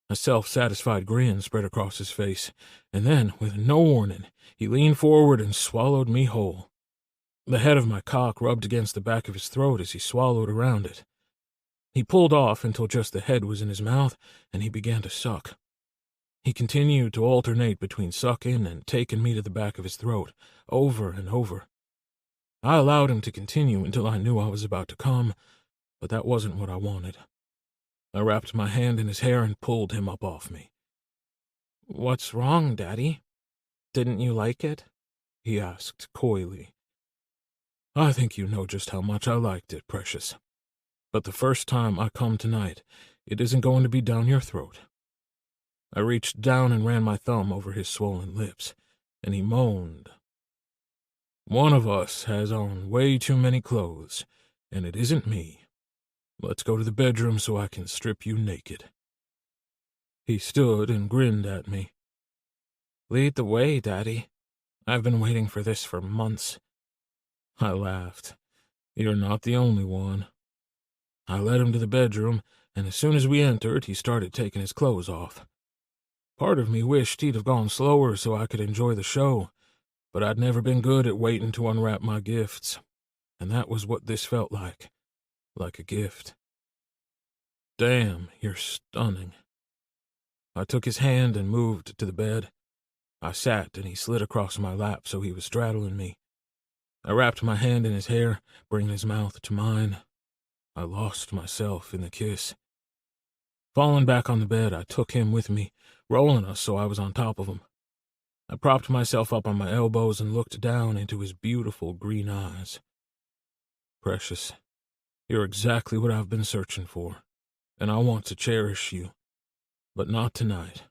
A self-satisfied grin spread across his face, and then, with no warning, he leaned forward and swallowed me whole. The head of my cock rubbed against the back of his throat as he swallowed around it. He pulled off until just the head was in his mouth, and he began to suck. He continued to alternate between sucking and taking me to the back of his throat, over and over. I allowed him to continue until I knew I was about to come, but that wasn't what I wanted. I wrapped my hand in his hair and pulled him up off me. What's wrong, Daddy? Didn't you like it? He asked coyly. I think you know just how much I liked it, Precious. But the first time I come tonight, it isn't going to be down your throat. I reached down and ran my thumb over his swollen lips, and he moaned. One of us has on way too many clothes, and it isn't me. Let's go to the bedroom so I can strip you naked. He stood and grinned at me. Lead the way, Daddy. I've been waiting for this for months. I laughed. You're not the only one. I led him to the bedroom, and as soon as we entered, he started taking his clothes off. Part of me wished he'd have gone slower so I could enjoy the show, but I'd never been good at waiting to unwrap my gifts, and that was what this felt like a gift. Damn, you're stunning. I took his hand and moved to the bed. I sat, and he slid across my lap so he was straddling me. I wrapped my hand in his hair, bringing his mouth to mine. I lost myself in the kiss. Falling back on the bed, I took him with me, rolling us so I was on top of him. I propped myself up on my elbows and looked down into his beautiful green eyes. Precious, you're exactly what I've been searching for, and I want to cherish you. But not tonight.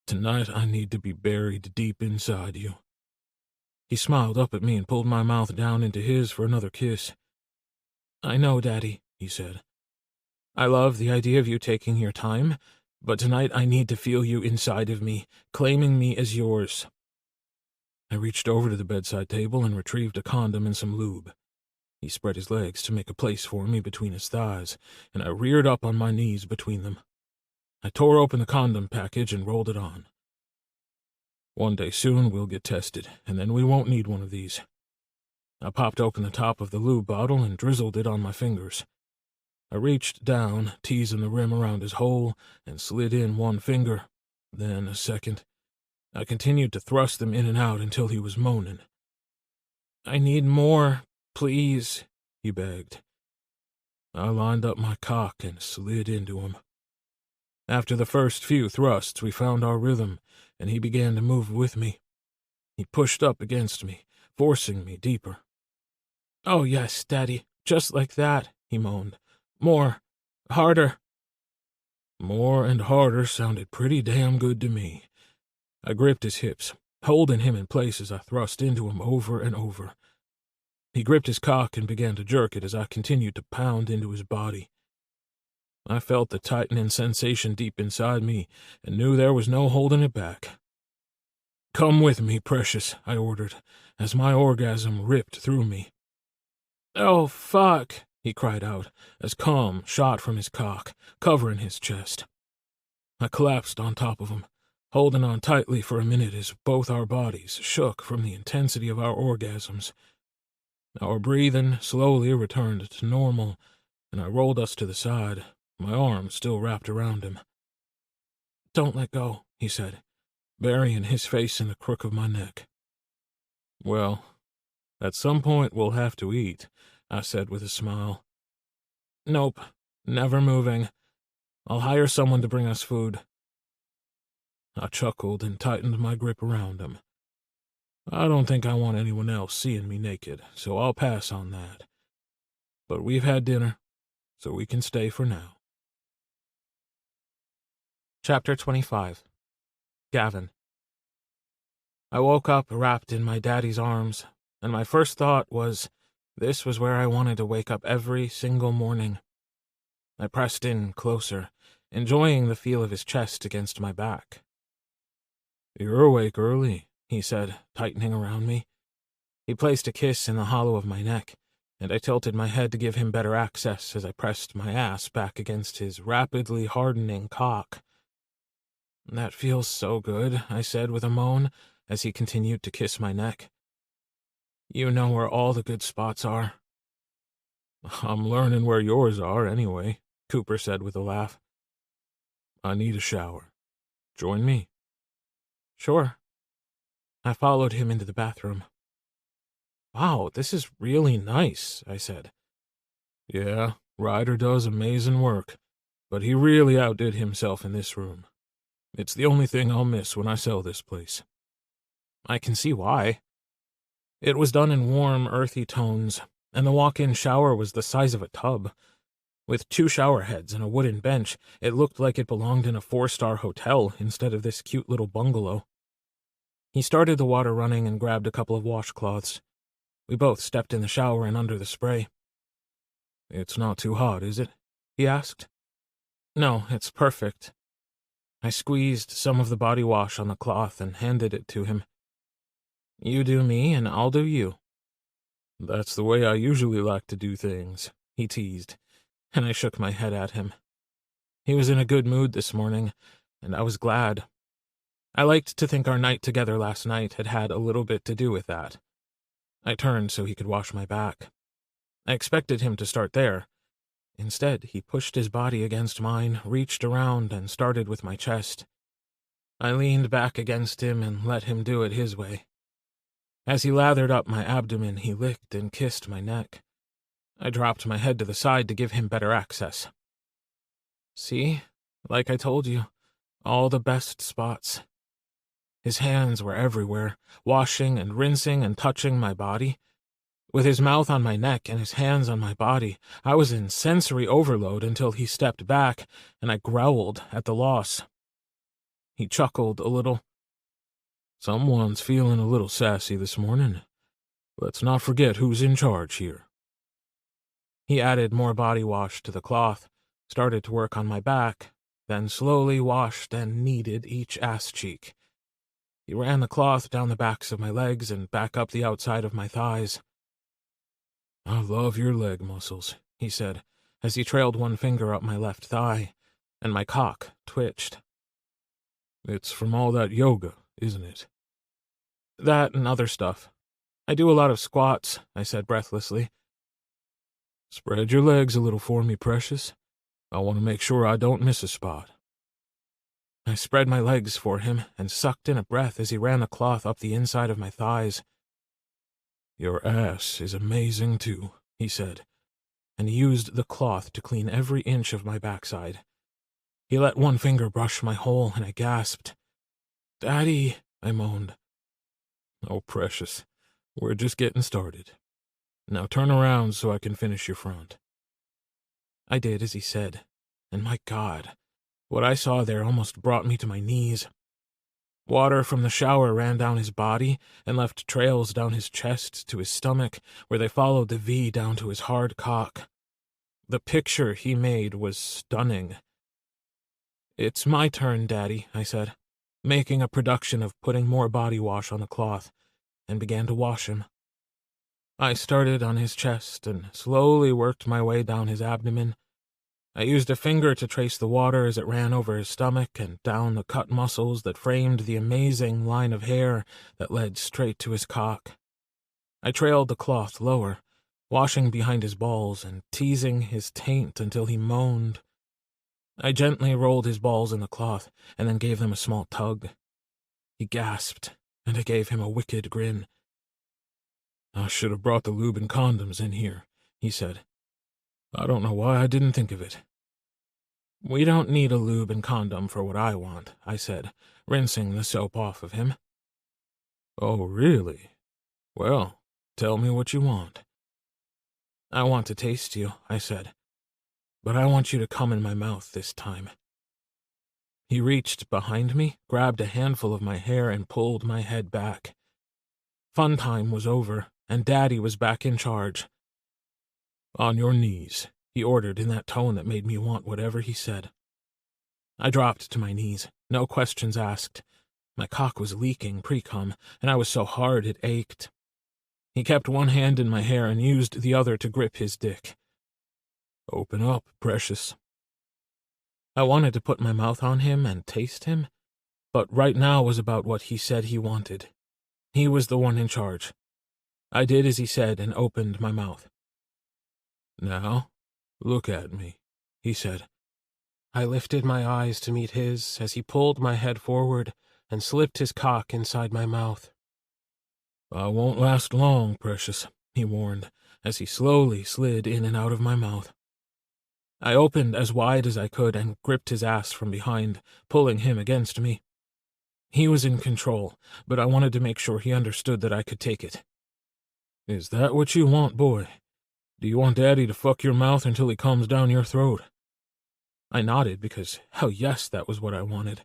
Tonight I need to be buried deep inside you. He smiled up at me and pulled my mouth down into his for another kiss. I know, Daddy, he said. I love the idea of you taking your time, but tonight I need to feel you inside of me, claiming me as yours. I reached over to the bedside table and retrieved a condom and some lube. He spread his legs to make a place for me between his thighs, and I reared up on my knees between them. I tore open the condom package and rolled it on. One day soon we'll get tested, and then we won't need one of these. I popped open the top of the lube bottle and drizzled it on my fingers. I reached down, teasing the rim around his hole, and slid in one finger, then a second. I continued to thrust them in and out until he was moaning. I need more, please, he begged. I lined up my cock and slid into him. After the first few thrusts, we found our rhythm, and he began to move with me. He pushed up against me, forcing me deeper. Oh, yes, Daddy, just like that, he moaned. More. Harder. More and harder sounded pretty damn good to me. I gripped his hips, holding him in place as I thrust into him over and over. He gripped his cock and began to jerk it as I continued to pound into his body. I felt the tightening sensation deep inside me and knew there was no holding it back. Come with me, precious, I ordered, as my orgasm ripped through me. Oh, fuck, he cried out, as cum shot from his cock, covering his chest. I collapsed on top of him, holding on tightly for a minute as both our bodies shook from the intensity of our orgasms. Our breathing slowly returned to normal, and I rolled us to the side, my arms still wrapped around him. Don't let go, he said, burying his face in the crook of my neck. Well, at some point we'll have to eat, I said with a smile. Nope, never moving. I'll hire someone to bring us food. I chuckled and tightened my grip around him. I don't think I want anyone else seeing me naked, so I'll pass on that. But we've had dinner, so we can stay for now. Chapter 25. Gavin. I woke up wrapped in my daddy's arms, and my first thought was, this was where I wanted to wake up every single morning. I pressed in closer, enjoying the feel of his chest against my back. You're awake early, he said, tightening around me. He placed a kiss in the hollow of my neck, and I tilted my head to give him better access as I pressed my ass back against his rapidly hardening cock. That feels so good, I said with a moan, as he continued to kiss my neck. You know where all the good spots are. I'm learning where yours are, anyway, Cooper said with a laugh. I need a shower. Join me. Sure. I followed him into the bathroom. Wow, this is really nice, I said. Yeah, Ryder does amazing work, but he really outdid himself in this room. It's the only thing I'll miss when I sell this place. I can see why. It was done in warm, earthy tones, and the walk-in shower was the size of a tub. With 2 shower heads and a wooden bench, it looked like it belonged in a 4-star hotel instead of this cute little bungalow. He started the water running and grabbed a couple of washcloths. We both stepped in the shower and under the spray. It's not too hot, is it? He asked. No, it's perfect. I squeezed some of the body wash on the cloth and handed it to him. You do me, and I'll do you. That's the way I usually like to do things, he teased, and I shook my head at him. He was in a good mood this morning, and I was glad. I liked to think our night together last night had had a little bit to do with that. I turned so he could wash my back. I expected him to start there. Instead, he pushed his body against mine, reached around, and started with my chest. I leaned back against him and let him do it his way. As he lathered up my abdomen, he licked and kissed my neck. I dropped my head to the side to give him better access. See? Like I told you, all the best spots. His hands were everywhere, washing and rinsing and touching my body. With his mouth on my neck and his hands on my body, I was in sensory overload until he stepped back, and I growled at the loss. He chuckled a little. Someone's feeling a little sassy this morning. Let's not forget who's in charge here. He added more body wash to the cloth, started to work on my back, then slowly washed and kneaded each ass cheek. He ran the cloth down the backs of my legs and back up the outside of my thighs. I love your leg muscles, he said, as he trailed one finger up my left thigh, and my cock twitched. It's from all that yoga, isn't it? That and other stuff. I do a lot of squats, I said breathlessly. Spread your legs a little for me, precious. I want to make sure I don't miss a spot. I spread my legs for him and sucked in a breath as he ran the cloth up the inside of my thighs. Your ass is amazing, too, he said, and he used the cloth to clean every inch of my backside. He let one finger brush my hole, and I gasped. Daddy, I moaned. Oh, precious, we're just getting started. Now turn around so I can finish your front. I did as he said, and my God, what I saw there almost brought me to my knees. Water from the shower ran down his body and left trails down his chest to his stomach, where they followed the V down to his hard cock. The picture he made was stunning. It's my turn, Daddy, I said, making a production of putting more body wash on the cloth, and began to wash him. I started on his chest and slowly worked my way down his abdomen. I used a finger to trace the water as it ran over his stomach and down the cut muscles that framed the amazing line of hair that led straight to his cock. I trailed the cloth lower, washing behind his balls and teasing his taint until he moaned. I gently rolled his balls in the cloth and then gave them a small tug. He gasped, and I gave him a wicked grin. I should have brought the lube and condoms in here, he said. I don't know why I didn't think of it. We don't need a lube and condom for what I want, I said, rinsing the soap off of him. Oh, really? Well, tell me what you want. I want to taste you, I said, but I want you to come in my mouth this time. He reached behind me, grabbed a handful of my hair, and pulled my head back. Fun time was over, and Daddy was back in charge. On your knees, he ordered in that tone that made me want whatever he said. I dropped to my knees, no questions asked. My cock was leaking pre-cum, and I was so hard it ached. He kept one hand in my hair and used the other to grip his dick. Open up, precious. I wanted to put my mouth on him and taste him, but right now was about what he said he wanted. He was the one in charge. I did as he said and opened my mouth. Now, look at me, he said. I lifted my eyes to meet his as he pulled my head forward and slipped his cock inside my mouth. I won't last long, precious, he warned, as he slowly slid in and out of my mouth. I opened as wide as I could and gripped his ass from behind, pulling him against me. He was in control, but I wanted to make sure he understood that I could take it. Is that what you want, boy? Do you want Daddy to fuck your mouth until he comes down your throat? I nodded because, hell yes, that was what I wanted.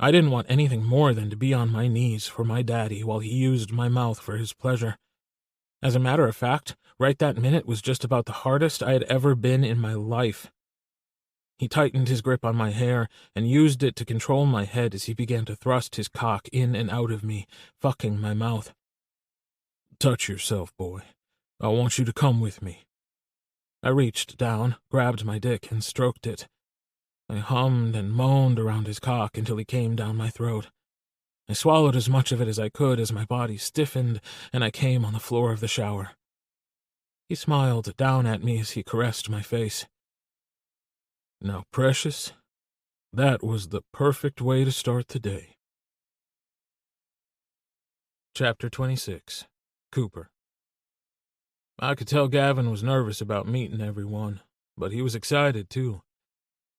I didn't want anything more than to be on my knees for my daddy while he used my mouth for his pleasure. As a matter of fact, right that minute was just about the hardest I had ever been in my life. He tightened his grip on my hair and used it to control my head as he began to thrust his cock in and out of me, fucking my mouth. Touch yourself, boy. I want you to come with me. I reached down, grabbed my dick, and stroked it. I hummed and moaned around his cock until he came down my throat. I swallowed as much of it as I could as my body stiffened and I came on the floor of the shower. He smiled down at me as he caressed my face. Now, precious, that was the perfect way to start the day. Chapter 26. Cooper. I could tell Gavin was nervous about meeting everyone, but he was excited, too.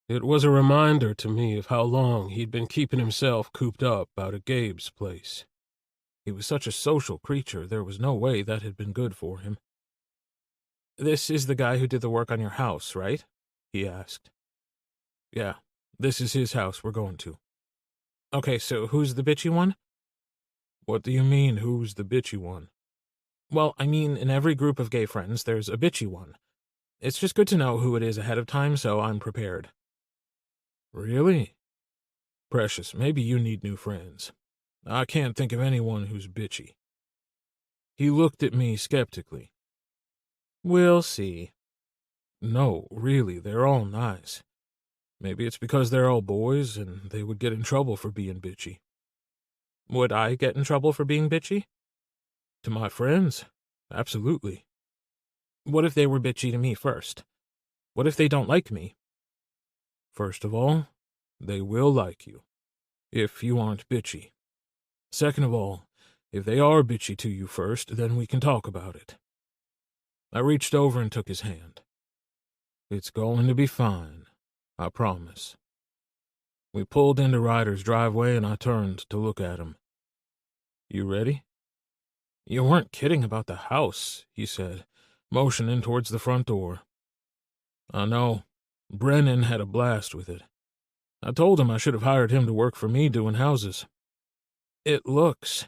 It was a reminder to me of how long he'd been keeping himself cooped up out at Gabe's place. He was such a social creature, there was no way that had been good for him. "This is the guy who did the work on your house, right?" he asked. "Yeah, this is his house we're going to." "Okay, so who's the bitchy one?" "What do you mean, who's the bitchy one?" "Well, I mean, in every group of gay friends, there's a bitchy one. It's just good to know who it is ahead of time, so I'm prepared." "Really? Precious, maybe you need new friends. I can't think of anyone who's bitchy." He looked at me skeptically. "We'll see." "No, really, they're all nice. Maybe it's because they're all boys and they would get in trouble for being bitchy." "Would I get in trouble for being bitchy?" "To my friends? Absolutely." "What if they were bitchy to me first? What if they don't like me?" "First of all, they will like you, if you aren't bitchy. Second of all, if they are bitchy to you first, then we can talk about it." I reached over and took his hand. "It's going to be fine, I promise." We pulled into Ryder's driveway and I turned to look at him. "You ready?" "You weren't kidding about the house," he said, motioning towards the front door. "I know. Brennan had a blast with it. I told him I should have hired him to work for me doing houses." "It looks—"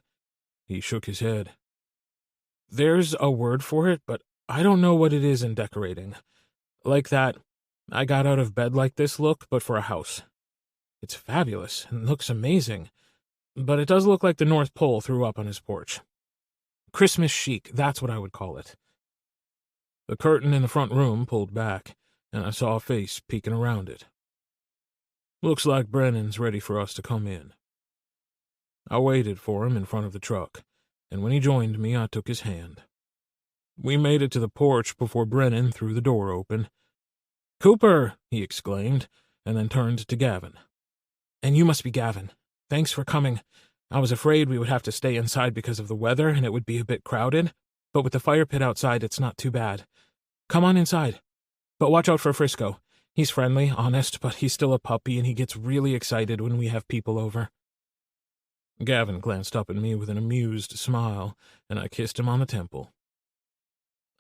He shook his head. "There's a word for it, but I don't know what it is in decorating. Like that, I got out of bed like this look, but for a house. It's fabulous and looks amazing, but it does look like the North Pole threw up on his porch. Christmas chic, that's what I would call it." The curtain in the front room pulled back, and I saw a face peeking around it. "Looks like Brennan's ready for us to come in." I waited for him in front of the truck, and when he joined me, I took his hand. We made it to the porch before Brennan threw the door open. "Cooper!" he exclaimed, and then turned to Gavin. "And you must be Gavin. Thanks for coming. I was afraid we would have to stay inside because of the weather and it would be a bit crowded, but with the fire pit outside, it's not too bad. Come on inside. But watch out for Frisco. He's friendly, honest, but he's still a puppy and he gets really excited when we have people over." Gavin glanced up at me with an amused smile, and I kissed him on the temple.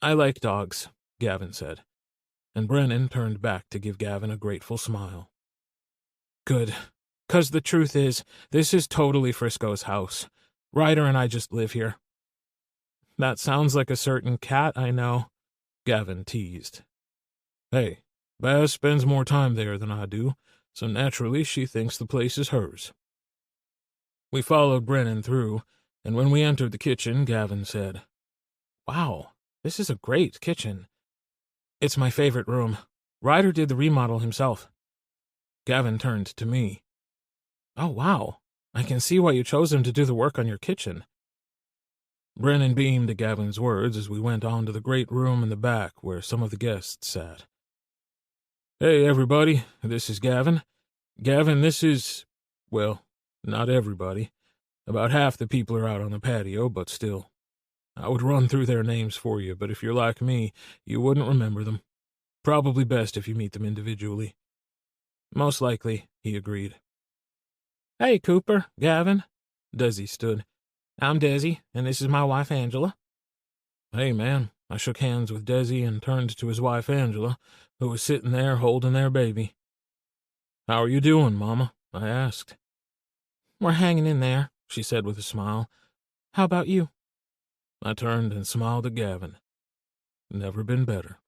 "I like dogs," Gavin said, and Brennan turned back to give Gavin a grateful smile. "Good, 'cause the truth is, this is totally Frisco's house. Ryder and I just live here." "That sounds like a certain cat I know," Gavin teased. "Hey, Baz spends more time there than I do, so naturally she thinks the place is hers." We followed Brennan through, and when we entered the kitchen, Gavin said, "Wow, this is a great kitchen. It's my favorite room. Ryder did the remodel himself." Gavin turned to me. "Oh, wow. I can see why you chose him to do the work on your kitchen." Brennan beamed at Gavin's words as we went on to the great room in the back where some of the guests sat. "Hey, everybody, this is Gavin. Gavin, this is, well, not everybody. About half the people are out on the patio, but still. I would run through their names for you, but if you're like me, you wouldn't remember them. Probably best if you meet them individually." "Most likely," he agreed. "Hey, Cooper, Gavin." Desi stood. "I'm Desi, and this is my wife, Angela." "Hey, man." I shook hands with Desi and turned to his wife, Angela, who was sitting there holding their baby. "How are you doing, Mama?" I asked. "We're hanging in there," she said with a smile. "How about you?" I turned and smiled at Gavin. Never been better.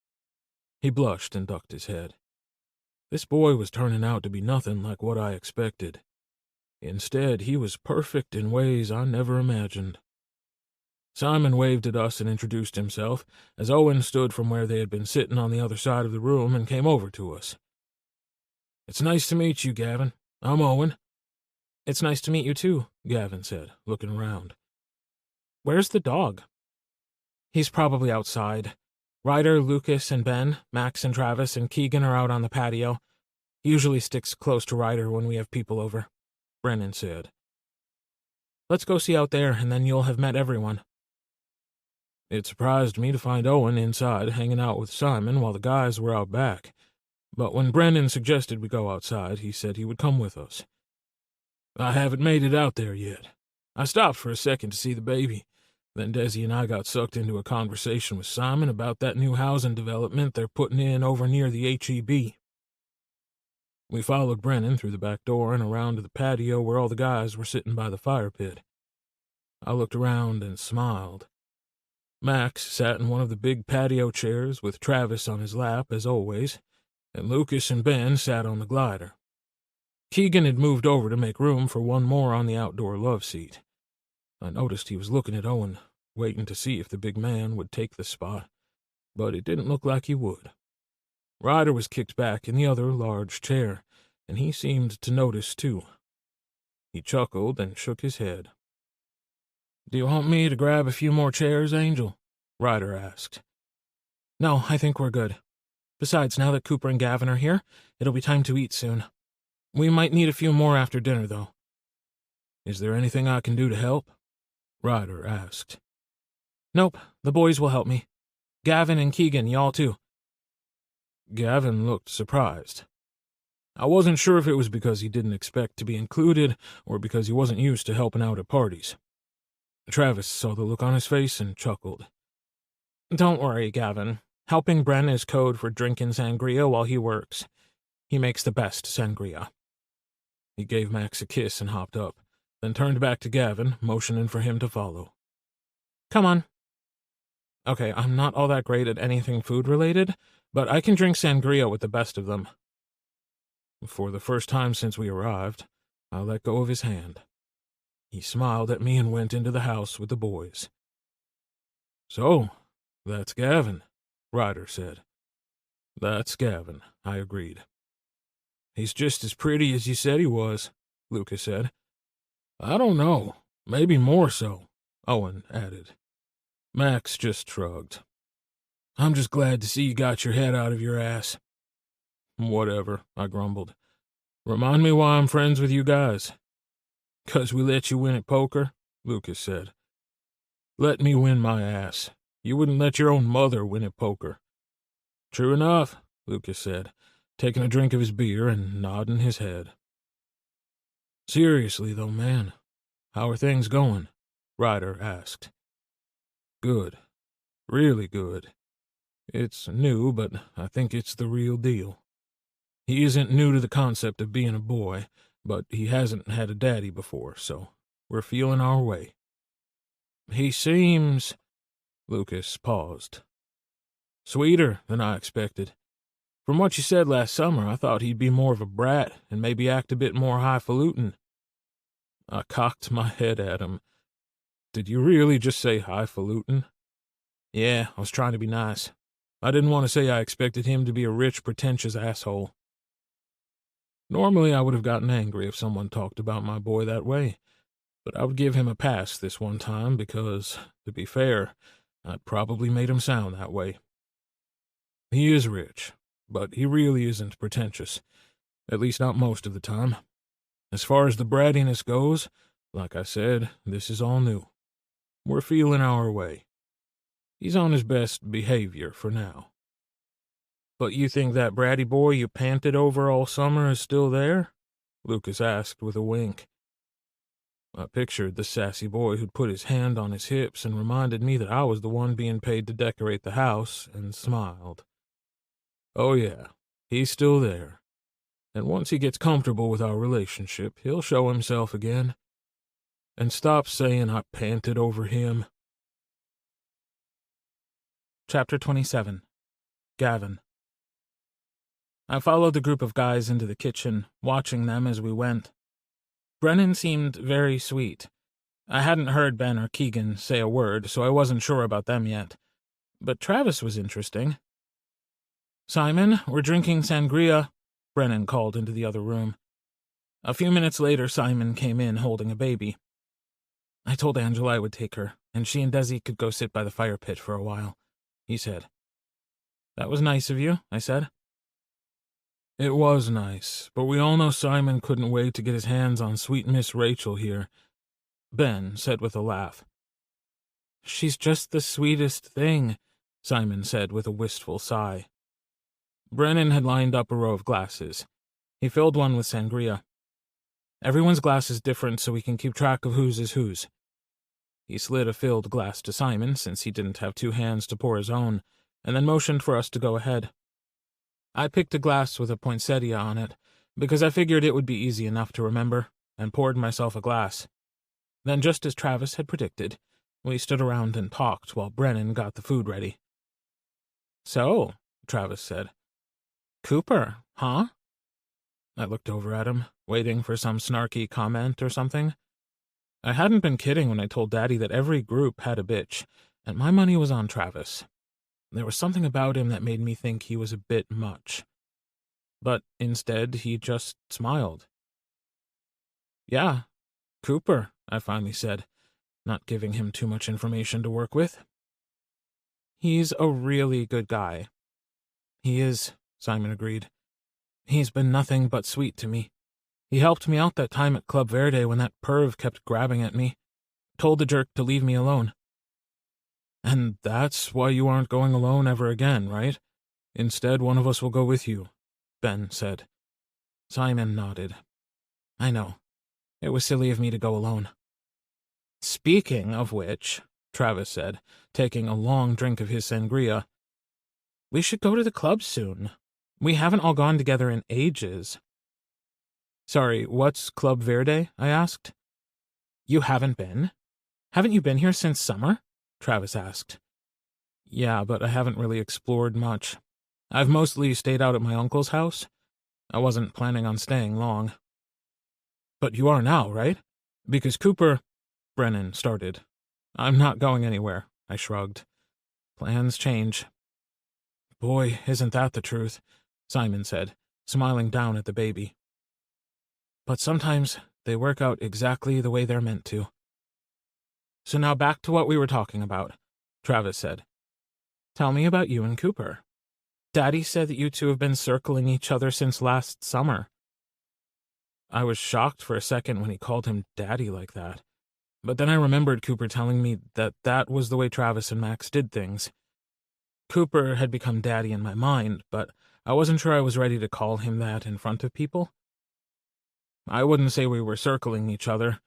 He blushed and ducked his head. This boy was turning out to be nothing like what I expected. Instead, he was perfect in ways I never imagined. Simon waved at us and introduced himself, as Owen stood from where they had been sitting on the other side of the room and came over to us. It's nice to meet you, Gavin. I'm Owen. It's nice to meet you too, Gavin said, looking around. Where's the dog? He's probably outside. Ryder, Lucas, and Ben, Max and Travis, and Keegan are out on the patio. He usually sticks close to Ryder when we have people over, Brennan said. Let's go see out there, and then you'll have met everyone. It surprised me to find Owen inside hanging out with Simon while the guys were out back. But when Brennan suggested we go outside, he said he would come with us. I haven't made it out there yet. I stopped for a second to see the baby. Then Desi and I got sucked into a conversation with Simon about that new housing development they're putting in over near the HEB. We followed Brennan through the back door and around to the patio where all the guys were sitting by the fire pit. I looked around and smiled. Max sat in one of the big patio chairs with Travis on his lap, as always, and Lucas and Ben sat on the glider. Keegan had moved over to make room for one more on the outdoor love seat. I noticed he was looking at Owen, waiting to see if the big man would take the spot, but it didn't look like he would. Ryder was kicked back in the other large chair, and he seemed to notice too. He chuckled and shook his head. "Do you want me to grab a few more chairs, Angel?" Ryder asked. No, I think we're good. Besides, now that Cooper and Gavin are here, it'll be time to eat soon. We might need a few more after dinner, though. Is there anything I can do to help? Ryder asked. Nope, the boys will help me. Gavin and Keegan, y'all too. Gavin looked surprised. I wasn't sure if it was because he didn't expect to be included or because he wasn't used to helping out at parties. Travis saw the look on his face and chuckled. Don't worry, Gavin. Helping Bren is code for drinking sangria while he works. He makes the best sangria. He gave Max a kiss and hopped up, then turned back to Gavin, motioning for him to follow. Come on. Okay, I'm not all that great at anything food-related, but I can drink sangria with the best of them. For the first time since we arrived, I let go of his hand. He smiled at me and went into the house with the boys. So, that's Gavin, Ryder said. That's Gavin, I agreed. He's just as pretty as you said he was, Lucas said. I don't know, maybe more so, Owen added. Max just shrugged. I'm just glad to see you got your head out of your ass. Whatever, I grumbled. Remind me why I'm friends with you guys. 'Cause we let you win at poker, Lucas said. Let me win my ass. You wouldn't let your own mother win at poker. True enough, Lucas said, taking a drink of his beer and nodding his head. Seriously, though, man, how are things going? Ryder asked. Good. Really good. It's new, but I think it's the real deal. He isn't new to the concept of being a boy, but he hasn't had a daddy before, so we're feeling our way. He seems... Lucas paused. Sweeter than I expected. From what you said last summer, I thought he'd be more of a brat and maybe act a bit more highfalutin. I cocked my head at him. Did you really just say highfalutin? Yeah, I was trying to be nice. I didn't want to say I expected him to be a rich, pretentious asshole. Normally, I would have gotten angry if someone talked about my boy that way, but I would give him a pass this one time because, to be fair, I'd probably made him sound that way. He is rich, but he really isn't pretentious, at least not most of the time. As far as the brattiness goes, like I said, this is all new. We're feeling our way. He's on his best behavior for now. But you think that bratty boy you panted over all summer is still there? Lucas asked with a wink. I pictured the sassy boy who'd put his hand on his hips and reminded me that I was the one being paid to decorate the house, and smiled. Oh yeah, he's still there. And once he gets comfortable with our relationship, he'll show himself again. And stop saying I panted over him. Chapter 27. Gavin. I followed the group of guys into the kitchen, watching them as we went. Brennan seemed very sweet. I hadn't heard Ben or Keegan say a word, so I wasn't sure about them yet. But Travis was interesting. Simon, we're drinking sangria, Brennan called into the other room. A few minutes later, Simon came in holding a baby. I told Angela I would take her, and she and Desi could go sit by the fire pit for a while, he said. That was nice of you, I said. It was nice, but we all know Simon couldn't wait to get his hands on sweet Miss Rachel here, Ben said with a laugh. She's just the sweetest thing, Simon said with a wistful sigh. Brennan had lined up a row of glasses. He filled one with sangria. Everyone's glass is different so we can keep track of whose is whose. He slid a filled glass to Simon, since he didn't have 2 hands to pour his own, and then motioned for us to go ahead. I picked a glass with a poinsettia on it, because I figured it would be easy enough to remember, and poured myself a glass. Then, just as Travis had predicted, we stood around and talked while Brennan got the food ready. So, Travis said. Cooper, huh? I looked over at him, waiting for some snarky comment or something. I hadn't been kidding when I told Daddy that every group had a bitch, and my money was on Travis. There was something about him that made me think he was a bit much. But instead, he just smiled. Yeah, Cooper, I finally said, not giving him too much information to work with. He's a really good guy. He is, Simon agreed. He's been nothing but sweet to me. He helped me out that time at Club Verde when that perv kept grabbing at me. Told the jerk to leave me alone. And that's why you aren't going alone ever again, right? Instead, one of us will go with you, Ben said. Simon nodded. I know. It was silly of me to go alone. Speaking of which, Travis said, taking a long drink of his sangria, we should go to the club soon. We haven't all gone together in ages. Sorry, what's Club Verde? I asked. You haven't been? Haven't you been here since summer? Travis asked. Yeah, but I haven't really explored much. I've mostly stayed out at my uncle's house. I wasn't planning on staying long. But you are now, right? Because Cooper... Brennan started. I'm not going anywhere, I shrugged. Plans change. Boy, isn't that the truth, Simon said, smiling down at the baby. But sometimes they work out exactly the way they're meant to. So now back to what we were talking about, Travis said. Tell me about you and Cooper. Daddy said that you two have been circling each other since last summer. I was shocked for a second when he called him Daddy like that. But then I remembered Cooper telling me that that was the way Travis and Max did things. Cooper had become Daddy in my mind, but I wasn't sure I was ready to call him that in front of people. I wouldn't say we were circling each other,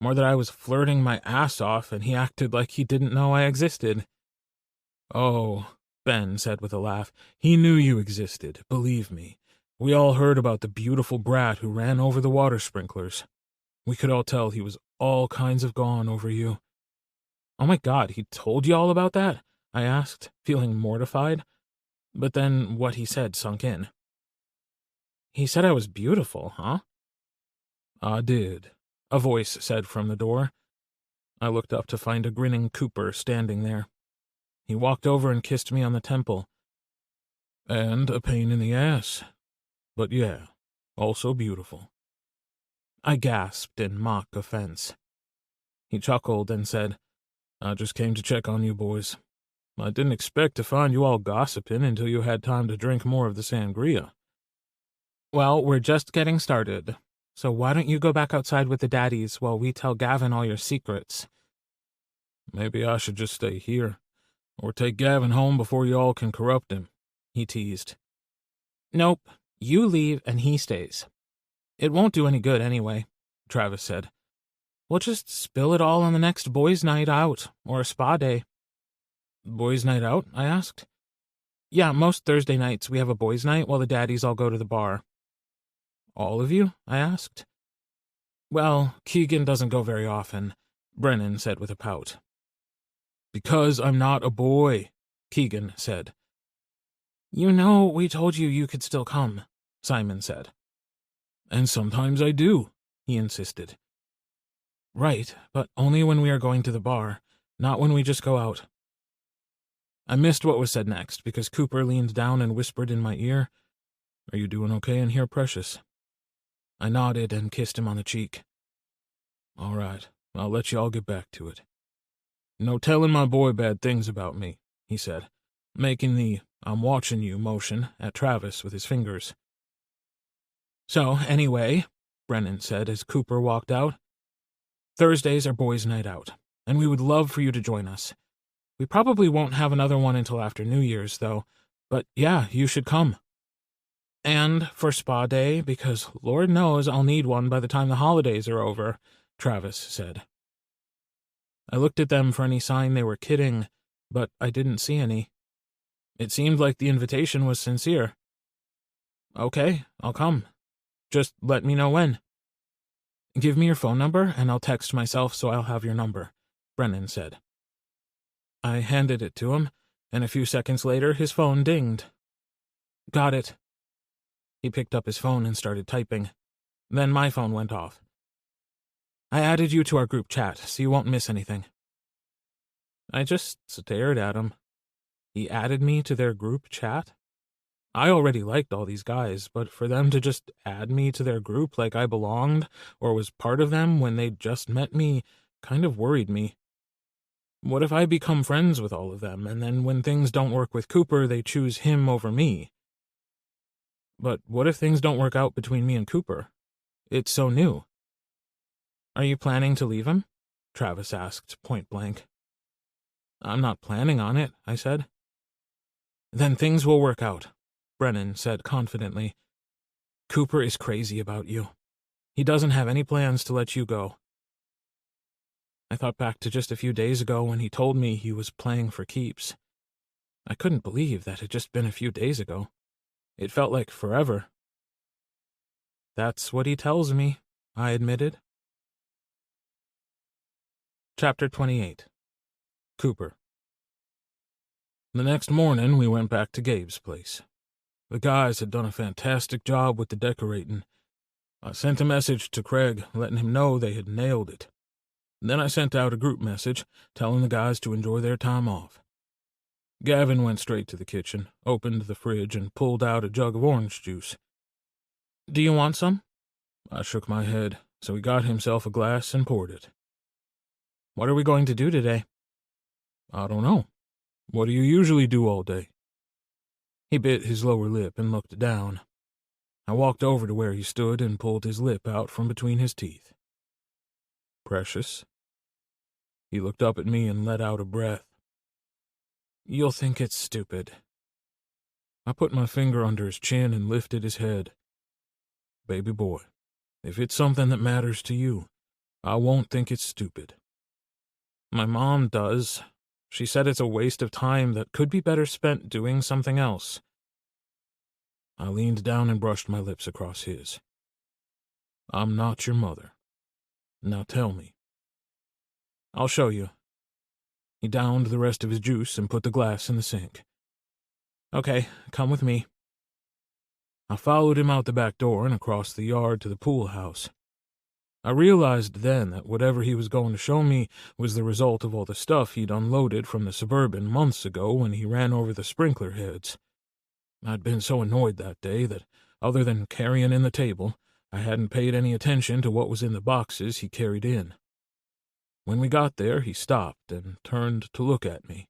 more that I was flirting my ass off and he acted like he didn't know I existed. Oh, Ben said with a laugh, he knew you existed, believe me. We all heard about the beautiful brat who ran over the water sprinklers. We could all tell he was all kinds of gone over you. Oh my God, he told you all about that? I asked, feeling mortified. But then what he said sunk in. He said I was beautiful, huh? I did, a voice said from the door. I looked up to find a grinning Cooper standing there. He walked over and kissed me on the temple. And a pain in the ass. But yeah, also beautiful. I gasped in mock offense. He chuckled and said, I just came to check on you boys. I didn't expect to find you all gossiping until you had time to drink more of the sangria. Well, we're just getting started, so why don't you go back outside with the Daddies while we tell Gavin all your secrets? Maybe I should just stay here, or take Gavin home before you all can corrupt him, he teased. Nope, you leave and he stays. It won't do any good anyway, Travis said. We'll just spill it all on the next boys' night out, or a spa day. Boys' night out? I asked. Yeah, most Thursday nights we have a boys' night while the Daddies all go to the bar. All of you? I asked. Well, Keegan doesn't go very often, Brennan said with a pout. Because I'm not a boy, Keegan said. You know, we told you you could still come, Simon said. And sometimes I do, he insisted. Right, but only when we are going to the bar, not when we just go out. I missed what was said next because Cooper leaned down and whispered in my ear, Are you doing okay in here, Precious? I nodded and kissed him on the cheek. All right, I'll let you all get back to it. No telling my boy bad things about me, he said, making the I'm watching you motion at Travis with his fingers. So, anyway, Brennan said as Cooper walked out, Thursdays are boys' night out, and we would love for you to join us. We probably won't have another one until after New Year's, though, but yeah, you should come. And for spa day, because Lord knows I'll need one by the time the holidays are over, Travis said. I looked at them for any sign they were kidding, but I didn't see any. It seemed like the invitation was sincere. Okay, I'll come. Just let me know when. Give me your phone number, and I'll text myself so I'll have your number, Brennan said. I handed it to him, and a few seconds later his phone dinged. Got it. He picked up his phone and started typing. Then my phone went off. I added you to our group chat, so you won't miss anything. I just stared at him. He added me to their group chat? I already liked all these guys, but for them to just add me to their group like I belonged or was part of them when they'd just met me kind of worried me. What if I become friends with all of them, and then when things don't work with Cooper, they choose him over me? But what if things don't work out between me and Cooper? It's so new. Are you planning to leave him? Travis asked, point blank. I'm not planning on it, I said. Then things will work out, Brennan said confidently. Cooper is crazy about you. He doesn't have any plans to let you go. I thought back to just a few days ago when he told me he was playing for keeps. I couldn't believe that had just been a few days ago. It felt like forever. That's what he tells me, I admitted. Chapter 28. Cooper. The next morning, we went back to Gabe's place. The guys had done a fantastic job with the decorating. I sent a message to Craig, letting him know they had nailed it. Then I sent out a group message, telling the guys to enjoy their time off. Gavin went straight to the kitchen, opened the fridge, and pulled out a jug of orange juice. Do you want some? I shook my head, so he got himself a glass and poured it. What are we going to do today? I don't know. What do you usually do all day? He bit his lower lip and looked down. I walked over to where he stood and pulled his lip out from between his teeth. Precious? He looked up at me and let out a breath. You'll think it's stupid. I put my finger under his chin and lifted his head. Baby boy, if it's something that matters to you, I won't think it's stupid. My mom does. She said it's a waste of time that could be better spent doing something else. I leaned down and brushed my lips across his. I'm not your mother. Now tell me. I'll show you. He downed the rest of his juice and put the glass in the sink. Okay, come with me. I followed him out the back door and across the yard to the pool house. I realized then that whatever he was going to show me was the result of all the stuff he'd unloaded from the Suburban months ago when he ran over the sprinkler heads. I'd been so annoyed that day that, other than carrying in the table, I hadn't paid any attention to what was in the boxes he carried in. When we got there, he stopped and turned to look at me.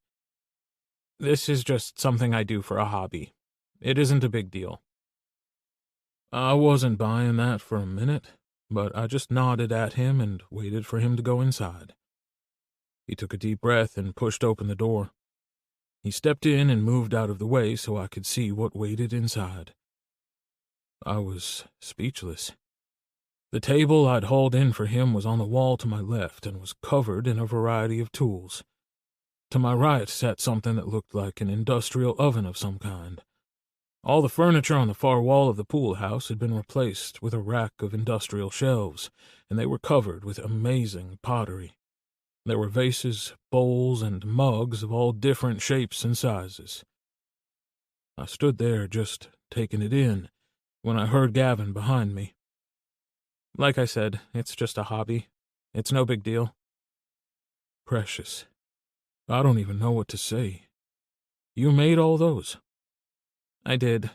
This is just something I do for a hobby. It isn't a big deal. I wasn't buying that for a minute, but I just nodded at him and waited for him to go inside. He took a deep breath and pushed open the door. He stepped in and moved out of the way so I could see what waited inside. I was speechless. The table I'd hauled in for him was on the wall to my left and was covered in a variety of tools. To my right sat something that looked like an industrial oven of some kind. All the furniture on the far wall of the pool house had been replaced with a rack of industrial shelves, and they were covered with amazing pottery. There were vases, bowls, and mugs of all different shapes and sizes. I stood there just taking it in when I heard Gavin behind me. Like I said, it's just a hobby. It's no big deal. Precious. I don't even know what to say. You made all those? I did.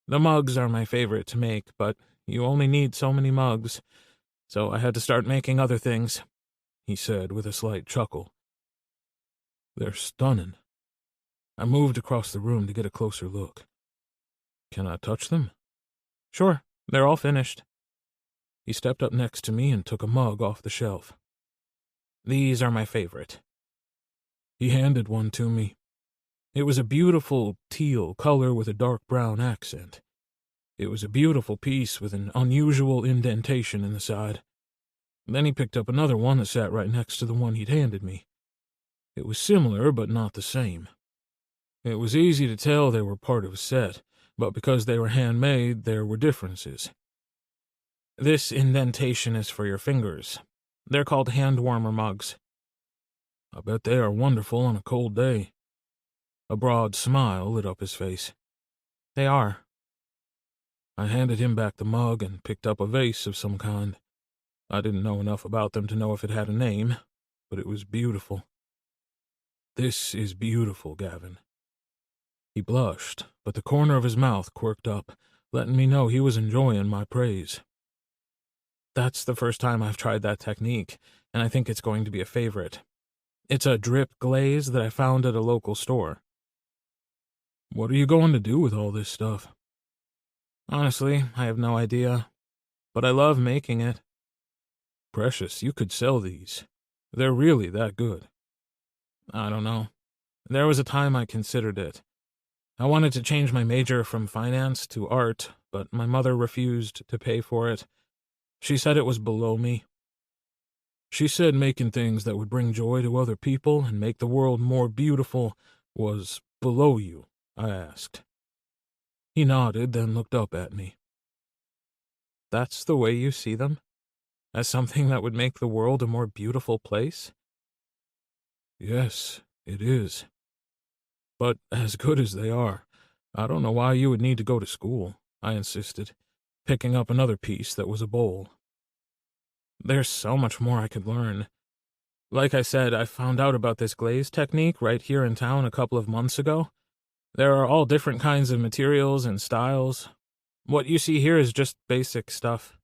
The mugs are my favorite to make, but you only need so many mugs, so I had to start making other things," he said with a slight chuckle. "They're stunning." I moved across the room to get a closer look. "Can I touch them?" "Sure, they're all finished." He stepped up next to me and took a mug off the shelf. "These are my favorite." He handed one to me. It was a beautiful teal color with a dark brown accent. It was a beautiful piece with an unusual indentation in the side. Then he picked up another one that sat right next to the one he'd handed me. It was similar, but not the same. It was easy to tell they were part of a set, but because they were handmade, there were differences. "This indentation is for your fingers. They're called hand warmer mugs." "I bet they are wonderful on a cold day." A broad smile lit up his face. "They are." I handed him back the mug and picked up a vase of some kind. I didn't know enough about them to know if it had a name, but it was beautiful. "This is beautiful, Gavin." He blushed, but the corner of his mouth quirked up, letting me know he was enjoying my praise. "That's the first time I've tried that technique, and I think it's going to be a favorite. It's a drip glaze that I found at a local store." "What are you going to do with all this stuff?" "Honestly, I have no idea, but I love making it." "Precious, you could sell these. They're really that good." "I don't know. There was a time I considered it. I wanted to change my major from finance to art, but my mother refused to pay for it. She said it was below me." "She said making things that would bring joy to other people and make the world more beautiful was below you?" I asked. He nodded, then looked up at me. "That's the way you see them? As something that would make the world a more beautiful place?" "Yes, it is. But as good as they are, I don't know why you would need to go to school," I insisted, picking up another piece that was a bowl. "There's so much more I could learn. Like I said, I found out about this glaze technique right here in town a couple of months ago. There are all different kinds of materials and styles. What you see here is just basic stuff."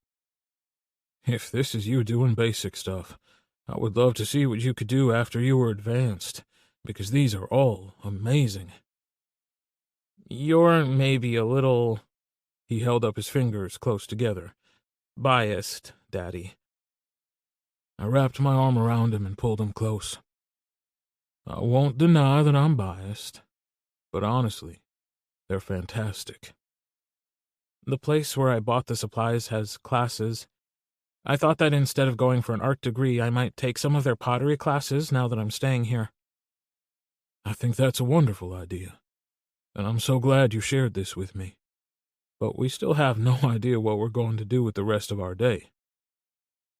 "If this is you doing basic stuff, I would love to see what you could do after you were advanced, because these are all amazing." "You're maybe a little," he held up his fingers close together, "biased, Daddy." I wrapped my arm around him and pulled him close. "I won't deny that I'm biased, but honestly, they're fantastic." "The place where I bought the supplies has classes. I thought that instead of going for an art degree, I might take some of their pottery classes now that I'm staying here." "I think that's a wonderful idea, and I'm so glad you shared this with me. But we still have no idea what we're going to do with the rest of our day."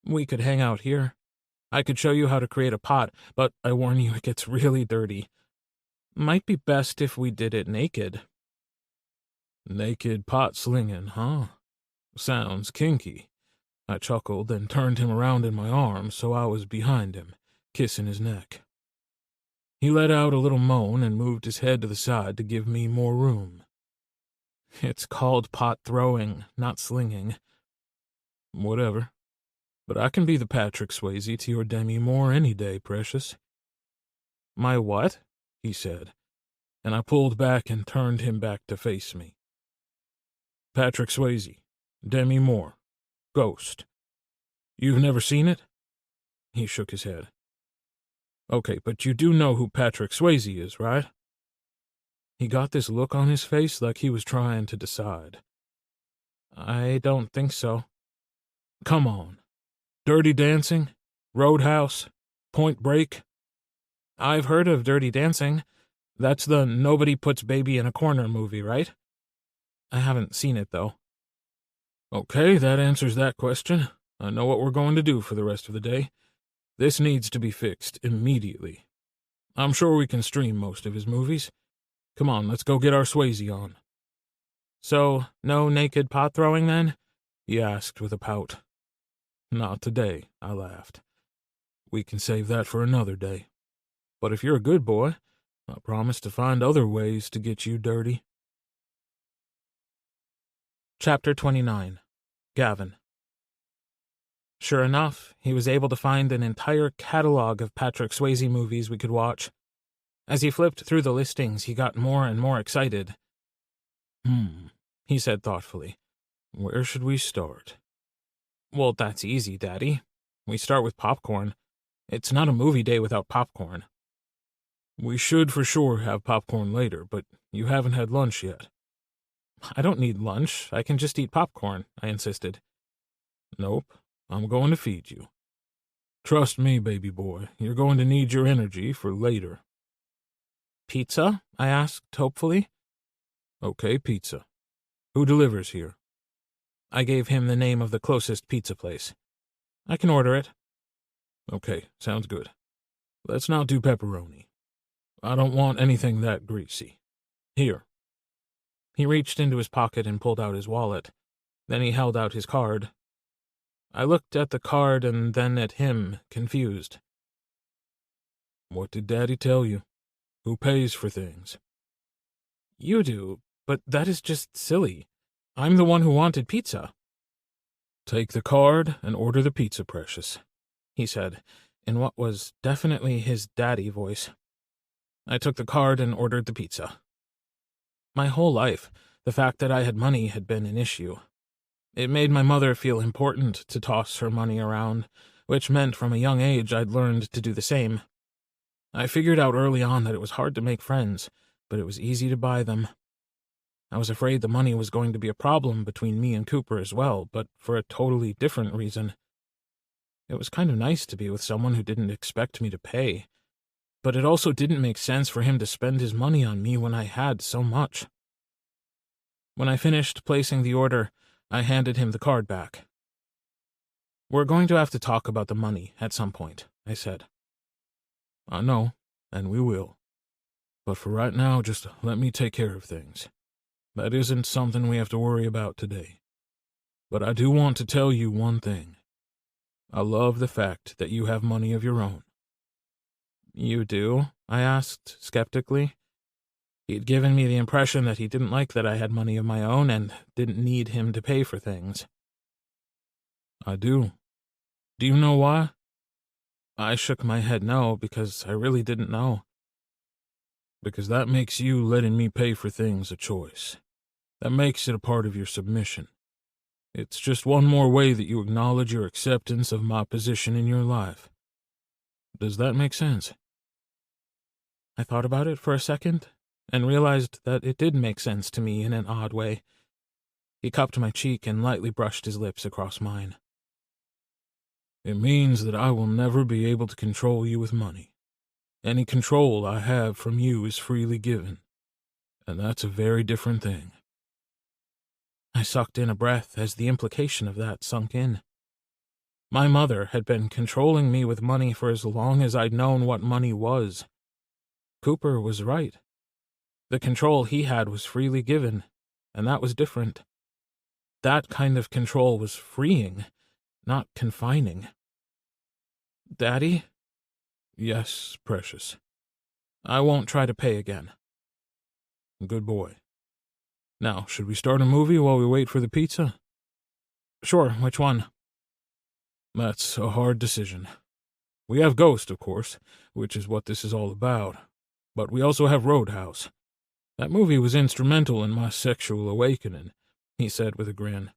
"We could hang out here. I could show you how to create a pot, but I warn you, it gets really dirty. Might be best if we did it naked." "Naked pot slinging, huh? Sounds kinky." I chuckled and turned him around in my arms so I was behind him, kissing his neck. He let out a little moan and moved his head to the side to give me more room. "It's called pot throwing, not slinging." "Whatever. But I can be the Patrick Swayze to your Demi Moore any day, precious." "My what?" he said, and I pulled back and turned him back to face me. "Patrick Swayze, Demi Moore, Ghost. You've never seen it?" He shook his head. "Okay, but you do know who Patrick Swayze is, right?" He got this look on his face like he was trying to decide. "I don't think so." "Come on. Dirty Dancing? Roadhouse? Point Break?" "I've heard of Dirty Dancing. That's the Nobody Puts Baby in a Corner movie, right? I haven't seen it, though." "Okay, that answers that question. I know what we're going to do for the rest of the day. This needs to be fixed immediately. I'm sure we can stream most of his movies. Come on, let's go get our Swayze on." "So, no naked pot throwing, then?" he asked with a pout. "Not today," I laughed. "We can save that for another day. But if you're a good boy, I promise to find other ways to get you dirty." Chapter 29. Gavin. Sure enough, he was able to find an entire catalog of Patrick Swayze movies we could watch. As he flipped through the listings, he got more and more excited. He said thoughtfully. Where should we start? Well, that's easy, Daddy. We start with popcorn. It's not a movie day without popcorn. We should for sure have popcorn later, but you haven't had lunch yet. I don't need lunch. I can just eat popcorn, I insisted. Nope. I'm going to feed you. Trust me, baby boy. You're going to need your energy for later. Pizza? I asked, hopefully. Okay, pizza. Who delivers here? I gave him the name of the closest pizza place. I can order it. Okay, sounds good. Let's not do pepperoni. I don't want anything that greasy. Here. He reached into his pocket and pulled out his wallet. Then he held out his card. I looked at the card and then at him, confused. What did Daddy tell you? Who pays for things? You do, but that is just silly. I'm the one who wanted pizza. Take the card and order the pizza, precious, he said, in what was definitely his daddy voice. I took the card and ordered the pizza. My whole life, the fact that I had money had been an issue. It made my mother feel important to toss her money around, which meant from a young age I'd learned to do the same. I figured out early on that it was hard to make friends, but it was easy to buy them. I was afraid the money was going to be a problem between me and Cooper as well, but for a totally different reason. It was kind of nice to be with someone who didn't expect me to pay, but it also didn't make sense for him to spend his money on me when I had so much. When I finished placing the order, I handed him the card back. We're going to have to talk about the money at some point, I said. I know, and we will. But for right now, just let me take care of things. That isn't something we have to worry about today. But I do want to tell you one thing. I love the fact that you have money of your own. You do? I asked, skeptically. He'd given me the impression that he didn't like that I had money of my own and didn't need him to pay for things. I do. Do you know why? I shook my head no, because I really didn't know. Because that makes you letting me pay for things a choice. That makes it a part of your submission. It's just one more way that you acknowledge your acceptance of my position in your life. Does that make sense? I thought about it for a second, and realized that it did make sense to me in an odd way. He cupped my cheek and lightly brushed his lips across mine. It means that I will never be able to control you with money. Any control I have from you is freely given, and that's a very different thing. I sucked in a breath as the implication of that sunk in. My mother had been controlling me with money for as long as I'd known what money was. Cooper was right. The control he had was freely given, and that was different. That kind of control was freeing, not confining. Daddy? Yes, precious. I won't try to pay again. Good boy. Now, should we start a movie while we wait for the pizza? Sure, which one? That's a hard decision. We have Ghost, of course, which is what this is all about. But we also have Roadhouse. That movie was instrumental in my sexual awakening, he said with a grin.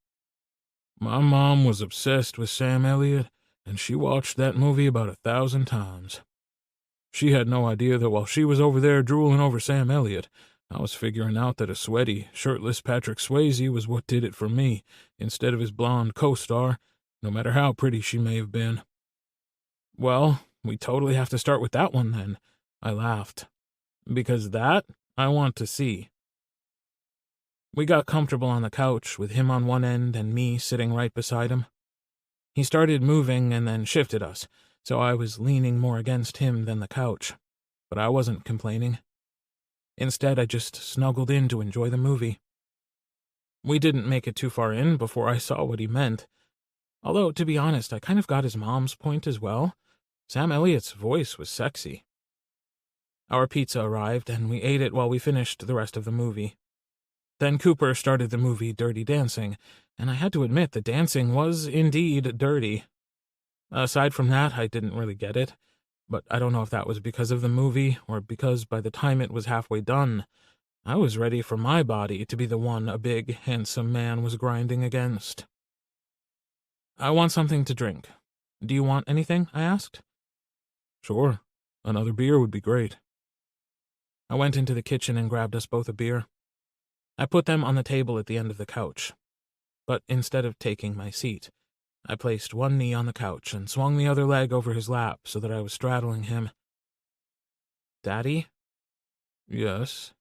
My mom was obsessed with Sam Elliott, and she watched that movie about 1,000 times. She had no idea that while she was over there drooling over Sam Elliott, I was figuring out that a sweaty, shirtless Patrick Swayze was what did it for me, instead of his blonde co-star, no matter how pretty she may have been. Well, we totally have to start with that one then, I laughed. Because that, I want to see. We got comfortable on the couch, with him on one end and me sitting right beside him. He started moving and then shifted us, so I was leaning more against him than the couch. But I wasn't complaining. Instead, I just snuggled in to enjoy the movie. We didn't make it too far in before I saw what he meant. Although, to be honest, I kind of got his mom's point as well. Sam Elliott's voice was sexy. Our pizza arrived, and we ate it while we finished the rest of the movie. Then Cooper started the movie Dirty Dancing, and I had to admit the dancing was indeed dirty. Aside from that, I didn't really get it, but I don't know if that was because of the movie or because by the time it was halfway done, I was ready for my body to be the one a big, handsome man was grinding against. "I want something to drink. Do you want anything?" I asked. "Sure. Another beer would be great." I went into the kitchen and grabbed us both a beer. I put them on the table at the end of the couch, but instead of taking my seat, I placed one knee on the couch and swung the other leg over his lap so that I was straddling him. "Daddy?" "Yes."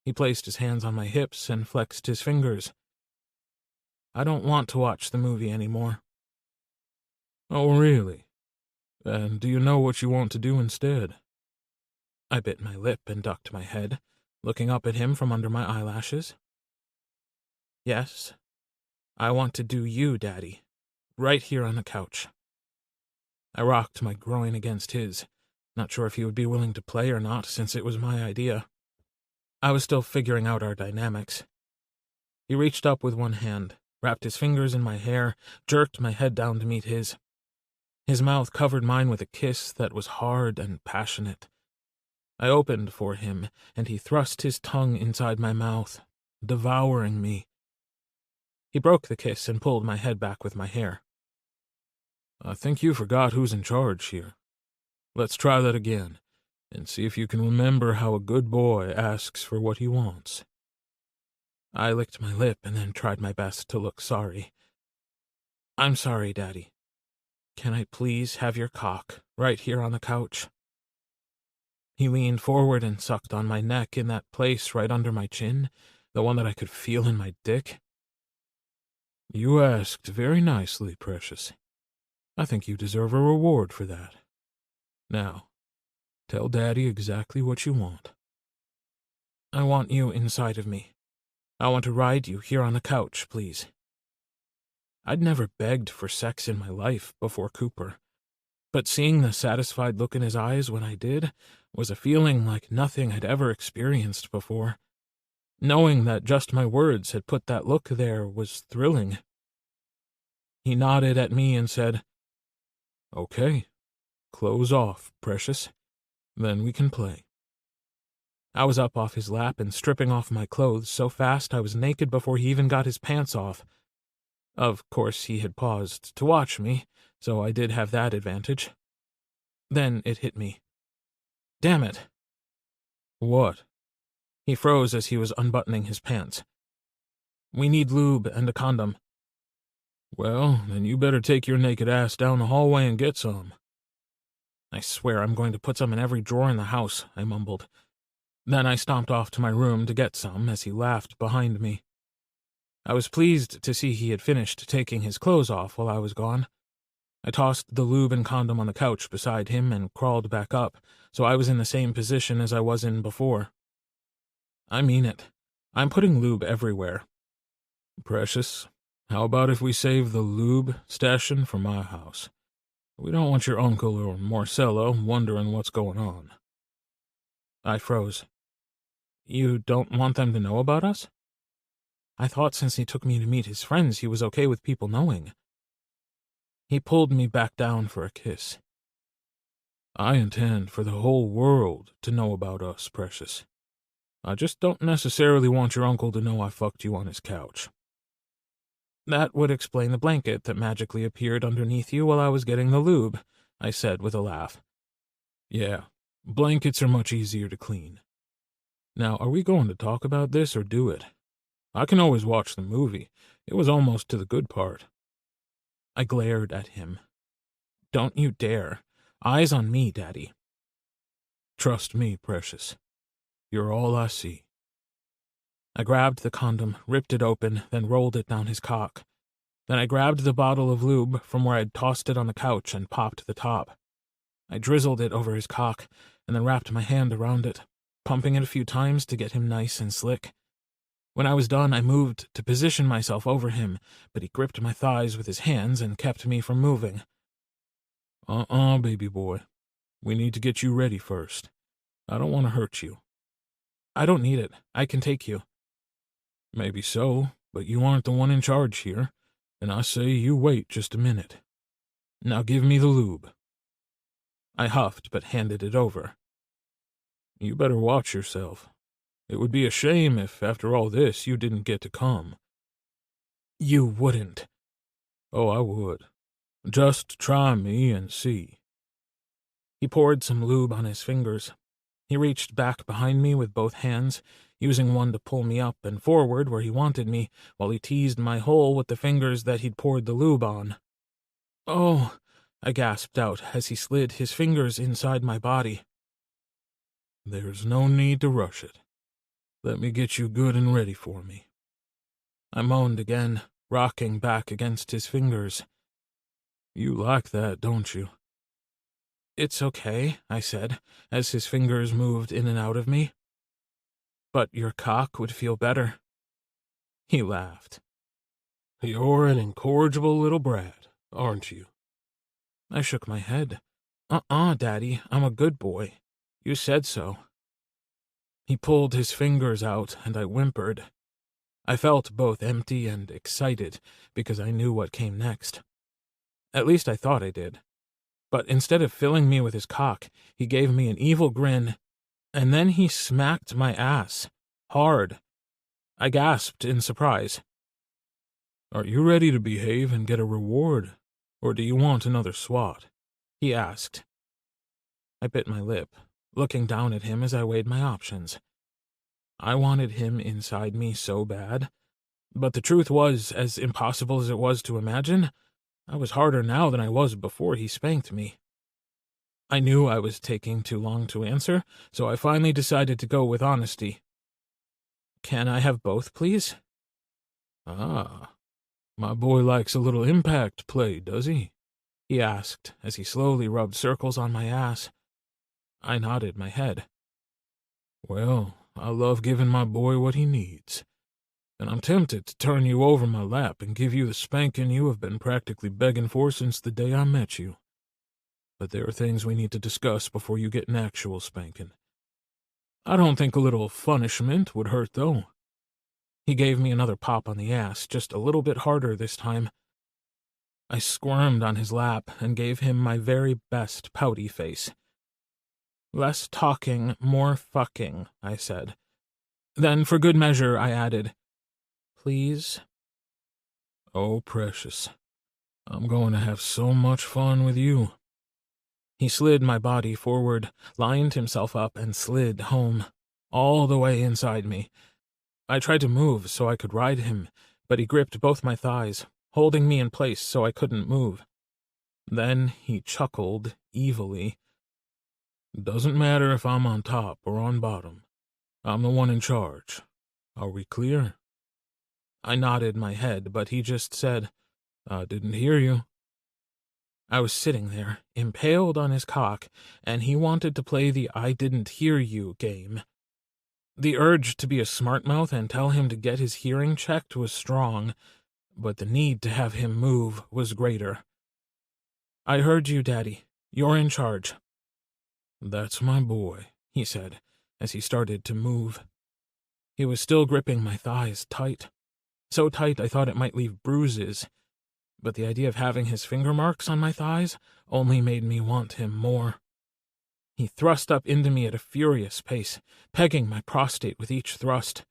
He placed his hands on my hips and flexed his fingers. "I don't want to watch the movie anymore." "Oh, really? And do you know what you want to do instead?" I bit my lip and ducked my head, looking up at him from under my eyelashes. "Yes, I want to do you, Daddy, right here on the couch." I rocked my groin against his, not sure if he would be willing to play or not since it was my idea. I was still figuring out our dynamics. He reached up with one hand, wrapped his fingers in my hair, jerked my head down to meet his. His mouth covered mine with a kiss that was hard and passionate. I opened for him, and he thrust his tongue inside my mouth, devouring me. He broke the kiss and pulled my head back with my hair. "I think you forgot who's in charge here. Let's try that again, and see if you can remember how a good boy asks for what he wants." I licked my lip and then tried my best to look sorry. "I'm sorry, Daddy. Can I please have your cock right here on the couch?" He leaned forward and sucked on my neck in that place right under my chin, the one that I could feel in my dick. "You asked very nicely, precious. I think you deserve a reward for that. Now, tell Daddy exactly what you want." "I want you inside of me. I want to ride you here on the couch, please." I'd never begged for sex in my life before Cooper, but seeing the satisfied look in his eyes when I did was a feeling like nothing I'd ever experienced before. Knowing that just my words had put that look there was thrilling. He nodded at me and said, "Okay, clothes off, precious. Then we can play." I was up off his lap and stripping off my clothes so fast I was naked before he even got his pants off. Of course, he had paused to watch me, so I did have that advantage. Then it hit me. Damn it. "What?" He froze as he was unbuttoning his pants. "We need lube and a condom." "Well, then you better take your naked ass down the hallway and get some." "I swear I'm going to put some in every drawer in the house," I mumbled. Then I stomped off to my room to get some as he laughed behind me. I was pleased to see he had finished taking his clothes off while I was gone. I tossed the lube and condom on the couch beside him and crawled back up, so I was in the same position as I was in before. I mean it. I'm putting lube everywhere. "Precious, how about if we save the lube stashin' for my house? We don't want your uncle or Marcello wondering what's going on." I froze. "You don't want them to know about us?" I thought since he took me to meet his friends, he was okay with people knowing. He pulled me back down for a kiss. "I intend for the whole world to know about us, precious. I just don't necessarily want your uncle to know I fucked you on his couch." "That would explain the blanket that magically appeared underneath you while I was getting the lube," I said with a laugh. "Yeah, blankets are much easier to clean. Now, are we going to talk about this or do it? I can always watch the movie. It was almost to the good part." I glared at him. "Don't you dare. Eyes on me, Daddy." "Trust me, precious. You're all I see." I grabbed the condom, ripped it open, then rolled it down his cock. Then I grabbed the bottle of lube from where I'd tossed it on the couch and popped the top. I drizzled it over his cock, and then wrapped my hand around it, pumping it a few times to get him nice and slick. When I was done, I moved to position myself over him, but he gripped my thighs with his hands and kept me from moving. Baby boy. We need to get you ready first. I don't want to hurt you." "I don't need it. I can take you." Maybe so, but you aren't the one in charge here, and I say you wait just a minute. Now give me the lube." I huffed, but handed it over. "You better watch yourself. It would be a shame if, after all this, you didn't get to come." "You wouldn't." "Oh, I would. Just try me and see." He poured some lube on his fingers. He reached back behind me with both hands, using one to pull me up and forward where he wanted me, while he teased my hole with the fingers that he'd poured the lube on. "Oh," I gasped out as he slid his fingers inside my body. "There's no need to rush it. Let me get you good and ready for me." I moaned again, rocking back against his fingers. "You like that, don't you?" "It's okay," I said, as his fingers moved in and out of me. "But your cock would feel better." He laughed. "You're an incorrigible little brat, aren't you?" I shook my head. Daddy, I'm a good boy. You said so." He pulled his fingers out, and I whimpered. I felt both empty and excited, because I knew what came next. At least I thought I did. But instead of filling me with his cock, he gave me an evil grin, and then he smacked my ass. Hard. I gasped in surprise. "Are you ready to behave and get a reward, or do you want another swat?" he asked. I bit my lip, looking down at him as I weighed my options. I wanted him inside me so bad, but the truth was, as impossible as it was to imagine, I was harder now than I was before he spanked me. I knew I was taking too long to answer, so I finally decided to go with honesty. "Can I have both, please?" "Ah, my boy likes a little impact play, does he?" he asked as he slowly rubbed circles on my ass. I nodded my head. "Well, I love giving my boy what he needs, and I'm tempted to turn you over my lap and give you the spanking you have been practically begging for since the day I met you. But there are things we need to discuss before you get an actual spanking. I don't think a little punishment would hurt, though." He gave me another pop on the ass, just a little bit harder this time. I squirmed on his lap and gave him my very best pouty face. "Less talking, more fucking," I said. Then, for good measure, I added, "Please?" "Oh, precious. I'm going to have so much fun with you." He slid my body forward, lined himself up, and slid home, all the way inside me. I tried to move so I could ride him, but he gripped both my thighs, holding me in place so I couldn't move. Then he chuckled evilly. "Doesn't matter if I'm on top or on bottom. I'm the one in charge. Are we clear?" I nodded my head, but he just said, "I didn't hear you." I was sitting there, impaled on his cock, and he wanted to play the "I didn't hear you" game. The urge to be a smartmouth and tell him to get his hearing checked was strong, but the need to have him move was greater. "I heard you, Daddy. You're in charge." "That's my boy," he said, as he started to move. He was still gripping my thighs tight. So tight I thought it might leave bruises, but the idea of having his finger marks on my thighs only made me want him more. He thrust up into me at a furious pace, pegging my prostate with each thrust.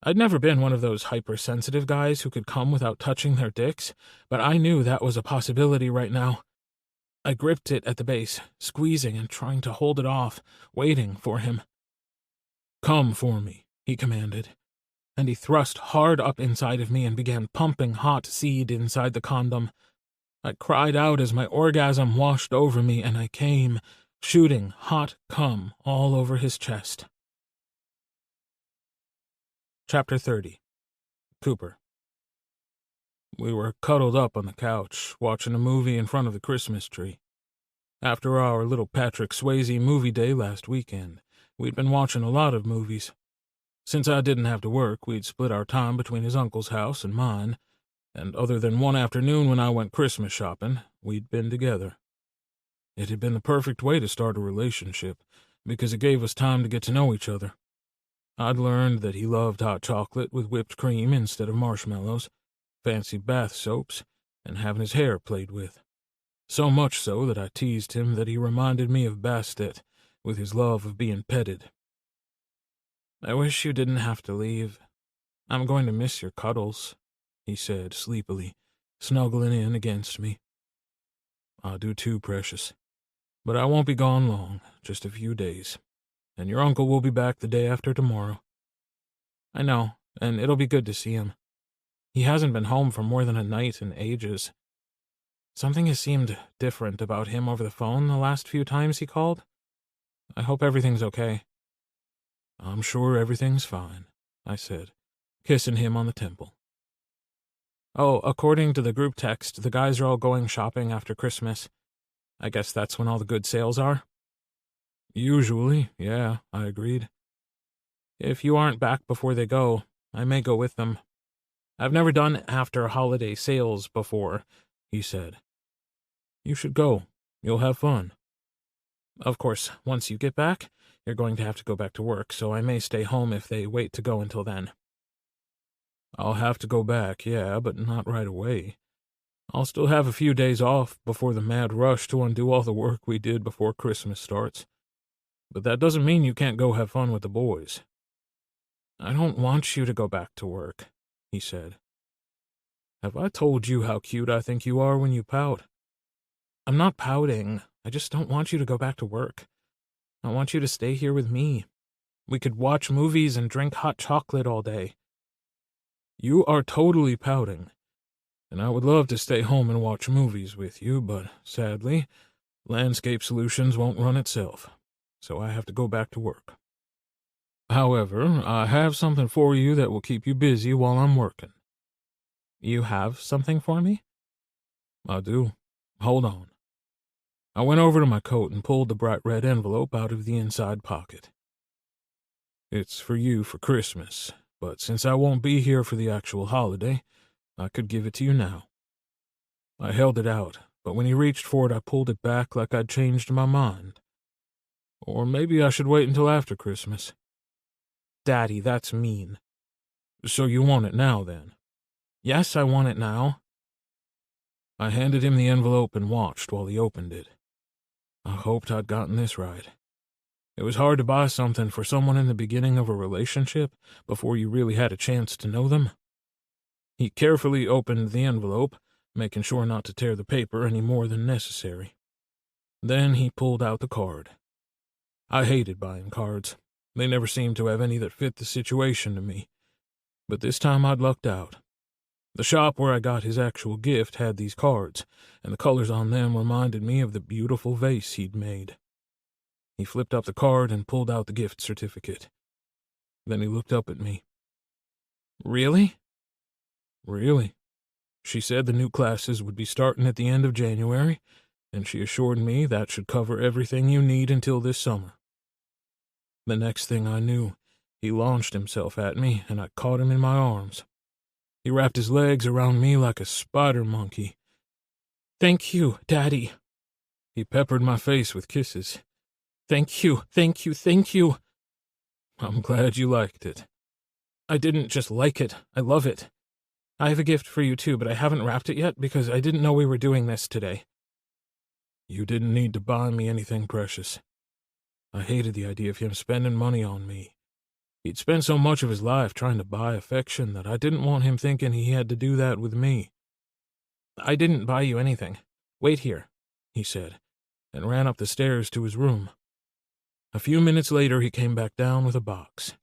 I'd never been one of those hypersensitive guys who could come without touching their dicks, but I knew that was a possibility right now. I gripped it at the base, squeezing and trying to hold it off, waiting for him. "Come for me," he commanded, and he thrust hard up inside of me and began pumping hot seed inside the condom. I cried out as my orgasm washed over me, and I came, shooting hot cum all over his chest. Chapter 30. Cooper. We were cuddled up on the couch, watching a movie in front of the Christmas tree. After our little Patrick Swayze movie day last weekend, we'd been watching a lot of movies. Since I didn't have to work, we'd split our time between his uncle's house and mine, and other than one afternoon when I went Christmas shopping, we'd been together. It had been the perfect way to start a relationship, because it gave us time to get to know each other. I'd learned that he loved hot chocolate with whipped cream instead of marshmallows, fancy bath soaps, and having his hair played with. So much so that I teased him that he reminded me of Bastet, with his love of being petted. "I wish you didn't have to leave. I'm going to miss your cuddles," he said sleepily, snuggling in against me. "I do too, precious. But I won't be gone long, just a few days. And your uncle will be back the day after tomorrow." "I know, and it'll be good to see him. He hasn't been home for more than a night in ages. Something has seemed different about him over the phone the last few times he called. I hope everything's okay." "I'm sure everything's fine," I said, kissing him on the temple. "Oh, according to the group text, the guys are all going shopping after Christmas. I guess that's when all the good sales are?" "Usually, yeah," I agreed. "If you aren't back before they go, I may go with them. I've never done after holiday sales before," he said. "You should go. You'll have fun." "Of course, once you get back, you're going to have to go back to work, so I may stay home if they wait to go until then." "I'll have to go back, yeah, but not right away. I'll still have a few days off before the mad rush to undo all the work we did before Christmas starts. But that doesn't mean you can't go have fun with the boys." "I don't want you to go back to work," he said. "Have I told you how cute I think you are when you pout?" "I'm not pouting. I just don't want you to go back to work. I want you to stay here with me. We could watch movies and drink hot chocolate all day." "You are totally pouting, and I would love to stay home and watch movies with you, but sadly, Landscape Solutions won't run itself, so I have to go back to work. However, I have something for you that will keep you busy while I'm working." "You have something for me?" "I do. Hold on." I went over to my coat and pulled the bright red envelope out of the inside pocket. "It's for you for Christmas, but since I won't be here for the actual holiday, I could give it to you now." I held it out, but when he reached for it, I pulled it back like I'd changed my mind. "Or maybe I should wait until after Christmas." "Daddy, that's mean." "So you want it now, then?" "Yes, I want it now." I handed him the envelope and watched while he opened it. I hoped I'd gotten this right. It was hard to buy something for someone in the beginning of a relationship before you really had a chance to know them. He carefully opened the envelope, making sure not to tear the paper any more than necessary. Then he pulled out the card. I hated buying cards. They never seemed to have any that fit the situation to me. But this time I'd lucked out. The shop where I got his actual gift had these cards, and the colors on them reminded me of the beautiful vase he'd made. He flipped up the card and pulled out the gift certificate. Then he looked up at me. "Really?" "Really." She said the new classes would be starting at the end of January, and she assured me that should cover everything you need until this summer. The next thing I knew, he launched himself at me, and I caught him in my arms. He wrapped his legs around me like a spider monkey. "Thank you, Daddy." He peppered my face with kisses. "Thank you, thank you, thank you." "I'm glad you liked it." "I didn't just like it, I love it. I have a gift for you too, but I haven't wrapped it yet because I didn't know we were doing this today." "You didn't need to buy me anything precious. I hated the idea of him spending money on me. He'd spent so much of his life trying to buy affection that I didn't want him thinking he had to do that with me." "I didn't buy you anything. Wait here," he said, and ran up the stairs to his room. A few minutes later, he came back down with a box.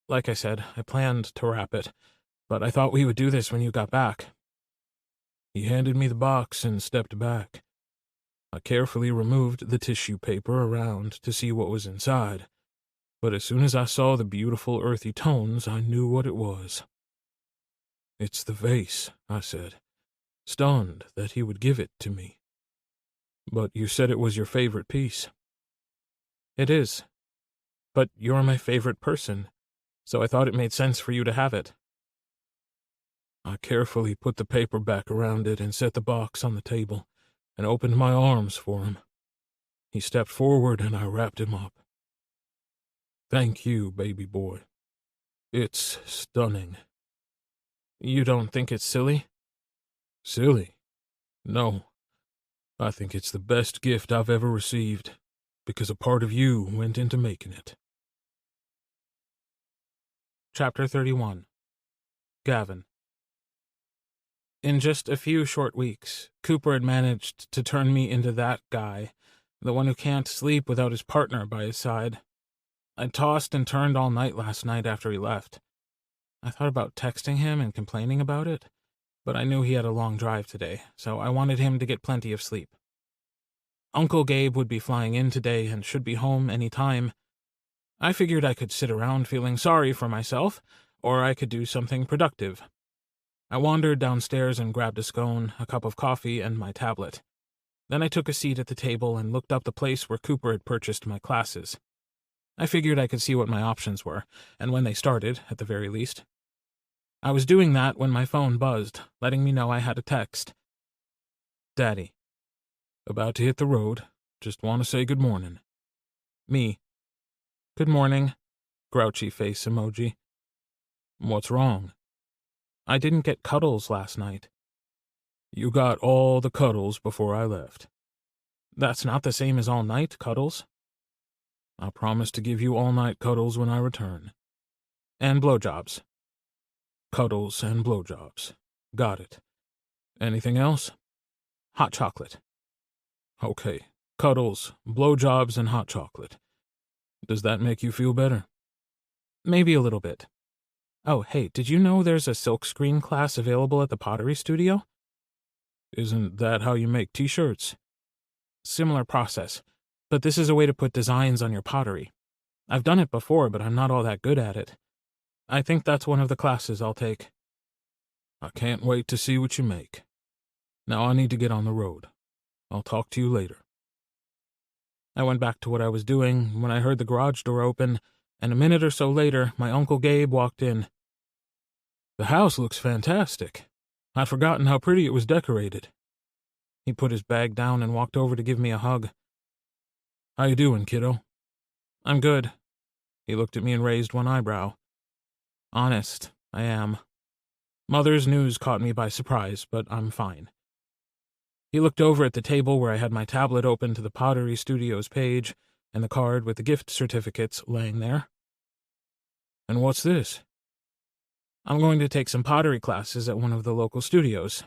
"Like I said, I planned to wrap it, but I thought we would do this when you got back." He handed me the box and stepped back. I carefully removed the tissue paper around to see what was inside, but as soon as I saw the beautiful earthy tones, I knew what it was. "It's the vase," I said, stunned that he would give it to me. "But you said it was your favorite piece." "It is. But you're my favorite person, so I thought it made sense for you to have it." I carefully put the paper back around it and set the box on the table, and opened my arms for him. He stepped forward and I wrapped him up. Thank you, baby boy. It's stunning. You don't think it's silly? Silly? No. I think it's the best gift I've ever received, because a part of you went into making it. Chapter 31. Gavin. In just a few short weeks, Cooper had managed to turn me into that guy, the one who can't sleep without his partner by his side. I tossed and turned all night last night after he left. I thought about texting him and complaining about it, but I knew he had a long drive today, so I wanted him to get plenty of sleep. Uncle Gabe would be flying in today and should be home any time. I figured I could sit around feeling sorry for myself, or I could do something productive. I wandered downstairs and grabbed a scone, a cup of coffee, and my tablet. Then I took a seat at the table and looked up the place where Cooper had purchased my classes. I figured I could see what my options were, and when they started, at the very least. I was doing that when my phone buzzed, letting me know I had a text. Daddy. About to hit the road. Just want to say good morning. Me. Good morning. Grouchy face emoji. What's wrong? I didn't get cuddles last night. You got all the cuddles before I left. That's not the same as all-night cuddles. I promise to give you all-night cuddles when I return. And blowjobs. Cuddles and blowjobs. Got it. Anything else? Hot chocolate. Okay. Cuddles, blowjobs, and hot chocolate. Does that make you feel better? Maybe a little bit. Oh, hey, did you know there's a silkscreen class available at the pottery studio? Isn't that how you make t-shirts? Similar process, but this is a way to put designs on your pottery. I've done it before, but I'm not all that good at it. I think that's one of the classes I'll take. I can't wait to see what you make. Now I need to get on the road. I'll talk to you later. I went back to what I was doing when I heard the garage door open, and a minute or so later, my Uncle Gabe walked in. The house looks fantastic. I'd forgotten how pretty it was decorated. He put his bag down and walked over to give me a hug. How you doing, kiddo? I'm good. He looked at me and raised one eyebrow. Honest, I am. Mother's news caught me by surprise, but I'm fine. He looked over at the table where I had my tablet open to the Pottery Studios page and the card with the gift certificates laying there. And what's this? I'm going to take some pottery classes at one of the local studios.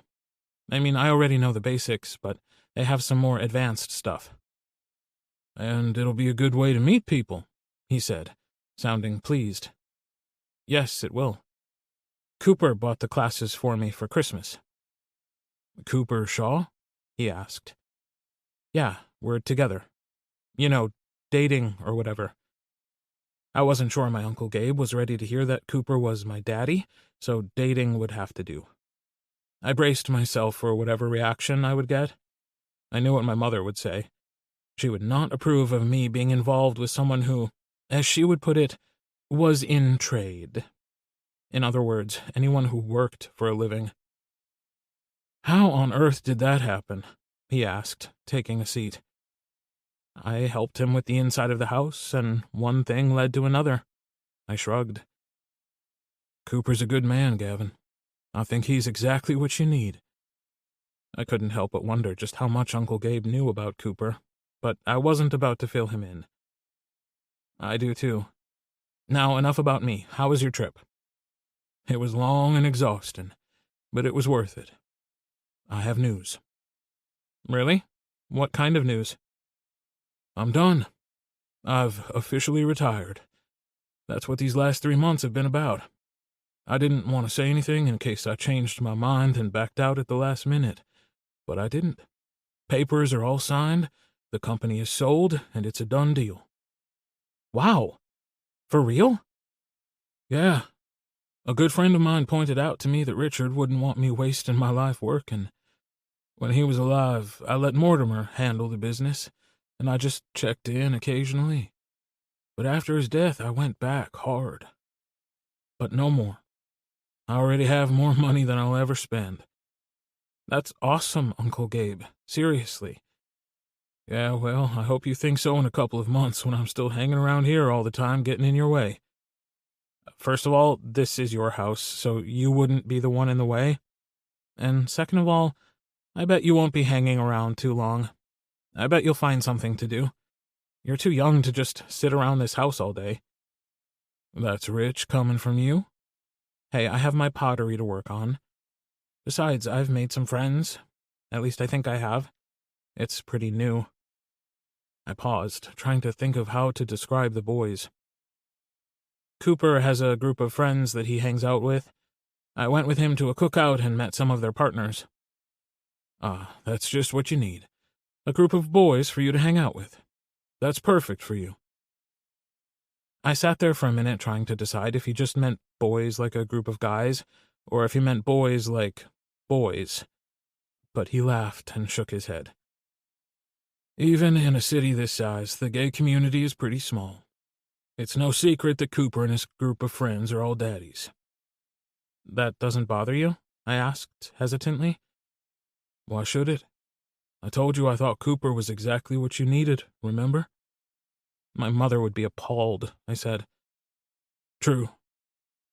I mean, I already know the basics, but they have some more advanced stuff. And it'll be a good way to meet people, he said, sounding pleased. Yes, it will. Cooper bought the classes for me for Christmas. Cooper Shaw? He asked. Yeah, we're together. You know, dating or whatever. I wasn't sure my Uncle Gabe was ready to hear that Cooper was my daddy, so dating would have to do. I braced myself for whatever reaction I would get. I knew what my mother would say. She would not approve of me being involved with someone who, as she would put it, was in trade. In other words, anyone who worked for a living. How on earth did that happen? He asked, taking a seat. I helped him with the inside of the house, and one thing led to another. I shrugged. Cooper's a good man, Gavin. I think he's exactly what you need. I couldn't help but wonder just how much Uncle Gabe knew about Cooper, but I wasn't about to fill him in. I do too. Now, enough about me. How was your trip? It was long and exhausting, but it was worth it. I have news. Really? What kind of news? I'm done. I've officially retired. That's what these last 3 months have been about. I didn't want to say anything in case I changed my mind and backed out at the last minute, but I didn't. Papers are all signed, the company is sold, and it's a done deal. Wow. For real? Yeah. A good friend of mine pointed out to me that Richard wouldn't want me wasting my life working. When he was alive, I let Mortimer handle the business, and I just checked in occasionally. But after his death, I went back hard. But no more. I already have more money than I'll ever spend. That's awesome, Uncle Gabe. Seriously. Yeah, well, I hope you think so in a couple of months when I'm still hanging around here all the time getting in your way. First of all, this is your house, so you wouldn't be the one in the way. And second of all, I bet you won't be hanging around too long. I bet you'll find something to do. You're too young to just sit around this house all day. That's rich coming from you. Hey, I have my pottery to work on. Besides, I've made some friends. At least I think I have. It's pretty new. I paused, trying to think of how to describe the boys. Cooper has a group of friends that he hangs out with. I went with him to a cookout and met some of their partners. Ah, that's just what you need. A group of boys for you to hang out with. That's perfect for you. I sat there for a minute trying to decide if he just meant boys like a group of guys, or if he meant boys like boys. But he laughed and shook his head. Even in a city this size, the gay community is pretty small. It's no secret that Cooper and his group of friends are all daddies. That doesn't bother you? I asked hesitantly. Why should it? I told you I thought Cooper was exactly what you needed, remember? My mother would be appalled, I said. True,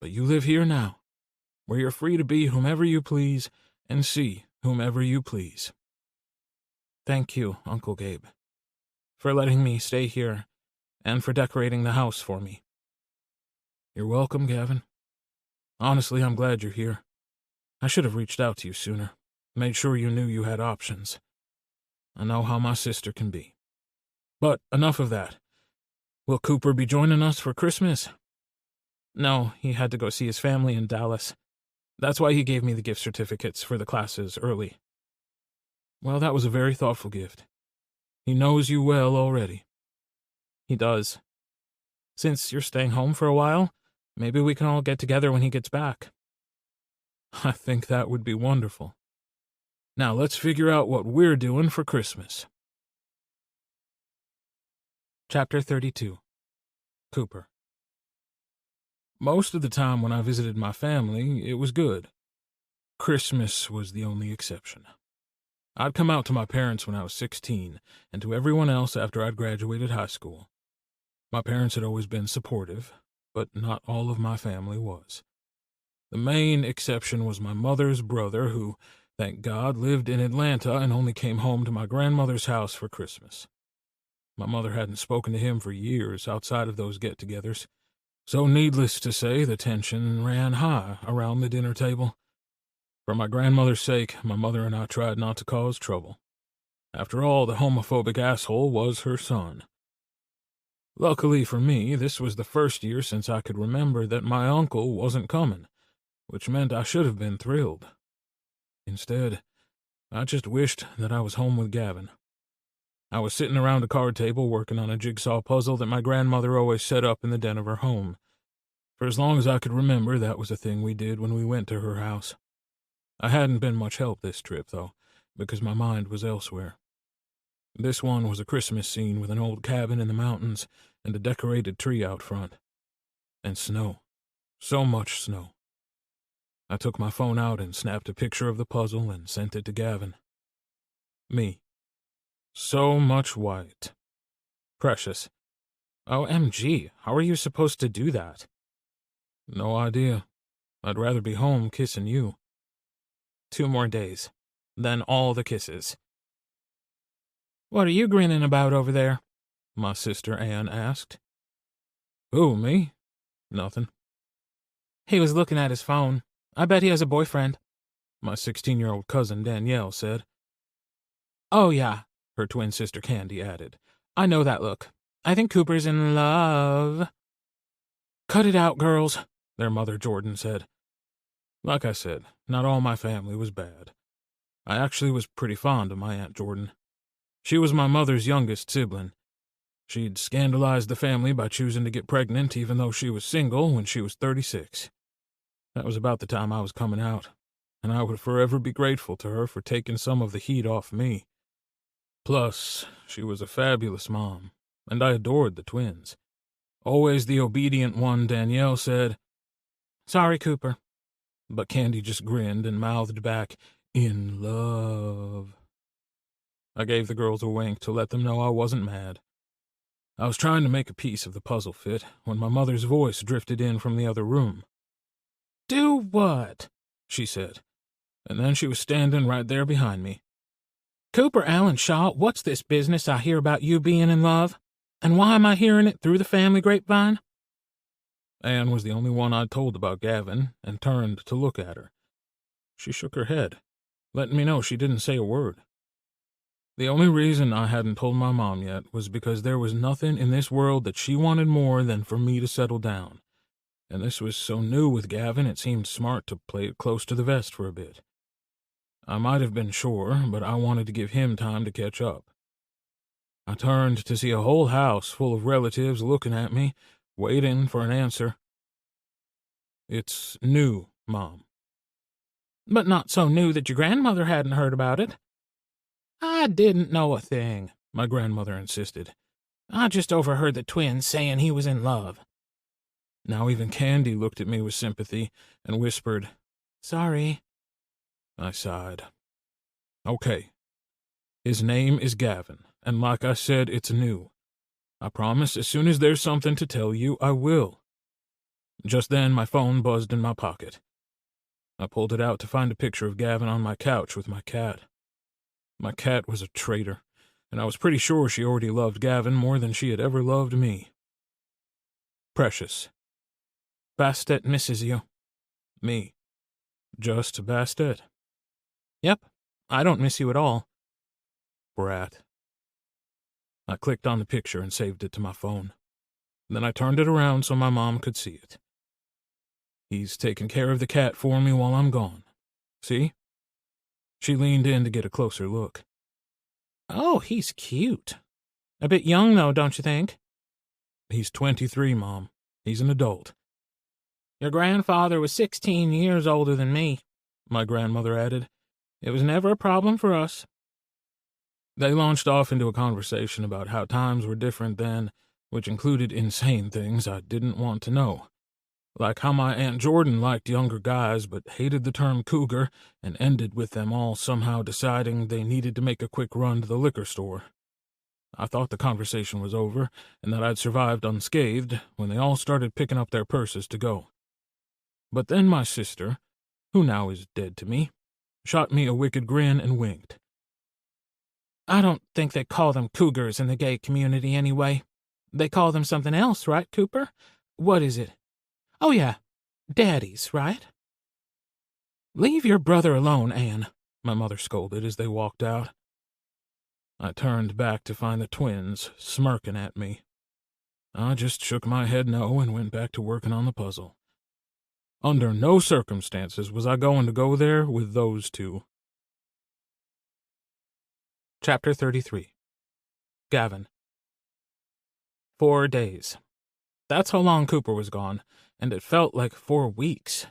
but you live here now, where you're free to be whomever you please and see whomever you please. Thank you, Uncle Gabe, for letting me stay here and for decorating the house for me. You're welcome, Gavin. Honestly, I'm glad you're here. I should have reached out to you sooner, made sure you knew you had options. I know how my sister can be. But enough of that. Will Cooper be joining us for Christmas? No, he had to go see his family in Dallas. That's why he gave me the gift certificates for the classes early. Well, that was a very thoughtful gift. He knows you well already. He does. Since you're staying home for a while, maybe we can all get together when he gets back. I think that would be wonderful. Now let's figure out what we're doing for Christmas. Chapter 32. Cooper. Most of the time when I visited my family, it was good. Christmas was the only exception. I'd come out to my parents when I was 16, and to everyone else after I'd graduated high school. My parents had always been supportive, but not all of my family was. The main exception was my mother's brother, who, thank God, lived in Atlanta and only came home to my grandmother's house for Christmas. My mother hadn't spoken to him for years outside of those get-togethers, so needless to say, the tension ran high around the dinner table. For my grandmother's sake, my mother and I tried not to cause trouble. After all, the homophobic asshole was her son. Luckily for me, this was the first year since I could remember that my uncle wasn't coming, which meant I should have been thrilled. Instead, I just wished that I was home with Gavin. I was sitting around a card table working on a jigsaw puzzle that my grandmother always set up in the den of her home. For as long as I could remember, that was a thing we did when we went to her house. I hadn't been much help this trip, though, because my mind was elsewhere. This one was a Christmas scene with an old cabin in the mountains and a decorated tree out front. And snow. So much snow. I took my phone out and snapped a picture of the puzzle and sent it to Gavin. Me. So much white. Precious. OMG, how are you supposed to do that? No idea. I'd rather be home kissing you. 2 more days. Then all the kisses. What are you grinning about over there? My sister Anne asked. Who, me? Nothing. He was looking at his phone. I bet he has a boyfriend. My 16-year-old cousin Danielle said. Oh yeah, her twin sister Candy added. I know that look. I think Cooper's in love. Cut it out, girls, their mother Jordan said. Like I said, not all my family was bad. I actually was pretty fond of my Aunt Jordan. She was my mother's youngest sibling. She'd scandalized the family by choosing to get pregnant even though she was single when she was 36. That was about the time I was coming out, and I would forever be grateful to her for taking some of the heat off me. Plus, she was a fabulous mom, and I adored the twins. Always the obedient one, Danielle said, Sorry, Cooper. But Candy just grinned and mouthed back, In love. I gave the girls a wink to let them know I wasn't mad. I was trying to make a piece of the puzzle fit when my mother's voice drifted in from the other room. "Do what?" she said, and then she was standing right there behind me. "Cooper Allen Shaw, what's this business I hear about you being in love? And why am I hearing it through the family grapevine?" Anne was the only one I'd told about Gavin, and turned to look at her. She shook her head, letting me know she didn't say a word. The only reason I hadn't told my mom yet was because there was nothing in this world that she wanted more than for me to settle down, and this was so new with Gavin it seemed smart to play it close to the vest for a bit. I might have been sure, but I wanted to give him time to catch up. I turned to see a whole house full of relatives looking at me, waiting for an answer. "It's new, Mom." "But not so new that your grandmother hadn't heard about it." "I didn't know a thing," my grandmother insisted. "I just overheard the twins saying he was in love." Now even Candy looked at me with sympathy and whispered, "Sorry." I sighed. "Okay. His name is Gavin, and like I said, it's new. I promise as soon as there's something to tell you, I will." Just then my phone buzzed in my pocket. I pulled it out to find a picture of Gavin on my couch with my cat. My cat was a traitor, and I was pretty sure she already loved Gavin more than she had ever loved me. Precious. Bastet misses you. Me. Just Bastet. Yep, I don't miss you at all. Brat. I clicked on the picture and saved it to my phone. Then I turned it around so my mom could see it. He's taking care of the cat for me while I'm gone. See? She leaned in to get a closer look. Oh, he's cute. A bit young, though, don't you think? He's 23, Mom. He's an adult. Your grandfather was 16 years older than me, my grandmother added. It was never a problem for us. They launched off into a conversation about how times were different then, which included insane things I didn't want to know. Like how my Aunt Jordan liked younger guys but hated the term cougar, and ended with them all somehow deciding they needed to make a quick run to the liquor store. I thought the conversation was over, and that I'd survived unscathed, when they all started picking up their purses to go. But then my sister, who now is dead to me, shot me a wicked grin and winked. I don't think they call them cougars in the gay community anyway. They call them something else, right, Cooper? What is it? Oh, yeah, Daddies, right? Leave your brother alone, Anne, my mother scolded as they walked out. I turned back to find the twins smirking at me. I just shook my head no and went back to working on the puzzle. Under no circumstances was I going to go there with those two. Chapter 33. Gavin. 4 days. That's how long Cooper was gone, and it felt like 4 weeks.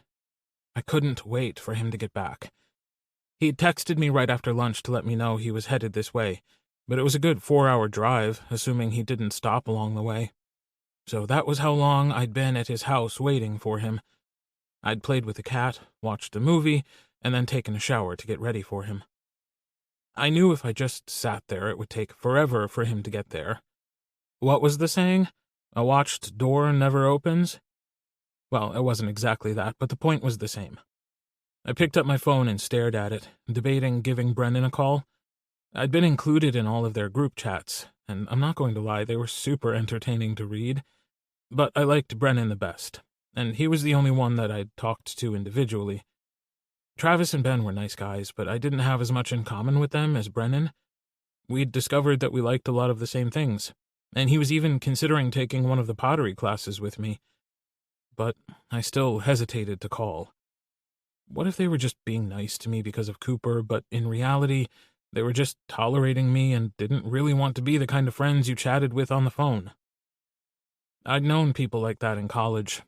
I couldn't wait for him to get back. He'd texted me right after lunch to let me know he was headed this way, but it was a good 4-hour drive, assuming he didn't stop along the way. So that was how long I'd been at his house waiting for him. I'd played with the cat, watched a movie, and then taken a shower to get ready for him. I knew if I just sat there it would take forever for him to get there. What was the saying? A watched door never opens? Well, it wasn't exactly that, but the point was the same. I picked up my phone and stared at it, debating giving Brennan a call. I'd been included in all of their group chats, and I'm not going to lie, they were super entertaining to read. But I liked Brennan the best, and he was the only one that I'd talked to individually. Travis and Ben were nice guys, but I didn't have as much in common with them as Brennan. We'd discovered that we liked a lot of the same things, and he was even considering taking one of the pottery classes with me. But I still hesitated to call. What if they were just being nice to me because of Cooper, but in reality, they were just tolerating me and didn't really want to be the kind of friends you chatted with on the phone? I'd known people like that in college.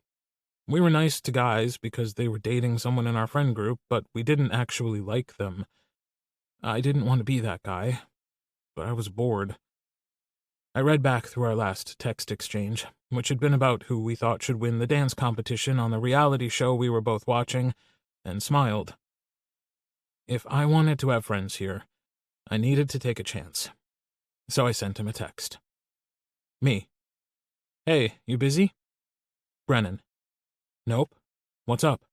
We were nice to guys because they were dating someone in our friend group, but we didn't actually like them. I didn't want to be that guy, but I was bored. I read back through our last text exchange, which had been about who we thought should win the dance competition on the reality show we were both watching, and smiled. If I wanted to have friends here, I needed to take a chance. So I sent him a text. Me. Hey, you busy? Brennan. Nope. What's up?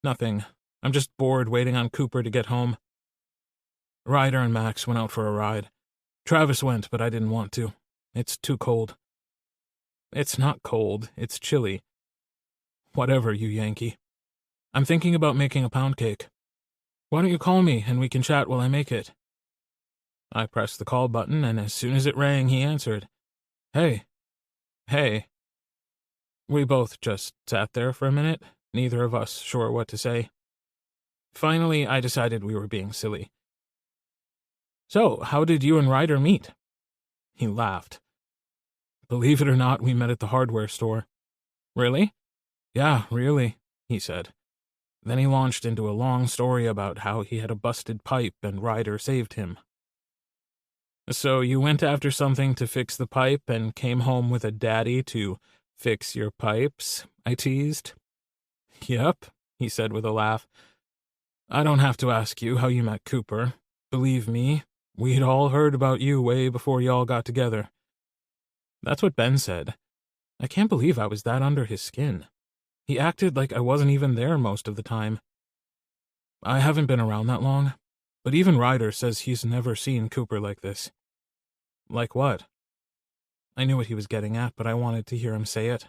Nothing. I'm just bored waiting on Cooper to get home. Ryder and Max went out for a ride. Travis went, but I didn't want to. It's too cold. It's not cold, it's chilly. Whatever, you Yankee. I'm thinking about making a pound cake. Why don't you call me and we can chat while I make it? I pressed the call button, and as soon as it rang, he answered. Hey. Hey. We both just sat there for a minute, neither of us sure what to say. Finally, I decided we were being silly. So, how did you and Ryder meet? He laughed. Believe it or not, we met at the hardware store. Really? Yeah, really, he said. Then he launched into a long story about how he had a busted pipe and Ryder saved him. So you went after something to fix the pipe and came home with a daddy to fix your pipes, I teased. Yep, he said with a laugh. I don't have to ask you how you met Cooper. Believe me, we'd all heard about you way before y'all got together. That's what Ben said. I can't believe I was that under his skin. He acted like I wasn't even there most of the time. I haven't been around that long, but even Ryder says he's never seen Cooper like this. Like what? I knew what he was getting at, but I wanted to hear him say it.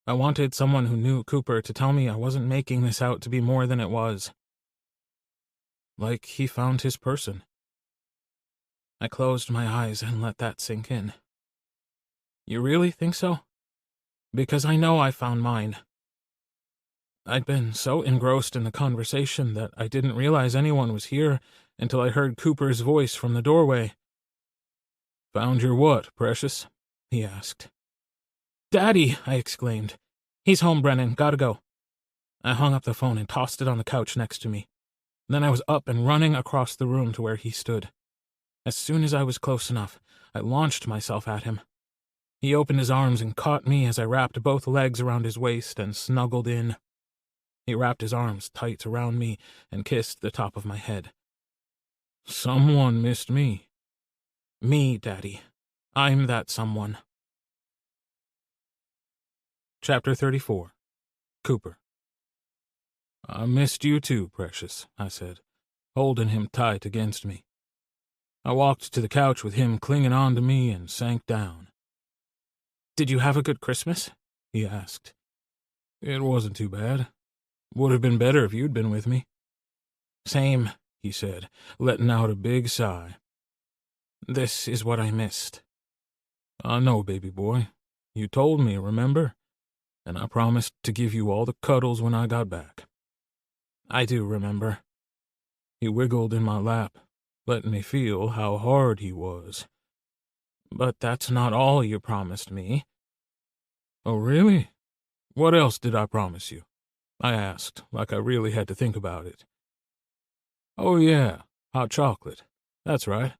I wanted someone who knew Cooper to tell me I wasn't making this out to be more than it was. Like he found his person. I closed my eyes and let that sink in. You really think so? Because I know I found mine. I'd been so engrossed in the conversation that I didn't realize anyone was here until I heard Cooper's voice from the doorway. Found your what, precious? He asked. Daddy, I exclaimed. He's home, Brennan. Gotta go. I hung up the phone and tossed it on the couch next to me. Then I was up and running across the room to where he stood. As soon as I was close enough, I launched myself at him. He opened his arms and caught me as I wrapped both legs around his waist and snuggled in. He wrapped his arms tight around me and kissed the top of my head. Someone missed me. Me, Daddy. I'm that someone. Chapter 34. Cooper. I missed you too, precious, I said, holding him tight against me. I walked to the couch with him clinging on to me and sank down. Did you have a good Christmas? He asked. It wasn't too bad. Would have been better if you'd been with me. Same, he said, letting out a big sigh. This is what I missed. I know, baby boy. You told me, remember? And I promised to give you all the cuddles when I got back. I do remember. He wiggled in my lap, letting me feel how hard he was. But that's not all you promised me. Oh, really? What else did I promise you? I asked, like I really had to think about it. Oh, yeah, hot chocolate. That's right.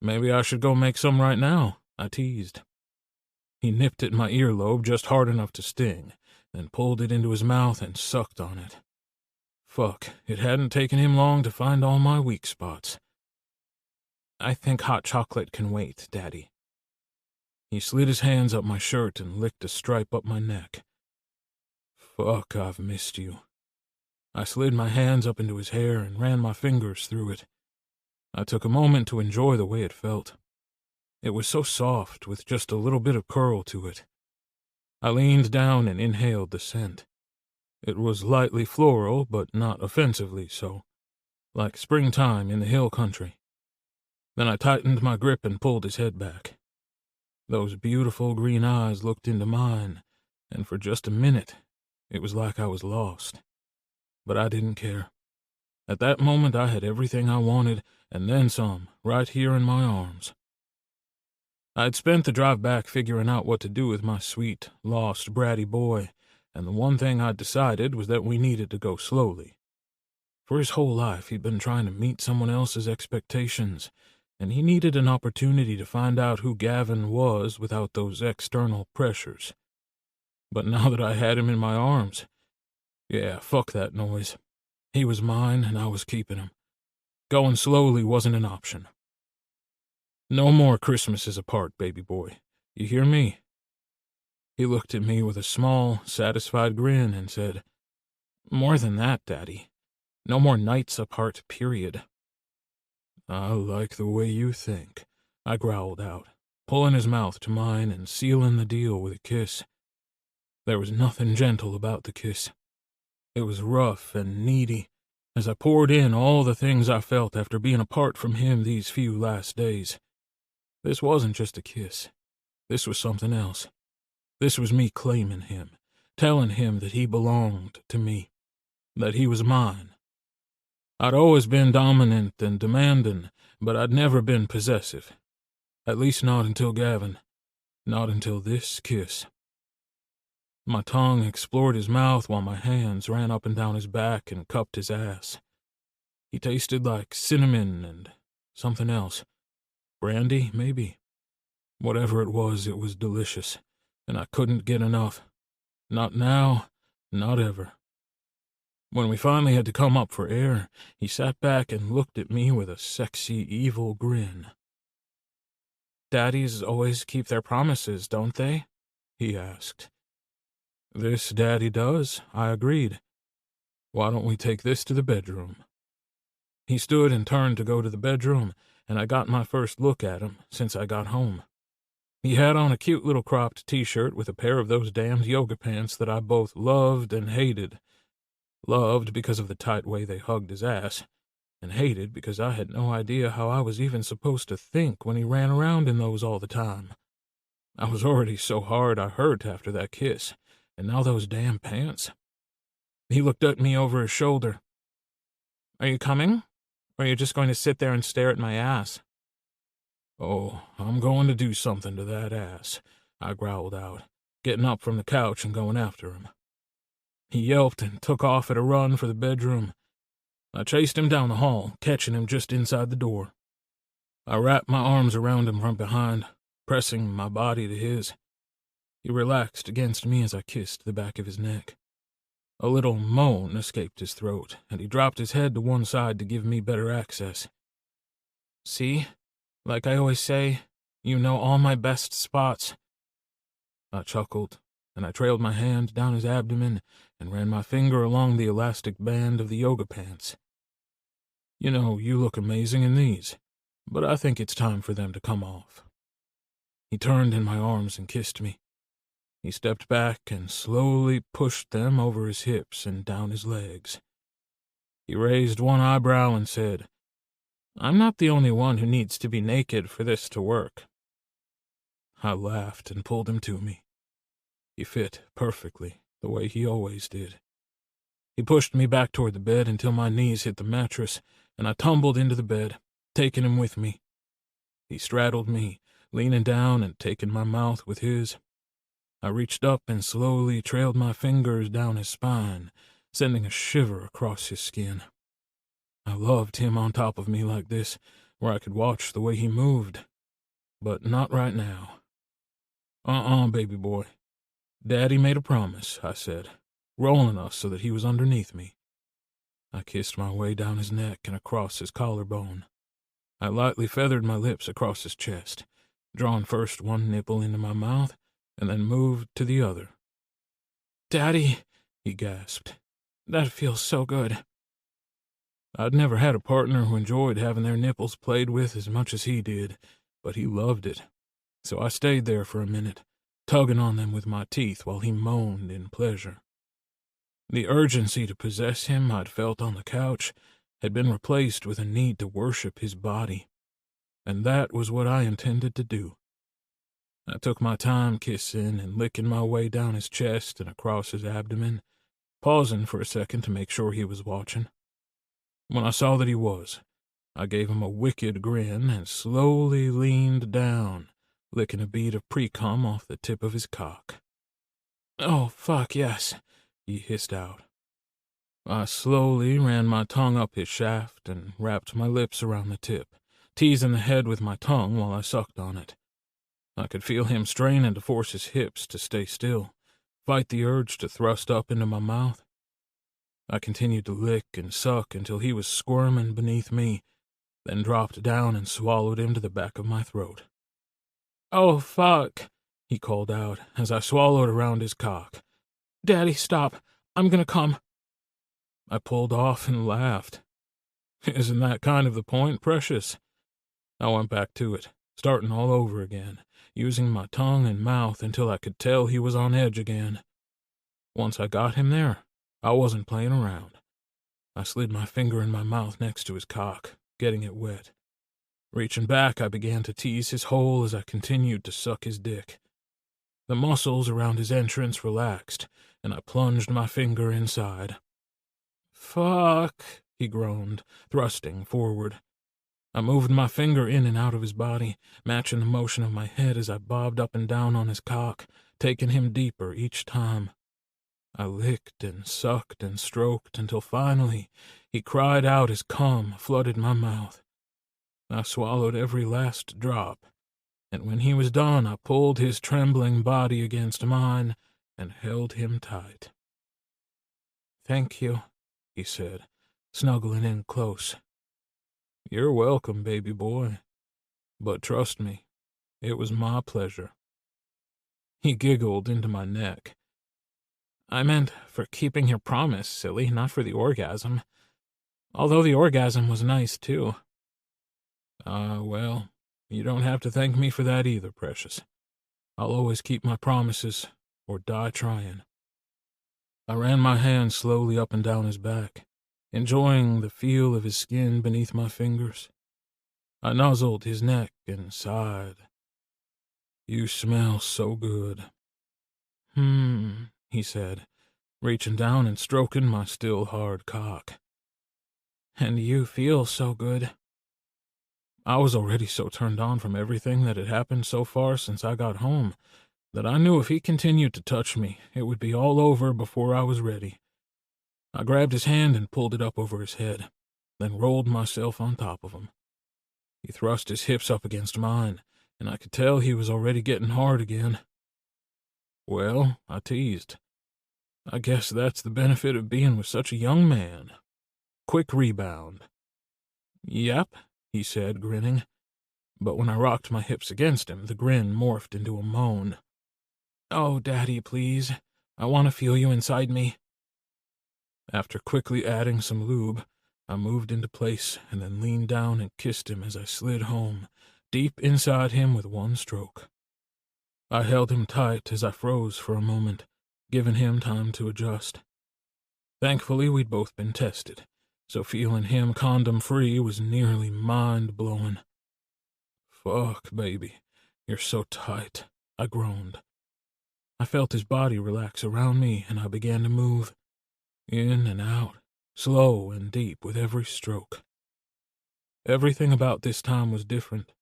Maybe I should go make some right now, I teased. He nipped at my earlobe just hard enough to sting, then pulled it into his mouth and sucked on it. Fuck, it hadn't taken him long to find all my weak spots. I think hot chocolate can wait, Daddy. He slid his hands up my shirt and licked a stripe up my neck. Fuck, I've missed you. I slid my hands up into his hair and ran my fingers through it. I took a moment to enjoy the way it felt. It was so soft, with just a little bit of curl to it. I leaned down and inhaled the scent. It was lightly floral, but not offensively so, like springtime in the hill country. Then I tightened my grip and pulled his head back. Those beautiful green eyes looked into mine, and for just a minute, it was like I was lost. But I didn't care. At that moment, I had everything I wanted, and then some, right here in my arms. I'd spent the drive back figuring out what to do with my sweet, lost, bratty boy, and the one thing I'd decided was that we needed to go slowly. For his whole life, he'd been trying to meet someone else's expectations, and he needed an opportunity to find out who Gavin was without those external pressures. But now that I had him in my arms, yeah, fuck that noise. He was mine, and I was keeping him. Going slowly wasn't an option. No more Christmases apart, baby boy. You hear me? He looked at me with a small, satisfied grin and said, More than that, Daddy. No more nights apart, period. I like the way you think, I growled out, pulling his mouth to mine and sealing the deal with a kiss. There was nothing gentle about the kiss. It was rough and needy, as I poured in all the things I felt after being apart from him these few last days. This wasn't just a kiss. This was something else. This was me claiming him, telling him that he belonged to me, that he was mine. I'd always been dominant and demanding, but I'd never been possessive. At least not until Gavin. Not until this kiss. My tongue explored his mouth while my hands ran up and down his back and cupped his ass. He tasted like cinnamon and something else. Brandy, maybe. Whatever it was delicious, and I couldn't get enough. Not now, not ever. When we finally had to come up for air, he sat back and looked at me with a sexy, evil grin. Daddies always keep their promises, don't they? He asked. This daddy does, I agreed. Why don't we take this to the bedroom? He stood and turned to go to the bedroom, and I got my first look at him since I got home. He had on a cute little cropped t-shirt with a pair of those damned yoga pants that I both loved and hated. Loved because of the tight way they hugged his ass, and hated because I had no idea how I was even supposed to think when he ran around in those all the time. I was already so hard I hurt after that kiss, and now those damn pants. He looked at me over his shoulder. Are you coming? Or are you just going to sit there and stare at my ass? Oh, I'm going to do something to that ass, I growled out, getting up from the couch and going after him. He yelped and took off at a run for the bedroom. I chased him down the hall, catching him just inside the door. I wrapped my arms around him from behind, pressing my body to his. He relaxed against me as I kissed the back of his neck. A little moan escaped his throat, and he dropped his head to one side to give me better access. See? Like I always say, you know all my best spots. I chuckled, and I trailed my hand down his abdomen and ran my finger along the elastic band of the yoga pants. You know, you look amazing in these, but I think it's time for them to come off. He turned in my arms and kissed me. He stepped back and slowly pushed them over his hips and down his legs. He raised one eyebrow and said, I'm not the only one who needs to be naked for this to work. I laughed and pulled him to me. He fit perfectly, the way he always did. He pushed me back toward the bed until my knees hit the mattress, and I tumbled into the bed, taking him with me. He straddled me, leaning down and taking my mouth with his. I reached up and slowly trailed my fingers down his spine, sending a shiver across his skin. I loved him on top of me like this, where I could watch the way he moved. But not right now. Baby boy. Daddy made a promise, I said, rolling us so that he was underneath me. I kissed my way down his neck and across his collarbone. I lightly feathered my lips across his chest, drawing first one nipple into my mouth, and then moved to the other. Daddy, he gasped. That feels so good. I'd never had a partner who enjoyed having their nipples played with as much as he did, but he loved it. So I stayed there for a minute, tugging on them with my teeth while he moaned in pleasure. The urgency to possess him I'd felt on the couch had been replaced with a need to worship his body, and that was what I intended to do. I took my time kissing and licking my way down his chest and across his abdomen, pausing for a second to make sure he was watching. When I saw that he was, I gave him a wicked grin and slowly leaned down, licking a bead of pre-cum off the tip of his cock. Oh, fuck, yes, he hissed out. I slowly ran my tongue up his shaft and wrapped my lips around the tip, teasing the head with my tongue while I sucked on it. I could feel him straining to force his hips to stay still, fight the urge to thrust up into my mouth. I continued to lick and suck until he was squirming beneath me, then dropped down and swallowed him to the back of my throat. "Oh, fuck," he called out as I swallowed around his cock. "Daddy, stop. I'm gonna come." I pulled off and laughed. Isn't that kind of the point, precious? I went back to it, starting all over again, using my tongue and mouth until I could tell he was on edge again. Once I got him there, I wasn't playing around. I slid my finger in my mouth next to his cock, getting it wet. Reaching back, I began to tease his hole as I continued to suck his dick. The muscles around his entrance relaxed, and I plunged my finger inside. "Fuck," he groaned, thrusting forward. I moved my finger in and out of his body, matching the motion of my head as I bobbed up and down on his cock, taking him deeper each time. I licked and sucked and stroked until finally he cried out as cum flooded my mouth. I swallowed every last drop, and when he was done, I pulled his trembling body against mine and held him tight. "Thank you," he said, snuggling in close. "You're welcome, baby boy. But trust me, it was my pleasure." He giggled into my neck. "I meant for keeping your promise, silly, not for the orgasm. Although the orgasm was nice, too." Well, you don't have to thank me for that either, precious. I'll always keep my promises, or die trying." I ran my hand slowly up and down his back, enjoying the feel of his skin beneath my fingers. I nuzzled his neck and sighed. "You smell so good." He said, reaching down and stroking my still hard cock. "And you feel so good." I was already so turned on from everything that had happened so far since I got home that I knew if he continued to touch me, it would be all over before I was ready. I grabbed his hand and pulled it up over his head, then rolled myself on top of him. He thrust his hips up against mine, and I could tell he was already getting hard again. "Well," I teased, "I guess that's the benefit of being with such a young man. Quick rebound." "Yep," he said, grinning. But when I rocked my hips against him, the grin morphed into a moan. "Oh, Daddy, please. I want to feel you inside me." After quickly adding some lube, I moved into place and then leaned down and kissed him as I slid home, deep inside him with one stroke. I held him tight as I froze for a moment, giving him time to adjust. Thankfully, we'd both been tested, so feeling him condom-free was nearly mind-blowing. "Fuck, baby, you're so tight," I groaned. I felt his body relax around me, and I began to move, in and out, slow and deep with every stroke. Everything about this time was different.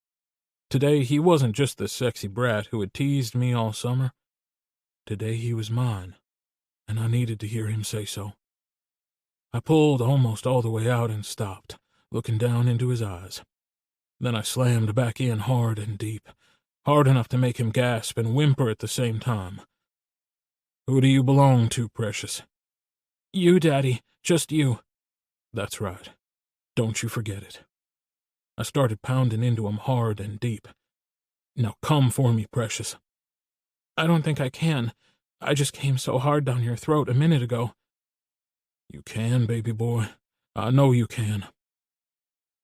Today, he wasn't just the sexy brat who had teased me all summer. Today, he was mine, and I needed to hear him say so. I pulled almost all the way out and stopped, looking down into his eyes. Then I slammed back in hard and deep, hard enough to make him gasp and whimper at the same time. "Who do you belong to, precious?" "You, Daddy. Just you." "That's right. Don't you forget it." I started pounding into him hard and deep. "Now come for me, precious." "I don't think I can. I just came so hard down your throat a minute ago." "You can, baby boy. I know you can."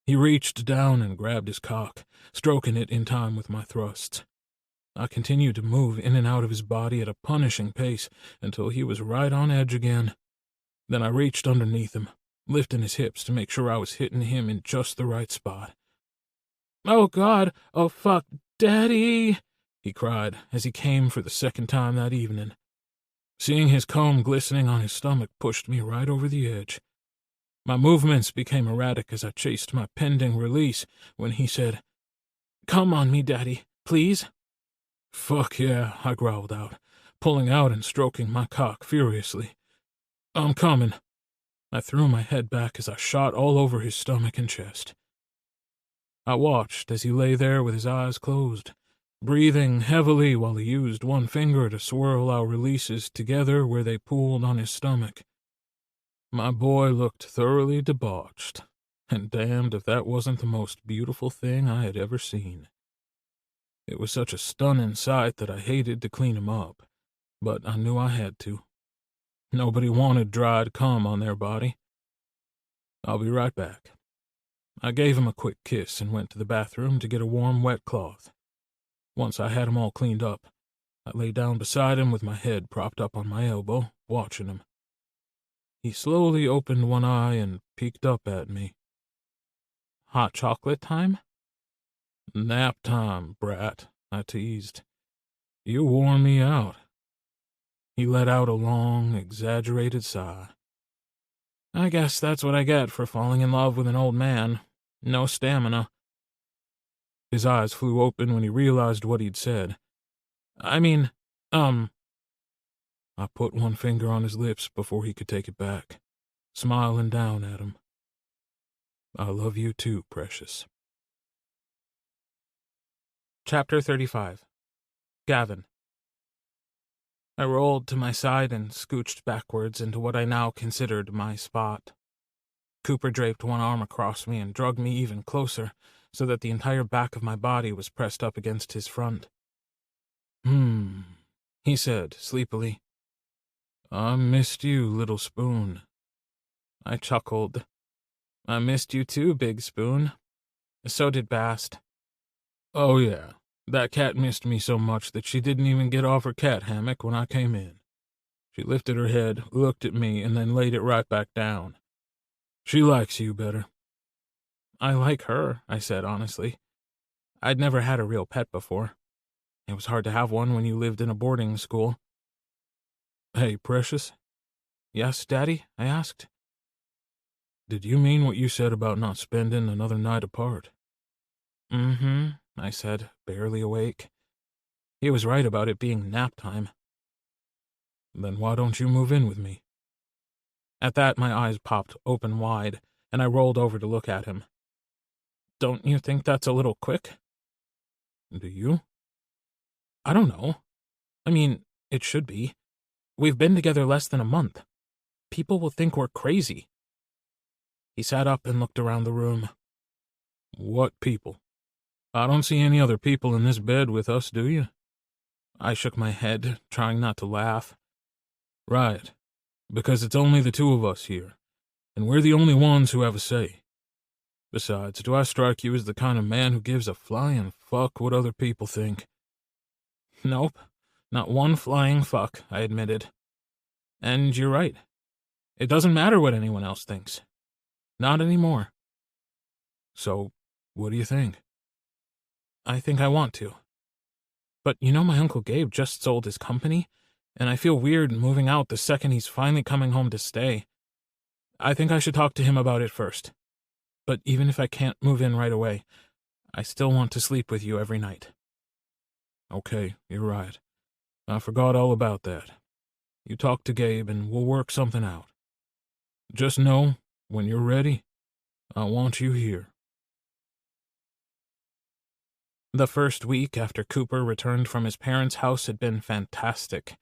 He reached down and grabbed his cock, stroking it in time with my thrusts. I continued to move in and out of his body at a punishing pace until he was right on edge again. Then I reached underneath him, lifting his hips to make sure I was hitting him in just the right spot. "Oh, God! Oh, fuck! Daddy!" he cried as he came for the second time that evening. Seeing his comb glistening on his stomach pushed me right over the edge. My movements became erratic as I chased my pending release when he said, "Come on me, Daddy, please." "Fuck yeah," I growled out, pulling out and stroking my cock furiously. "I'm coming." I threw my head back as I shot all over his stomach and chest. I watched as he lay there with his eyes closed, breathing heavily while he used one finger to swirl our releases together where they pooled on his stomach. My boy looked thoroughly debauched, and damned if that wasn't the most beautiful thing I had ever seen. It was such a stunning sight that I hated to clean him up, but I knew I had to. Nobody wanted dried cum on their body. I'll be right back. I gave him a quick kiss and went to the bathroom to get a warm, wet cloth. Once I had him all cleaned up, I lay down beside him with my head propped up on my elbow, watching him. He slowly opened one eye and peeked up at me. Hot chocolate time? Nap time, brat, I teased. You wore me out. He let out a long, exaggerated sigh. I guess that's what I get for falling in love with an old man. No stamina. His eyes flew open when he realized what he'd said. I put one finger on his lips before he could take it back, smiling down at him. I love you too, precious. Chapter 35. Gavin. I rolled to my side and scooched backwards into what I now considered my spot. Cooper draped one arm across me and drugged me even closer, so that the entire back of my body was pressed up against his front. He said sleepily. I missed you, little spoon. I chuckled. I missed you too, Big Spoon. So did Bast. Oh yeah, that cat missed me so much that she didn't even get off her cat hammock when I came in. She lifted her head, looked at me, and then laid it right back down. She likes you better. I like her, I said honestly. I'd never had a real pet before. It was hard to have one when you lived in a boarding school. Hey, precious? Yes, Daddy? I asked. Did you mean what you said about not spending another night apart? I said, barely awake. He was right about it being nap time. Then why don't you move in with me? At that, my eyes popped open wide, and I rolled over to look at him. Don't you think that's a little quick? Do you? I don't know. I mean, it should be. We've been together less than a month. People will think we're crazy. He sat up and looked around the room. What people? I don't see any other people in this bed with us, do you? I shook my head, trying not to laugh. Right, because it's only the two of us here, and we're the only ones who have a say. Besides, do I strike you as the kind of man who gives a flying fuck what other people think? Nope, not one flying fuck, I admitted. And you're right. It doesn't matter what anyone else thinks. Not anymore. So, what do you think? I think I want to. But you know my Uncle Gabe just sold his company, and I feel weird moving out the second he's finally coming home to stay. I think I should talk to him about it first. But even if I can't move in right away, I still want to sleep with you every night. Okay, you're right. I forgot all about that. You talk to Gabe and we'll work something out. Just know, when you're ready, I want you here. The first week after Cooper returned from his parents' house had been fantastic.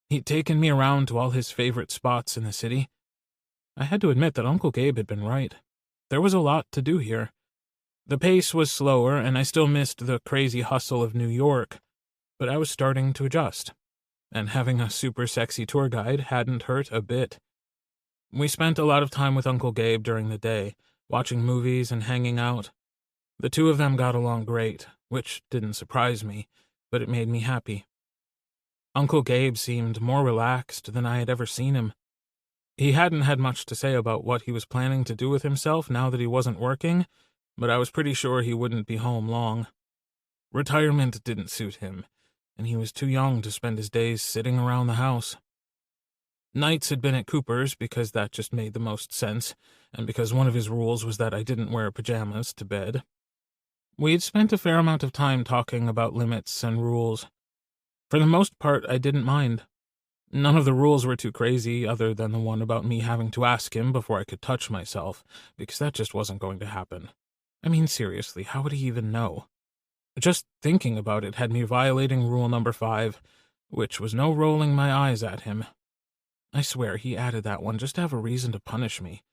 He'd taken me around to all his favorite spots in the city. I had to admit that Uncle Gabe had been right. There was a lot to do here. The pace was slower, and I still missed the crazy hustle of New York, but I was starting to adjust, and having a super sexy tour guide hadn't hurt a bit. We spent a lot of time with Uncle Gabe during the day, watching movies and hanging out. The two of them got along great, which didn't surprise me, but it made me happy. Uncle Gabe seemed more relaxed than I had ever seen him. He hadn't had much to say about what he was planning to do with himself now that he wasn't working, but I was pretty sure he wouldn't be home long. Retirement didn't suit him, and he was too young to spend his days sitting around the house. Nights had been at Cooper's because that just made the most sense, and because one of his rules was that I didn't wear pajamas to bed. We'd spent a fair amount of time talking about limits and rules. For the most part, I didn't mind. None of the rules were too crazy, other than the one about me having to ask him before I could touch myself, because that just wasn't going to happen. I mean, seriously, how would he even know? Just thinking about it had me violating rule number 5, which was no rolling my eyes at him. I swear he added that one just to have a reason to punish me.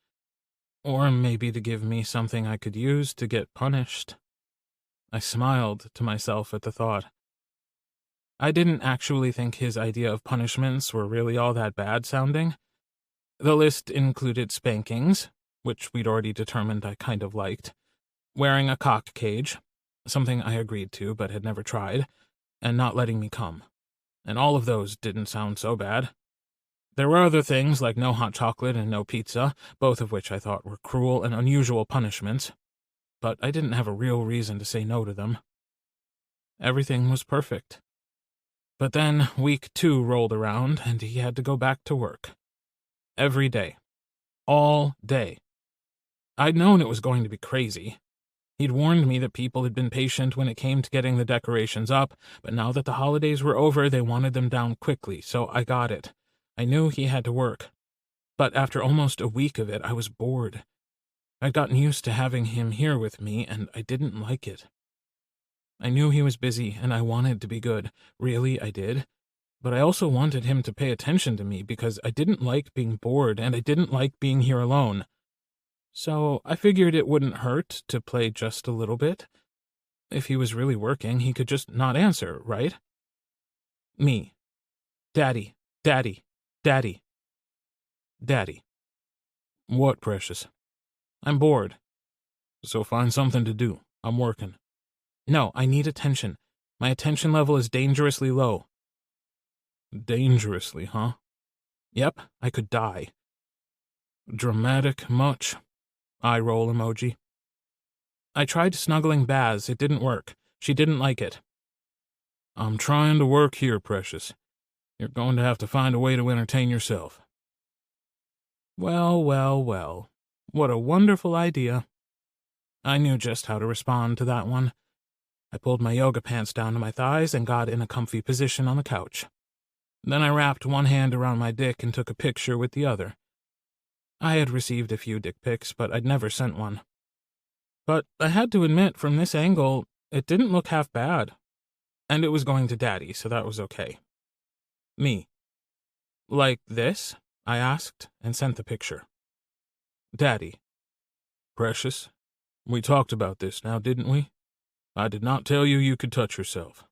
Or maybe to give me something I could use to get punished. I smiled to myself at the thought. I didn't actually think his idea of punishments were really all that bad sounding. The list included spankings, which we'd already determined I kind of liked, wearing a cock cage, something I agreed to but had never tried, and not letting me come. And all of those didn't sound so bad. There were other things like no hot chocolate and no pizza, both of which I thought were cruel and unusual punishments, but I didn't have a real reason to say no to them. Everything was perfect. But then week 2 rolled around, and he had to go back to work. Every day. All day. I'd known it was going to be crazy. He'd warned me that people had been patient when it came to getting the decorations up, but now that the holidays were over, they wanted them down quickly, so I got it. I knew he had to work. But after almost a week of it, I was bored. I'd gotten used to having him here with me, and I didn't like it. I knew he was busy, and I wanted to be good. Really, I did. But I also wanted him to pay attention to me because I didn't like being bored, and I didn't like being here alone. So I figured it wouldn't hurt to play just a little bit. If he was really working, he could just not answer, right? Me. Daddy, Daddy, Daddy. Daddy. What, precious? I'm bored. So find something to do. I'm working. No, I need attention. My attention level is dangerously low. Dangerously, huh? Yep, I could die. Dramatic much? Eye roll emoji. I tried snuggling Baz. It didn't work. She didn't like it. I'm trying to work here, precious. You're going to have to find a way to entertain yourself. Well, well, well. What a wonderful idea. I knew just how to respond to that one. I pulled my yoga pants down to my thighs and got in a comfy position on the couch. Then I wrapped one hand around my dick and took a picture with the other. I had received a few dick pics, but I'd never sent one. But I had to admit, from this angle, it didn't look half bad. And it was going to Daddy, so that was okay. Me. Like this? I asked, and sent the picture. Daddy. Precious, we talked about this now, didn't we? I did not tell you you could touch yourself.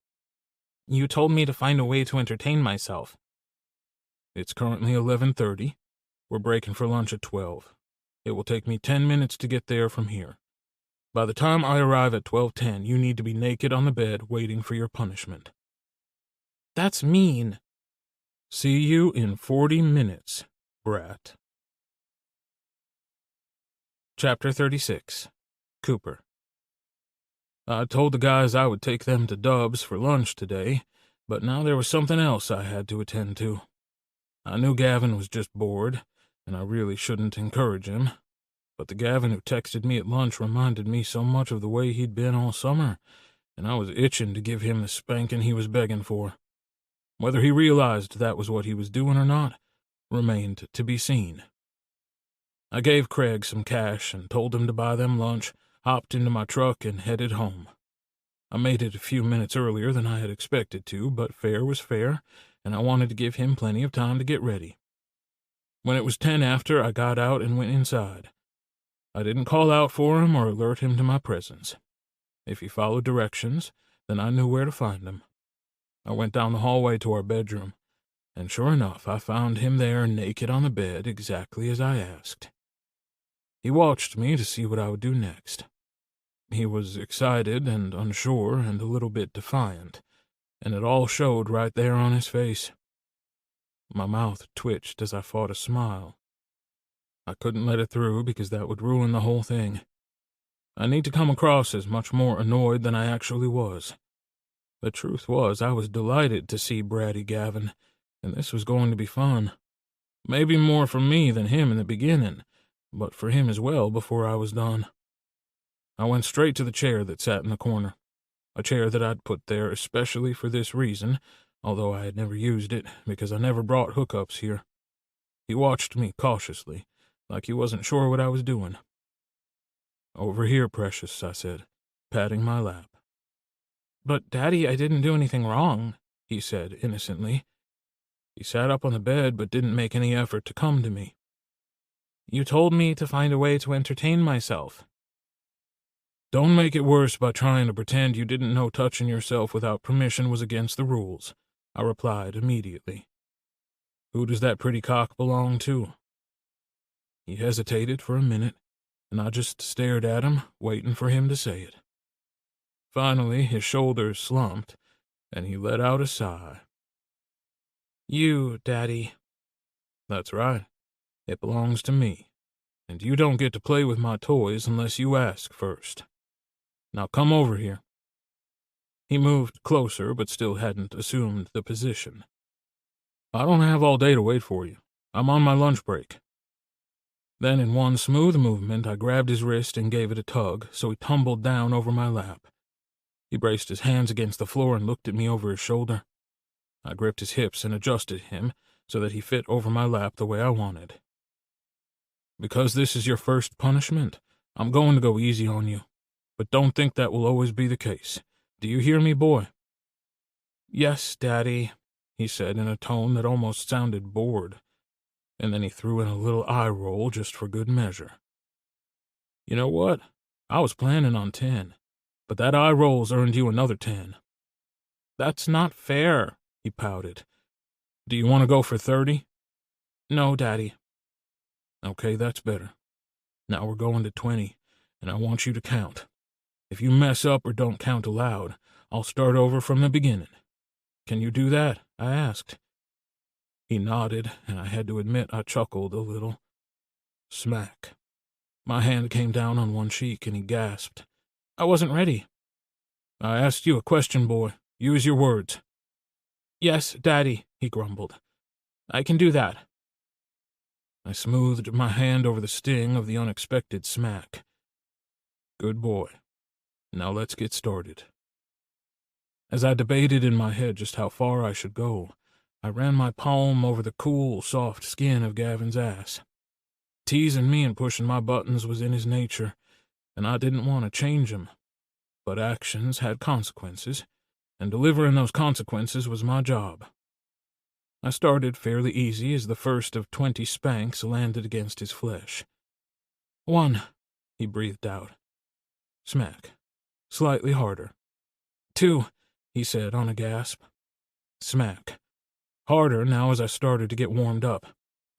You told me to find a way to entertain myself. It's currently 11:30. We're breaking for lunch at 12. It will take me 10 minutes to get there from here. By the time I arrive at 12:10, you need to be naked on the bed waiting for your punishment. That's mean. See you in 40 minutes, brat. Chapter 36. Cooper. I told the guys I would take them to Dub's for lunch today, but now there was something else I had to attend to. I knew Gavin was just bored, and I really shouldn't encourage him, but the Gavin who texted me at lunch reminded me so much of the way he'd been all summer, and I was itching to give him the spanking he was begging for. Whether he realized that was what he was doing or not remained to be seen. I gave Craig some cash and told him to buy them lunch, hopped into my truck, and headed home. I made it a few minutes earlier than I had expected to, but fair was fair, and I wanted to give him plenty of time to get ready. When it was 10 after, I got out and went inside. I didn't call out for him or alert him to my presence. If he followed directions, then I knew where to find him. I went down the hallway to our bedroom, and sure enough, I found him there naked on the bed exactly as I asked. He watched me to see what I would do next. He was excited and unsure and a little bit defiant, and it all showed right there on his face. My mouth twitched as I fought a smile. I couldn't let it through because that would ruin the whole thing. I need to come across as much more annoyed than I actually was. The truth was, I was delighted to see bratty Gavin, and this was going to be fun. Maybe more for me than him in the beginning, but for him as well before I was done. I went straight to the chair that sat in the corner, a chair that I'd put there especially for this reason, although I had never used it because I never brought hookups here. He watched me cautiously, like he wasn't sure what I was doing. Over here, precious, I said, patting my lap. But, Daddy, I didn't do anything wrong, he said innocently. He sat up on the bed but didn't make any effort to come to me. You told me to find a way to entertain myself. Don't make it worse by trying to pretend you didn't know touching yourself without permission was against the rules, I replied immediately. Who does that pretty cock belong to? He hesitated for a minute, and I just stared at him, waiting for him to say it. Finally, his shoulders slumped, and he let out a sigh. You, Daddy. That's right. It belongs to me, and you don't get to play with my toys unless you ask first. Now come over here. He moved closer, but still hadn't assumed the position. I don't have all day to wait for you. I'm on my lunch break. Then in one smooth movement, I grabbed his wrist and gave it a tug, so he tumbled down over my lap. He braced his hands against the floor and looked at me over his shoulder. I gripped his hips and adjusted him so that he fit over my lap the way I wanted. Because this is your first punishment, I'm going to go easy on you. But don't think that will always be the case. Do you hear me, boy? Yes, Daddy, he said in a tone that almost sounded bored, and then he threw in a little eye roll just for good measure. You know what? I was planning on 10, but that eye roll's earned you another 10. That's not fair, he pouted. Do you want to go for 30? No, Daddy. Okay, that's better. Now we're going to 20, and I want you to count. If you mess up or don't count aloud, I'll start over from the beginning. Can you do that? I asked. He nodded, and I had to admit I chuckled a little. Smack. My hand came down on one cheek, and he gasped. I wasn't ready. I asked you a question, boy. Use your words. Yes, Daddy, he grumbled. I can do that. I smoothed my hand over the sting of the unexpected smack. Good boy. Now let's get started. As I debated in my head just how far I should go, I ran my palm over the cool, soft skin of Gavin's ass. Teasing me and pushing my buttons was in his nature, and I didn't want to change him. But actions had consequences, and delivering those consequences was my job. I started fairly easy as the first of 20 spanks landed against his flesh. 1, he breathed out. Smack. Slightly harder. 2, he said on a gasp. Smack. Harder now as I started to get warmed up.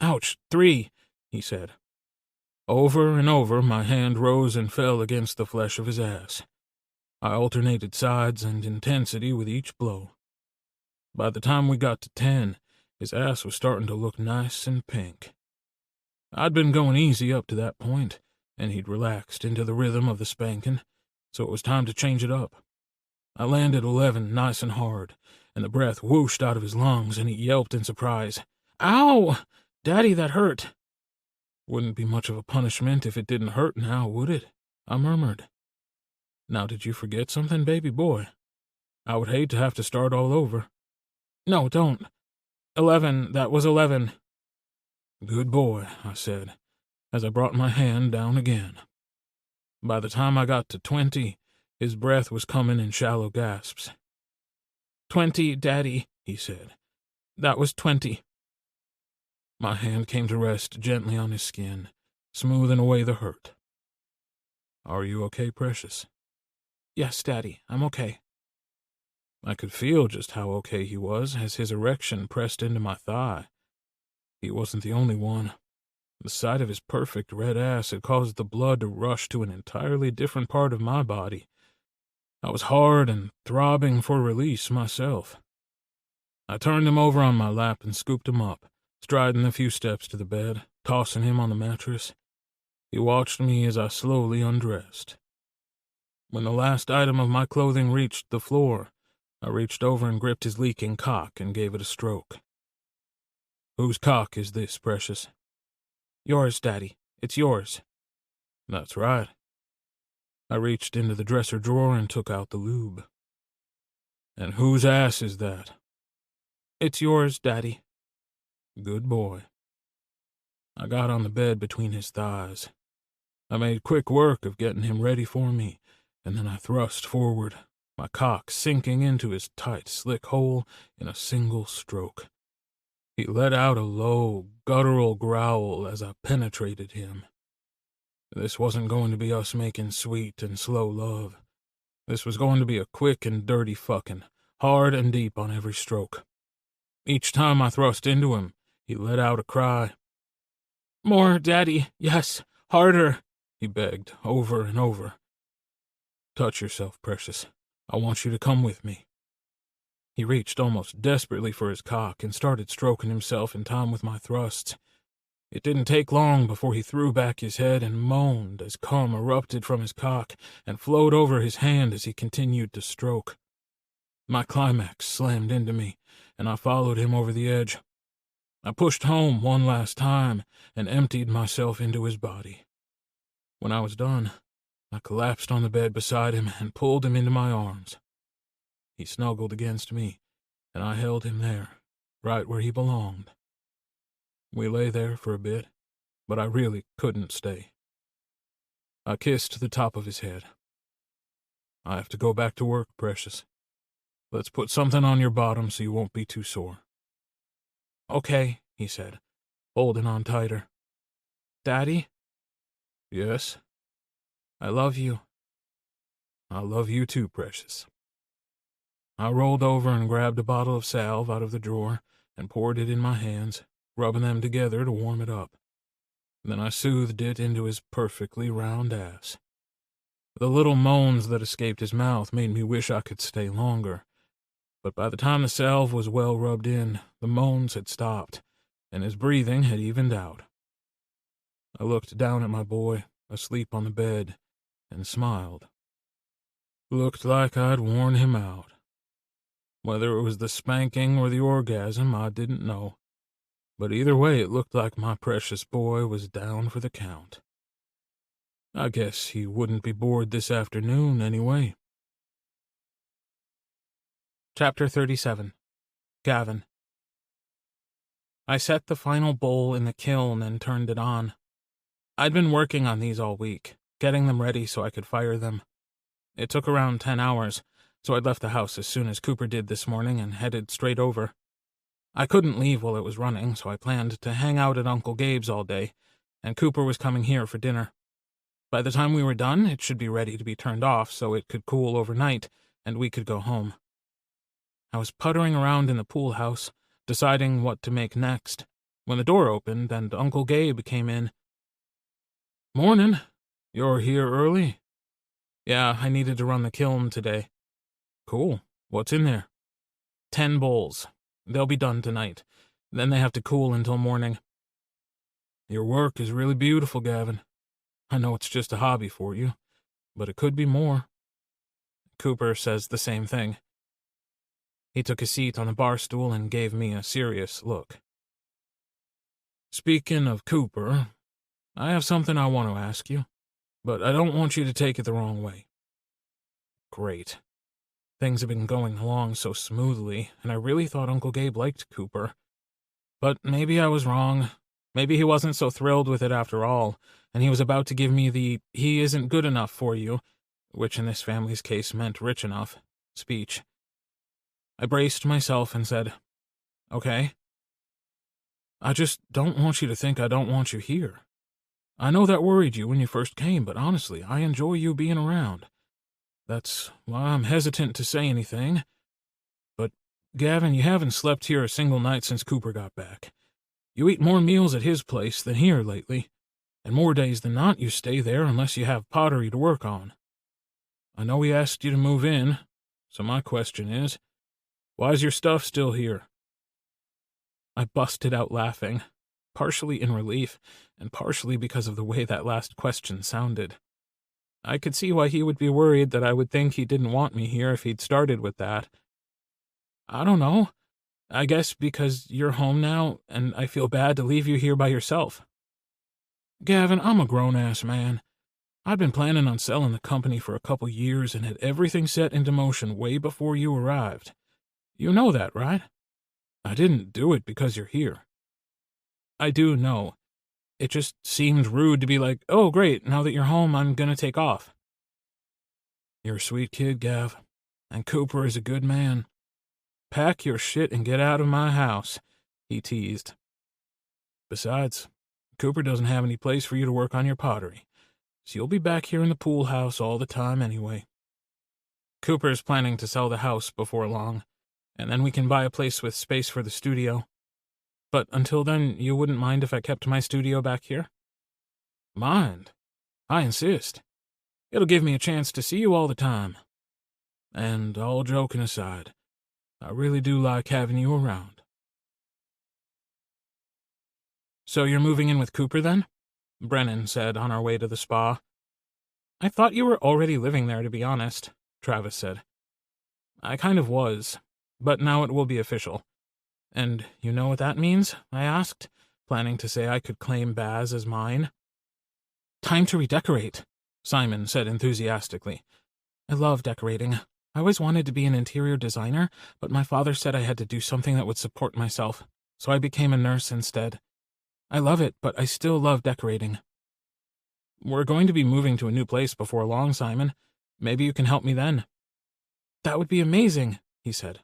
Ouch, 3, he said. Over and over, my hand rose and fell against the flesh of his ass. I alternated sides and intensity with each blow. By the time we got to 10, his ass was starting to look nice and pink. I'd been going easy up to that point, and he'd relaxed into the rhythm of the spanking, so it was time to change it up. I landed 11 nice and hard, and the breath whooshed out of his lungs, and he yelped in surprise. Ow! Daddy, that hurt. Wouldn't be much of a punishment if it didn't hurt now, would it? I murmured. Now did you forget something, baby boy? I would hate to have to start all over. No, don't. 11, that was 11. Good boy, I said, as I brought my hand down again. By the time I got to 20, his breath was coming in shallow gasps. 20, Daddy, he said. That was 20. My hand came to rest gently on his skin, smoothing away the hurt. Are you okay, precious? Yes, Daddy, I'm okay. I could feel just how okay he was as his erection pressed into my thigh. He wasn't the only one. The sight of his perfect red ass had caused the blood to rush to an entirely different part of my body. I was hard and throbbing for release myself. I turned him over on my lap and scooped him up, striding a few steps to the bed, tossing him on the mattress. He watched me as I slowly undressed. When the last item of my clothing reached the floor, I reached over and gripped his leaking cock and gave it a stroke. Whose cock is this, precious? Yours, Daddy. It's yours. That's right. I reached into the dresser drawer and took out the lube. And whose ass is that? It's yours, Daddy. Good boy. I got on the bed between his thighs. I made quick work of getting him ready for me, and then I thrust forward, my cock sinking into his tight, slick hole in a single stroke. He let out a low, guttural growl as I penetrated him. This wasn't going to be us making sweet and slow love. This was going to be a quick and dirty fucking, hard and deep on every stroke. Each time I thrust into him, he let out a cry. "More, Daddy, yes, harder," he begged, over and over. "Touch yourself, precious. I want you to come with me." He reached almost desperately for his cock and started stroking himself in time with my thrusts. It didn't take long before he threw back his head and moaned as cum erupted from his cock and flowed over his hand as he continued to stroke. My climax slammed into me, and I followed him over the edge. I pushed home one last time and emptied myself into his body. When I was done, I collapsed on the bed beside him and pulled him into my arms. He snuggled against me, and I held him there, right where he belonged. We lay there for a bit, but I really couldn't stay. I kissed the top of his head. "I have to go back to work, precious. Let's put something on your bottom so you won't be too sore." "Okay," he said, holding on tighter. "Daddy?" "Yes?" "I love you." "I love you too, precious." I rolled over and grabbed a bottle of salve out of the drawer and poured it in my hands, rubbing them together to warm it up. Then I soothed it into his perfectly round ass. The little moans that escaped his mouth made me wish I could stay longer, but by the time the salve was well rubbed in, the moans had stopped, and his breathing had evened out. I looked down at my boy, asleep on the bed, and smiled. Looked like I'd worn him out. Whether it was the spanking or the orgasm, I didn't know. But either way, it looked like my precious boy was down for the count. I guess he wouldn't be bored this afternoon anyway. Chapter 37. Gavin. I set the final bowl in the kiln and turned it on. I'd been working on these all week, getting them ready so I could fire them. It took around 10 hours, so I'd left the house as soon as Cooper did this morning and headed straight over. I couldn't leave while it was running, so I planned to hang out at Uncle Gabe's all day, and Cooper was coming here for dinner. By the time we were done, it should be ready to be turned off so it could cool overnight, and we could go home. I was puttering around in the pool house, deciding what to make next, when the door opened and Uncle Gabe came in. "Morning. You're here early?" "Yeah, I needed to run the kiln today." "Cool. What's in there?" 10 bowls. They'll be done tonight. Then they have to cool until morning." "Your work is really beautiful, Gavin. I know it's just a hobby for you, but it could be more." Cooper says the same thing. He took a seat on the bar stool and gave me a serious look. "Speaking of Cooper, I have something I want to ask you, but I don't want you to take it the wrong way." Great. Things have been going along so smoothly, and I really thought Uncle Gabe liked Cooper. But maybe I was wrong. Maybe he wasn't so thrilled with it after all, and he was about to give me the "he isn't good enough for you," which in this family's case meant rich enough, speech. I braced myself and said, "Okay." "I just don't want you to think I don't want you here. I know that worried you when you first came, but honestly, I enjoy you being around. That's why I'm hesitant to say anything. But, Gavin, you haven't slept here a single night since Cooper got back. You eat more meals at his place than here lately, and more days than not you stay there unless you have pottery to work on. I know he asked you to move in, so my question is, why's your stuff still here?" I busted out laughing, partially in relief, and partially because of the way that last question sounded. I could see why he would be worried that I would think he didn't want me here if he'd started with that. "I don't know. I guess because you're home now, and I feel bad to leave you here by yourself." "Gavin, I'm a grown-ass man. I'd been planning on selling the company for a couple years and had everything set into motion way before you arrived. You know that, right? I didn't do it because you're here." "I do know. It just seemed rude to be like, 'Oh, great, now that you're home, I'm gonna take off.'" "You're a sweet kid, Gav, and Cooper is a good man. Pack your shit and get out of my house. he teased. Besides, Cooper doesn't have any place for you to work on your pottery, so you'll be back here in the pool house all the time anyway. Cooper's planning to sell the house before long, and then we can buy a place with space for the studio. But until then, you wouldn't mind if I kept my studio back here? Mind? I insist. It'll give me a chance to see you all the time. And all joking aside, I really do like having you around. So you're moving in with Cooper then? Brennan said on our way to the spa. I thought you were already living there, to be honest, Travis said. I kind of was, but now it will be official. And you know what that means? I asked, planning to say I could claim Baz as mine. Time to redecorate, Simon said enthusiastically. I love decorating. I always wanted to be an interior designer, but my father said I had to do something that would support myself, so I became a nurse instead. I love it, but I still love decorating. We're going to be moving to a new place before long, Simon. Maybe you can help me then. That would be amazing, he said.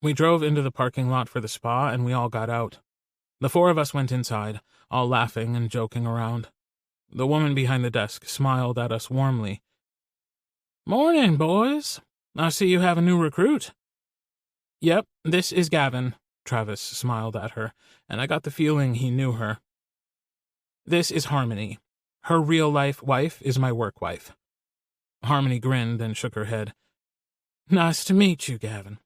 We drove into the parking lot for the spa, and we all got out. The four of us went inside, all laughing and joking around. The woman behind the desk smiled at us warmly. Morning, boys. I see you have a new recruit. Yep, this is Gavin, Travis smiled at her, and I got the feeling he knew her. This is Harmony. Her real-life wife is my work wife. Harmony grinned and shook her head. Nice to meet you, Gavin.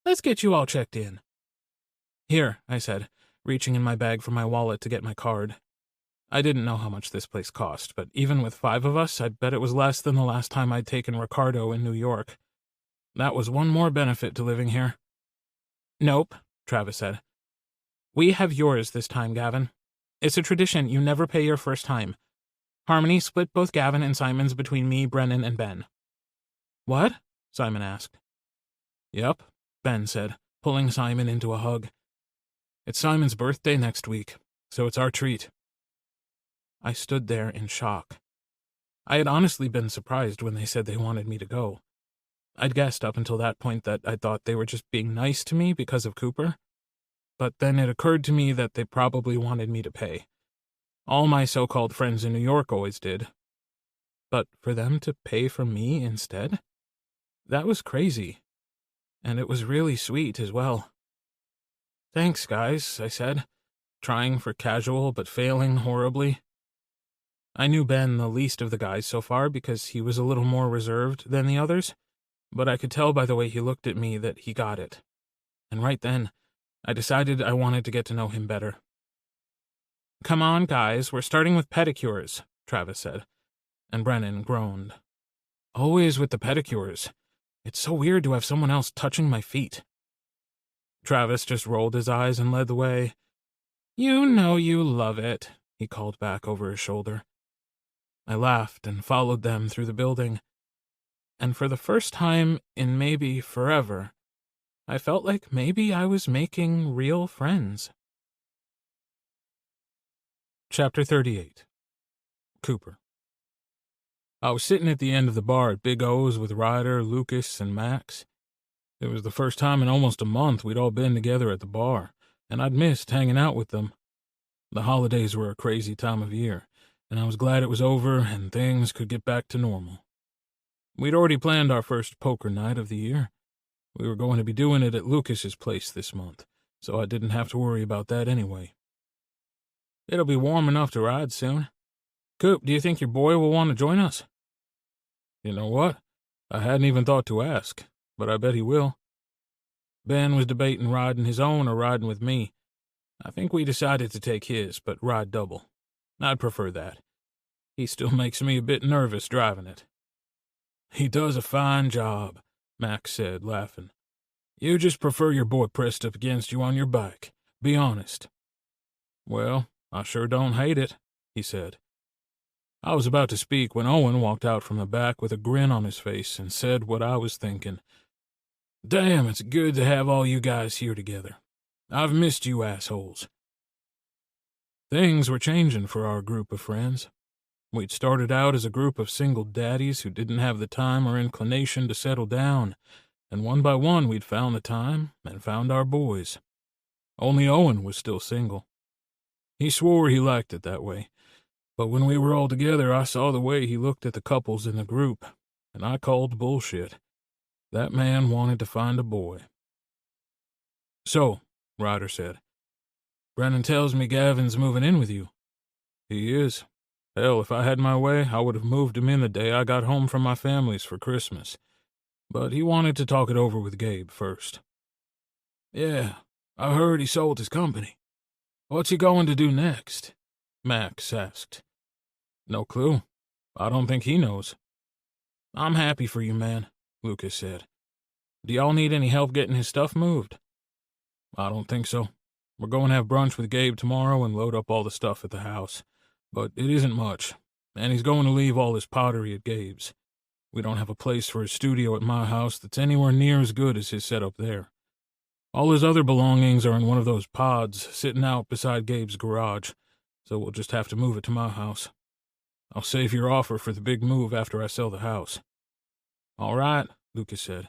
Let's get you all checked in. Here, I said, reaching in my bag for my wallet to get my card. I didn't know how much this place cost, but even with 5 of us, I'd bet it was less than the last time I'd taken Ricardo in New York. That was one more benefit to living here. Nope, Travis said. We have yours this time, Gavin. It's a tradition you never pay your first time. Harmony split both Gavin and Simon's between me, Brennan, and Ben. What? Simon asked. Yep, Ben said, pulling Simon into a hug. It's Simon's birthday next week, so it's our treat. I stood there in shock. I had honestly been surprised when they said they wanted me to go. I'd guessed up until that point that I thought they were just being nice to me because of Cooper. But then it occurred to me that they probably wanted me to pay. All my so-called friends in New York always did. But for them to pay for me instead? That was crazy. And it was really sweet as well. Thanks, guys, I said, trying for casual but failing horribly. I knew Ben the least of the guys so far because he was a little more reserved than the others, but I could tell by the way he looked at me that he got it. And right then, I decided I wanted to get to know him better. Come on, guys, we're starting with pedicures, Travis said, and Brennan groaned. Always with the pedicures. It's so weird to have someone else touching my feet. Travis just rolled his eyes and led the way. You know you love it, he called back over his shoulder. I laughed and followed them through the building, and for the first time in maybe forever, I felt like maybe I was making real friends. Chapter 38. Cooper. I was sitting at the end of the bar at Big O's with Ryder, Lucas, and Max. It was the first time in almost a month we'd all been together at the bar, and I'd missed hanging out with them. The holidays were a crazy time of year, and I was glad it was over and things could get back to normal. We'd already planned our first poker night of the year. We were going to be doing it at Lucas's place this month, so I didn't have to worry about that anyway. It'll be warm enough to ride soon. Coop, do you think your boy will want to join us? You know what? I hadn't even thought to ask, but I bet he will. Ben was debating riding his own or riding with me. I think we decided to take his, but ride double. I'd prefer that. He still makes me a bit nervous driving it. He does a fine job, Max said, laughing. You just prefer your boy pressed up against you on your bike. Be honest. Well, I sure don't hate it, he said. I was about to speak when Owen walked out from the back with a grin on his face and said what I was thinking. Damn, it's good to have all you guys here together. I've missed you assholes. Things were changing for our group of friends. We'd started out as a group of single daddies who didn't have the time or inclination to settle down, and one by one we'd found the time and found our boys. Only Owen was still single. He swore he liked it that way, but when we were all together, I saw the way he looked at the couples in the group, and I called bullshit. That man wanted to find a boy. So, Ryder said, Brennan tells me Gavin's moving in with you. He is. Hell, if I had my way, I would have moved him in the day I got home from my family's for Christmas. But he wanted to talk it over with Gabe first. Yeah, I heard he sold his company. What's he going to do next? Max asked. No clue. I don't think he knows. I'm happy for you, man, Lucas said. Do y'all need any help getting his stuff moved? I don't think so. We're going to have brunch with Gabe tomorrow and load up all the stuff at the house. But it isn't much, and he's going to leave all his pottery at Gabe's. We don't have a place for his studio at my house that's anywhere near as good as his setup there. All his other belongings are in one of those pods sitting out beside Gabe's garage, so we'll just have to move it to my house. I'll save your offer for the big move after I sell the house. All right, Lucas said.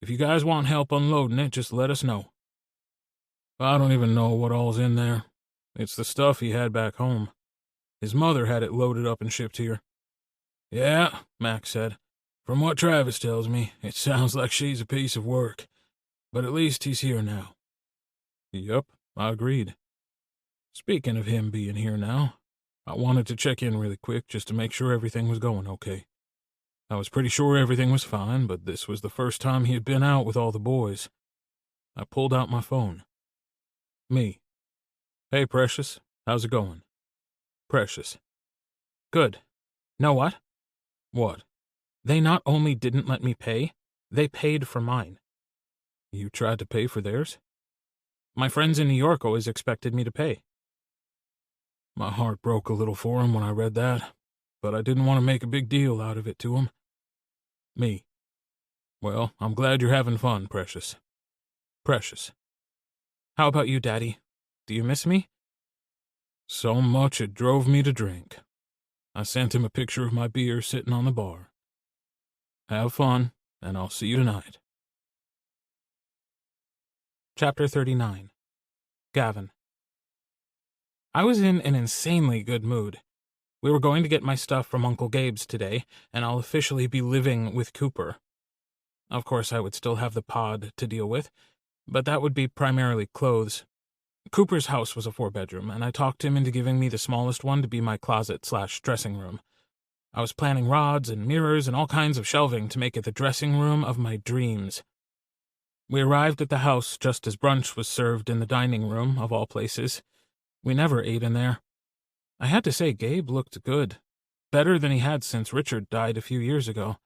If you guys want help unloading it, just let us know. I don't even know what all's in there. It's the stuff he had back home. His mother had it loaded up and shipped here. Yeah, Max said. From what Travis tells me, it sounds like she's a piece of work. But at least he's here now. Yep, I agreed. Speaking of him being here now, I wanted to check in really quick just to make sure everything was going okay. I was pretty sure everything was fine, but this was the first time he had been out with all the boys. I pulled out my phone. Me. Hey, Precious, how's it going? Precious. Good. Know what? What? They not only didn't let me pay, they paid for mine. You tried to pay for theirs? My friends in New York always expected me to pay. My heart broke a little for him when I read that, but I didn't want to make a big deal out of it to him. Me. Well, I'm glad you're having fun, Precious. Precious. How about you, Daddy? Do you miss me? So much it drove me to drink. I sent him a picture of my beer sitting on the bar. Have fun, and I'll see you tonight. Chapter 39. Gavin. I was in an insanely good mood. We were going to get my stuff from Uncle Gabe's today, and I'll officially be living with Cooper. Of course, I would still have the pod to deal with, but that would be primarily clothes. Cooper's house was a 4-bedroom, and I talked him into giving me the smallest one to be my closet/dressing room. I was planning rods and mirrors and all kinds of shelving to make it the dressing room of my dreams. We arrived at the house just as brunch was served in the dining room, of all places. We never ate in there. I had to say Gabe looked good, better than he had since Richard died a few years ago.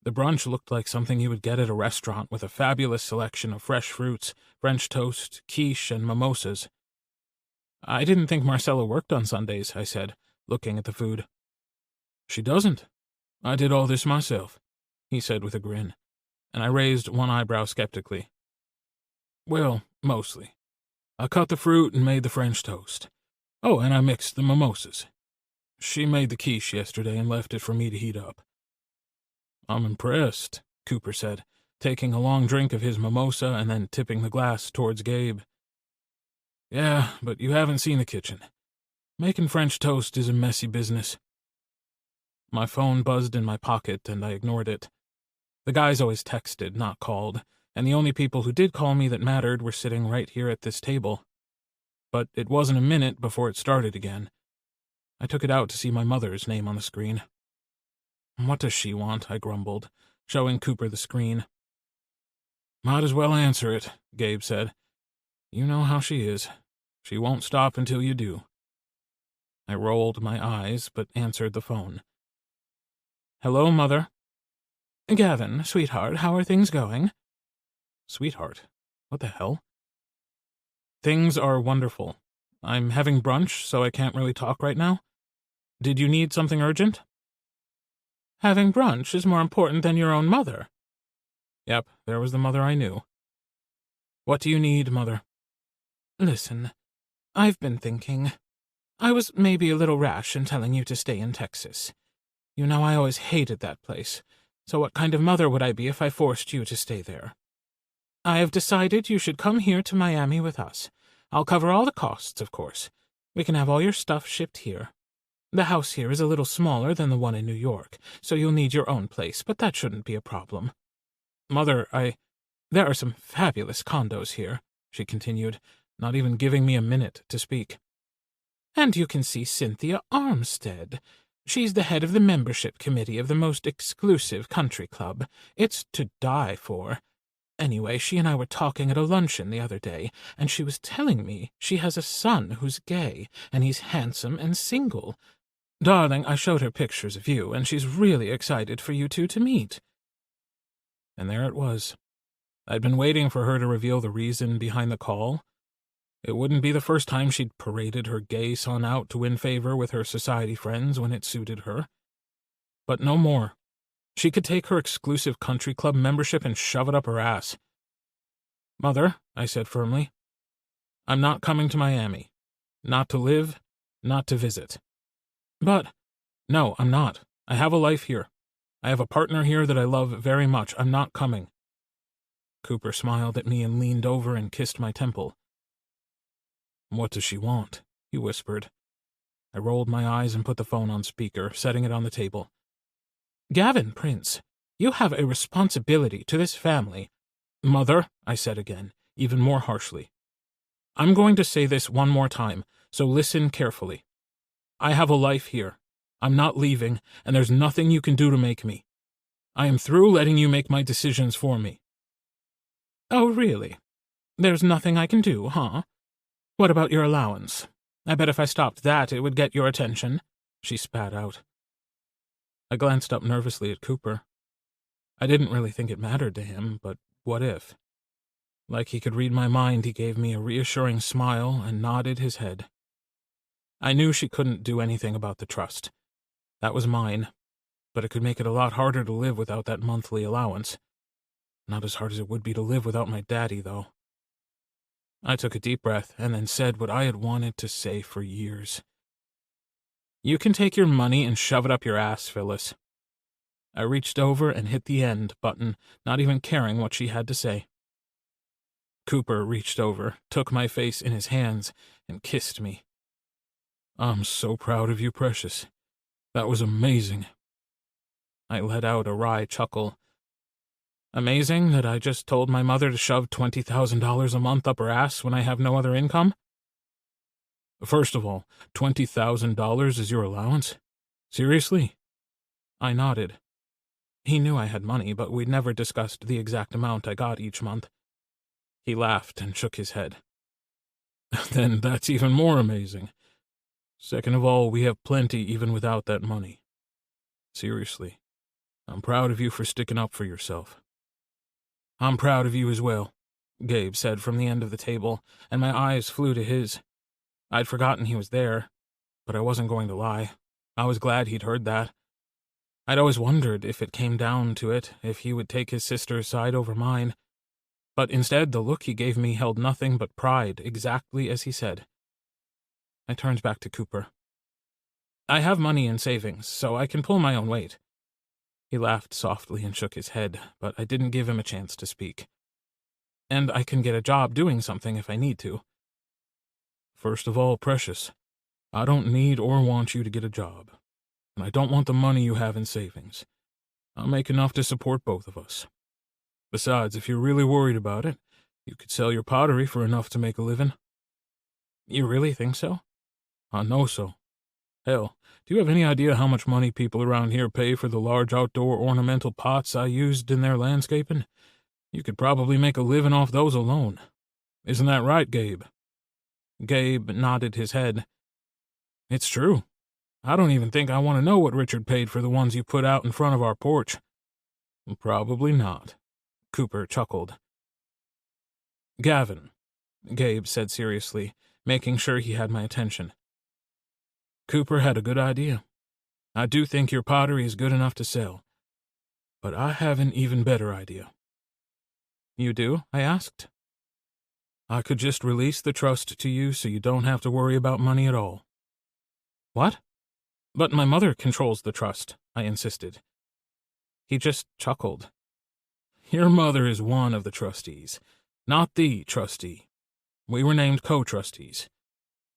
The brunch looked like something you would get at a restaurant with a fabulous selection of fresh fruits, French toast, quiche, and mimosas. I didn't think Marcella worked on Sundays, I said, looking at the food. She doesn't. I did all this myself, he said with a grin, and I raised one eyebrow skeptically. Well, mostly. I cut the fruit and made the French toast. Oh, and I mixed the mimosas. She made the quiche yesterday and left it for me to heat up. I'm impressed, Cooper said, taking a long drink of his mimosa and then tipping the glass towards Gabe. Yeah, but you haven't seen the kitchen. Making French toast is a messy business. My phone buzzed in my pocket, and I ignored it. The guys always texted, not called, and the only people who did call me that mattered were sitting right here at this table. But it wasn't a minute before it started again. I took it out to see my mother's name on the screen. What does she want? I grumbled, showing Cooper the screen. Might as well answer it, Gabe said. You know how she is. She won't stop until you do. I rolled my eyes, but answered the phone. Hello, Mother. Gavin, sweetheart, how are things going? Sweetheart? What the hell? Things are wonderful. I'm having brunch, so I can't really talk right now. Did you need something urgent? Having brunch is more important than your own mother. Yep, there was the mother I knew. What do you need, Mother? Listen, I've been thinking. I was maybe a little rash in telling you to stay in Texas. You know I always hated that place, so what kind of mother would I be if I forced you to stay there? I have decided you should come here to Miami with us. I'll cover all the costs, of course. We can have all your stuff shipped here. The house here is a little smaller than the one in New York, so you'll need your own place, but that shouldn't be a problem. Mother, there are some fabulous condos here, she continued, not even giving me a minute to speak. And you can see Cynthia Armstead. She's the head of the membership committee of the most exclusive country club. It's to die for. Anyway, she and I were talking at a luncheon the other day, and she was telling me she has a son who's gay, and he's handsome and single. Darling, I showed her pictures of you, and she's really excited for you two to meet. And there it was. I'd been waiting for her to reveal the reason behind the call. It wouldn't be the first time she'd paraded her gay son out to win favor with her society friends when it suited her. But no more. She could take her exclusive country club membership and shove it up her ass. Mother, I said firmly, I'm not coming to Miami. Not to live, not to visit. But, no, I'm not. I have a life here. I have a partner here that I love very much. I'm not coming. Cooper smiled at me and leaned over and kissed my temple. What does she want? He whispered. I rolled my eyes and put the phone on speaker, setting it on the table. Gavin, Prince, you have a responsibility to this family. Mother, I said again, even more harshly. I'm going to say this one more time, so listen carefully. I have a life here. I'm not leaving, and there's nothing you can do to make me. I am through letting you make my decisions for me. Oh, really? There's nothing I can do, huh? What about your allowance? I bet if I stopped that, it would get your attention, she spat out. I glanced up nervously at Cooper. I didn't really think it mattered to him, but what if? Like he could read my mind, he gave me a reassuring smile and nodded his head. I knew she couldn't do anything about the trust. That was mine, but it could make it a lot harder to live without that monthly allowance. Not as hard as it would be to live without my daddy, though. I took a deep breath and then said what I had wanted to say for years. You can take your money and shove it up your ass, Phyllis. I reached over and hit the end button, not even caring what she had to say. Cooper reached over, took my face in his hands, and kissed me. I'm so proud of you, Precious. That was amazing. I let out a wry chuckle. Amazing that I just told my mother to shove $20,000 a month up her ass when I have no other income? First of all, $20,000 is your allowance? Seriously? I nodded. He knew I had money, but we'd never discussed the exact amount I got each month. He laughed and shook his head. Then that's even more amazing. Second of all, we have plenty even without that money. Seriously, I'm proud of you for sticking up for yourself. I'm proud of you as well, Gabe said from the end of the table, and my eyes flew to his. I'd forgotten he was there, but I wasn't going to lie. I was glad he'd heard that. I'd always wondered if it came down to it, if he would take his sister's side over mine. But instead, the look he gave me held nothing but pride, exactly as he said. I turned back to Cooper. I have money in savings, so I can pull my own weight. He laughed softly and shook his head, but I didn't give him a chance to speak. And I can get a job doing something if I need to. First of all, Precious, I don't need or want you to get a job, and I don't want the money you have in savings. I'll make enough to support both of us. Besides, if you're really worried about it, you could sell your pottery for enough to make a living. You really think so? I know so. Hell, do you have any idea how much money people around here pay for the large outdoor ornamental pots I used in their landscaping? You could probably make a living off those alone. Isn't that right, Gabe? Gabe nodded his head. It's true. I don't even think I want to know what Richard paid for the ones you put out in front of our porch. Probably not. Cooper chuckled. Gavin, Gabe said seriously, making sure he had my attention. Cooper had a good idea. I do think your pottery is good enough to sell. But I have an even better idea. You do? I asked. I could just release the trust to you so you don't have to worry about money at all. What? But my mother controls the trust, I insisted. He just chuckled. Your mother is one of the trustees. Not the trustee. We were named co-trustees.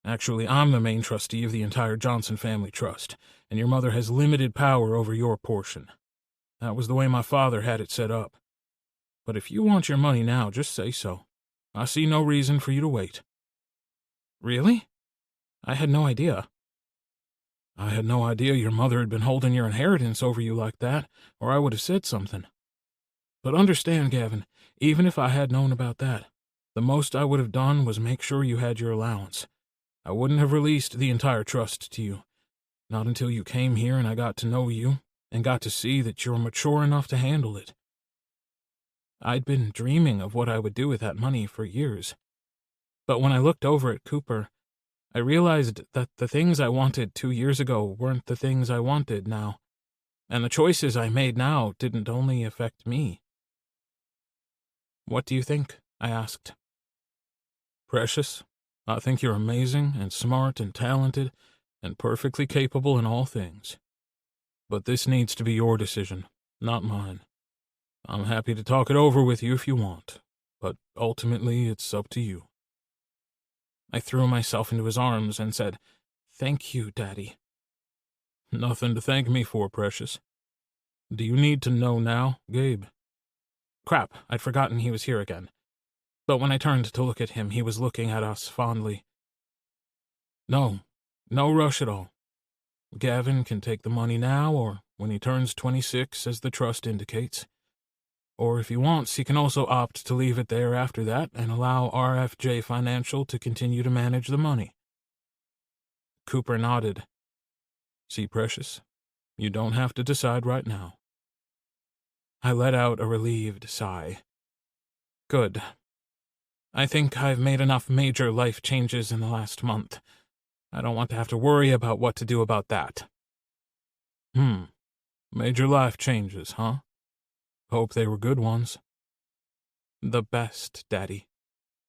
Actually, I'm the main trustee of the entire Johnson family trust, and your mother has limited power over your portion. That was the way my father had it set up. But if you want your money now, just say so. I see no reason for you to wait. Really? I had no idea. I had no idea your mother had been holding your inheritance over you like that, or I would have said something. But understand, Gavin, even if I had known about that, the most I would have done was make sure you had your allowance. I wouldn't have released the entire trust to you. Not until you came here and I got to know you, and got to see that you're mature enough to handle it. I'd been dreaming of what I would do with that money for years. But when I looked over at Cooper, I realized that the things I wanted 2 years ago weren't the things I wanted now, and the choices I made now didn't only affect me. What do you think? I asked. Precious, I think you're amazing and smart and talented and perfectly capable in all things. But this needs to be your decision, not mine. I'm happy to talk it over with you if you want, but ultimately it's up to you. I threw myself into his arms and said, "Thank you, Daddy." Nothing to thank me for, Precious. Do you need to know now, Gabe? Crap, I'd forgotten he was here again. But when I turned to look at him, he was looking at us fondly. No rush at all. Gavin can take the money now or when he turns 26, as the trust indicates. Or if he wants, he can also opt to leave it there after that and allow RFJ Financial to continue to manage the money. Cooper nodded. See, Precious, you don't have to decide right now. I let out a relieved sigh. Good. I think I've made enough major life changes in the last month. I don't want to have to worry about what to do about that. Major life changes, huh? Hope they were good ones. The best, Daddy.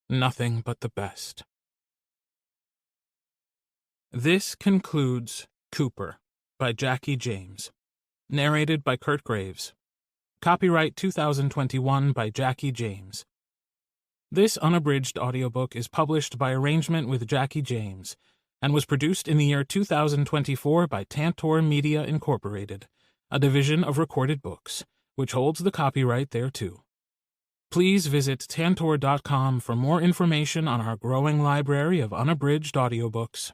Nothing but the best. This concludes Cooper by Jacki James. Narrated by Kurt Graves. Copyright 2021 by Jacki James. This unabridged audiobook is published by arrangement with Jacki James and was produced in the year 2024 by Tantor Media Incorporated, a division of Recorded Books, which holds the copyright thereto. Please visit tantor.com for more information on our growing library of unabridged audiobooks.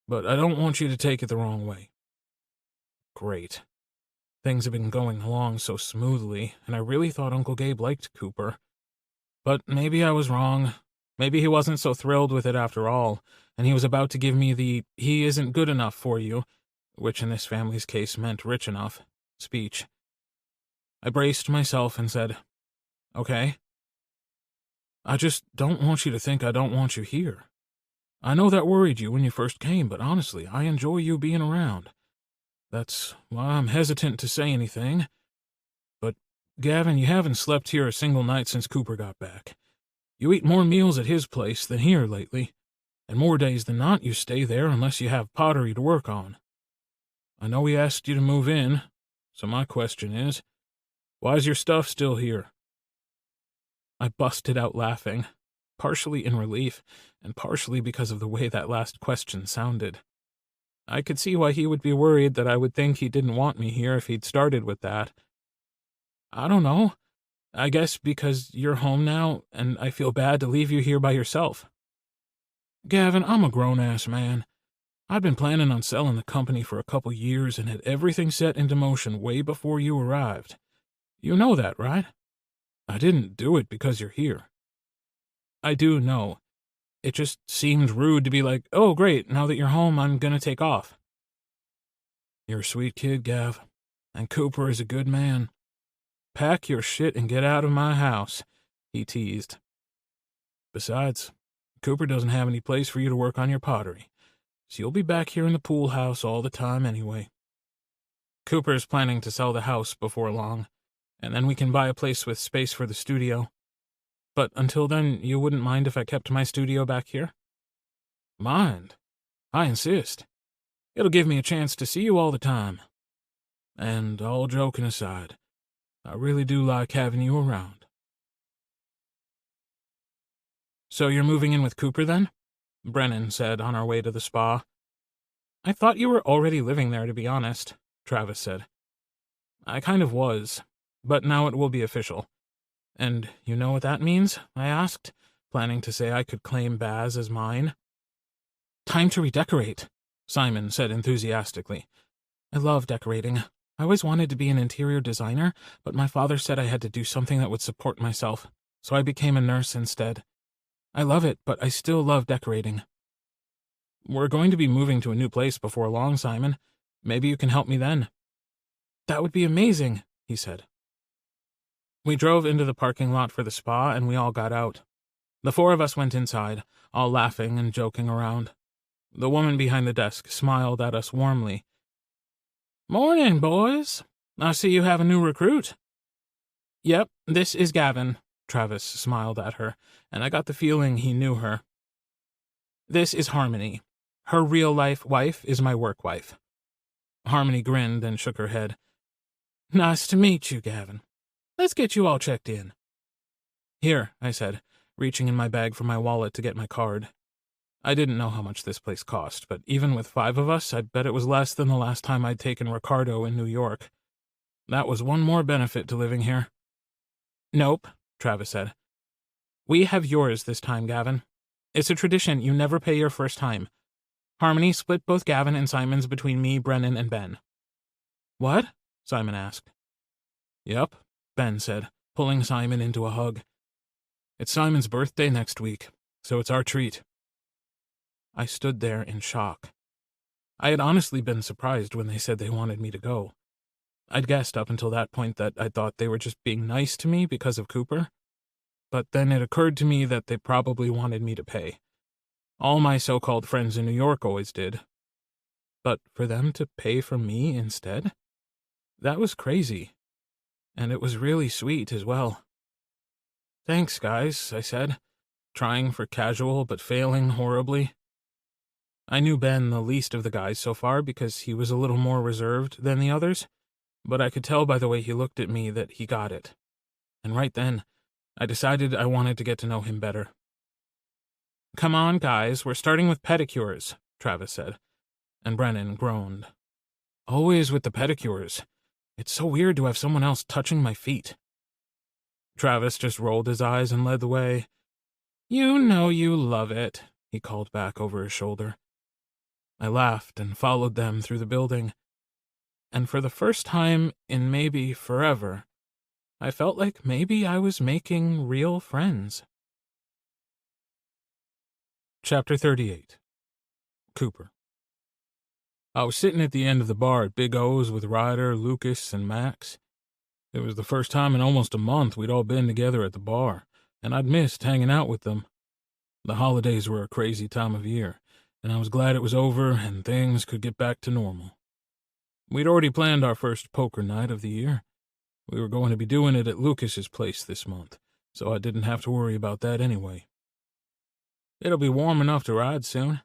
but I don't want you to take it the wrong way. Great. Things have been going along so smoothly, and I really thought Uncle Gabe liked Cooper. But maybe I was wrong. Maybe he wasn't so thrilled with it after all, and he was about to give me the "he isn't good enough for you," which in this family's case meant rich enough, speech. I braced myself and said, "Okay. I just don't want you to think I don't want you here. I know that worried you when you first came, but honestly, I enjoy you being around. That's why I'm hesitant to say anything. But, Gavin, you haven't slept here a single night since Cooper got back. You eat more meals at his place than here lately, and more days than not you stay there unless you have pottery to work on. I know he asked you to move in, so my question is, why's your stuff still here?" I busted out laughing, partially in relief, and partially because of the way that last question sounded. I could see why he would be worried that I would think he didn't want me here if he'd started with that. "I don't know. I guess because you're home now, and I feel bad to leave you here by yourself." "Gavin, I'm a grown-ass man. I'd been planning on selling the company for a couple years and had everything set into motion way before you arrived. You know that, right? I didn't do it because you're here." "I do know. It just seemed rude to be like, 'Oh, great, now that you're home, I'm gonna take off.'" "You're a sweet kid, Gav, and Cooper is a good man. Pack your shit and get out of my house," he teased. "Besides, Cooper doesn't have any place for you to work on your pottery, so you'll be back here in the pool house all the time anyway. Cooper's planning to sell the house before long, and then we can buy a place with space for the studio. But until then, you wouldn't mind if I kept my studio back here?" "Mind? I insist. It'll give me a chance to see you all the time. And all joking aside, I really do like having you around." "So you're moving in with Cooper then?" Brennan said on our way to the spa. "I thought you were already living there, to be honest," Travis said. "I kind of was, but now it will be official." "And you know what that means?" I asked, planning to say I could claim Baz as mine. "Time to redecorate," Simon said enthusiastically. "I love decorating. I always wanted to be an interior designer, but my father said I had to do something that would support myself, so I became a nurse instead. I love it, but I still love decorating." "We're going to be moving to a new place before long, Simon. Maybe you can help me then." "That would be amazing," he said. We drove into the parking lot for the spa, and we all got out. The four of us went inside, all laughing and joking around. The woman behind the desk smiled at us warmly. "Morning, boys. I see you have a new recruit." "Yep, this is Gavin," Travis smiled at her, and I got the feeling he knew her. "This is Harmony. Her real-life wife is my work wife." Harmony grinned and shook her head. "Nice to meet you, Gavin. Let's get you all checked in." "Here," I said, reaching in my bag for my wallet to get my card. I didn't know how much this place cost, but even with 5 of us, I'd bet it was less than the last time I'd taken Ricardo in New York. That was one more benefit to living here. "Nope," Travis said. "We have yours this time, Gavin. It's a tradition you never pay your first time. Harmony split both Gavin and Simon's between me, Brennan, and Ben." "What?" Simon asked. "Yep," Ben said, pulling Simon into a hug. "It's Simon's birthday next week, so it's our treat." I stood there in shock. I had honestly been surprised when they said they wanted me to go. I'd guessed up until that point that I thought they were just being nice to me because of Cooper. But then it occurred to me that they probably wanted me to pay. All my so-called friends in New York always did. But for them to pay for me instead? That was crazy. And it was really sweet as well. "Thanks, guys," I said, trying for casual but failing horribly. I knew Ben the least of the guys so far because he was a little more reserved than the others, but I could tell by the way he looked at me that he got it. And right then, I decided I wanted to get to know him better. "Come on, guys, we're starting with pedicures," Travis said, and Brennan groaned. "Always with the pedicures. It's so weird to have someone else touching my feet." Travis just rolled his eyes and led the way. "You know you love it," he called back over his shoulder. I laughed and followed them through the building, and for the first time in maybe forever, I felt like maybe I was making real friends. Chapter 38. Cooper. I was sitting at the end of the bar at Big O's with Ryder, Lucas, and Max. It was the first time in almost a month we'd all been together at the bar, and I'd missed hanging out with them. The holidays were a crazy time of year, and I was glad it was over and things could get back to normal. We'd already planned our first poker night of the year. We were going to be doing it at Lucas's place this month, so I didn't have to worry about that anyway. It'll be warm enough to ride soon.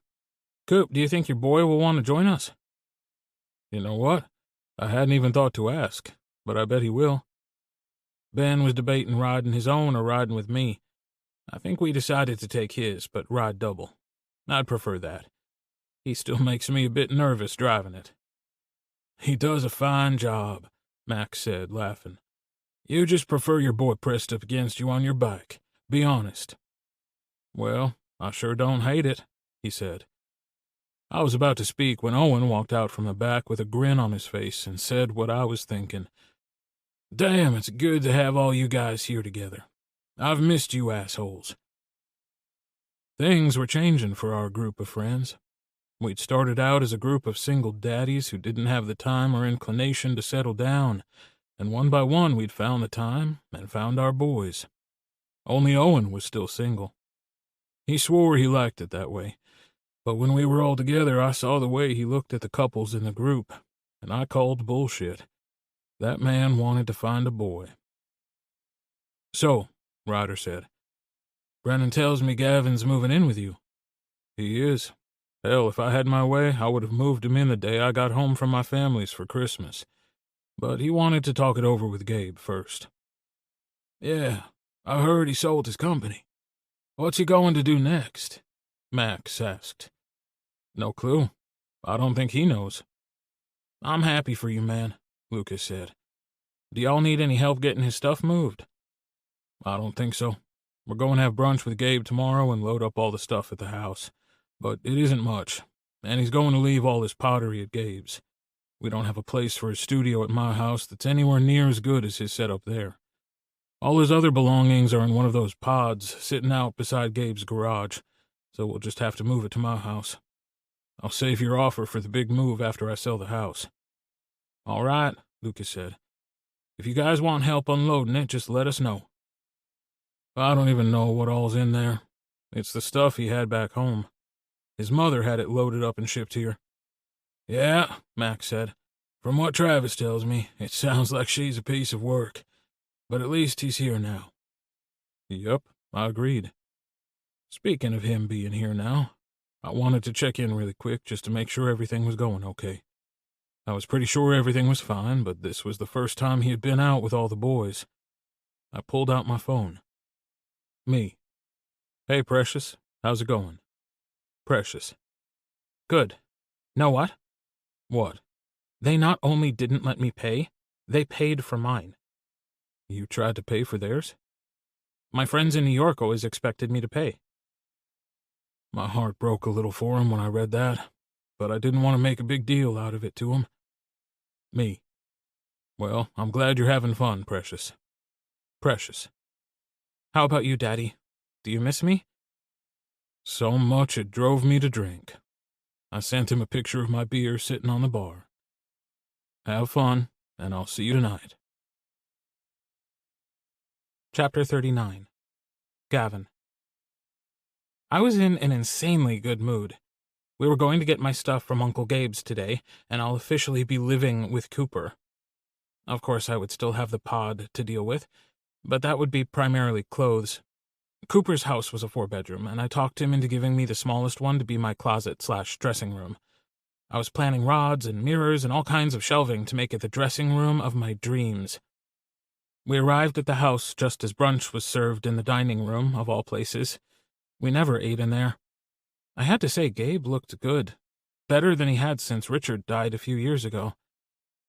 Coop, do you think your boy will want to join us? You know what? I hadn't even thought to ask, but I bet he will. Ben was debating riding his own or riding with me. I think we decided to take his, but ride double. I'd prefer that. He still makes me a bit nervous driving it. He does a fine job, Max said, laughing. You just prefer your boy pressed up against you on your bike. Be honest. Well, I sure don't hate it, he said. I was about to speak when Owen walked out from the back with a grin on his face and said what I was thinking. Damn, it's good to have all you guys here together. I've missed you assholes. Things were changing for our group of friends. We'd started out as a group of single daddies who didn't have the time or inclination to settle down, and one by one we'd found the time and found our boys. Only Owen was still single. He swore he liked it that way, but when we were all together I saw the way he looked at the couples in the group, and I called bullshit. That man wanted to find a boy. So, Ryder said, Brennan tells me Gavin's moving in with you. He is. Hell, if I had my way, I would have moved him in the day I got home from my family's for Christmas. But he wanted to talk it over with Gabe first. Yeah, I heard he sold his company. What's he going to do next? Max asked. No clue. I don't think he knows. I'm happy for you, man, Lucas said. Do y'all need any help getting his stuff moved? I don't think so. We're going to have brunch with Gabe tomorrow and load up all the stuff at the house. But it isn't much, and he's going to leave all his pottery at Gabe's. We don't have a place for his studio at my house that's anywhere near as good as his setup there. All his other belongings are in one of those pods sitting out beside Gabe's garage, so we'll just have to move it to my house. I'll save your offer for the big move after I sell the house. All right, Lucas said. If you guys want help unloading it, just let us know. I don't even know what all's in there. It's the stuff he had back home. His mother had it loaded up and shipped here. Yeah, Max said. From what Travis tells me, it sounds like she's a piece of work. But at least he's here now. Yep, I agreed. Speaking of him being here now, I wanted to check in really quick just to make sure everything was going okay. I was pretty sure everything was fine, but this was the first time he had been out with all the boys. I pulled out my phone. Me. Hey, Precious, how's it going? Precious. Good. Know what? What? They not only didn't let me pay, they paid for mine. You tried to pay for theirs? My friends in New York always expected me to pay. My heart broke a little for him when I read that, but I didn't want to make a big deal out of it to him. Me. Well, I'm glad you're having fun, Precious. Precious. How about you, Daddy? Do you miss me? So much it drove me to drink. I sent him a picture of my beer sitting on the bar. Have fun, and I'll see you tonight. Chapter 39. Gavin. I was in an insanely good mood. We were going to get my stuff from Uncle Gabe's today, and I'll officially be living with Cooper. Of course, I would still have the pod to deal with, but that would be primarily clothes. Cooper's house was a 4-bedroom, and I talked him into giving me the smallest one to be my closet/dressing room. I was planning rods and mirrors and all kinds of shelving to make it the dressing room of my dreams. We arrived at the house just as brunch was served in the dining room, of all places. We never ate in there. I had to say Gabe looked good, better than he had since Richard died a few years ago.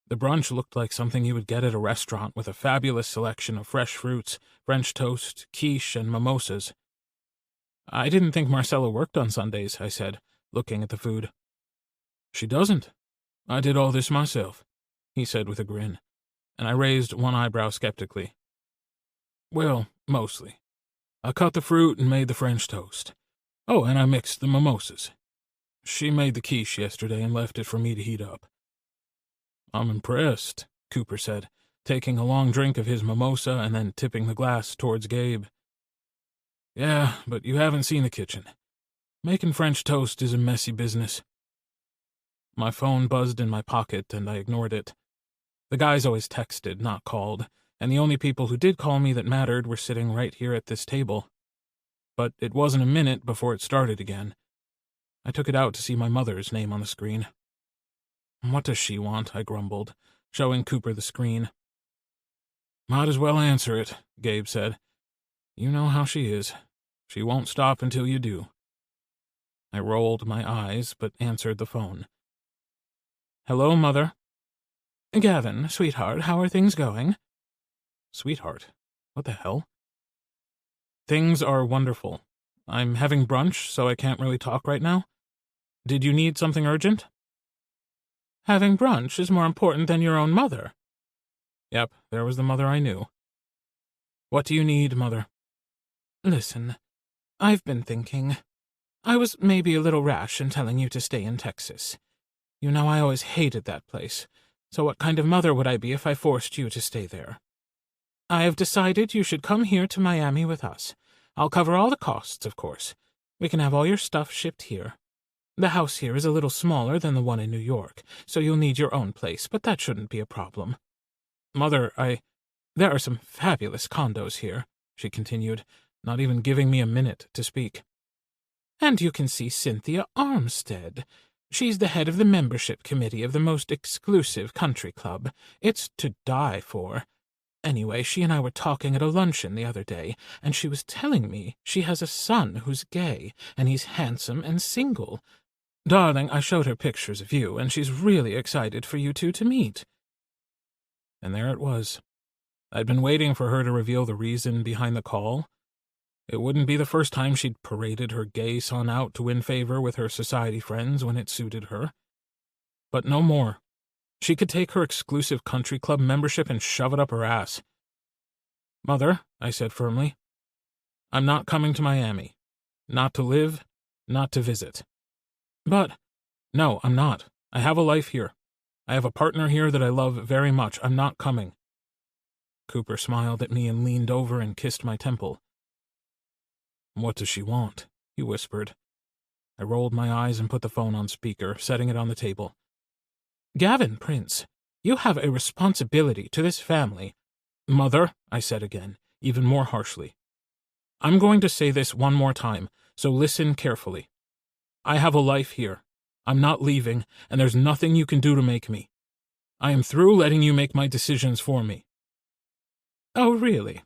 The brunch looked like something you would get at a restaurant with a fabulous selection of fresh fruits, French toast, quiche, and mimosas. I didn't think Marcella worked on Sundays, I said, looking at the food. She doesn't. I did all this myself, he said with a grin, and I raised one eyebrow skeptically. Well, mostly. I cut the fruit and made the French toast. Oh, and I mixed the mimosas. She made the quiche yesterday and left it for me to heat up. I'm impressed, Cooper said, taking a long drink of his mimosa and then tipping the glass towards Gabe. Yeah, but you haven't seen the kitchen. Making French toast is a messy business. My phone buzzed in my pocket, and I ignored it. The guys always texted, not called, and the only people who did call me that mattered were sitting right here at this table. But it wasn't a minute before it started again. I took it out to see my mother's name on the screen. What does she want? I grumbled, showing Cooper the screen. Might as well answer it, Gabe said. You know how she is. She won't stop until you do. I rolled my eyes, but answered the phone. Hello, Mother. Gavin, sweetheart, how are things going? Sweetheart? What the hell? Things are wonderful. I'm having brunch, so I can't really talk right now. Did you need something urgent? Having brunch is more important than your own mother. Yep, there was the mother I knew. What do you need, Mother? Listen, I've been thinking. I was maybe a little rash in telling you to stay in Texas. You know I always hated that place, so what kind of mother would I be if I forced you to stay there? I have decided you should come here to Miami with us. I'll cover all the costs, of course. We can have all your stuff shipped here. The house here is a little smaller than the one in New York, so you'll need your own place, but that shouldn't be a problem. Mother, there are some fabulous condos here, she continued, not even giving me a minute to speak. And you can see Cynthia Armstead. She's the head of the membership committee of the most exclusive country club. It's to die for. Anyway, she and I were talking at a luncheon the other day, and she was telling me she has a son who's gay, and he's handsome and single. Darling, I showed her pictures of you, and she's really excited for you two to meet. And there it was. I'd been waiting for her to reveal the reason behind the call. It wouldn't be the first time she'd paraded her gay son out to win favor with her society friends when it suited her. But no more. She could take her exclusive country club membership and shove it up her ass. Mother, I said firmly, I'm not coming to Miami. Not to live, not to visit. But, no, I'm not. I have a life here. I have a partner here that I love very much. I'm not coming. Cooper smiled at me and leaned over and kissed my temple. What does she want? He whispered. I rolled my eyes and put the phone on speaker, setting it on the table. Gavin, Prince, you have a responsibility to this family. Mother, I said again, even more harshly. I'm going to say this one more time, so listen carefully. I have a life here. I'm not leaving, and there's nothing you can do to make me. I am through letting you make my decisions for me. Oh, really?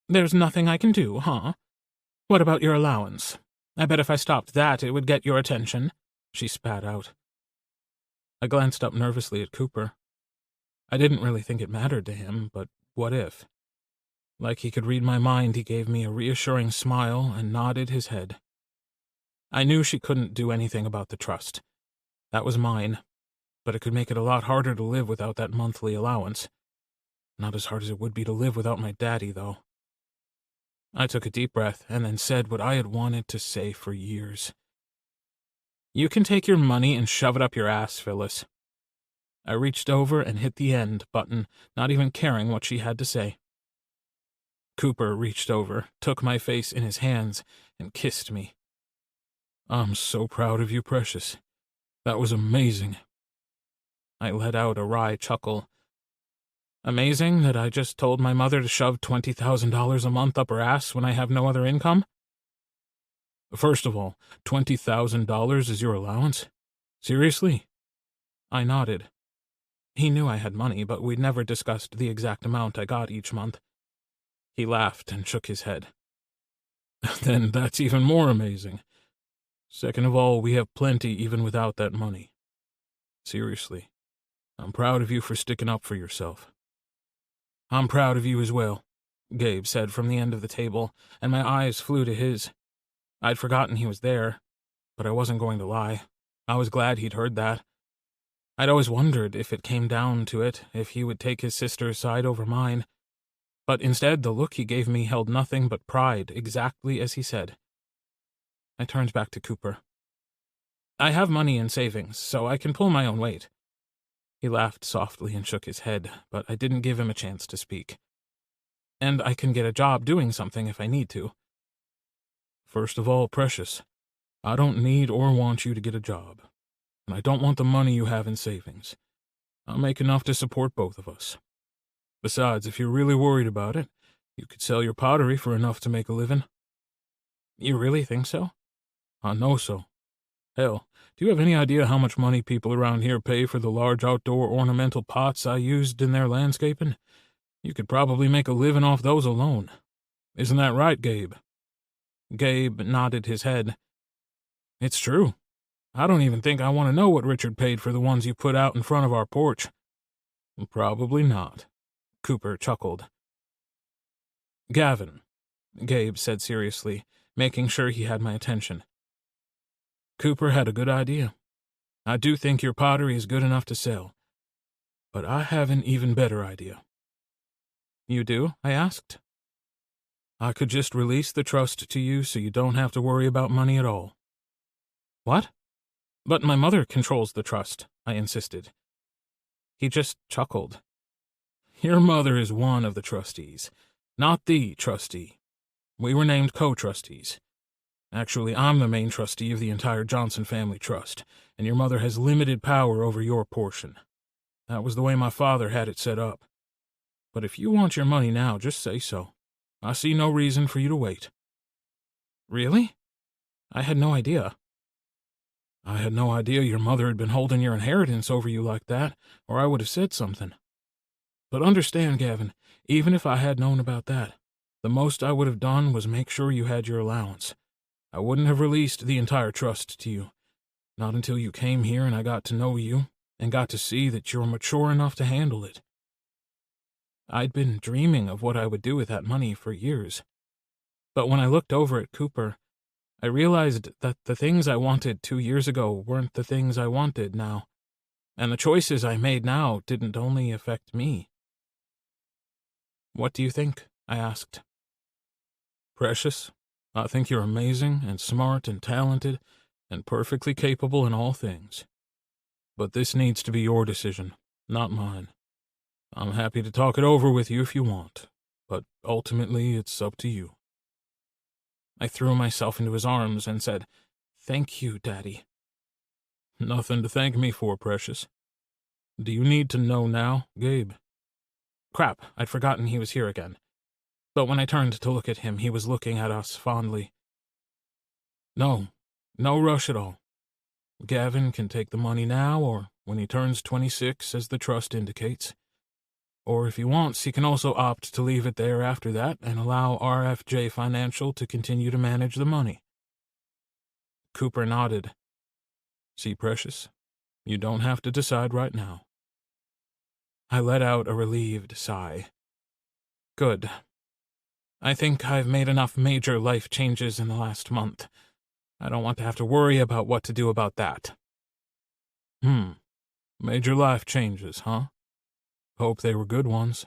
There's nothing I can do, huh? What about your allowance? I bet if I stopped that, it would get your attention, she spat out. I glanced up nervously at Cooper. I didn't really think it mattered to him, but what if? Like he could read my mind, he gave me a reassuring smile and nodded his head. I knew she couldn't do anything about the trust. That was mine, but it could make it a lot harder to live without that monthly allowance. Not as hard as it would be to live without my daddy, though. I took a deep breath and then said what I had wanted to say for years. You can take your money and shove it up your ass, Phyllis. I reached over and hit the end button, not even caring what she had to say. Cooper reached over, took my face in his hands, and kissed me. I'm so proud of you, Precious. That was amazing. I let out a wry chuckle. Amazing that I just told my mother to shove $20,000 a month up her ass when I have no other income? First of all, $20,000 is your allowance? Seriously? I nodded. He knew I had money, but we'd never discussed the exact amount I got each month. He laughed and shook his head. Then that's even more amazing. Second of all, we have plenty even without that money. Seriously, I'm proud of you for sticking up for yourself. I'm proud of you as well, Gabe said from the end of the table, and my eyes flew to his. I'd forgotten he was there, but I wasn't going to lie. I was glad he'd heard that. I'd always wondered if it came down to it, if he would take his sister's side over mine. But instead, the look he gave me held nothing but pride, exactly as he said. I turned back to Cooper. I have money in savings, so I can pull my own weight. He laughed softly and shook his head, but I didn't give him a chance to speak. And I can get a job doing something if I need to. First of all, Precious, I don't need or want you to get a job, and I don't want the money you have in savings. I'll make enough to support both of us. Besides, if you're really worried about it, you could sell your pottery for enough to make a living. You really think so? I know so. Hell, do you have any idea how much money people around here pay for the large outdoor ornamental pots I used in their landscaping? You could probably make a living off those alone. Isn't that right, Gabe? Gabe nodded his head. It's true. I don't even think I want to know what Richard paid for the ones you put out in front of our porch. Probably not. Cooper chuckled. Gavin, Gabe said seriously, making sure he had my attention. Cooper had a good idea. I do think your pottery is good enough to sell. But I have an even better idea. You do? I asked. I could just release the trust to you so you don't have to worry about money at all. What? But my mother controls the trust, I insisted. He just chuckled. Your mother is one of the trustees, not the trustee. We were named co-trustees. Actually, I'm the main trustee of the entire Johnson family trust, and your mother has limited power over your portion. That was the way my father had it set up. But if you want your money now, just say so. I see no reason for you to wait. Really? I had no idea. I had no idea your mother had been holding your inheritance over you like that, or I would have said something. But understand, Gavin, even if I had known about that, the most I would have done was make sure you had your allowance. I wouldn't have released the entire trust to you. Not until you came here and I got to know you, and got to see that you're mature enough to handle it. I'd been dreaming of what I would do with that money for years. But when I looked over at Cooper, I realized that the things I wanted 2 years ago weren't the things I wanted now, and the choices I made now didn't only affect me. What do you think? I asked. Precious, I think you're amazing and smart and talented and perfectly capable in all things. But this needs to be your decision, not mine. I'm happy to talk it over with you if you want, but ultimately it's up to you. I threw myself into his arms and said, Thank you, Daddy. Nothing to thank me for, Precious. Do you need to know now, Gabe? Crap, I'd forgotten he was here again. But when I turned to look at him, he was looking at us fondly. No rush at all. Gavin can take the money now or when he turns 26, as the trust indicates. Or if he wants, he can also opt to leave it there after that and allow RFJ Financial to continue to manage the money. Cooper nodded. See, Precious, you don't have to decide right now. I let out a relieved sigh. Good. I think I've made enough major life changes in the last month. I don't want to have to worry about what to do about that. Major life changes, huh? Hope they were good ones.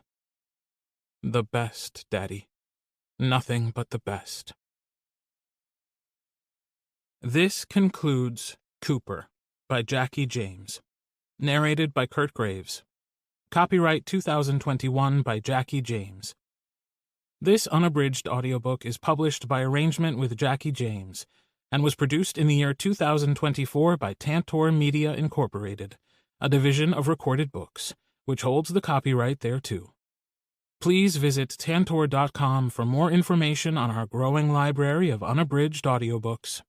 The best, Daddy. Nothing but the best. This concludes Cooper by Jacki James. Narrated by Kurt Graves. Copyright 2021 by Jacki James. This unabridged audiobook is published by arrangement with Jacki James and was produced in the year 2024 by Tantor Media Incorporated, a division of Recorded Books, which holds the copyright thereto. Please visit tantor.com for more information on our growing library of unabridged audiobooks.